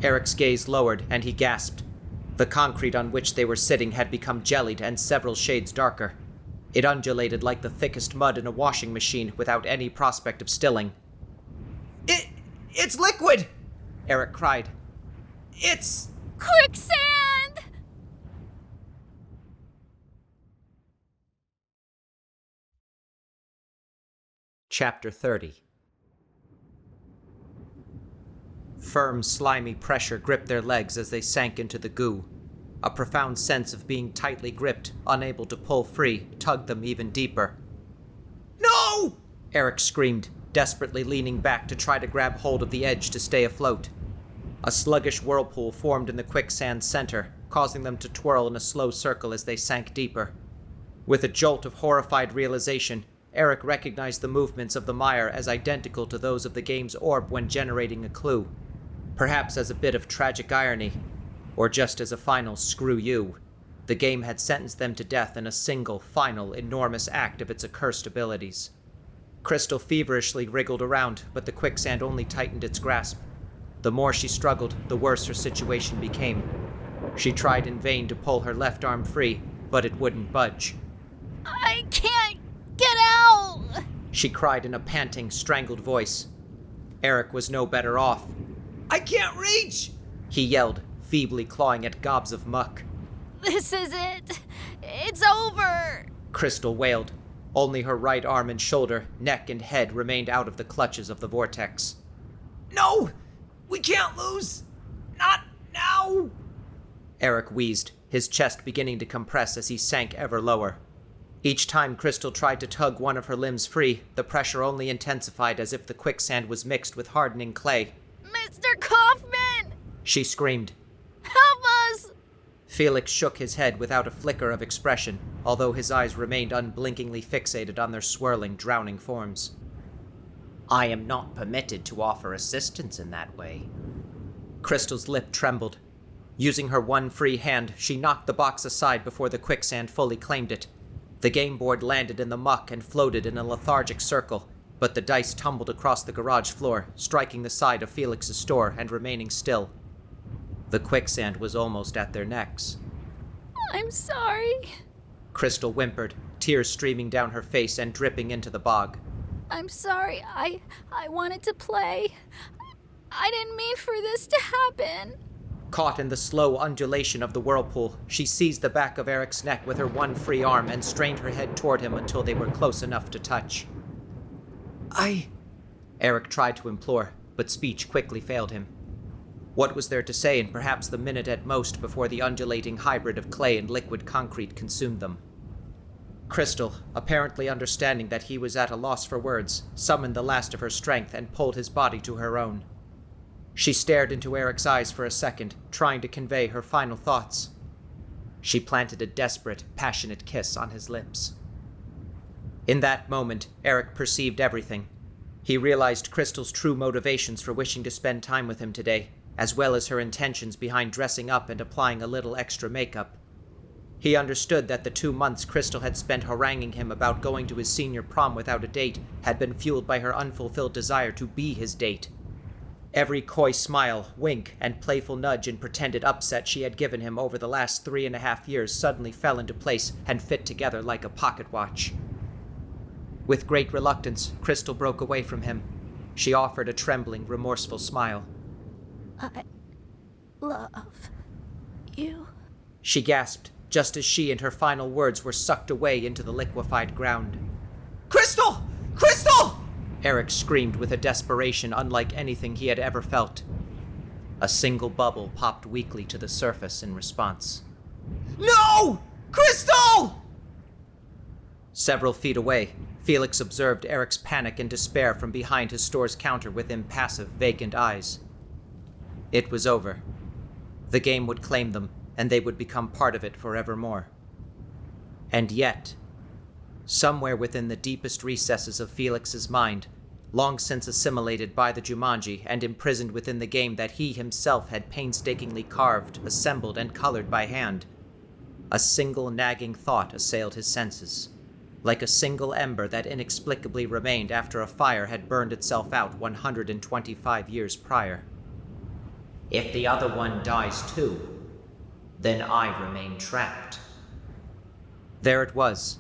Eric's gaze lowered, and he gasped. The concrete on which they were sitting had become jellied and several shades darker. It undulated like the thickest mud in a washing machine without any prospect of stilling. It's liquid! Eric cried. It's... Quicksand! Chapter 30. Firm, slimy pressure gripped their legs as they sank into the goo. A profound sense of being tightly gripped, unable to pull free, tugged them even deeper. No! Eric screamed, desperately leaning back to try to grab hold of the edge to stay afloat. A sluggish whirlpool formed in the quicksand's center, causing them to twirl in a slow circle as they sank deeper. With a jolt of horrified realization, Eric recognized the movements of the mire as identical to those of the game's orb when generating a clue. Perhaps as a bit of tragic irony, or just as a final screw you, the game had sentenced them to death in a single, final, enormous act of its accursed abilities. Krystyl feverishly wriggled around, but the quicksand only tightened its grasp. The more she struggled, the worse her situation became. She tried in vain to pull her left arm free, but it wouldn't budge. I can't get out! She cried in a panting, strangled voice. Eric was no better off. I can't reach! He yelled, feebly clawing at gobs of muck. This is it! It's over! Krystyl wailed. Only her right arm and shoulder, neck and head remained out of the clutches of the vortex. No! We can't lose! Not now! Eric wheezed, his chest beginning to compress as he sank ever lower. Each time Krystyl tried to tug one of her limbs free, the pressure only intensified as if the quicksand was mixed with hardening clay. Mr. Kaufman! She screamed. Help us! Felix shook his head without a flicker of expression, although his eyes remained unblinkingly fixated on their swirling, drowning forms. I am not permitted to offer assistance in that way. Krystyl's lip trembled. Using her one free hand, she knocked the box aside before the quicksand fully claimed it. The game board landed in the muck and floated in a lethargic circle, but the dice tumbled across the garage floor, striking the side of Felix's store and remaining still. The quicksand was almost at their necks. I'm sorry. Krystyl whimpered, tears streaming down her face and dripping into the bog. I'm sorry. I wanted to play. I didn't mean for this to happen. Caught in the slow undulation of the whirlpool, she seized the back of Eric's neck with her one free arm and strained her head toward him until they were close enough to touch. Eric tried to implore, but speech quickly failed him. What was there to say in perhaps the minute at most before the undulating hybrid of clay and liquid concrete consumed them? Krystyl, apparently understanding that he was at a loss for words, summoned the last of her strength and pulled his body to her own. She stared into Eric's eyes for a second, trying to convey her final thoughts. She planted a desperate, passionate kiss on his lips. In that moment, Eric perceived everything. He realized Krystyl's true motivations for wishing to spend time with him today, as well as her intentions behind dressing up and applying a little extra makeup. He understood that the 2 months Krystyl had spent haranguing him about going to his senior prom without a date had been fueled by her unfulfilled desire to be his date. Every coy smile, wink, and playful nudge and pretended upset she had given him over the last 3.5 years suddenly fell into place and fit together like a pocket watch. With great reluctance, Krystyl broke away from him. She offered a trembling, remorseful smile. I love you. She gasped, just as she and her final words were sucked away into the liquefied ground. Krystyl! Krystyl! Eric screamed with a desperation unlike anything he had ever felt. A single bubble popped weakly to the surface in response. No! Krystyl! Several feet away, Felix observed Eric's panic and despair from behind his store's counter with impassive, vacant eyes. It was over. The game would claim them, and they would become part of it forevermore. And yet, somewhere within the deepest recesses of Felix's mind, long since assimilated by the Jumanji and imprisoned within the game that he himself had painstakingly carved, assembled, and colored by hand, a single nagging thought assailed his senses, like a single ember that inexplicably remained after a fire had burned itself out 125 years prior. If the other one dies too, then I remain trapped. There it was,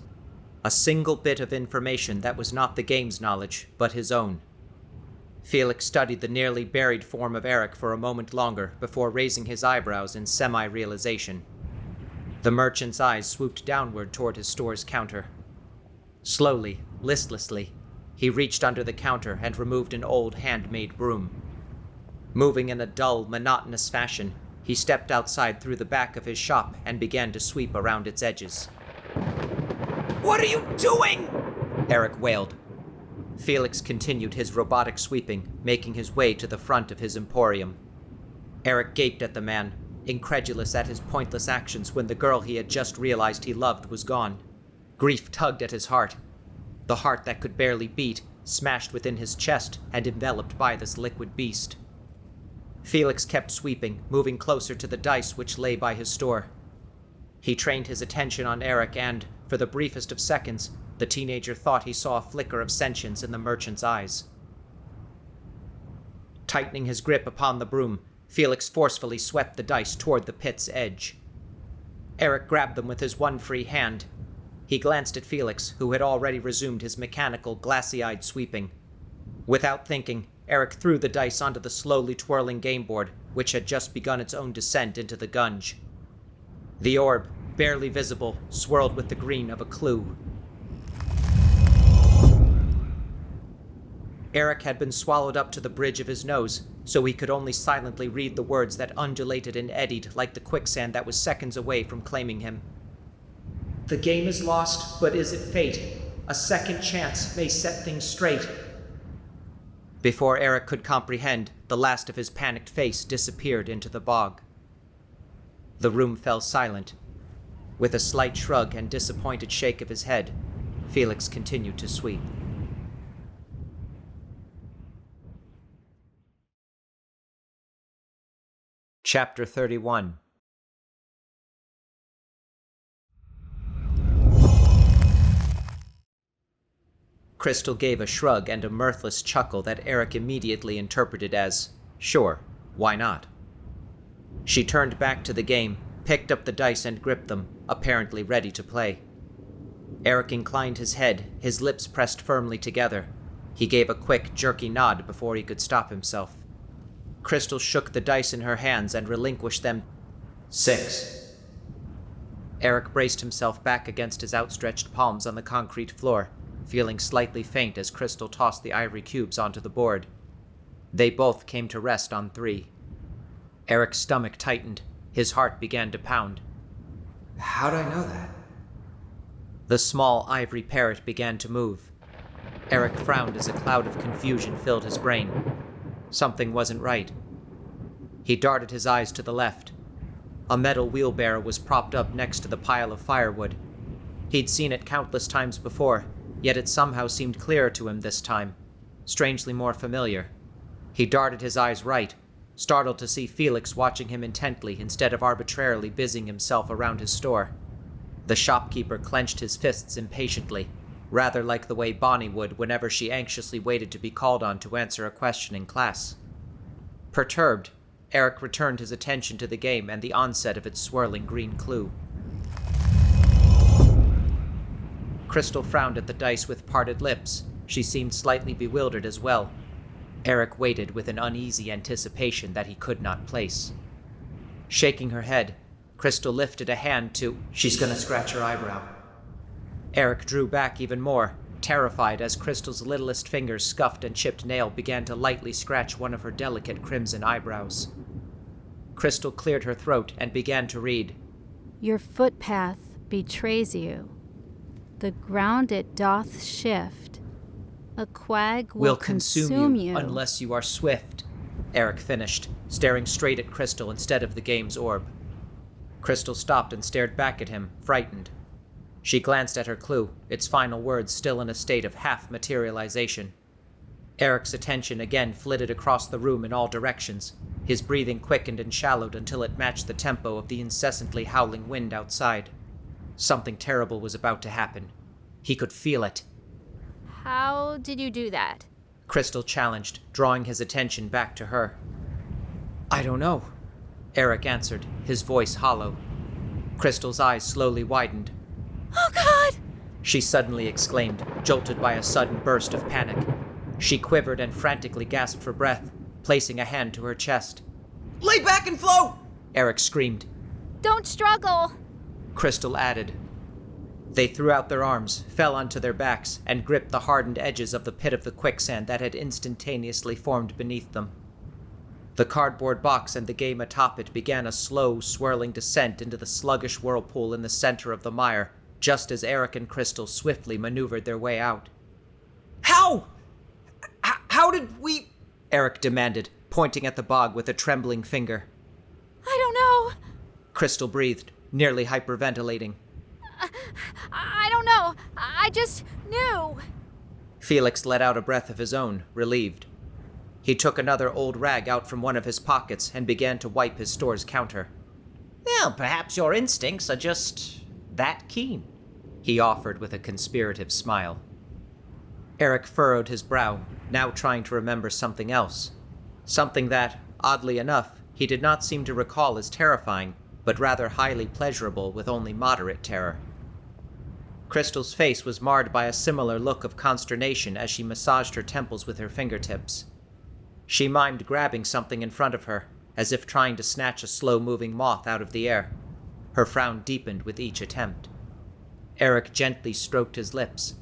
a single bit of information that was not the game's knowledge, but his own. Felix studied the nearly buried form of Eric for a moment longer before raising his eyebrows in semi-realization. The merchant's eyes swooped downward toward his store's counter. Slowly, listlessly, he reached under the counter and removed an old handmade broom. Moving in a dull, monotonous fashion, he stepped outside through the back of his shop and began to sweep around its edges. "What are you doing?" Eric wailed. Felix continued his robotic sweeping, making his way to the front of his emporium. Eric gaped at the man, incredulous at his pointless actions when the girl he had just realized he loved was gone. Grief tugged at his heart. The heart that could barely beat, smashed within his chest and enveloped by this liquid beast. Felix kept sweeping, moving closer to the dice which lay by his store. He trained his attention on Eric and, for the briefest of seconds, the teenager thought he saw a flicker of sentience in the merchant's eyes. Tightening his grip upon the broom, Felix forcefully swept the dice toward the pit's edge. Eric grabbed them with his one free hand. He glanced at Felix, who had already resumed his mechanical, glassy-eyed sweeping. Without thinking, Eric threw the dice onto the slowly twirling game board, which had just begun its own descent into the gunge. The orb, barely visible, swirled with the green of a clue. Eric had been swallowed up to the bridge of his nose, so he could only silently read the words that undulated and eddied like the quicksand that was seconds away from claiming him. "The game is lost, but is it fate? A second chance may set things straight." Before Eric could comprehend, the last of his panicked face disappeared into the bog. The room fell silent. With a slight shrug and disappointed shake of his head, Felix continued to sweep. Chapter 31. Krystyl gave a shrug and a mirthless chuckle that Eric immediately interpreted as, sure, why not? She turned back to the game, picked up the dice and gripped them, apparently ready to play. Eric inclined his head, his lips pressed firmly together. He gave a quick, jerky nod before he could stop himself. Krystyl shook the dice in her hands and relinquished them. 6. Eric braced himself back against his outstretched palms on the concrete floor, feeling slightly faint as Krystyl tossed the ivory cubes onto the board. They both came to rest on 3. Eric's stomach tightened. His heart began to pound. How'd I know that? The small ivory parrot began to move. Eric frowned as a cloud of confusion filled his brain. Something wasn't right. He darted his eyes to the left. A metal wheelbarrow was propped up next to the pile of firewood. He'd seen it countless times before, yet it somehow seemed clearer to him this time, strangely more familiar. He darted his eyes right, startled to see Felix watching him intently instead of arbitrarily busying himself around his store. The shopkeeper clenched his fists impatiently, rather like the way Bonnie would whenever she anxiously waited to be called on to answer a question in class. Perturbed, Eric returned his attention to the game and the onset of its swirling green clue. Krystyl frowned at the dice with parted lips. She seemed slightly bewildered as well. Eric waited with an uneasy anticipation that he could not place. Shaking her head, Krystyl lifted a hand to... She's gonna scratch her eyebrow. Eric drew back even more, terrified as Krystyl's littlest finger's scuffed and chipped nail began to lightly scratch one of her delicate crimson eyebrows. Krystyl cleared her throat and began to read. Your footpath betrays you. The ground it doth shift. A quag will consume you unless you are swift, Eric finished, staring straight at Krystyl instead of the game's orb. Krystyl stopped and stared back at him, frightened. She glanced at her clue, its final words still in a state of half-materialization. Eric's attention again flitted across the room in all directions. His breathing quickened and shallowed until it matched the tempo of the incessantly howling wind outside. Something terrible was about to happen. He could feel it. How did you do that? Krystyl challenged, drawing his attention back to her. I don't know, Eric answered, his voice hollow. Krystyl's eyes slowly widened. Oh, God! She suddenly exclaimed, jolted by a sudden burst of panic. She quivered and frantically gasped for breath, placing a hand to her chest. Lay back and float! Eric screamed. Don't struggle! Krystyl added. They threw out their arms, fell onto their backs, and gripped the hardened edges of the pit of the quicksand that had instantaneously formed beneath them. The cardboard box and the game atop it began a slow, swirling descent into the sluggish whirlpool in the center of the mire, just as Eric and Krystyl swiftly maneuvered their way out. How? How did we... Eric demanded, pointing at the bog with a trembling finger. I don't know. Krystyl breathed, nearly hyperventilating. I don't know. I just knew. Felix let out a breath of his own, relieved. He took another old rag out from one of his pockets and began to wipe his store's counter. Well, perhaps your instincts are just that keen, he offered with a conspirative smile. Eric furrowed his brow, now trying to remember something else. Something that, oddly enough, he did not seem to recall as terrifying, but rather highly pleasurable with only moderate terror. Krystyl's face was marred by a similar look of consternation as she massaged her temples with her fingertips. She mimed grabbing something in front of her, as if trying to snatch a slow-moving moth out of the air. Her frown deepened with each attempt. Eric gently stroked his lips.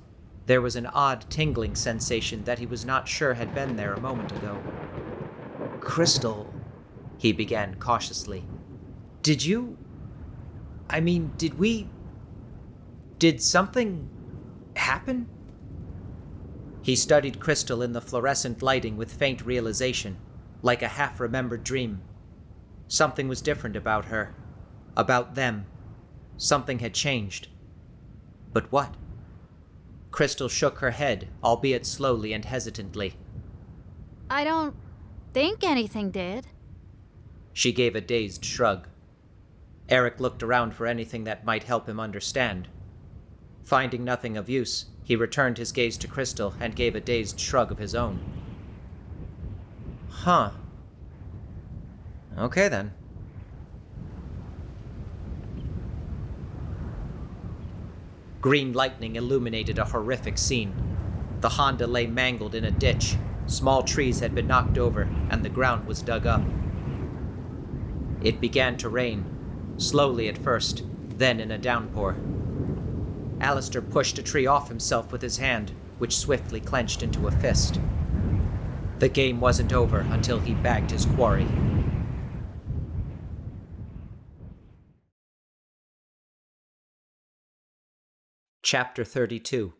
There was an odd tingling sensation that he was not sure had been there a moment ago. Krystyl, he began cautiously. Did something happen? He studied Krystyl in the fluorescent lighting with faint realization, like a half-remembered dream. Something was different about her. About them. Something had changed. But what? Krystyl shook her head, albeit slowly and hesitantly. I don't think anything did. She gave a dazed shrug. Eric looked around for anything that might help him understand. Finding nothing of use, he returned his gaze to Krystyl and gave a dazed shrug of his own. Huh. Okay then. Green lightning illuminated a horrific scene. The Honda lay mangled in a ditch. Small trees had been knocked over, and the ground was dug up. It began to rain, slowly at first, then in a downpour. Alistair pushed a tree off himself with his hand, which swiftly clenched into a fist. The game wasn't over until he bagged his quarry. Chapter 32.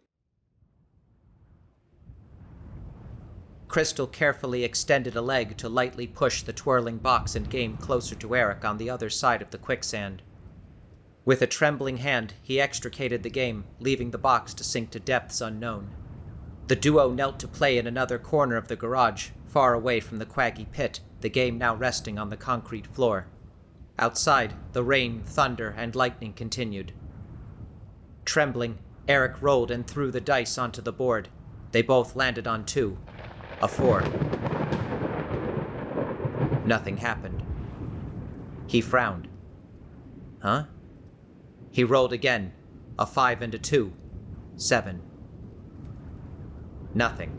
Krystyl carefully extended a leg to lightly push the twirling box and game closer to Eric on the other side of the quicksand. With a trembling hand, he extricated the game, leaving the box to sink to depths unknown. The duo knelt to play in another corner of the garage, far away from the quaggy pit, the game now resting on the concrete floor. Outside, the rain, thunder, and lightning continued. Trembling, Eric rolled and threw the dice onto the board. They both landed on 2. A 4. Nothing happened. He frowned. Huh? He rolled again. A 5 and a 2. 7. Nothing.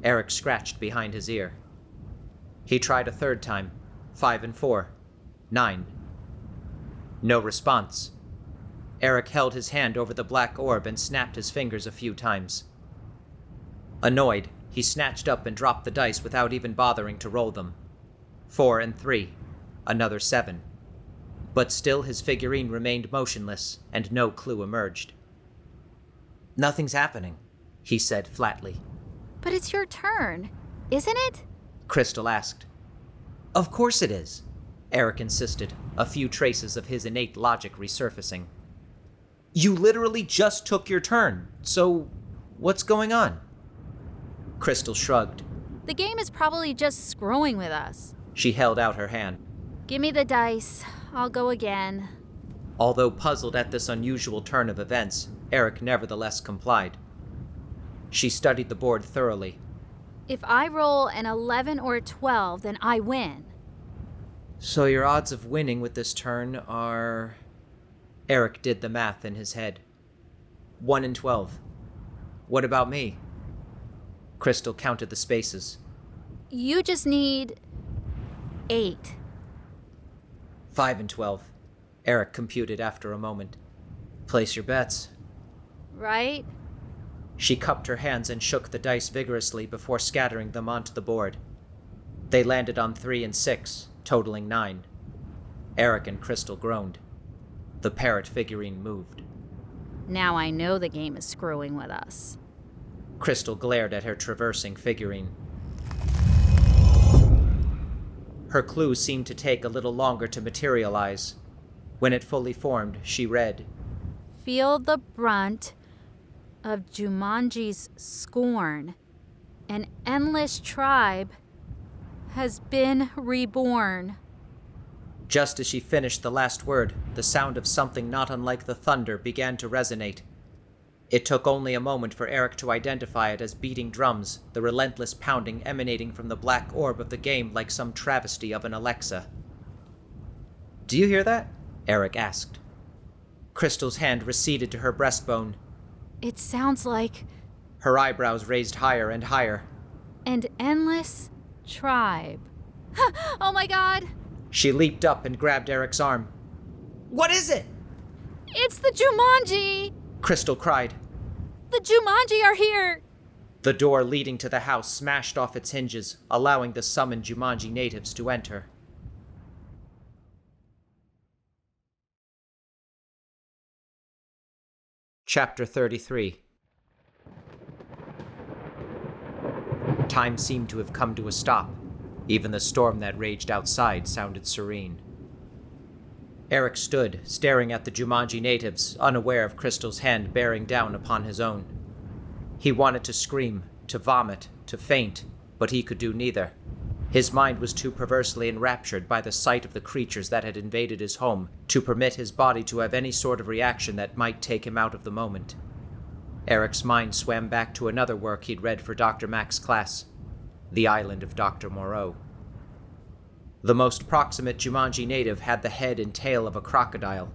Eric scratched behind his ear. He tried a third time. 5 and 4. 9. No response. Eric held his hand over the black orb and snapped his fingers a few times. Annoyed, he snatched up and dropped the dice without even bothering to roll them. 4 and 3. Another 7. But still his figurine remained motionless, and no clue emerged. Nothing's happening, he said flatly. But it's your turn, isn't it? Krystyl asked. Of course it is, Eric insisted, a few traces of his innate logic resurfacing. You literally just took your turn, so what's going on? Krystyl shrugged. The game is probably just screwing with us. She held out her hand. Give me the dice. I'll go again. Although puzzled at this unusual turn of events, Eric nevertheless complied. She studied the board thoroughly. If I roll an 11 or a 12, then I win. So your odds of winning with this turn are... Eric did the math in his head. 1 in 12. What about me? Krystyl counted the spaces. You just need 8. 5 and 12. Eric computed after a moment. Place your bets. Right? She cupped her hands and shook the dice vigorously before scattering them onto the board. They landed on 3 and 6, totaling 9. Eric and Krystyl groaned. The parrot figurine moved. Now I know the game is screwing with us. Krystyl glared at her traversing figurine. Her clue seemed to take a little longer to materialize. When it fully formed, she read, Feel the brunt of Jumanji's scorn. An endless tribe has been reborn. Just as she finished the last word, the sound of something not unlike the thunder began to resonate. It took only a moment for Eric to identify it as beating drums, the relentless pounding emanating from the black orb of the game like some travesty of an Alexa. Do you hear that? Eric asked. Krystyl's hand receded to her breastbone. It sounds like... Her eyebrows raised higher and higher. An endless tribe. Oh my god! She leaped up and grabbed Eric's arm. What is it? It's the Jumanji! Krystyl cried. The Jumanji are here! The door leading to the house smashed off its hinges, allowing the summoned Jumanji natives to enter. Chapter 33. Time seemed to have come to a stop. Even the storm that raged outside sounded serene. Eric stood, staring at the Jumanji natives, unaware of Krystyl's hand bearing down upon his own. He wanted to scream, to vomit, to faint, but he could do neither. His mind was too perversely enraptured by the sight of the creatures that had invaded his home to permit his body to have any sort of reaction that might take him out of the moment. Eric's mind swam back to another work he'd read for Dr. Mack's class, The Island of Dr. Moreau. The most proximate Jumanji native had the head and tail of a crocodile.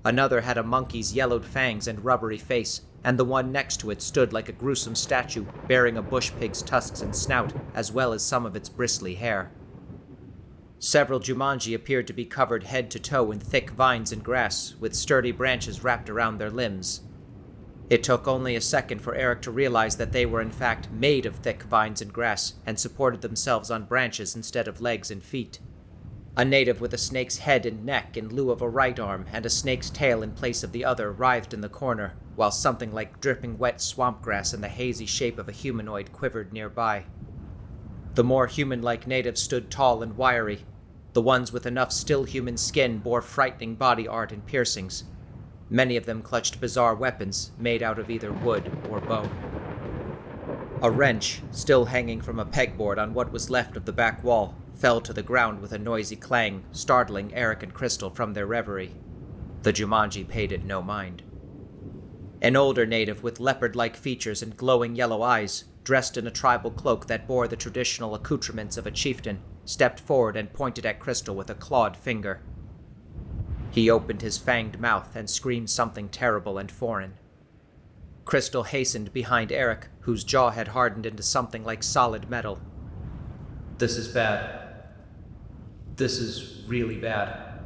Another had a monkey's yellowed fangs and rubbery face, and the one next to it stood like a gruesome statue, bearing a bush pig's tusks and snout, as well as some of its bristly hair. Several Jumanji appeared to be covered head to toe in thick vines and grass, with sturdy branches wrapped around their limbs. It took only a second for Eric to realize that they were in fact made of thick vines and grass, and supported themselves on branches instead of legs and feet. A native with a snake's head and neck in lieu of a right arm, and a snake's tail in place of the other, writhed in the corner, while something like dripping wet swamp grass in the hazy shape of a humanoid quivered nearby. The more human-like natives stood tall and wiry. The ones with enough still human skin bore frightening body art and piercings. Many of them clutched bizarre weapons made out of either wood or bone. A wrench, still hanging from a pegboard on what was left of the back wall, fell to the ground with a noisy clang, startling Eric and Krystyl from their reverie. The Jumanji paid it no mind. An older native with leopard-like features and glowing yellow eyes, dressed in a tribal cloak that bore the traditional accoutrements of a chieftain, stepped forward and pointed at Krystyl with a clawed finger. He opened his fanged mouth and screamed something terrible and foreign. Krystyl hastened behind Eric, whose jaw had hardened into something like solid metal. "This is bad. This is really bad."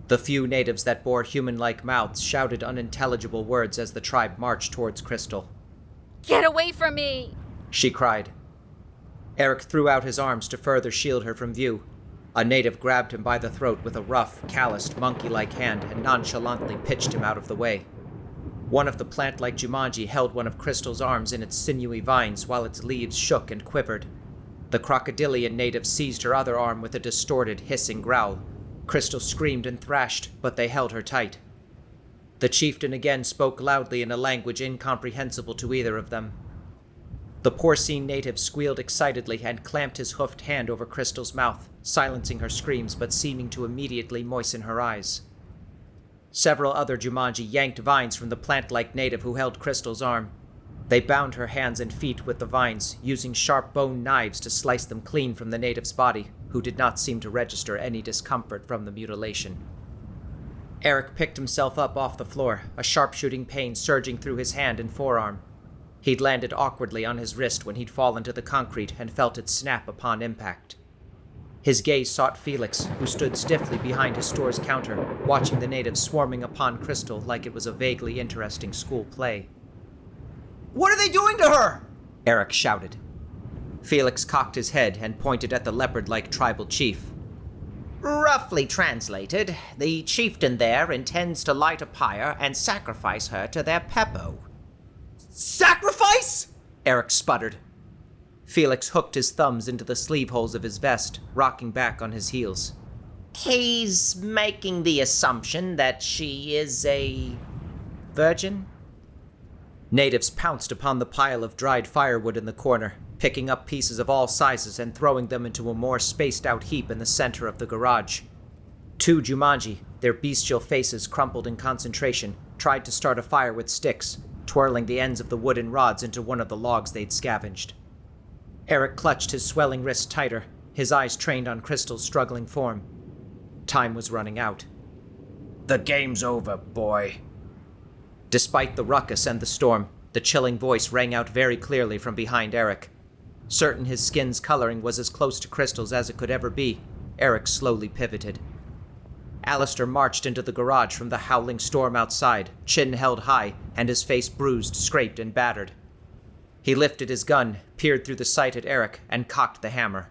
The few natives that bore human-like mouths shouted unintelligible words as the tribe marched towards Krystyl. "Get away from me!" she cried. Eric threw out his arms to further shield her from view. A native grabbed him by the throat with a rough, calloused, monkey-like hand and nonchalantly pitched him out of the way. One of the plant-like Jumanji held one of Krystyl's arms in its sinewy vines while its leaves shook and quivered. The crocodilian native seized her other arm with a distorted, hissing growl. Krystyl screamed and thrashed, but they held her tight. The chieftain again spoke loudly in a language incomprehensible to either of them. The porcine native squealed excitedly and clamped his hoofed hand over Krystyl's mouth, silencing her screams but seeming to immediately moisten her eyes. Several other Jumanji yanked vines from the plant-like native who held Krystyl's arm. They bound her hands and feet with the vines, using sharp bone knives to slice them clean from the native's body, who did not seem to register any discomfort from the mutilation. Eric picked himself up off the floor, a sharp-shooting pain surging through his hand and forearm. He'd landed awkwardly on his wrist when he'd fallen to the concrete and felt it snap upon impact. His gaze sought Felix, who stood stiffly behind his store's counter, watching the natives swarming upon Krystyl like it was a vaguely interesting school play. "What are they doing to her?" Eric shouted. Felix cocked his head and pointed at the leopard-like tribal chief. Roughly translated, the chieftain there intends to light a pyre and sacrifice her to their Peppo. "Sacrifice?" Eric sputtered. Felix hooked his thumbs into the sleeve holes of his vest, rocking back on his heels. He's making the assumption that she is a virgin? Natives pounced upon the pile of dried firewood in the corner, picking up pieces of all sizes and throwing them into a more spaced-out heap in the center of the garage. Two Jumanji, their bestial faces crumpled in concentration, tried to start a fire with sticks, twirling the ends of the wooden rods into one of the logs they'd scavenged. Eric clutched his swelling wrist tighter, his eyes trained on Krystyl's struggling form. Time was running out. "The game's over, boy." Despite the ruckus and the storm, the chilling voice rang out very clearly from behind Eric. Certain his skin's coloring was as close to Krystyl's as it could ever be, Eric slowly pivoted. Alistair marched into the garage from the howling storm outside, chin held high, and his face bruised, scraped, and battered. He lifted his gun, peered through the sight at Eric, and cocked the hammer.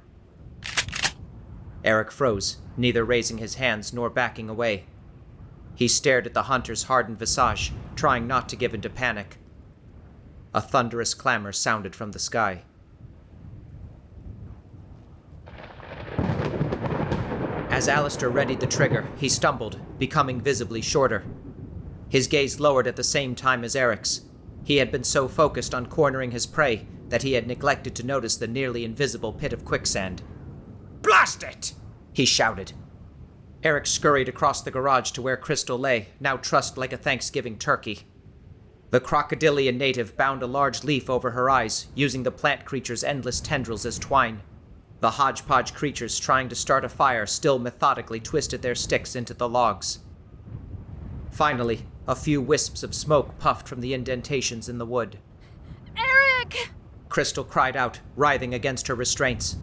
Eric froze, neither raising his hands nor backing away. He stared at the hunter's hardened visage, trying not to give in to panic. A thunderous clamor sounded from the sky. As Alistair readied the trigger, he stumbled, becoming visibly shorter. His gaze lowered at the same time as Eric's. He had been so focused on cornering his prey that he had neglected to notice the nearly invisible pit of quicksand. Blast it! He shouted. Eric scurried across the garage to where Krystyl lay, now trussed like a Thanksgiving turkey. The crocodilian native bound a large leaf over her eyes, using the plant creature's endless tendrils as twine. The hodgepodge creatures trying to start a fire still methodically twisted their sticks into the logs. Finally, a few wisps of smoke puffed from the indentations in the wood. Eric! Krystyl cried out, writhing against her restraints.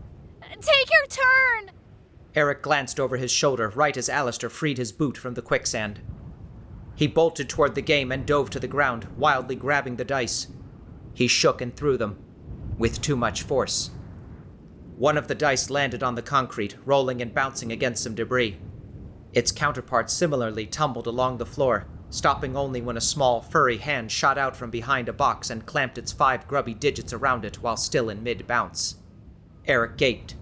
Take your turn! Eric glanced over his shoulder right as Alistair freed his boot from the quicksand. He bolted toward the game and dove to the ground, wildly grabbing the dice. He shook and threw them, with too much force. One of the dice landed on the concrete, rolling and bouncing against some debris. Its counterpart similarly tumbled along the floor, stopping only when a small, furry hand shot out from behind a box and clamped its 5 grubby digits around it while still in mid-bounce. Eric gaped.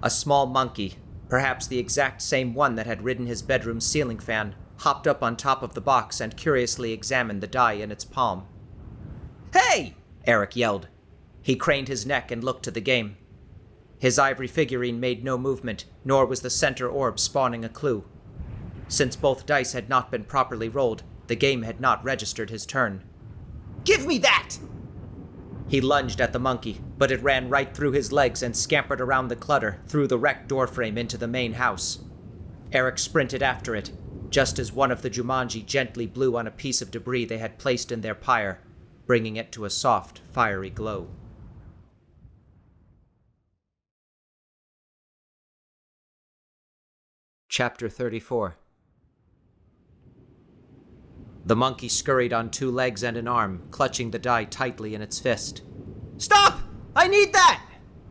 A small monkey, perhaps the exact same one that had ridden his bedroom ceiling fan, hopped up on top of the box and curiously examined the die in its palm. "Hey!" Eric yelled. He craned his neck and looked to the game. His ivory figurine made no movement, nor was the center orb spawning a clue. Since both dice had not been properly rolled, the game had not registered his turn. "Give me that!" He lunged at the monkey, but it ran right through his legs and scampered around the clutter, through the wrecked doorframe into the main house. Eric sprinted after it, just as one of the Jumanji gently blew on a piece of debris they had placed in their pyre, bringing it to a soft, fiery glow. Chapter 34. The monkey scurried on 2 legs and an arm, clutching the die tightly in its fist. "Stop! I need that!"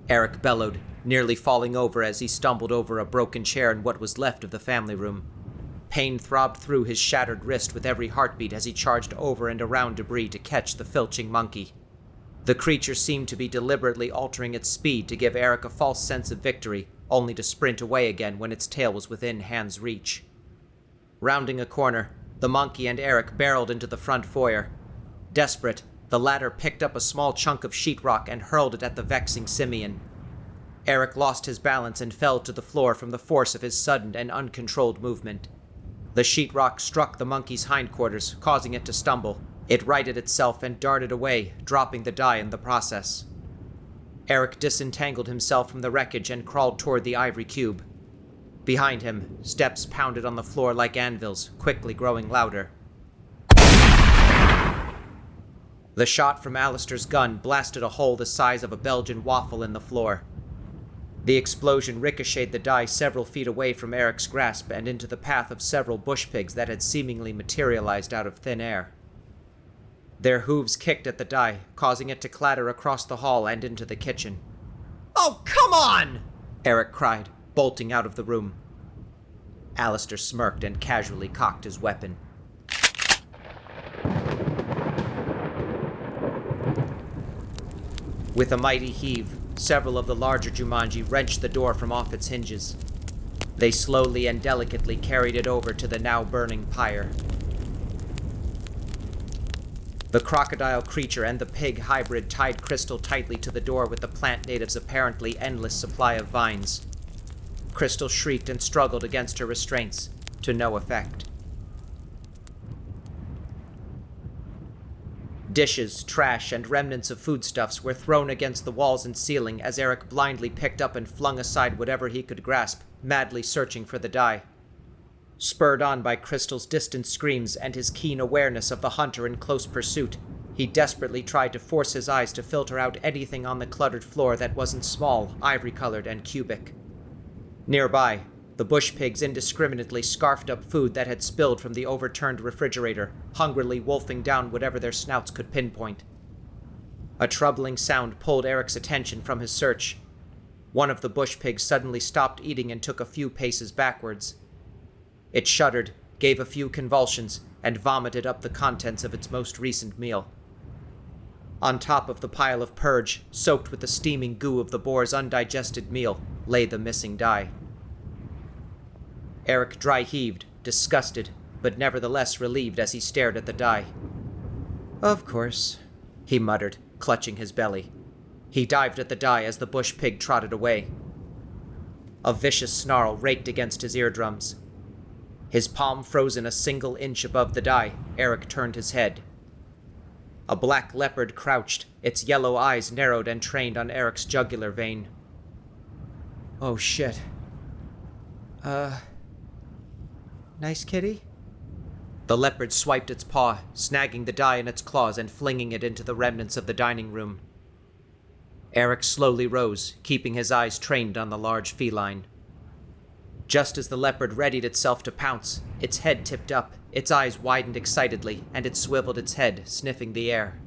Eric bellowed, nearly falling over as he stumbled over a broken chair in what was left of the family room. Pain throbbed through his shattered wrist with every heartbeat as he charged over and around debris to catch the filching monkey. The creature seemed to be deliberately altering its speed to give Eric a false sense of victory, only to sprint away again when its tail was within hand's reach. Rounding a corner, the monkey and Eric barreled into the front foyer. Desperate, the latter picked up a small chunk of sheetrock and hurled it at the vexing simian. Eric lost his balance and fell to the floor from the force of his sudden and uncontrolled movement. The sheetrock struck the monkey's hindquarters, causing it to stumble. It righted itself and darted away, dropping the die in the process. Eric disentangled himself from the wreckage and crawled toward the ivory cube. Behind him, steps pounded on the floor like anvils, quickly growing louder. The shot from Alistair's gun blasted a hole the size of a Belgian waffle in the floor. The explosion ricocheted the die several feet away from Eric's grasp and into the path of several bush pigs that had seemingly materialized out of thin air. Their hooves kicked at the die, causing it to clatter across the hall and into the kitchen. "Oh, come on!" Eric cried, bolting out of the room. Alistair smirked and casually cocked his weapon. With a mighty heave, several of the larger Jumanji wrenched the door from off its hinges. They slowly and delicately carried it over to the now burning pyre. The crocodile creature and the pig hybrid tied Krystyl tightly to the door with the plant native's apparently endless supply of vines. Krystyl shrieked and struggled against her restraints, to no effect. Dishes, trash, and remnants of foodstuffs were thrown against the walls and ceiling as Eric blindly picked up and flung aside whatever he could grasp, madly searching for the die. Spurred on by Krystyl's distant screams and his keen awareness of the hunter in close pursuit, he desperately tried to force his eyes to filter out anything on the cluttered floor that wasn't small, ivory-colored, and cubic. Nearby, the bush pigs indiscriminately scarfed up food that had spilled from the overturned refrigerator, hungrily wolfing down whatever their snouts could pinpoint. A troubling sound pulled Eric's attention from his search. One of the bush pigs suddenly stopped eating and took a few paces backwards. It shuddered, gave a few convulsions, and vomited up the contents of its most recent meal. On top of the pile of purge, soaked with the steaming goo of the boar's undigested meal, lay the missing die. Eric dry heaved, disgusted, but nevertheless relieved as he stared at the die. "Of course," he muttered, clutching his belly. He dived at the die as the bush pig trotted away. A vicious snarl raked against his eardrums. His palm frozen a single inch above the die, Eric turned his head. A black leopard crouched, its yellow eyes narrowed and trained on Eric's jugular vein. "Oh shit. Nice kitty?" The leopard swiped its paw, snagging the die in its claws and flinging it into the remnants of the dining room. Eric slowly rose, keeping his eyes trained on the large feline. Just as the leopard readied itself to pounce, its head tipped up, its eyes widened excitedly, and it swiveled its head, sniffing the air.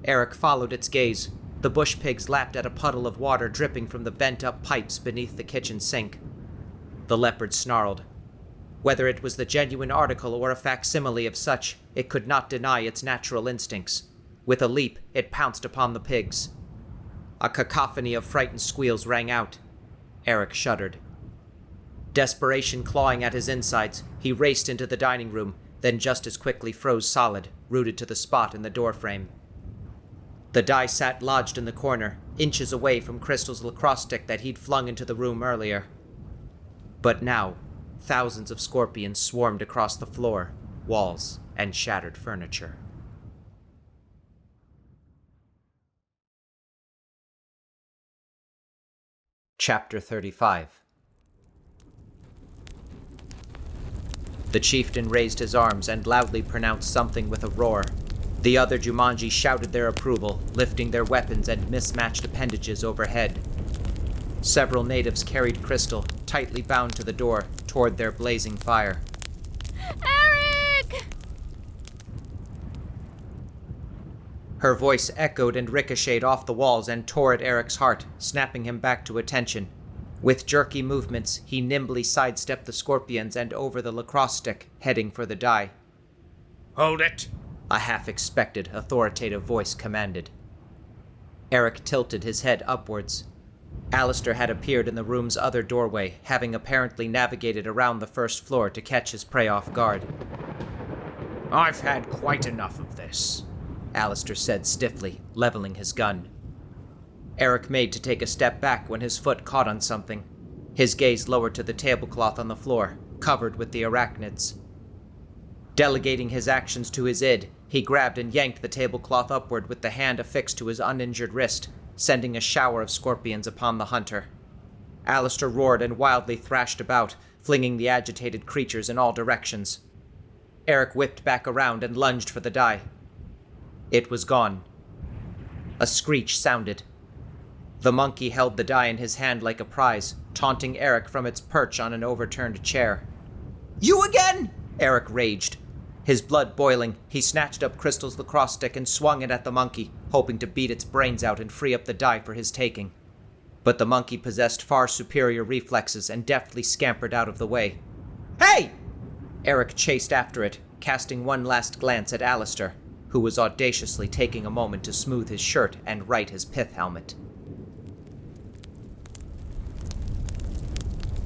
Eric followed its gaze. The bush pigs lapped at a puddle of water dripping from the bent-up pipes beneath the kitchen sink. The leopard snarled. Whether it was the genuine article or a facsimile of such, it could not deny its natural instincts. With a leap, it pounced upon the pigs. A cacophony of frightened squeals rang out. Eric shuddered. Desperation clawing at his insides, he raced into the dining room, then just as quickly froze solid, rooted to the spot in the doorframe. The die sat lodged in the corner, inches away from Krystyl's lacrosse stick that he'd flung into the room earlier. But now, thousands of scorpions swarmed across the floor, walls, and shattered furniture. Chapter 35. The chieftain raised his arms and loudly pronounced something with a roar. The other Jumanji shouted their approval, lifting their weapons and mismatched appendages overhead. Several natives carried Krystyl, tightly bound to the door, toward their blazing fire. Eric! Her voice echoed and ricocheted off the walls and tore at Eric's heart, snapping him back to attention. With jerky movements, he nimbly sidestepped the scorpions and over the lacrosse stick, heading for the die. "Hold it!" A half-expected, authoritative voice commanded. Eric tilted his head upwards. Alistair had appeared in the room's other doorway, having apparently navigated around the first floor to catch his prey off guard. "I've had quite enough of this," Alistair said stiffly, leveling his gun. Eric made to take a step back when his foot caught on something. His gaze lowered to the tablecloth on the floor, covered with the arachnids. Delegating his actions to his id, he grabbed and yanked the tablecloth upward with the hand affixed to his uninjured wrist, sending a shower of scorpions upon the hunter. Alistair roared and wildly thrashed about, flinging the agitated creatures in all directions. Eric whipped back around and lunged for the die. It was gone. A screech sounded. The monkey held the die in his hand like a prize, taunting Eric from its perch on an overturned chair. "You again!" Eric raged. His blood boiling, he snatched up Krystyl's lacrosse stick and swung it at the monkey, hoping to beat its brains out and free up the die for his taking. But the monkey possessed far superior reflexes and deftly scampered out of the way. "Hey!" Eric chased after it, casting one last glance at Alistair, who was audaciously taking a moment to smooth his shirt and right his pith helmet.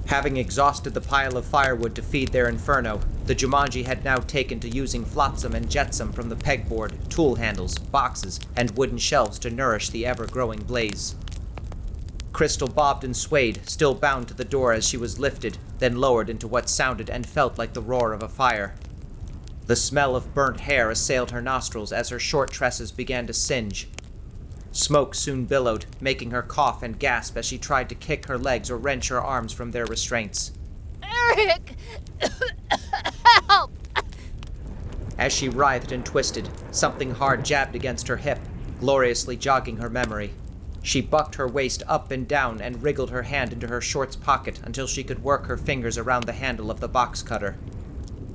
Having exhausted the pile of firewood to feed their inferno, the Jumanji had now taken to using flotsam and jetsam from the pegboard, tool handles, boxes, and wooden shelves to nourish the ever-growing blaze. Krystyl bobbed and swayed, still bound to the door as she was lifted, then lowered into what sounded and felt like the roar of a fire. The smell of burnt hair assailed her nostrils as her short tresses began to singe. Smoke soon billowed, making her cough and gasp as she tried to kick her legs or wrench her arms from their restraints. Eric! Help! As she writhed and twisted, something hard jabbed against her hip, gloriously jogging her memory. She bucked her waist up and down and wriggled her hand into her shorts pocket until she could work her fingers around the handle of the box cutter.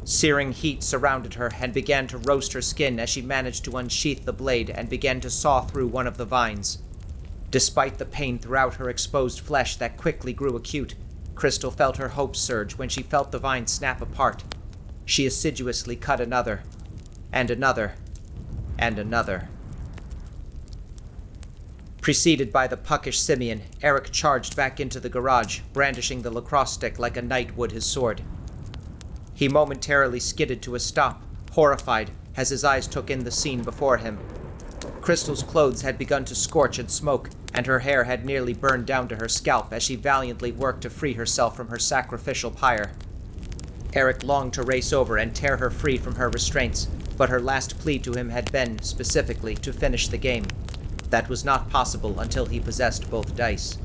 Searing heat surrounded her and began to roast her skin as she managed to unsheath the blade and began to saw through one of the vines. Despite the pain throughout her exposed flesh that quickly grew acute, Krystyl felt her hopes surge when she felt the vine snap apart. She assiduously cut another, and another, and another. Preceded by the puckish Simeon, Eric charged back into the garage, brandishing the lacrosse stick like a knight would his sword. He momentarily skidded to a stop, horrified, as his eyes took in the scene before him. Krystyl's clothes had begun to scorch and smoke, and her hair had nearly burned down to her scalp as she valiantly worked to free herself from her sacrificial pyre. Eric longed to race over and tear her free from her restraints, but her last plea to him had been, specifically, to finish the game. That was not possible until he possessed both dice.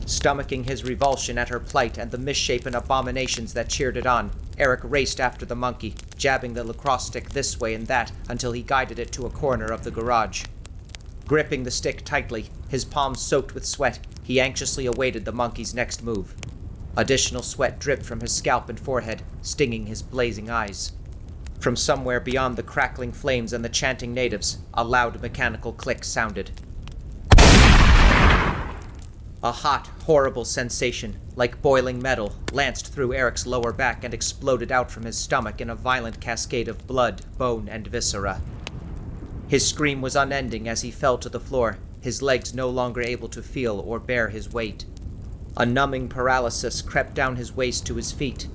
Stomaching his revulsion at her plight and the misshapen abominations that cheered it on, Eric raced after the monkey, jabbing the lacrosse stick this way and that until he guided it to a corner of the garage. Gripping the stick tightly, his palms soaked with sweat, he anxiously awaited the monkey's next move. Additional sweat dripped from his scalp and forehead, stinging his blazing eyes. From somewhere beyond the crackling flames and the chanting natives, a loud mechanical click sounded. A hot, horrible sensation, like boiling metal, lanced through Eric's lower back and exploded out from his stomach in a violent cascade of blood, bone, and viscera. His scream was unending as he fell to the floor, his legs no longer able to feel or bear his weight. A numbing paralysis crept down his waist to his feet.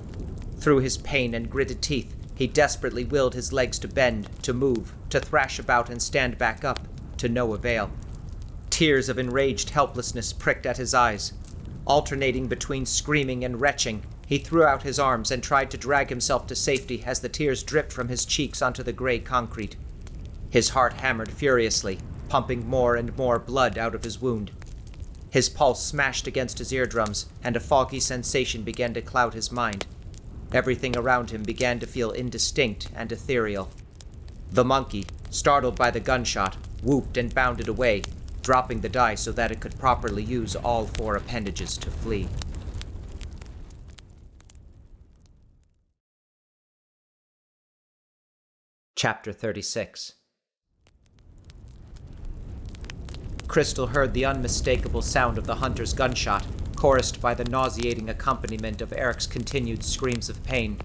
Through his pain and gritted teeth, he desperately willed his legs to bend, to move, to thrash about and stand back up, to no avail. Tears of enraged helplessness pricked at his eyes. Alternating between screaming and retching, he threw out his arms and tried to drag himself to safety as the tears dripped from his cheeks onto the gray concrete. His heart hammered furiously, pumping more and more blood out of his wound. His pulse smashed against his eardrums, and a foggy sensation began to cloud his mind. Everything around him began to feel indistinct and ethereal. The monkey, startled by the gunshot, whooped and bounded away, dropping the die so that it could properly use all four appendages to flee. Chapter 36. Krystyl heard the unmistakable sound of the hunter's gunshot, chorused by the nauseating accompaniment of Eric's continued screams of pain.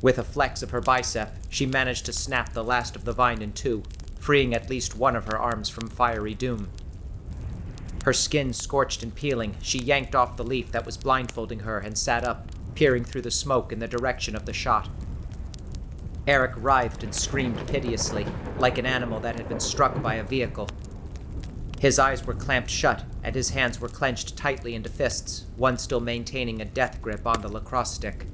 With a flex of her bicep, she managed to snap the last of the vine in two, freeing at least one of her arms from fiery doom. Her skin scorched and peeling, she yanked off the leaf that was blindfolding her and sat up, peering through the smoke in the direction of the shot. Eric writhed and screamed piteously, like an animal that had been struck by a vehicle. His eyes were clamped shut, and his hands were clenched tightly into fists, one still maintaining a death grip on the lacrosse stick.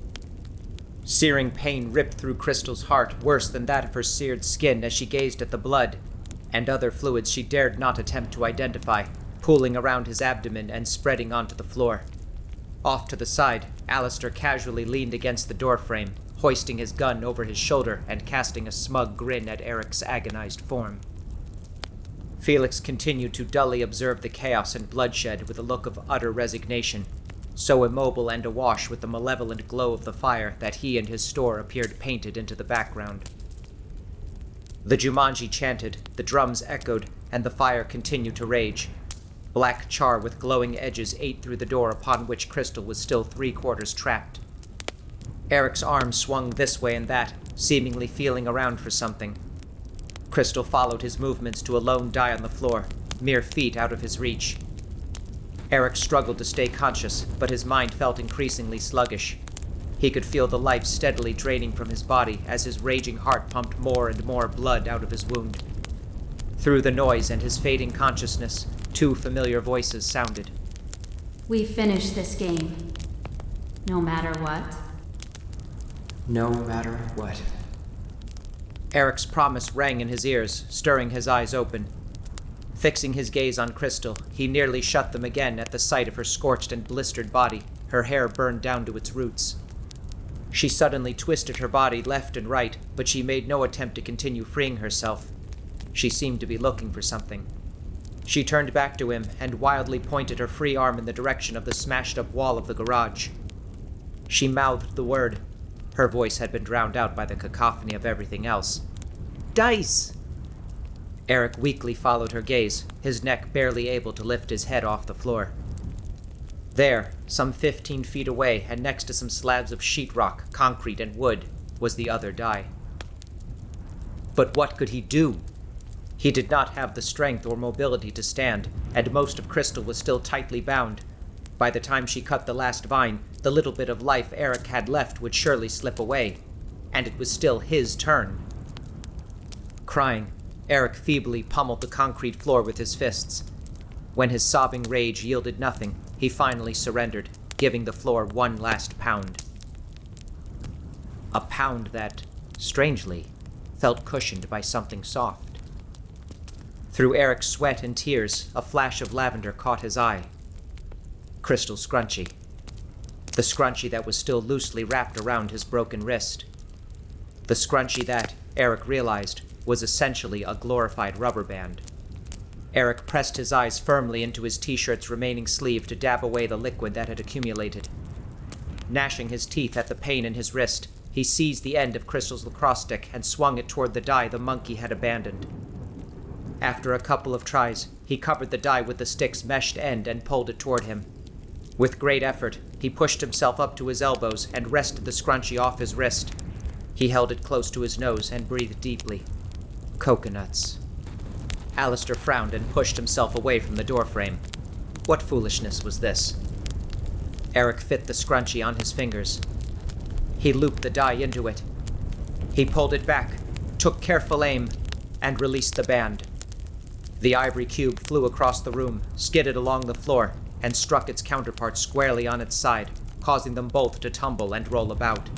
Searing pain ripped through Krystyl's heart, worse than that of her seared skin as she gazed at the blood, and other fluids she dared not attempt to identify, pooling around his abdomen and spreading onto the floor. Off to the side, Alistair casually leaned against the doorframe, hoisting his gun over his shoulder and casting a smug grin at Eric's agonized form. Felix continued to dully observe the chaos and bloodshed with a look of utter resignation, so immobile and awash with the malevolent glow of the fire that he and his store appeared painted into the background. The Jumanji chanted, the drums echoed, and the fire continued to rage. Black char with glowing edges ate through the door upon which Krystyl was still 3/4 trapped. Eric's arm swung this way and that, seemingly feeling around for something. Krystyl followed his movements to a lone die on the floor, mere feet out of his reach. Eric struggled to stay conscious, but his mind felt increasingly sluggish. He could feel the life steadily draining from his body as his raging heart pumped more and more blood out of his wound. Through the noise and his fading consciousness, two familiar voices sounded. We finish this game. No matter what. No matter what. Eric's promise rang in his ears, stirring his eyes open. Fixing his gaze on Krystyl, he nearly shut them again at the sight of her scorched and blistered body, her hair burned down to its roots. She suddenly twisted her body left and right, but she made no attempt to continue freeing herself. She seemed to be looking for something. She turned back to him and wildly pointed her free arm in the direction of the smashed-up wall of the garage. She mouthed the word. Her voice had been drowned out by the cacophony of everything else. Dice! Eric weakly followed her gaze, his neck barely able to lift his head off the floor. There, some 15 feet away and next to some slabs of sheetrock, concrete, and wood, was the other die. But what could he do? He did not have the strength or mobility to stand, and most of Krystyl was still tightly bound. By the time she cut the last vine, the little bit of life Eric had left would surely slip away, and it was still his turn. Crying, Eric feebly pummeled the concrete floor with his fists. When his sobbing rage yielded nothing, he finally surrendered, giving the floor one last pound. A pound that, strangely, felt cushioned by something soft. Through Eric's sweat and tears, a flash of lavender caught his eye. Krystyl's scrunchie. The scrunchie that was still loosely wrapped around his broken wrist. The scrunchie that, Eric realized, was essentially a glorified rubber band. Eric pressed his eyes firmly into his t-shirt's remaining sleeve to dab away the liquid that had accumulated. Gnashing his teeth at the pain in his wrist, he seized the end of Krystyl's lacrosse stick and swung it toward the die the monkey had abandoned. After a couple of tries, he covered the die with the stick's meshed end and pulled it toward him. With great effort, he pushed himself up to his elbows and wrested the scrunchie off his wrist. He held it close to his nose and breathed deeply. Coconuts. Alistair frowned and pushed himself away from the doorframe. What foolishness was this? Eric fit the scrunchie on his fingers. He looped the die into it. He pulled it back, took careful aim, and released the band. The ivory cube flew across the room, skidded along the floor, and struck its counterpart squarely on its side, causing them both to tumble and roll about.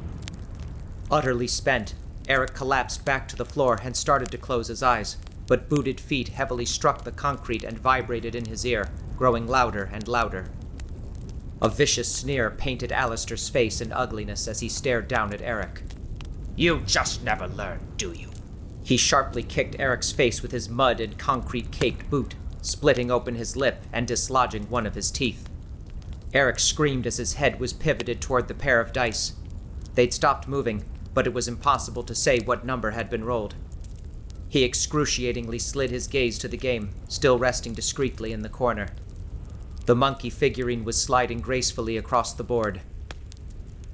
Utterly spent, Eric collapsed back to the floor and started to close his eyes, but booted feet heavily struck the concrete and vibrated in his ear, growing louder and louder. A vicious sneer painted Alistair's face in ugliness as he stared down at Eric. You just never learn, do you? He sharply kicked Eric's face with his mud and concrete-caked boot, splitting open his lip and dislodging one of his teeth. Eric screamed as his head was pivoted toward the pair of dice. They'd stopped moving, but it was impossible to say what number had been rolled. He excruciatingly slid his gaze to the game, still resting discreetly in the corner. The monkey figurine was sliding gracefully across the board.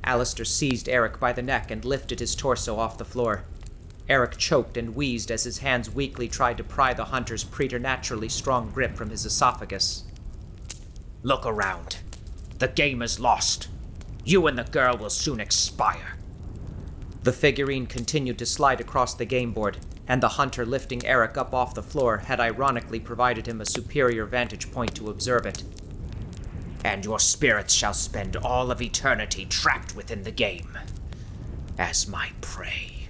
Alistair seized Eric by the neck and lifted his torso off the floor. Eric choked and wheezed as his hands weakly tried to pry the hunter's preternaturally strong grip from his esophagus. Look around. The game is lost. You and the girl will soon expire. The figurine continued to slide across the game board, and the hunter lifting Eric up off the floor had ironically provided him a superior vantage point to observe it. And your spirits shall spend all of eternity trapped within the game, as my prey,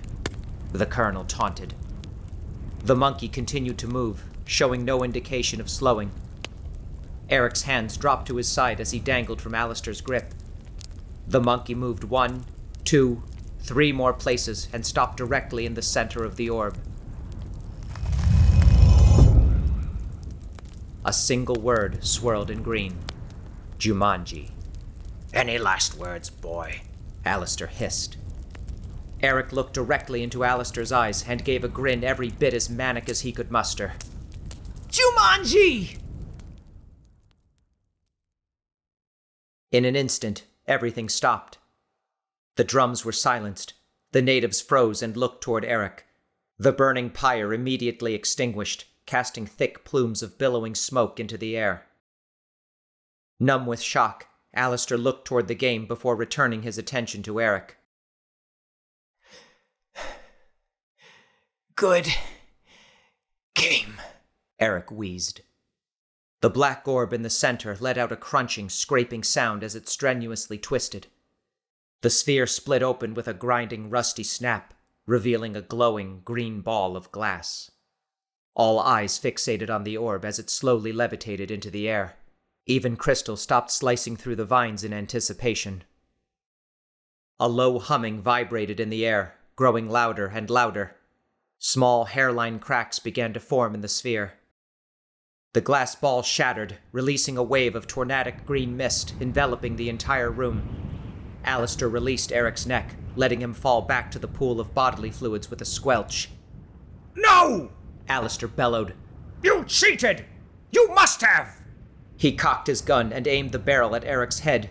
the colonel taunted. The monkey continued to move, showing no indication of slowing. Eric's hands dropped to his side as he dangled from Alistair's grip. The monkey moved 1, 2, 3 more places and stopped directly in the center of the orb. A single word swirled in green. Jumanji. Any last words, boy? Alistair hissed. Eric looked directly into Alistair's eyes and gave a grin every bit as manic as he could muster. Jumanji! In an instant, everything stopped. The drums were silenced. The natives froze and looked toward Eric. The burning pyre immediately extinguished, casting thick plumes of billowing smoke into the air. Numb with shock, Alistair looked toward the game before returning his attention to Eric. Good game, Eric wheezed. The black orb in the center let out a crunching, scraping sound as it strenuously twisted. The sphere split open with a grinding, rusty snap, revealing a glowing, green ball of glass. All eyes fixated on the orb as it slowly levitated into the air. Even Krystyl stopped slicing through the vines in anticipation. A low humming vibrated in the air, growing louder and louder. Small hairline cracks began to form in the sphere. The glass ball shattered, releasing a wave of tornadic green mist enveloping the entire room. Alistair released Eric's neck, letting him fall back to the pool of bodily fluids with a squelch. No! Alistair bellowed. You cheated! You must have! He cocked his gun and aimed the barrel at Eric's head,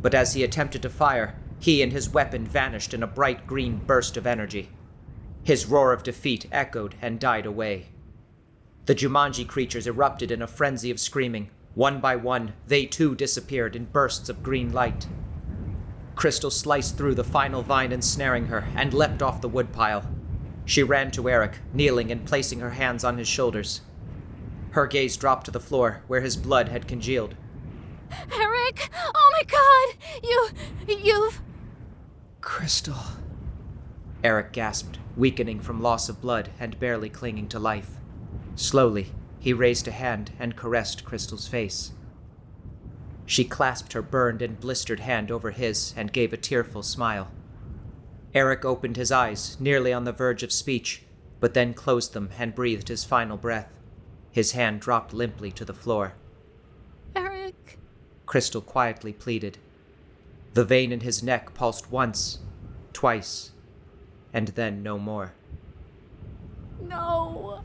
but as he attempted to fire, he and his weapon vanished in a bright green burst of energy. His roar of defeat echoed and died away. The Jumanji creatures erupted in a frenzy of screaming. One by one, they too disappeared in bursts of green light. Krystyl sliced through the final vine ensnaring her and leapt off the woodpile. She ran to Eric, kneeling and placing her hands on his shoulders. Her gaze dropped to the floor, where his blood had congealed. Eric! Oh my god! You've... Krystyl. Eric gasped, weakening from loss of blood and barely clinging to life. Slowly, he raised a hand and caressed Krystyl's face. She clasped her burned and blistered hand over his and gave a tearful smile. Eric opened his eyes, nearly on the verge of speech, but then closed them and breathed his final breath. His hand dropped limply to the floor. Eric... Krystyl quietly pleaded. The vein in his neck pulsed once, twice, and then no more. No...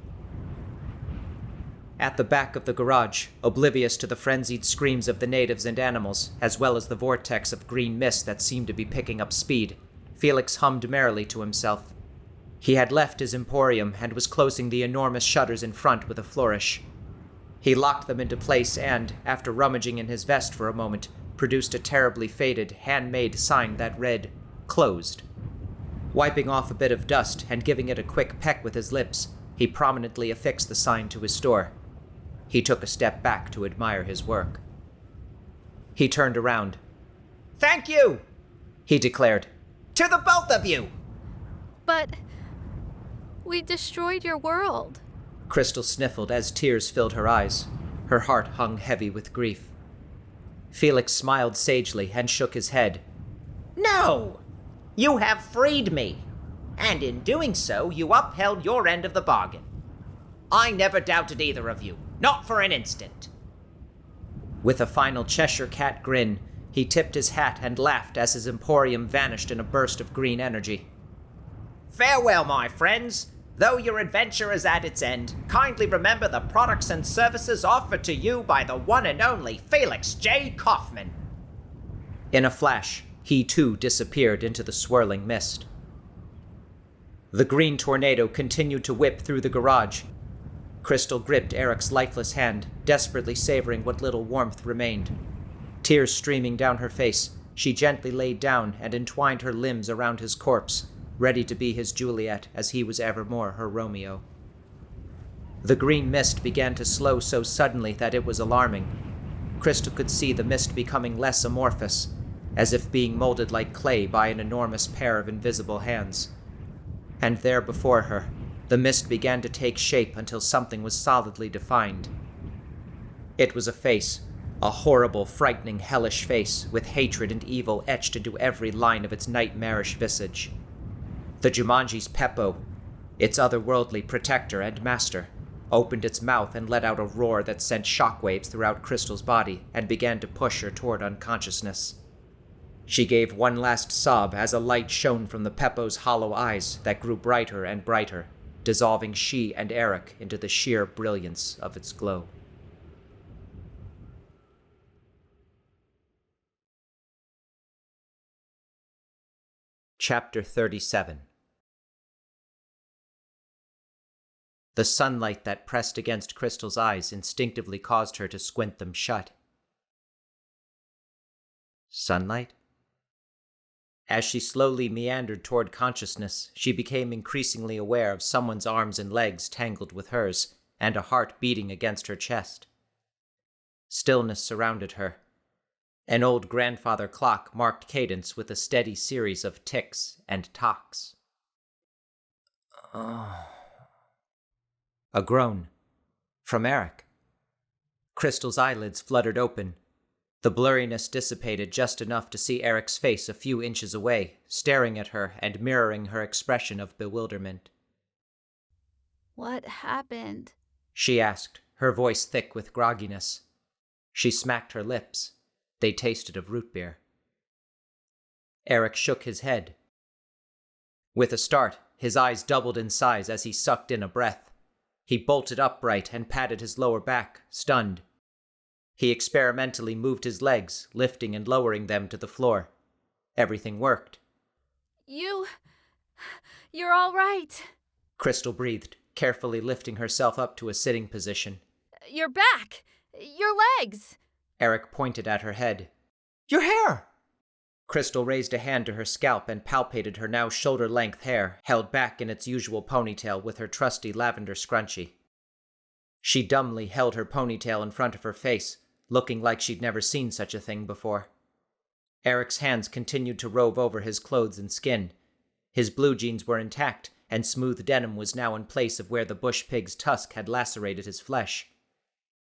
At the back of the garage, oblivious to the frenzied screams of the natives and animals, as well as the vortex of green mist that seemed to be picking up speed, Felix hummed merrily to himself. He had left his emporium and was closing the enormous shutters in front with a flourish. He locked them into place and, after rummaging in his vest for a moment, produced a terribly faded, handmade sign that read, "Closed." Wiping off a bit of dust and giving it a quick peck with his lips, he prominently affixed the sign to his store. He took a step back to admire his work. He turned around. Thank you, he declared. to the both of you. But... we destroyed your world. Krystyl sniffled as tears filled her eyes. Her heart hung heavy with grief. Felix smiled sagely and shook his head. No, you have freed me, and in doing so, you upheld your end of the bargain. I never doubted either of you, not for an instant. With a final Cheshire cat grin, he tipped his hat and laughed as his emporium vanished in a burst of green energy. Farewell, my friends. Though your adventure is at its end, kindly remember the products and services offered to you by the one and only Felix J. Kaufman. In a flash, he too disappeared into the swirling mist. The green tornado continued to whip through the garage. Krystyl gripped Eric's lifeless hand, desperately savoring what little warmth remained. Tears streaming down her face, she gently laid down and entwined her limbs around his corpse, ready to be his Juliet as he was evermore her Romeo. The green mist began to slow so suddenly that it was alarming. Krystyl could see the mist becoming less amorphous, as if being molded like clay by an enormous pair of invisible hands. And there before her, the mist began to take shape until something was solidly defined. It was a face, a horrible, frightening, hellish face, with hatred and evil etched into every line of its nightmarish visage. The Jumanji's Peppo, its otherworldly protector and master, opened its mouth and let out a roar that sent shockwaves throughout Krystyl's body and began to push her toward unconsciousness. She gave one last sob as a light shone from the Peppo's hollow eyes that grew brighter and brighter, dissolving she and Eric into the sheer brilliance of its glow. Chapter 37. The sunlight that pressed against Krystyl's eyes instinctively caused her to squint them shut. Sunlight? As she slowly meandered toward consciousness, she became increasingly aware of someone's arms and legs tangled with hers, and a heart beating against her chest. Stillness surrounded her. An old grandfather clock marked cadence with a steady series of ticks and tocks. A groan. From Eric. Krystyl's eyelids fluttered open. The blurriness dissipated just enough to see Eric's face a few inches away, staring at her and mirroring her expression of bewilderment. What happened? She asked, her voice thick with grogginess. She smacked her lips. They tasted of root beer. Eric shook his head. With a start, his eyes doubled in size as he sucked in a breath. He bolted upright and patted his lower back, stunned. He experimentally moved his legs, lifting and lowering them to the floor. Everything worked. You're all right. Krystyl breathed, carefully lifting herself up to a sitting position. Your back! Your legs! Eric pointed at her head. Your hair! Krystyl raised a hand to her scalp and palpated her now shoulder-length hair, held back in its usual ponytail with her trusty lavender scrunchie. She dumbly held her ponytail in front of her face, looking like she'd never seen such a thing before. Eric's hands continued to rove over his clothes and skin. His blue jeans were intact, and smooth denim was now in place of where the bush pig's tusk had lacerated his flesh.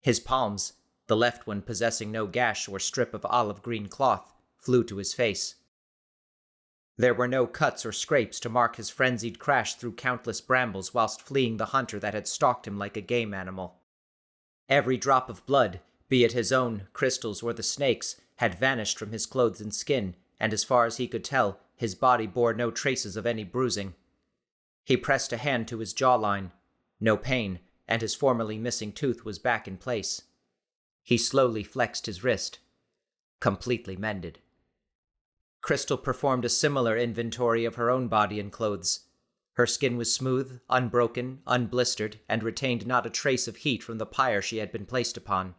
His palms, the left one possessing no gash or strip of olive green cloth, flew to his face. There were no cuts or scrapes to mark his frenzied crash through countless brambles whilst fleeing the hunter that had stalked him like a game animal. Every drop of blood, be it his own, Krystyl's, or the snake's, had vanished from his clothes and skin, and as far as he could tell, his body bore no traces of any bruising. He pressed a hand to his jawline. No pain, and his formerly missing tooth was back in place. He slowly flexed his wrist. Completely mended. Krystyl performed a similar inventory of her own body and clothes. Her skin was smooth, unbroken, unblistered, and retained not a trace of heat from the pyre she had been placed upon.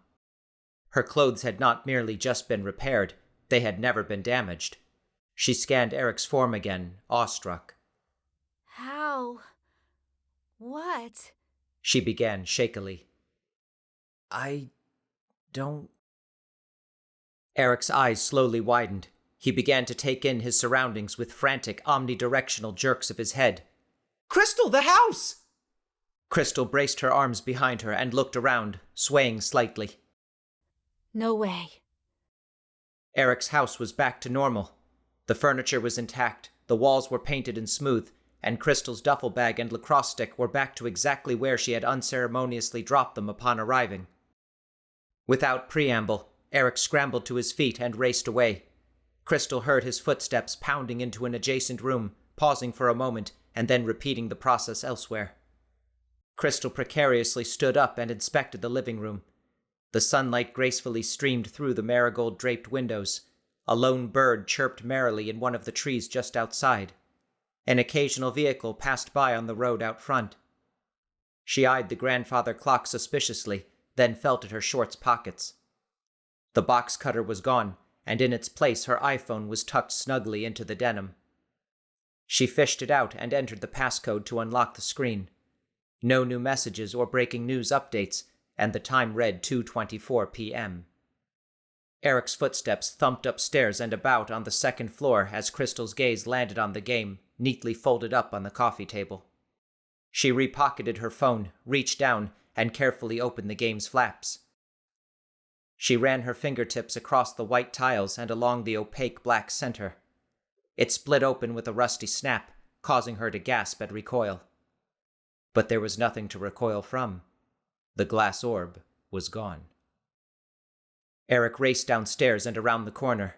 Her clothes had not merely just been repaired, they had never been damaged. She scanned Eric's form again, awestruck. How? What? She began shakily. I don't... Eric's eyes slowly widened. He began to take in his surroundings with frantic, omnidirectional jerks of his head. Krystyl, the house! Krystyl braced her arms behind her and looked around, swaying slightly. No way. Eric's house was back to normal. The furniture was intact, the walls were painted and smooth, and Krystyl's duffel bag and lacrosse stick were back to exactly where she had unceremoniously dropped them upon arriving. Without preamble, Eric scrambled to his feet and raced away. Krystyl heard his footsteps pounding into an adjacent room, pausing for a moment, and then repeating the process elsewhere. Krystyl precariously stood up and inspected the living room. The sunlight gracefully streamed through the marigold-draped windows. A lone bird chirped merrily in one of the trees just outside. An occasional vehicle passed by on the road out front. She eyed the grandfather clock suspiciously, then felt at her shorts pockets. The box cutter was gone, and in its place her iPhone was tucked snugly into the denim. She fished it out and entered the passcode to unlock the screen. No new messages or breaking news updates, and the time read 2:24 p.m. Eric's footsteps thumped upstairs and about on the second floor as Krystyl's gaze landed on the game, neatly folded up on the coffee table. She repocketed her phone, reached down, and carefully opened the game's flaps. She ran her fingertips across the white tiles and along the opaque black center. It split open with a rusty snap, causing her to gasp at recoil. But there was nothing to recoil from. The glass orb was gone. Eric raced downstairs and around the corner.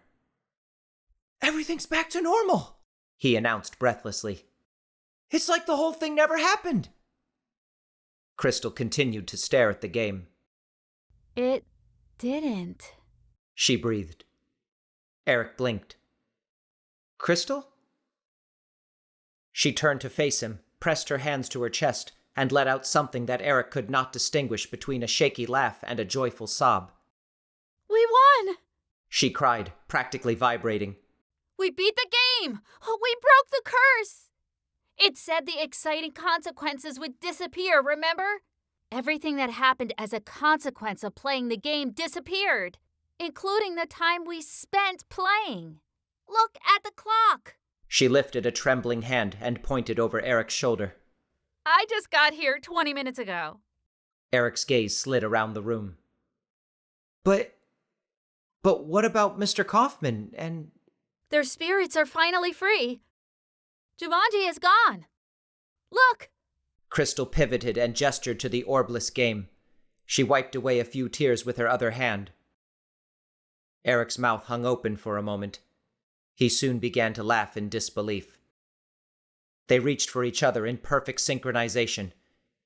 Everything's back to normal, he announced breathlessly. It's like the whole thing never happened. Krystyl continued to stare at the game. It didn't, she breathed. Eric blinked. Krystyl? She turned to face him, pressed her hands to her chest, and let out something that Eric could not distinguish between a shaky laugh and a joyful sob. We won! She cried, practically vibrating. We beat the game! We broke the curse! It said the exciting consequences would disappear, remember? Everything that happened as a consequence of playing the game disappeared, including the time we spent playing. Look at the clock! She lifted a trembling hand and pointed over Eric's shoulder. I just got here 20 minutes ago. Eric's gaze slid around the room. But what about Mr. Kaufman and... Their spirits are finally free. Jumanji is gone. Look! Krystyl pivoted and gestured to the orbless game. She wiped away a few tears with her other hand. Eric's mouth hung open for a moment. He soon began to laugh in disbelief. They reached for each other in perfect synchronization.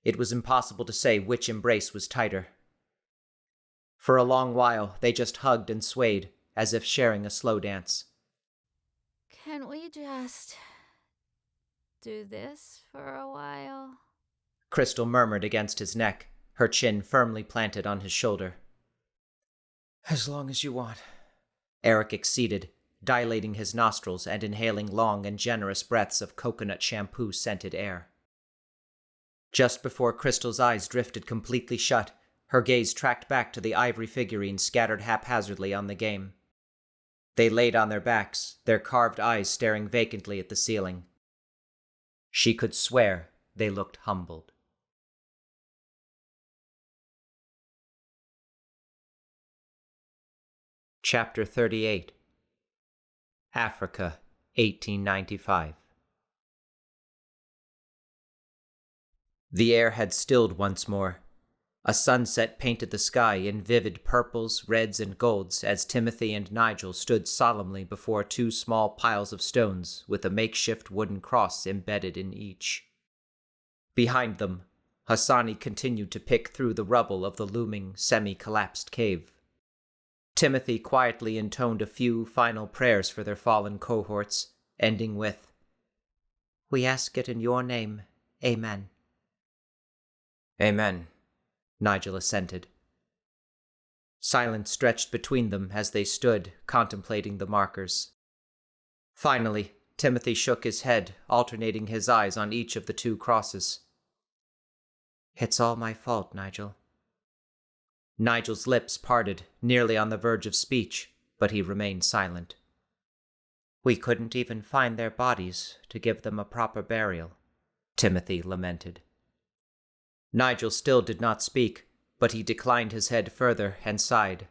It was impossible to say which embrace was tighter. For a long while, they just hugged and swayed, as if sharing a slow dance. Can we just do this for a while? Krystyl murmured against his neck, her chin firmly planted on his shoulder. As long as you want. Eric acceded, dilating his nostrils and inhaling long and generous breaths of coconut shampoo-scented air. Just before Krystyl's eyes drifted completely shut, her gaze tracked back to the ivory figurines scattered haphazardly on the game. They laid on their backs, their carved eyes staring vacantly at the ceiling. She could swear they looked humbled. Chapter 38. Africa, 1895. The air had stilled once more. A sunset painted the sky in vivid purples, reds, and golds as Timothy and Nigel stood solemnly before two small piles of stones with a makeshift wooden cross embedded in each. Behind them, Hassani continued to pick through the rubble of the looming, semi-collapsed cave. Timothy quietly intoned a few final prayers for their fallen cohorts, ending with, "We ask it in your name. Amen." "Amen," Nigel assented. Silence stretched between them as they stood, contemplating the markers. Finally, Timothy shook his head, alternating his eyes on each of the two crosses. "It's all my fault, Nigel." Nigel's lips parted, nearly on the verge of speech, but he remained silent. "We couldn't even find their bodies to give them a proper burial," Timothy lamented. Nigel still did not speak, but he declined his head further and sighed.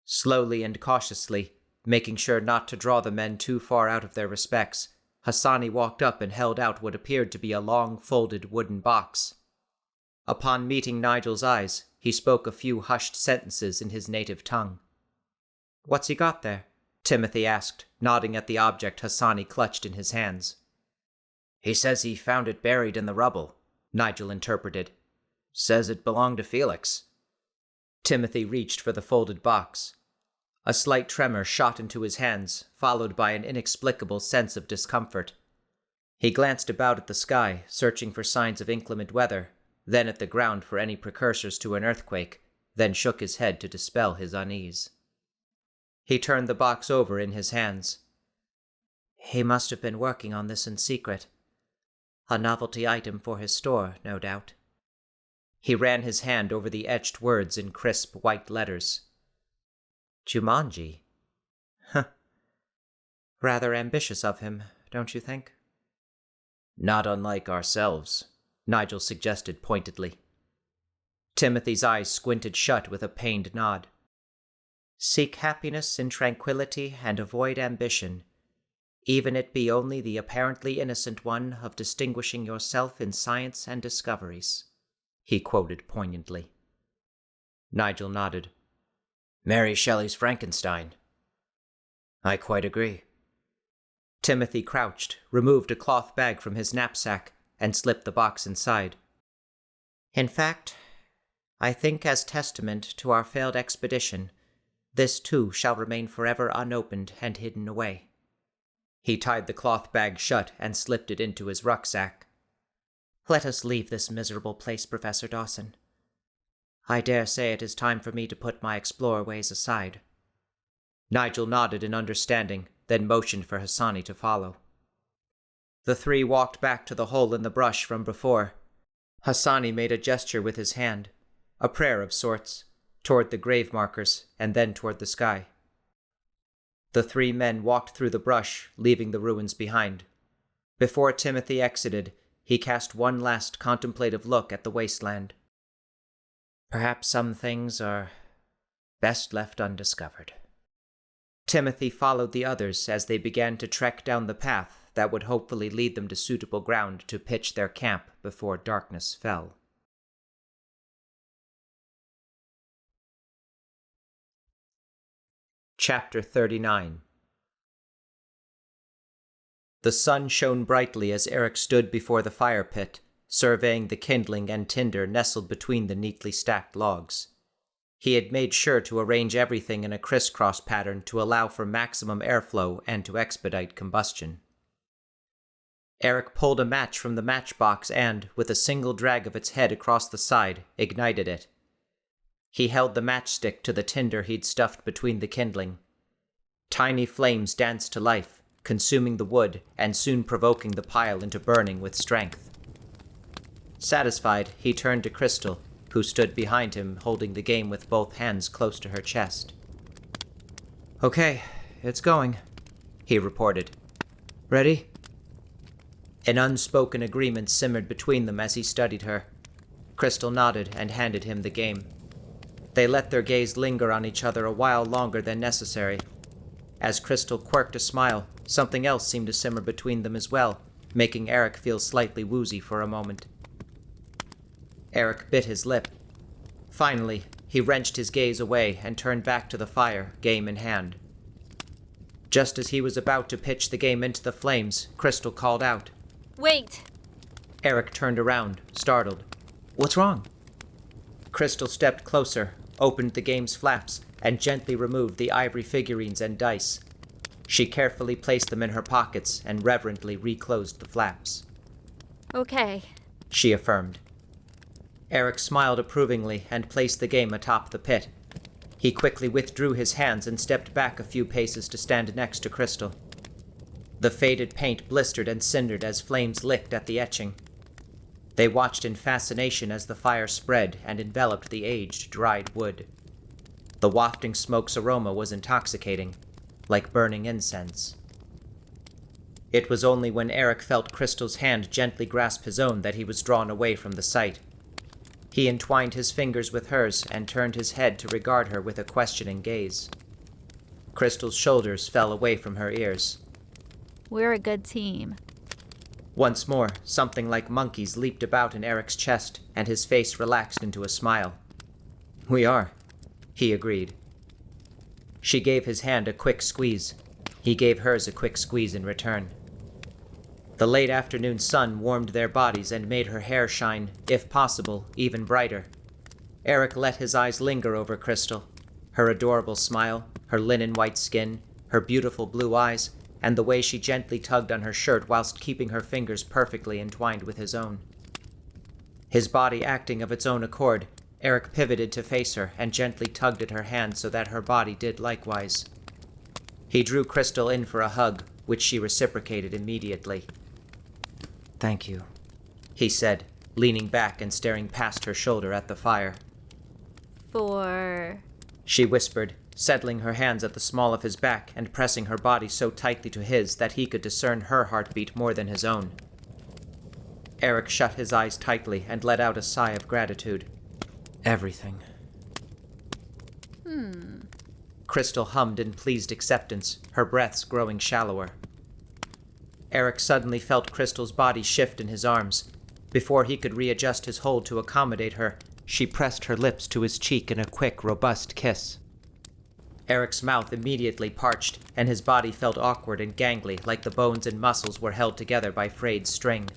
Slowly and cautiously, making sure not to draw the men too far out of their respects, Hassani walked up and held out what appeared to be a long, folded wooden box. Upon meeting Nigel's eyes, he spoke a few hushed sentences in his native tongue. "What's he got there?" Timothy asked, nodding at the object Hassani clutched in his hands. "He says he found it buried in the rubble," Nigel interpreted. "Says it belonged to Felix." Timothy reached for the folded box. A slight tremor shot into his hands, followed by an inexplicable sense of discomfort. He glanced about at the sky, searching for signs of inclement weather, then at the ground for any precursors to an earthquake, then shook his head to dispel his unease. He turned the box over in his hands. "He must have been working on this in secret. A novelty item for his store, no doubt." He ran his hand over the etched words in crisp white letters. "Jumanji? Huh. Rather ambitious of him, don't you think?" "Not unlike ourselves," Nigel suggested pointedly. Timothy's eyes squinted shut with a pained nod. "Seek happiness in tranquility and avoid ambition, even it be only the apparently innocent one of distinguishing yourself in science and discoveries," he quoted poignantly. Nigel nodded. "Mary Shelley's Frankenstein." "I quite agree." Timothy crouched, removed a cloth bag from his knapsack, and slipped the box inside. "In fact, I think as testament to our failed expedition, this too shall remain forever unopened and hidden away." He tied the cloth bag shut and slipped it into his rucksack. "Let us leave this miserable place, Professor Dawson. I dare say it is time for me to put my explorer ways aside." Nigel nodded in understanding, then motioned for Hassani to follow. The three walked back to the hole in the brush from before. Hassani made a gesture with his hand, a prayer of sorts, toward the grave markers and then toward the sky. The three men walked through the brush, leaving the ruins behind. Before Timothy exited, he cast one last contemplative look at the wasteland. "Perhaps some things are best left undiscovered." Timothy followed the others as they began to trek down the path that would hopefully lead them to suitable ground to pitch their camp before darkness fell. Chapter 39. The sun shone brightly as Eric stood before the fire pit, surveying the kindling and tinder nestled between the neatly stacked logs. He had made sure to arrange everything in a crisscross pattern to allow for maximum airflow and to expedite combustion. Eric pulled a match from the matchbox and, with a single drag of its head across the side, ignited it. He held the matchstick to the tinder he'd stuffed between the kindling. Tiny flames danced to life, consuming the wood and soon provoking the pile into burning with strength. Satisfied, he turned to Krystyl, who stood behind him holding the game with both hands close to her chest. "Okay, it's going," he reported. "Ready?" An unspoken agreement simmered between them as he studied her. Krystyl nodded and handed him the game. They let their gaze linger on each other a while longer than necessary. As Krystyl quirked a smile, something else seemed to simmer between them as well, making Eric feel slightly woozy for a moment. Eric bit his lip. Finally, he wrenched his gaze away and turned back to the fire, game in hand. Just as he was about to pitch the game into the flames, Krystyl called out. Wait! Eric turned around, startled. "What's wrong?" Krystyl stepped closer, opened the game's flaps, and gently removed the ivory figurines and dice. She carefully placed them in her pockets and reverently reclosed the flaps. Okay. She affirmed. Eric smiled approvingly and placed the game atop the pit. He quickly withdrew his hands and stepped back a few paces to stand next to Krystyl. The faded paint blistered and cindered as flames licked at the etching. They watched in fascination as the fire spread and enveloped the aged, dried wood. The wafting smoke's aroma was intoxicating, like burning incense. It was only when Eric felt Krystyl's hand gently grasp his own that he was drawn away from the sight. He entwined his fingers with hers and turned his head to regard her with a questioning gaze. Krystyl's shoulders fell away from her ears. We're a good team. Once more, something like monkeys leaped about in Eric's chest, and his face relaxed into a smile. "We are," he agreed. She gave his hand a quick squeeze. He gave hers a quick squeeze in return. The late afternoon sun warmed their bodies and made her hair shine, if possible, even brighter. Eric let his eyes linger over Krystyl. Her adorable smile, her linen white skin, her beautiful blue eyes, and the way she gently tugged on her shirt whilst keeping her fingers perfectly entwined with his own. His body acting of its own accord, Eric pivoted to face her and gently tugged at her hand so that her body did likewise. He drew Krystyl in for a hug, which she reciprocated immediately. "Thank you," he said, leaning back and staring past her shoulder at the fire. For... She whispered, settling her hands at the small of his back and pressing her body so tightly to his that he could discern her heartbeat more than his own. Eric shut his eyes tightly and let out a sigh of gratitude. "Everything." Krystyl hummed in pleased acceptance, her breaths growing shallower. Eric suddenly felt Krystyl's body shift in his arms. Before he could readjust his hold to accommodate her, she pressed her lips to his cheek in a quick, robust kiss. Eric's mouth immediately parched, and his body felt awkward and gangly, like the bones and muscles were held together by frayed string.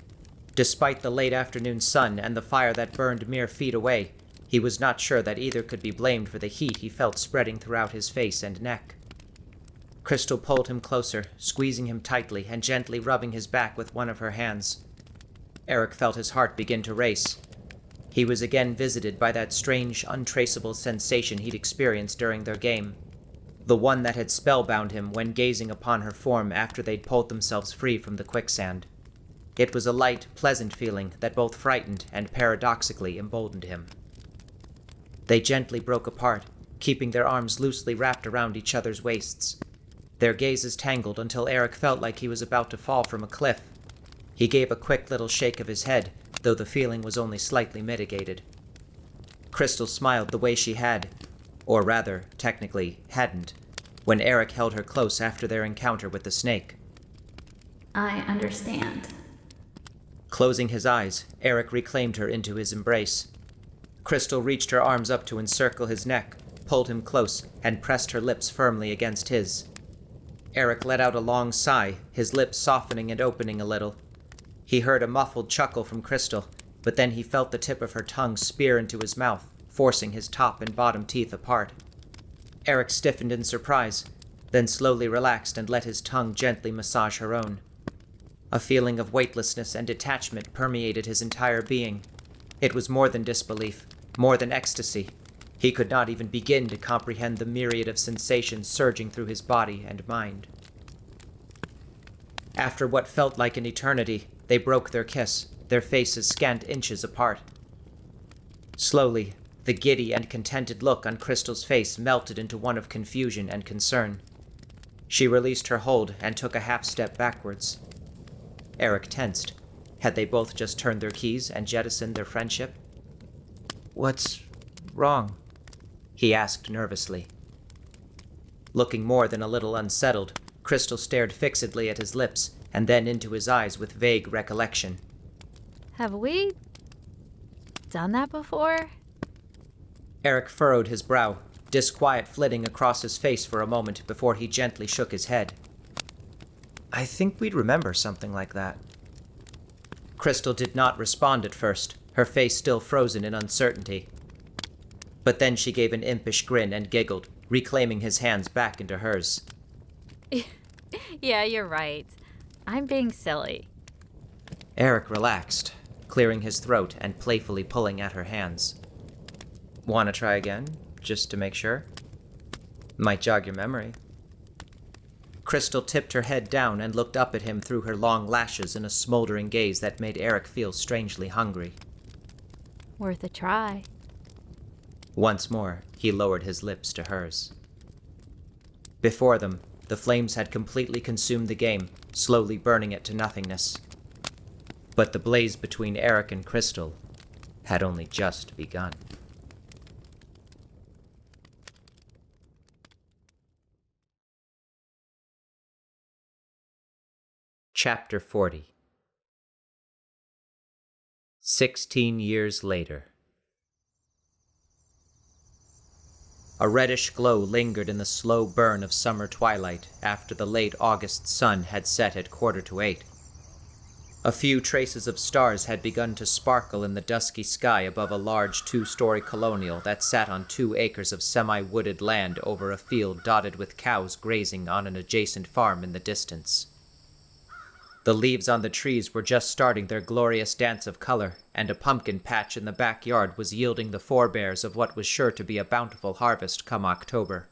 Despite the late afternoon sun and the fire that burned mere feet away, he was not sure that either could be blamed for the heat he felt spreading throughout his face and neck. Krystyl pulled him closer, squeezing him tightly and gently rubbing his back with one of her hands. Eric felt his heart begin to race. He was again visited by that strange, untraceable sensation he'd experienced during their game. The one that had spellbound him when gazing upon her form after they'd pulled themselves free from the quicksand. It was a light, pleasant feeling that both frightened and paradoxically emboldened him. They gently broke apart, keeping their arms loosely wrapped around each other's waists. Their gazes tangled until Eric felt like he was about to fall from a cliff. He gave a quick little shake of his head, though the feeling was only slightly mitigated. Krystyl smiled the way she had, or rather, technically, hadn't, when Eric held her close after their encounter with the snake. I understand. Closing his eyes, Eric reclaimed her into his embrace. Krystyl reached her arms up to encircle his neck, pulled him close, and pressed her lips firmly against his. Eric let out a long sigh, his lips softening and opening a little. He heard a muffled chuckle from Krystyl, but then he felt the tip of her tongue spear into his mouth, forcing his top and bottom teeth apart. Eric stiffened in surprise, then slowly relaxed and let his tongue gently massage her own. A feeling of weightlessness and detachment permeated his entire being. It was more than disbelief, more than ecstasy. He could not even begin to comprehend the myriad of sensations surging through his body and mind. After what felt like an eternity, they broke their kiss, their faces scant inches apart. Slowly, the giddy and contented look on Krystyl's face melted into one of confusion and concern. She released her hold and took a half-step backwards. Eric tensed. Had they both just turned their keys and jettisoned their friendship? "What's wrong?" he asked nervously. Looking more than a little unsettled, Krystyl stared fixedly at his lips and then into his eyes with vague recollection. Have we done that before? Eric furrowed his brow, disquiet flitting across his face for a moment before he gently shook his head. "I think we'd remember something like that." Krystyl did not respond at first, her face still frozen in uncertainty. But then she gave an impish grin and giggled, reclaiming his hands back into hers. Yeah, you're right. I'm being silly. Eric relaxed, clearing his throat and playfully pulling at her hands. "Want to try again, just to make sure? Might jog your memory." Krystyl tipped her head down and looked up at him through her long lashes in a smoldering gaze that made Eric feel strangely hungry. Worth a try. Once more, he lowered his lips to hers. Before them, the flames had completely consumed the game, slowly burning it to nothingness. But the blaze between Eric and Krystyl had only just begun. Chapter 40. 16 years later. A reddish glow lingered in the slow burn of summer twilight after the late August sun had set at 7:45. A few traces of stars had begun to sparkle in the dusky sky above a large 2-story colonial that sat on 2 acres of semi-wooded land over a field dotted with cows grazing on an adjacent farm in the distance. The leaves on the trees were just starting their glorious dance of color, and a pumpkin patch in the backyard was yielding the forebears of what was sure to be a bountiful harvest come October.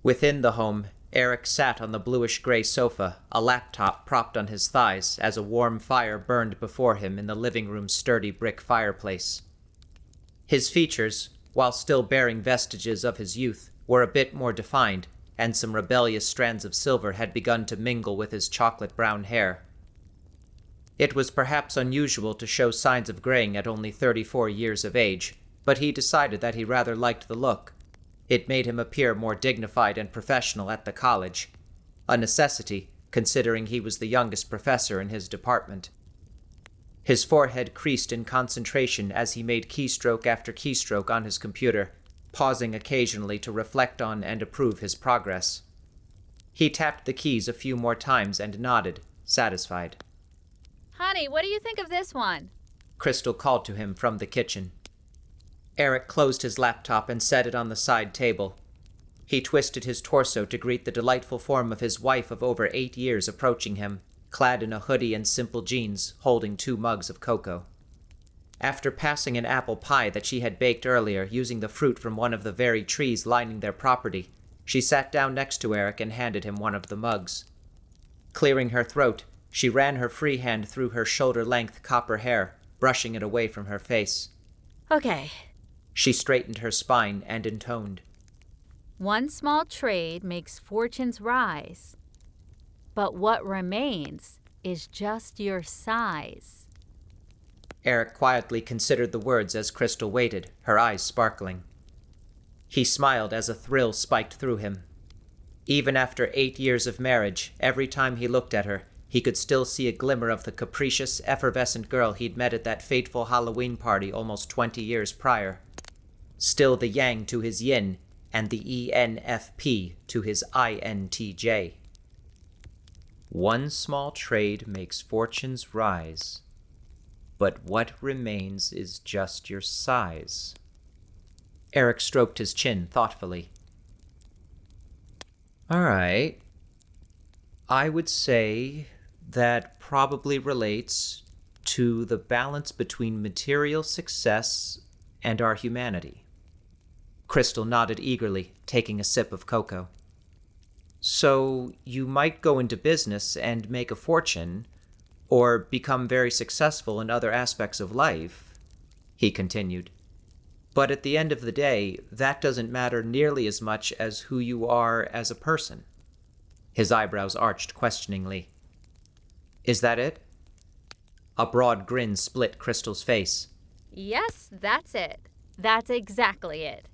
Within the home, Eric sat on the bluish-gray sofa, a laptop propped on his thighs as a warm fire burned before him in the living room's sturdy brick fireplace. His features, while still bearing vestiges of his youth, were a bit more defined, and some rebellious strands of silver had begun to mingle with his chocolate-brown hair. It was perhaps unusual to show signs of graying at only 34 years of age, but he decided that he rather liked the look. It made him appear more dignified and professional at the college, a necessity, considering he was the youngest professor in his department. His forehead creased in concentration as he made keystroke after keystroke on his computer, pausing occasionally to reflect on and approve his progress. He tapped the keys a few more times and nodded, satisfied. Honey, what do you think of this one? Krystyl called to him from the kitchen. Eric closed his laptop and set it on the side table. He twisted his torso to greet the delightful form of his wife of over 8 years approaching him, clad in a hoodie and simple jeans, holding 2 mugs of cocoa. After passing an apple pie that she had baked earlier using the fruit from one of the very trees lining their property, she sat down next to Eric and handed him one of the mugs. Clearing her throat, she ran her free hand through her shoulder-length copper hair, brushing it away from her face. Okay. She straightened her spine and intoned. One small trade makes fortunes rise, but what remains is just your size. Eric quietly considered the words as Krystyl waited, her eyes sparkling. He smiled as a thrill spiked through him. Even after 8 years of marriage, every time he looked at her, he could still see a glimmer of the capricious, effervescent girl he'd met at that fateful Halloween party almost 20 years prior. Still the yang to his yin, and the ENFP to his INTJ. One small trade makes fortunes rise, but what remains is just your size. Eric stroked his chin thoughtfully. All right. I would say that probably relates to the balance between material success and our humanity. Krystyl nodded eagerly, taking a sip of cocoa. So you might go into business and make a fortune, or become very successful in other aspects of life, he continued. But at the end of the day, that doesn't matter nearly as much as who you are as a person. His eyebrows arched questioningly. Is that it? A broad grin split Krystyl's face. Yes, that's it. That's exactly it.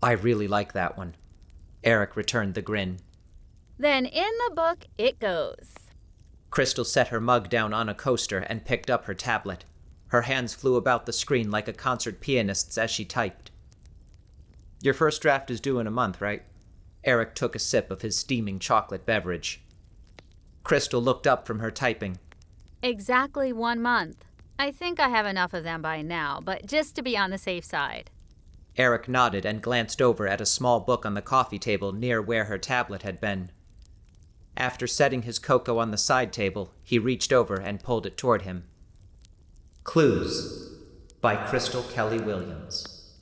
I really like that one. Eric returned the grin. Then in the book it goes. Krystyl set her mug down on a coaster and picked up her tablet. Her hands flew about the screen like a concert pianist's as she typed. Your first draft is due in a month, right? Eric took a sip of his steaming chocolate beverage. Krystyl looked up from her typing. Exactly 1 month. I think I have enough of them by now, but just to be on the safe side. Eric nodded and glanced over at a small book on the coffee table near where her tablet had been. After setting his cocoa on the side table, he reached over and pulled it toward him. Clues by Krystyl Kelly Williams.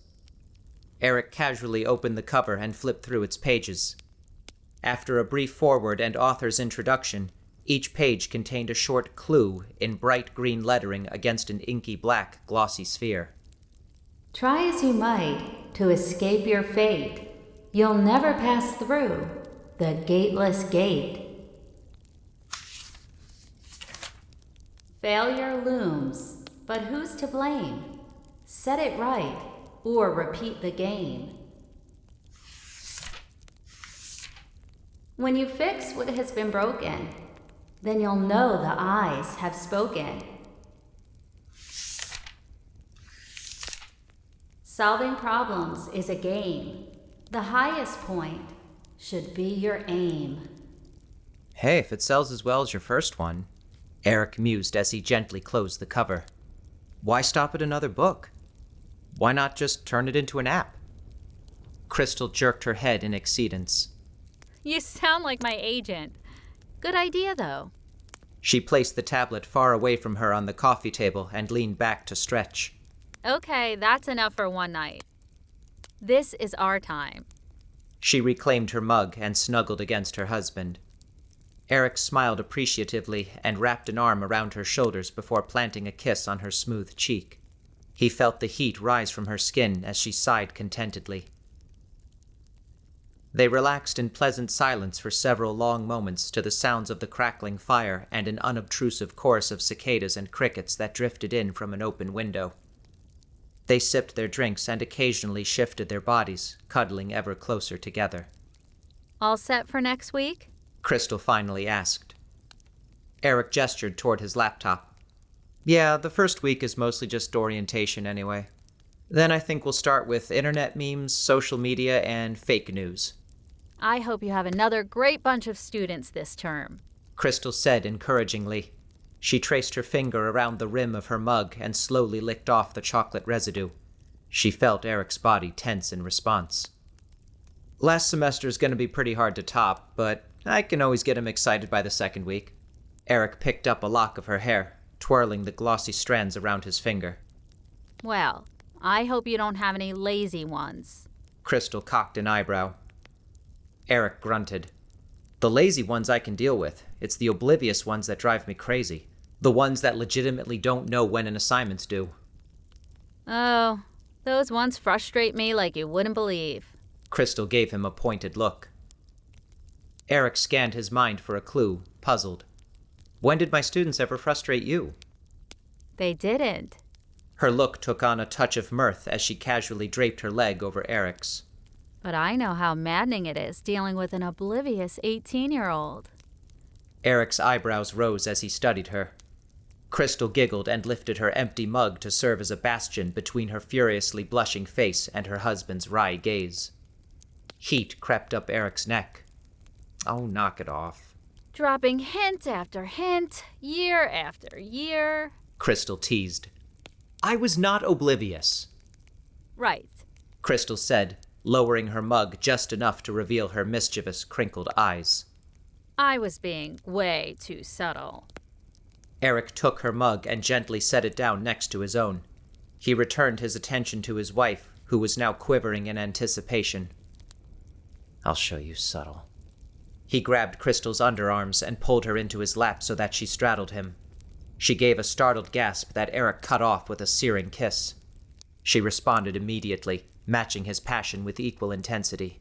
Eric casually opened the cover and flipped through its pages. After a brief foreword and author's introduction, each page contained a short clue in bright green lettering against an inky black glossy sphere. Try as you might to escape your fate, you'll never pass through the gateless gate. Failure looms, but who's to blame? Set it right, or repeat the game. When you fix what has been broken, then you'll know the eyes have spoken. Solving problems is a game. The highest point should be your aim. Hey, if it sells as well as your first one, Eric mused as he gently closed the cover. Why stop at another book? Why not just turn it into an app? Krystyl jerked her head in exceedance. You sound like my agent. Good idea, though. She placed the tablet far away from her on the coffee table and leaned back to stretch. Okay, that's enough for one night. This is our time. She reclaimed her mug and snuggled against her husband. Eric smiled appreciatively and wrapped an arm around her shoulders before planting a kiss on her smooth cheek. He felt the heat rise from her skin as she sighed contentedly. They relaxed in pleasant silence for several long moments to the sounds of the crackling fire and an unobtrusive chorus of cicadas and crickets that drifted in from an open window. They sipped their drinks and occasionally shifted their bodies, cuddling ever closer together. All set for next week? Krystyl finally asked. Eric gestured toward his laptop. Yeah, the first week is mostly just orientation anyway. Then I think we'll start with internet memes, social media, and fake news. I hope you have another great bunch of students this term. Krystyl said encouragingly. She traced her finger around the rim of her mug and slowly licked off the chocolate residue. She felt Eric's body tense in response. Last semester's gonna be pretty hard to top, but I can always get him excited by the second week. Eric picked up a lock of her hair, twirling the glossy strands around his finger. Well, I hope you don't have any lazy ones. Krystyl cocked an eyebrow. Eric grunted. The lazy ones I can deal with. It's the oblivious ones that drive me crazy. The ones that legitimately don't know when an assignment's due. Oh, those ones frustrate me like you wouldn't believe. Krystyl gave him a pointed look. Eric scanned his mind for a clue, puzzled. When did my students ever frustrate you? They didn't. Her look took on a touch of mirth as she casually draped her leg over Eric's. But I know how maddening it is dealing with an oblivious 18-year-old. Eric's eyebrows rose as he studied her. Krystyl giggled and lifted her empty mug to serve as a bastion between her furiously blushing face and her husband's wry gaze. Heat crept up Eric's neck. Oh, knock it off. Dropping hint after hint, year after year. Krystyl teased. I was not oblivious. Right. Krystyl said, lowering her mug just enough to reveal her mischievous, crinkled eyes. I was being way too subtle. Eric took her mug and gently set it down next to his own. He returned his attention to his wife, who was now quivering in anticipation. I'll show you subtle. He grabbed Krystyl's underarms and pulled her into his lap so that she straddled him. She gave a startled gasp that Eric cut off with a searing kiss. She responded immediately, matching his passion with equal intensity.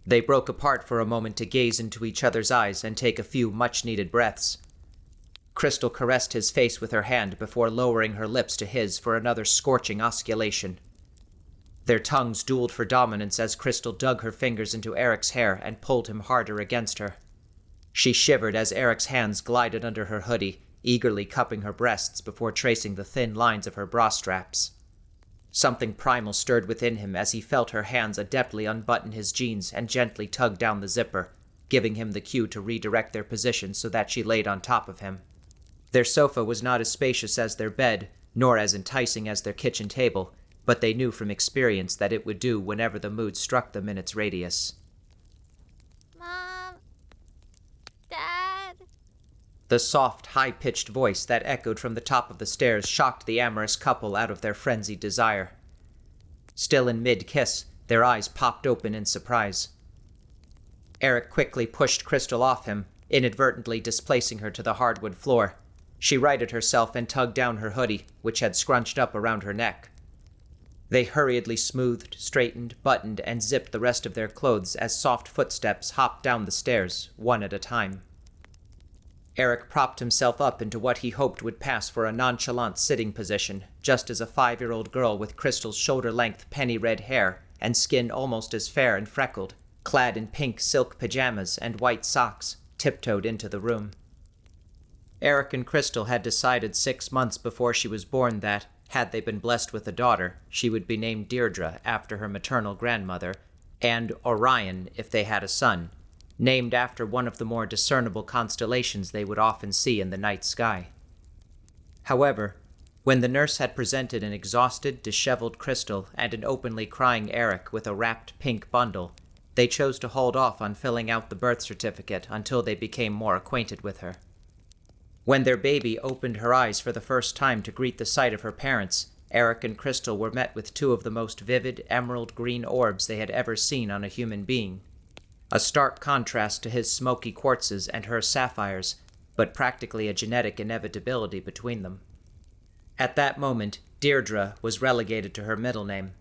They broke apart for a moment to gaze into each other's eyes and take a few much-needed breaths. Krystyl caressed his face with her hand before lowering her lips to his for another scorching osculation. Their tongues dueled for dominance as Krystyl dug her fingers into Eric's hair and pulled him harder against her. She shivered as Eric's hands glided under her hoodie, eagerly cupping her breasts before tracing the thin lines of her bra straps. Something primal stirred within him as he felt her hands adeptly unbutton his jeans and gently tug down the zipper, giving him the cue to redirect their position so that she laid on top of him. Their sofa was not as spacious as their bed, nor as enticing as their kitchen table, but they knew from experience that it would do whenever the mood struck them in its radius. Mom? Dad? The soft, high-pitched voice that echoed from the top of the stairs shocked the amorous couple out of their frenzied desire. Still in mid-kiss, their eyes popped open in surprise. Eric quickly pushed Krystyl off him, inadvertently displacing her to the hardwood floor. She righted herself and tugged down her hoodie, which had scrunched up around her neck. They hurriedly smoothed, straightened, buttoned, and zipped the rest of their clothes as soft footsteps hopped down the stairs, one at a time. Eric propped himself up into what he hoped would pass for a nonchalant sitting position, just as a 5-year-old girl with Krystyl's shoulder-length penny-red hair and skin almost as fair and freckled, clad in pink silk pajamas and white socks, tiptoed into the room. Eric and Krystyl had decided 6 months before she was born that, had they been blessed with a daughter, she would be named Deirdre after her maternal grandmother, and Orion if they had a son, named after one of the more discernible constellations they would often see in the night sky. However, when the nurse had presented an exhausted, disheveled Krystyl and an openly crying Eric with a wrapped pink bundle, they chose to hold off on filling out the birth certificate until they became more acquainted with her. When their baby opened her eyes for the first time to greet the sight of her parents, Eric and Krystyl were met with 2 of the most vivid emerald green orbs they had ever seen on a human being. A stark contrast to his smoky quartzes and her sapphires, but practically a genetic inevitability between them. At that moment, Deirdre was relegated to her middle name.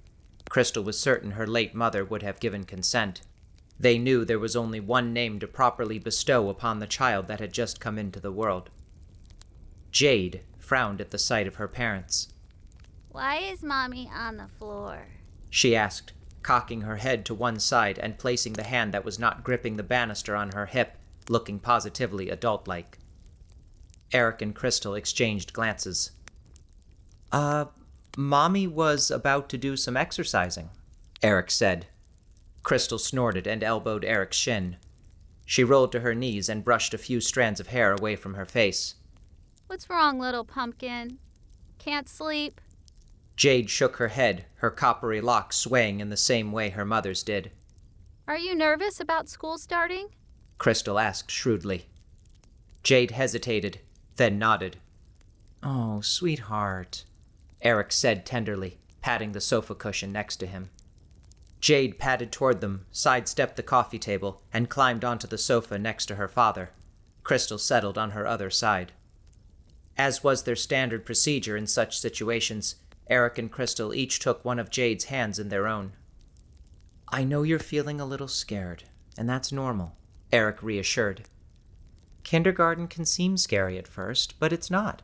Krystyl was certain her late mother would have given consent. They knew there was only one name to properly bestow upon the child that had just come into the world. Jade frowned at the sight of her parents. Why is Mommy on the floor? She asked, cocking her head to one side and placing the hand that was not gripping the banister on her hip, looking positively adult-like. Eric and Krystyl exchanged glances. Mommy was about to do some exercising, Eric said. Krystyl snorted and elbowed Eric's shin. She rolled to her knees and brushed a few strands of hair away from her face. What's wrong, little pumpkin? Can't sleep? Jade shook her head, her coppery locks swaying in the same way her mother's did. Are you nervous about school starting? Krystyl asked shrewdly. Jade hesitated, then nodded. Oh, sweetheart, Eric said tenderly, patting the sofa cushion next to him. Jade padded toward them, sidestepped the coffee table, and climbed onto the sofa next to her father. Krystyl settled on her other side. As was their standard procedure in such situations, Eric and Krystyl each took one of Jade's hands in their own. I know you're feeling a little scared, and that's normal, Eric reassured. Kindergarten can seem scary at first, but it's not.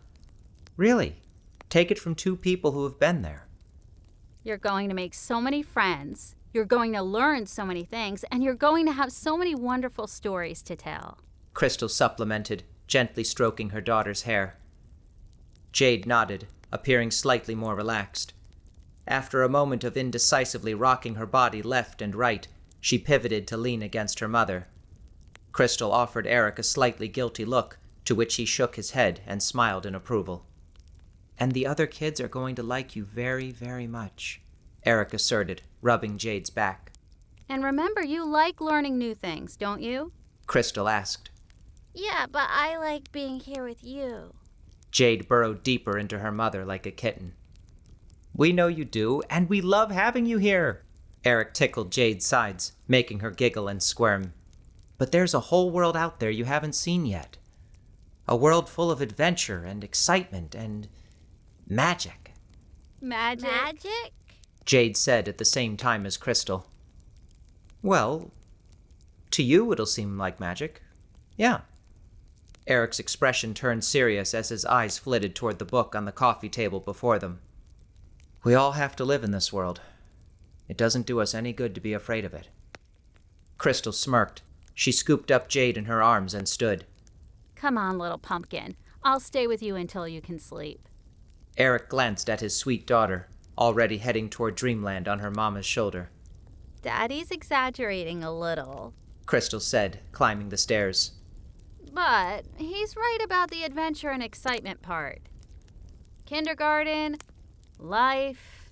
Really, take it from 2 people who have been there. You're going to make so many friends, you're going to learn so many things, and you're going to have so many wonderful stories to tell, Krystyl supplemented, gently stroking her daughter's hair. Jade nodded, appearing slightly more relaxed. After a moment of indecisively rocking her body left and right, she pivoted to lean against her mother. Krystyl offered Eric a slightly guilty look, to which he shook his head and smiled in approval. And the other kids are going to like you very, very much. Eric asserted, rubbing Jade's back. And remember, you like learning new things, don't you? Krystyl asked. Yeah, but I like being here with you. Jade burrowed deeper into her mother like a kitten. We know you do, and we love having you here. Eric tickled Jade's sides, making her giggle and squirm. But there's a whole world out there you haven't seen yet. A world full of adventure and excitement and magic. Magic? Jade said at the same time as Krystyl. Well, to you it'll seem like magic. Yeah. Eric's expression turned serious as his eyes flitted toward the book on the coffee table before them. We all have to live in this world. It doesn't do us any good to be afraid of it. Krystyl smirked. She scooped up Jade in her arms and stood. Come on, little pumpkin. I'll stay with you until you can sleep. Eric glanced at his sweet daughter, already heading toward dreamland on her mama's shoulder. Daddy's exaggerating a little, Krystyl said, climbing the stairs. but he's right about the adventure and excitement part. Kindergarten, life.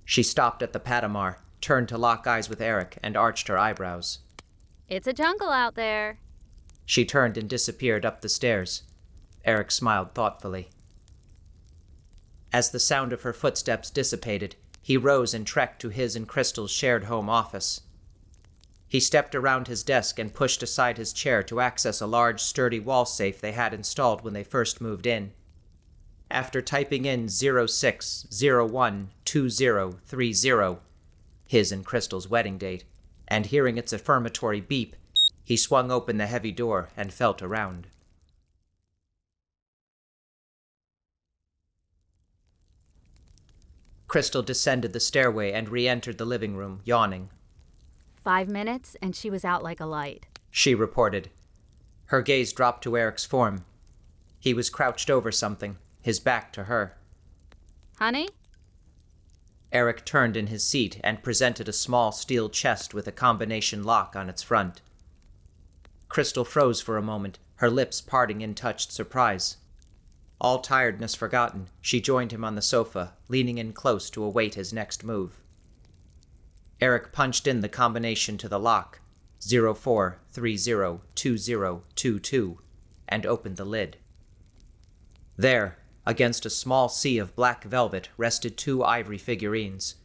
She stopped at the Patamar, turned to lock eyes with Eric, and arched her eyebrows. It's a jungle out there. She turned and disappeared up the stairs. Eric smiled thoughtfully. As the sound of her footsteps dissipated, he rose and trekked to his and Krystyl's shared home office. He stepped around his desk and pushed aside his chair to access a large, sturdy wall safe they had installed when they first moved in. After typing in 06012030, his and Krystyl's wedding date, and hearing its affirmatory beep, he swung open the heavy door and felt around. Krystyl descended the stairway and re-entered the living room, yawning. 5 minutes, and she was out like a light. She reported. Her gaze dropped to Eric's form. He was crouched over something, his back to her. Honey? Eric turned in his seat and presented a small steel chest with a combination lock on its front. Krystyl froze for a moment, her lips parting in touched surprise. All tiredness forgotten, she joined him on the sofa, leaning in close to await his next move. Eric punched in the combination to the lock, 04302022, and opened the lid. There, against a small sea of black velvet, rested 2 ivory figurines,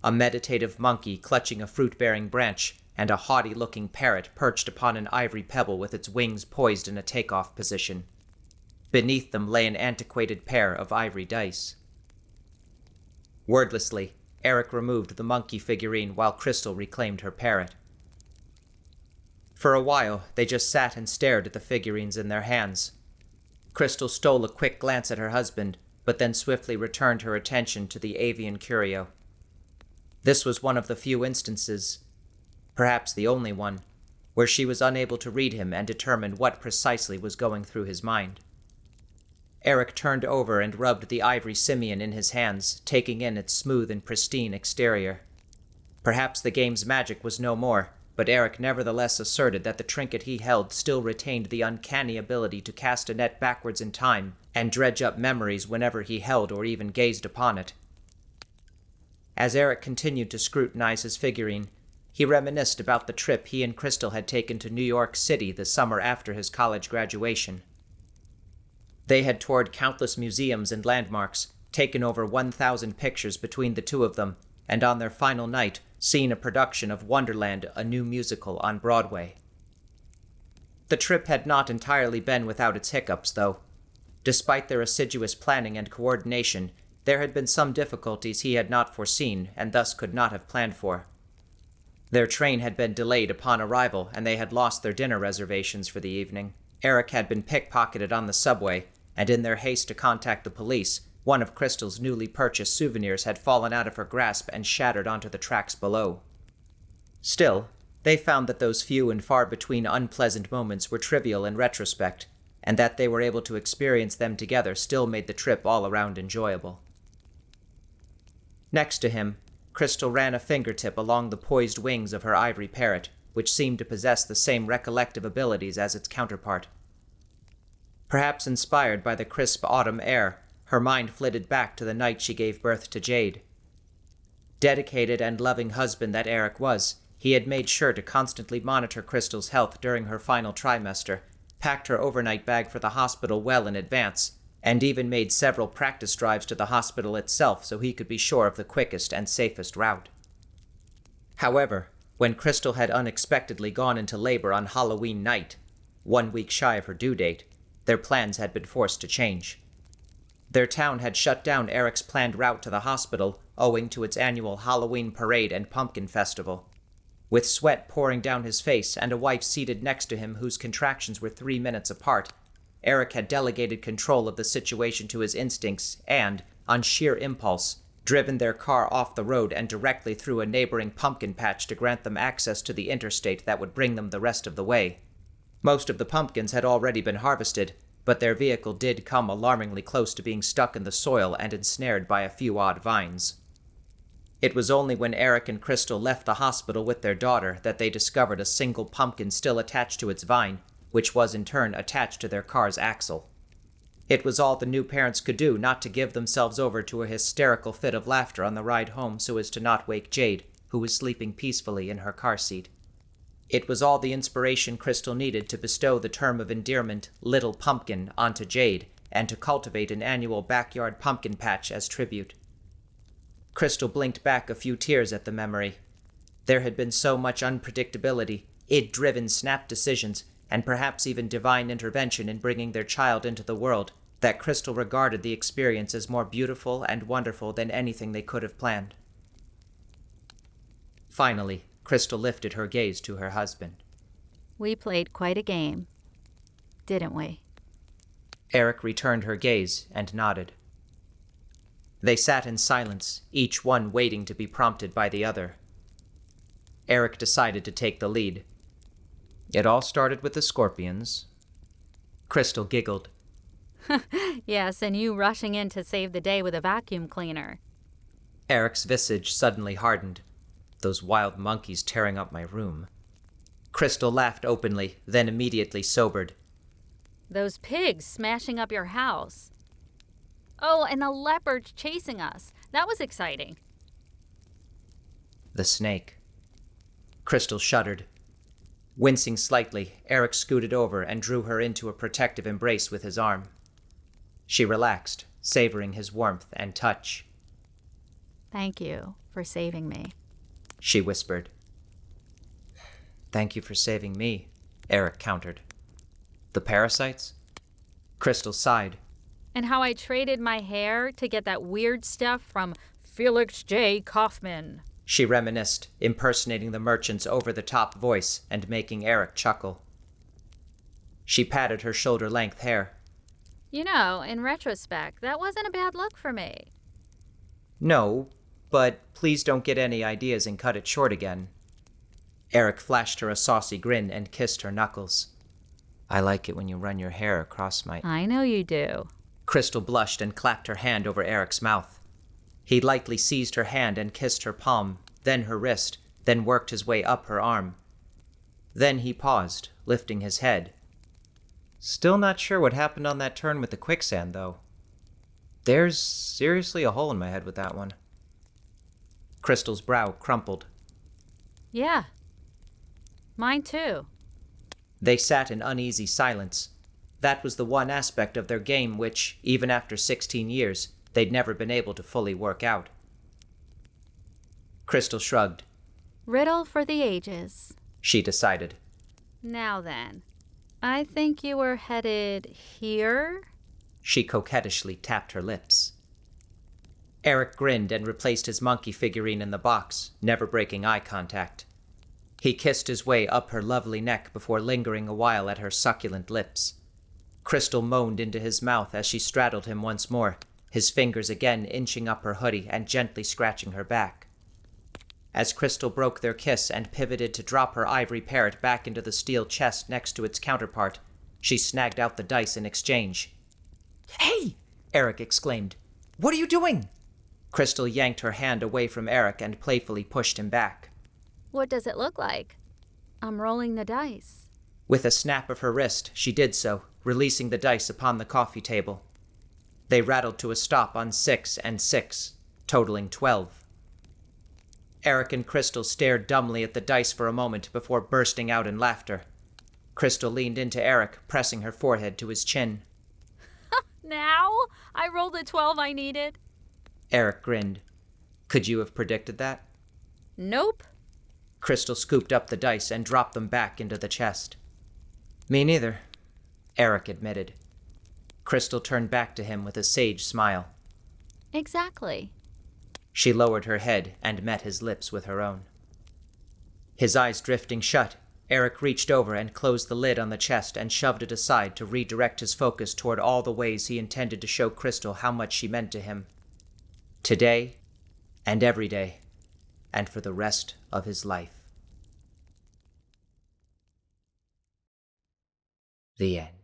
a meditative monkey clutching a fruit-bearing branch, and a haughty-looking parrot perched upon an ivory pebble with its wings poised in a takeoff position. Beneath them lay an antiquated pair of ivory dice. Wordlessly, Eric removed the monkey figurine while Krystyl reclaimed her parrot. For a while, they just sat and stared at the figurines in their hands. Krystyl stole a quick glance at her husband, but then swiftly returned her attention to the avian curio. This was one of the few instances, perhaps the only one, where she was unable to read him and determine what precisely was going through his mind. Eric turned over and rubbed the ivory simian in his hands, taking in its smooth and pristine exterior. Perhaps the game's magic was no more, but Eric nevertheless asserted that the trinket he held still retained the uncanny ability to cast a net backwards in time and dredge up memories whenever he held or even gazed upon it. As Eric continued to scrutinize his figurine, he reminisced about the trip he and Krystyl had taken to New York City the summer after his college graduation. They had toured countless museums and landmarks, taken over 1,000 pictures between the two of them, and on their final night, seen a production of Wonderland, a new musical, on Broadway. The trip had not entirely been without its hiccups, though. Despite their assiduous planning and coordination, there had been some difficulties he had not foreseen and thus could not have planned for. Their train had been delayed upon arrival, and they had lost their dinner reservations for the evening. Eric had been pickpocketed on the subway, and in their haste to contact the police, one of Krystyl's newly purchased souvenirs had fallen out of her grasp and shattered onto the tracks below. Still, they found that those few and far between unpleasant moments were trivial in retrospect, and that they were able to experience them together still made the trip all around enjoyable. Next to him, Krystyl ran a fingertip along the poised wings of her ivory parrot, which seemed to possess the same recollective abilities as its counterpart. Perhaps inspired by the crisp autumn air, her mind flitted back to the night she gave birth to Jade. Dedicated and loving husband that Eric was, he had made sure to constantly monitor Krystyl's health during her final trimester, packed her overnight bag for the hospital well in advance, and even made several practice drives to the hospital itself so he could be sure of the quickest and safest route. However, when Krystyl had unexpectedly gone into labor on Halloween night, 1 week shy of her due date, their plans had been forced to change. Their town had shut down Eric's planned route to the hospital owing to its annual Halloween parade and pumpkin festival. With sweat pouring down his face and a wife seated next to him whose contractions were 3 minutes apart, Eric had delegated control of the situation to his instincts and, on sheer impulse, driven their car off the road and directly through a neighboring pumpkin patch to grant them access to the interstate that would bring them the rest of the way. Most of the pumpkins had already been harvested, but their vehicle did come alarmingly close to being stuck in the soil and ensnared by a few odd vines. It was only when Eric and Krystyl left the hospital with their daughter that they discovered a single pumpkin still attached to its vine, which was in turn attached to their car's axle. It was all the new parents could do not to give themselves over to a hysterical fit of laughter on the ride home so as to not wake Jade, who was sleeping peacefully in her car seat. It was all the inspiration Krystyl needed to bestow the term of endearment, Little Pumpkin, onto Jade, and to cultivate an annual backyard pumpkin patch as tribute. Krystyl blinked back a few tears at the memory. There had been so much unpredictability, id-driven snap decisions, and perhaps even divine intervention in bringing their child into the world, that Krystyl regarded the experience as more beautiful and wonderful than anything they could have planned. Finally, Krystyl lifted her gaze to her husband. We played quite a game, didn't we? Eric returned her gaze and nodded. They sat in silence, each one waiting to be prompted by the other. Eric decided to take the lead. It all started with the scorpions. Krystyl giggled. Yes, and you rushing in to save the day with a vacuum cleaner. Eric's visage suddenly hardened. Those wild monkeys tearing up my room. Krystyl laughed openly, then immediately sobered. Those pigs smashing up your house. Oh, and the leopard chasing us. That was exciting. The snake. Krystyl shuddered. Wincing slightly, Eric scooted over and drew her into a protective embrace with his arm. She relaxed, savoring his warmth and touch. Thank you for saving me, she whispered. Thank you for saving me, Eric countered. The parasites? Krystyl sighed. And how I traded my hair to get that weird stuff from Felix J. Kaufman. She reminisced, impersonating the merchant's over-the-top voice and making Eric chuckle. She patted her shoulder-length hair. You know, in retrospect, that wasn't a bad look for me. No, but please don't get any ideas and cut it short again. Eric flashed her a saucy grin and kissed her knuckles. I like it when you run your hair across my... I know you do. Krystyl blushed and clapped her hand over Eric's mouth. He lightly seized her hand and kissed her palm, then her wrist, then worked his way up her arm. Then he paused, lifting his head. Still not sure what happened on that turn with the quicksand, though. There's seriously a hole in my head with that one. Krystyl's brow crumpled. Yeah. Mine too. They sat in uneasy silence. That was the one aspect of their game which, even after 16 years, they'd never been able to fully work out. Krystyl shrugged. Riddle for the ages, she decided. Now then, I think you were headed here? She coquettishly tapped her lips. Eric grinned and replaced his monkey figurine in the box, never breaking eye contact. He kissed his way up her lovely neck before lingering a while at her succulent lips. Krystyl moaned into his mouth as she straddled him once more, his fingers again inching up her hoodie and gently scratching her back. As Krystyl broke their kiss and pivoted to drop her ivory parrot back into the steel chest next to its counterpart, she snagged out the dice in exchange. "Hey!" Eric exclaimed. "What are you doing?" Krystyl yanked her hand away from Eric and playfully pushed him back. What does it look like? I'm rolling the dice. With a snap of her wrist, she did so, releasing the dice upon the coffee table. They rattled to a stop on 6 and 6, totaling 12. Eric and Krystyl stared dumbly at the dice for a moment before bursting out in laughter. Krystyl leaned into Eric, pressing her forehead to his chin. Now? I rolled the 12 I needed. Eric grinned. Could you have predicted that? Nope. Krystyl scooped up the dice and dropped them back into the chest. Me neither, Eric admitted. Krystyl turned back to him with a sage smile. Exactly. She lowered her head and met his lips with her own. His eyes drifting shut, Eric reached over and closed the lid on the chest and shoved it aside to redirect his focus toward all the ways he intended to show Krystyl how much she meant to him. Today, and every day, and for the rest of his life. The end.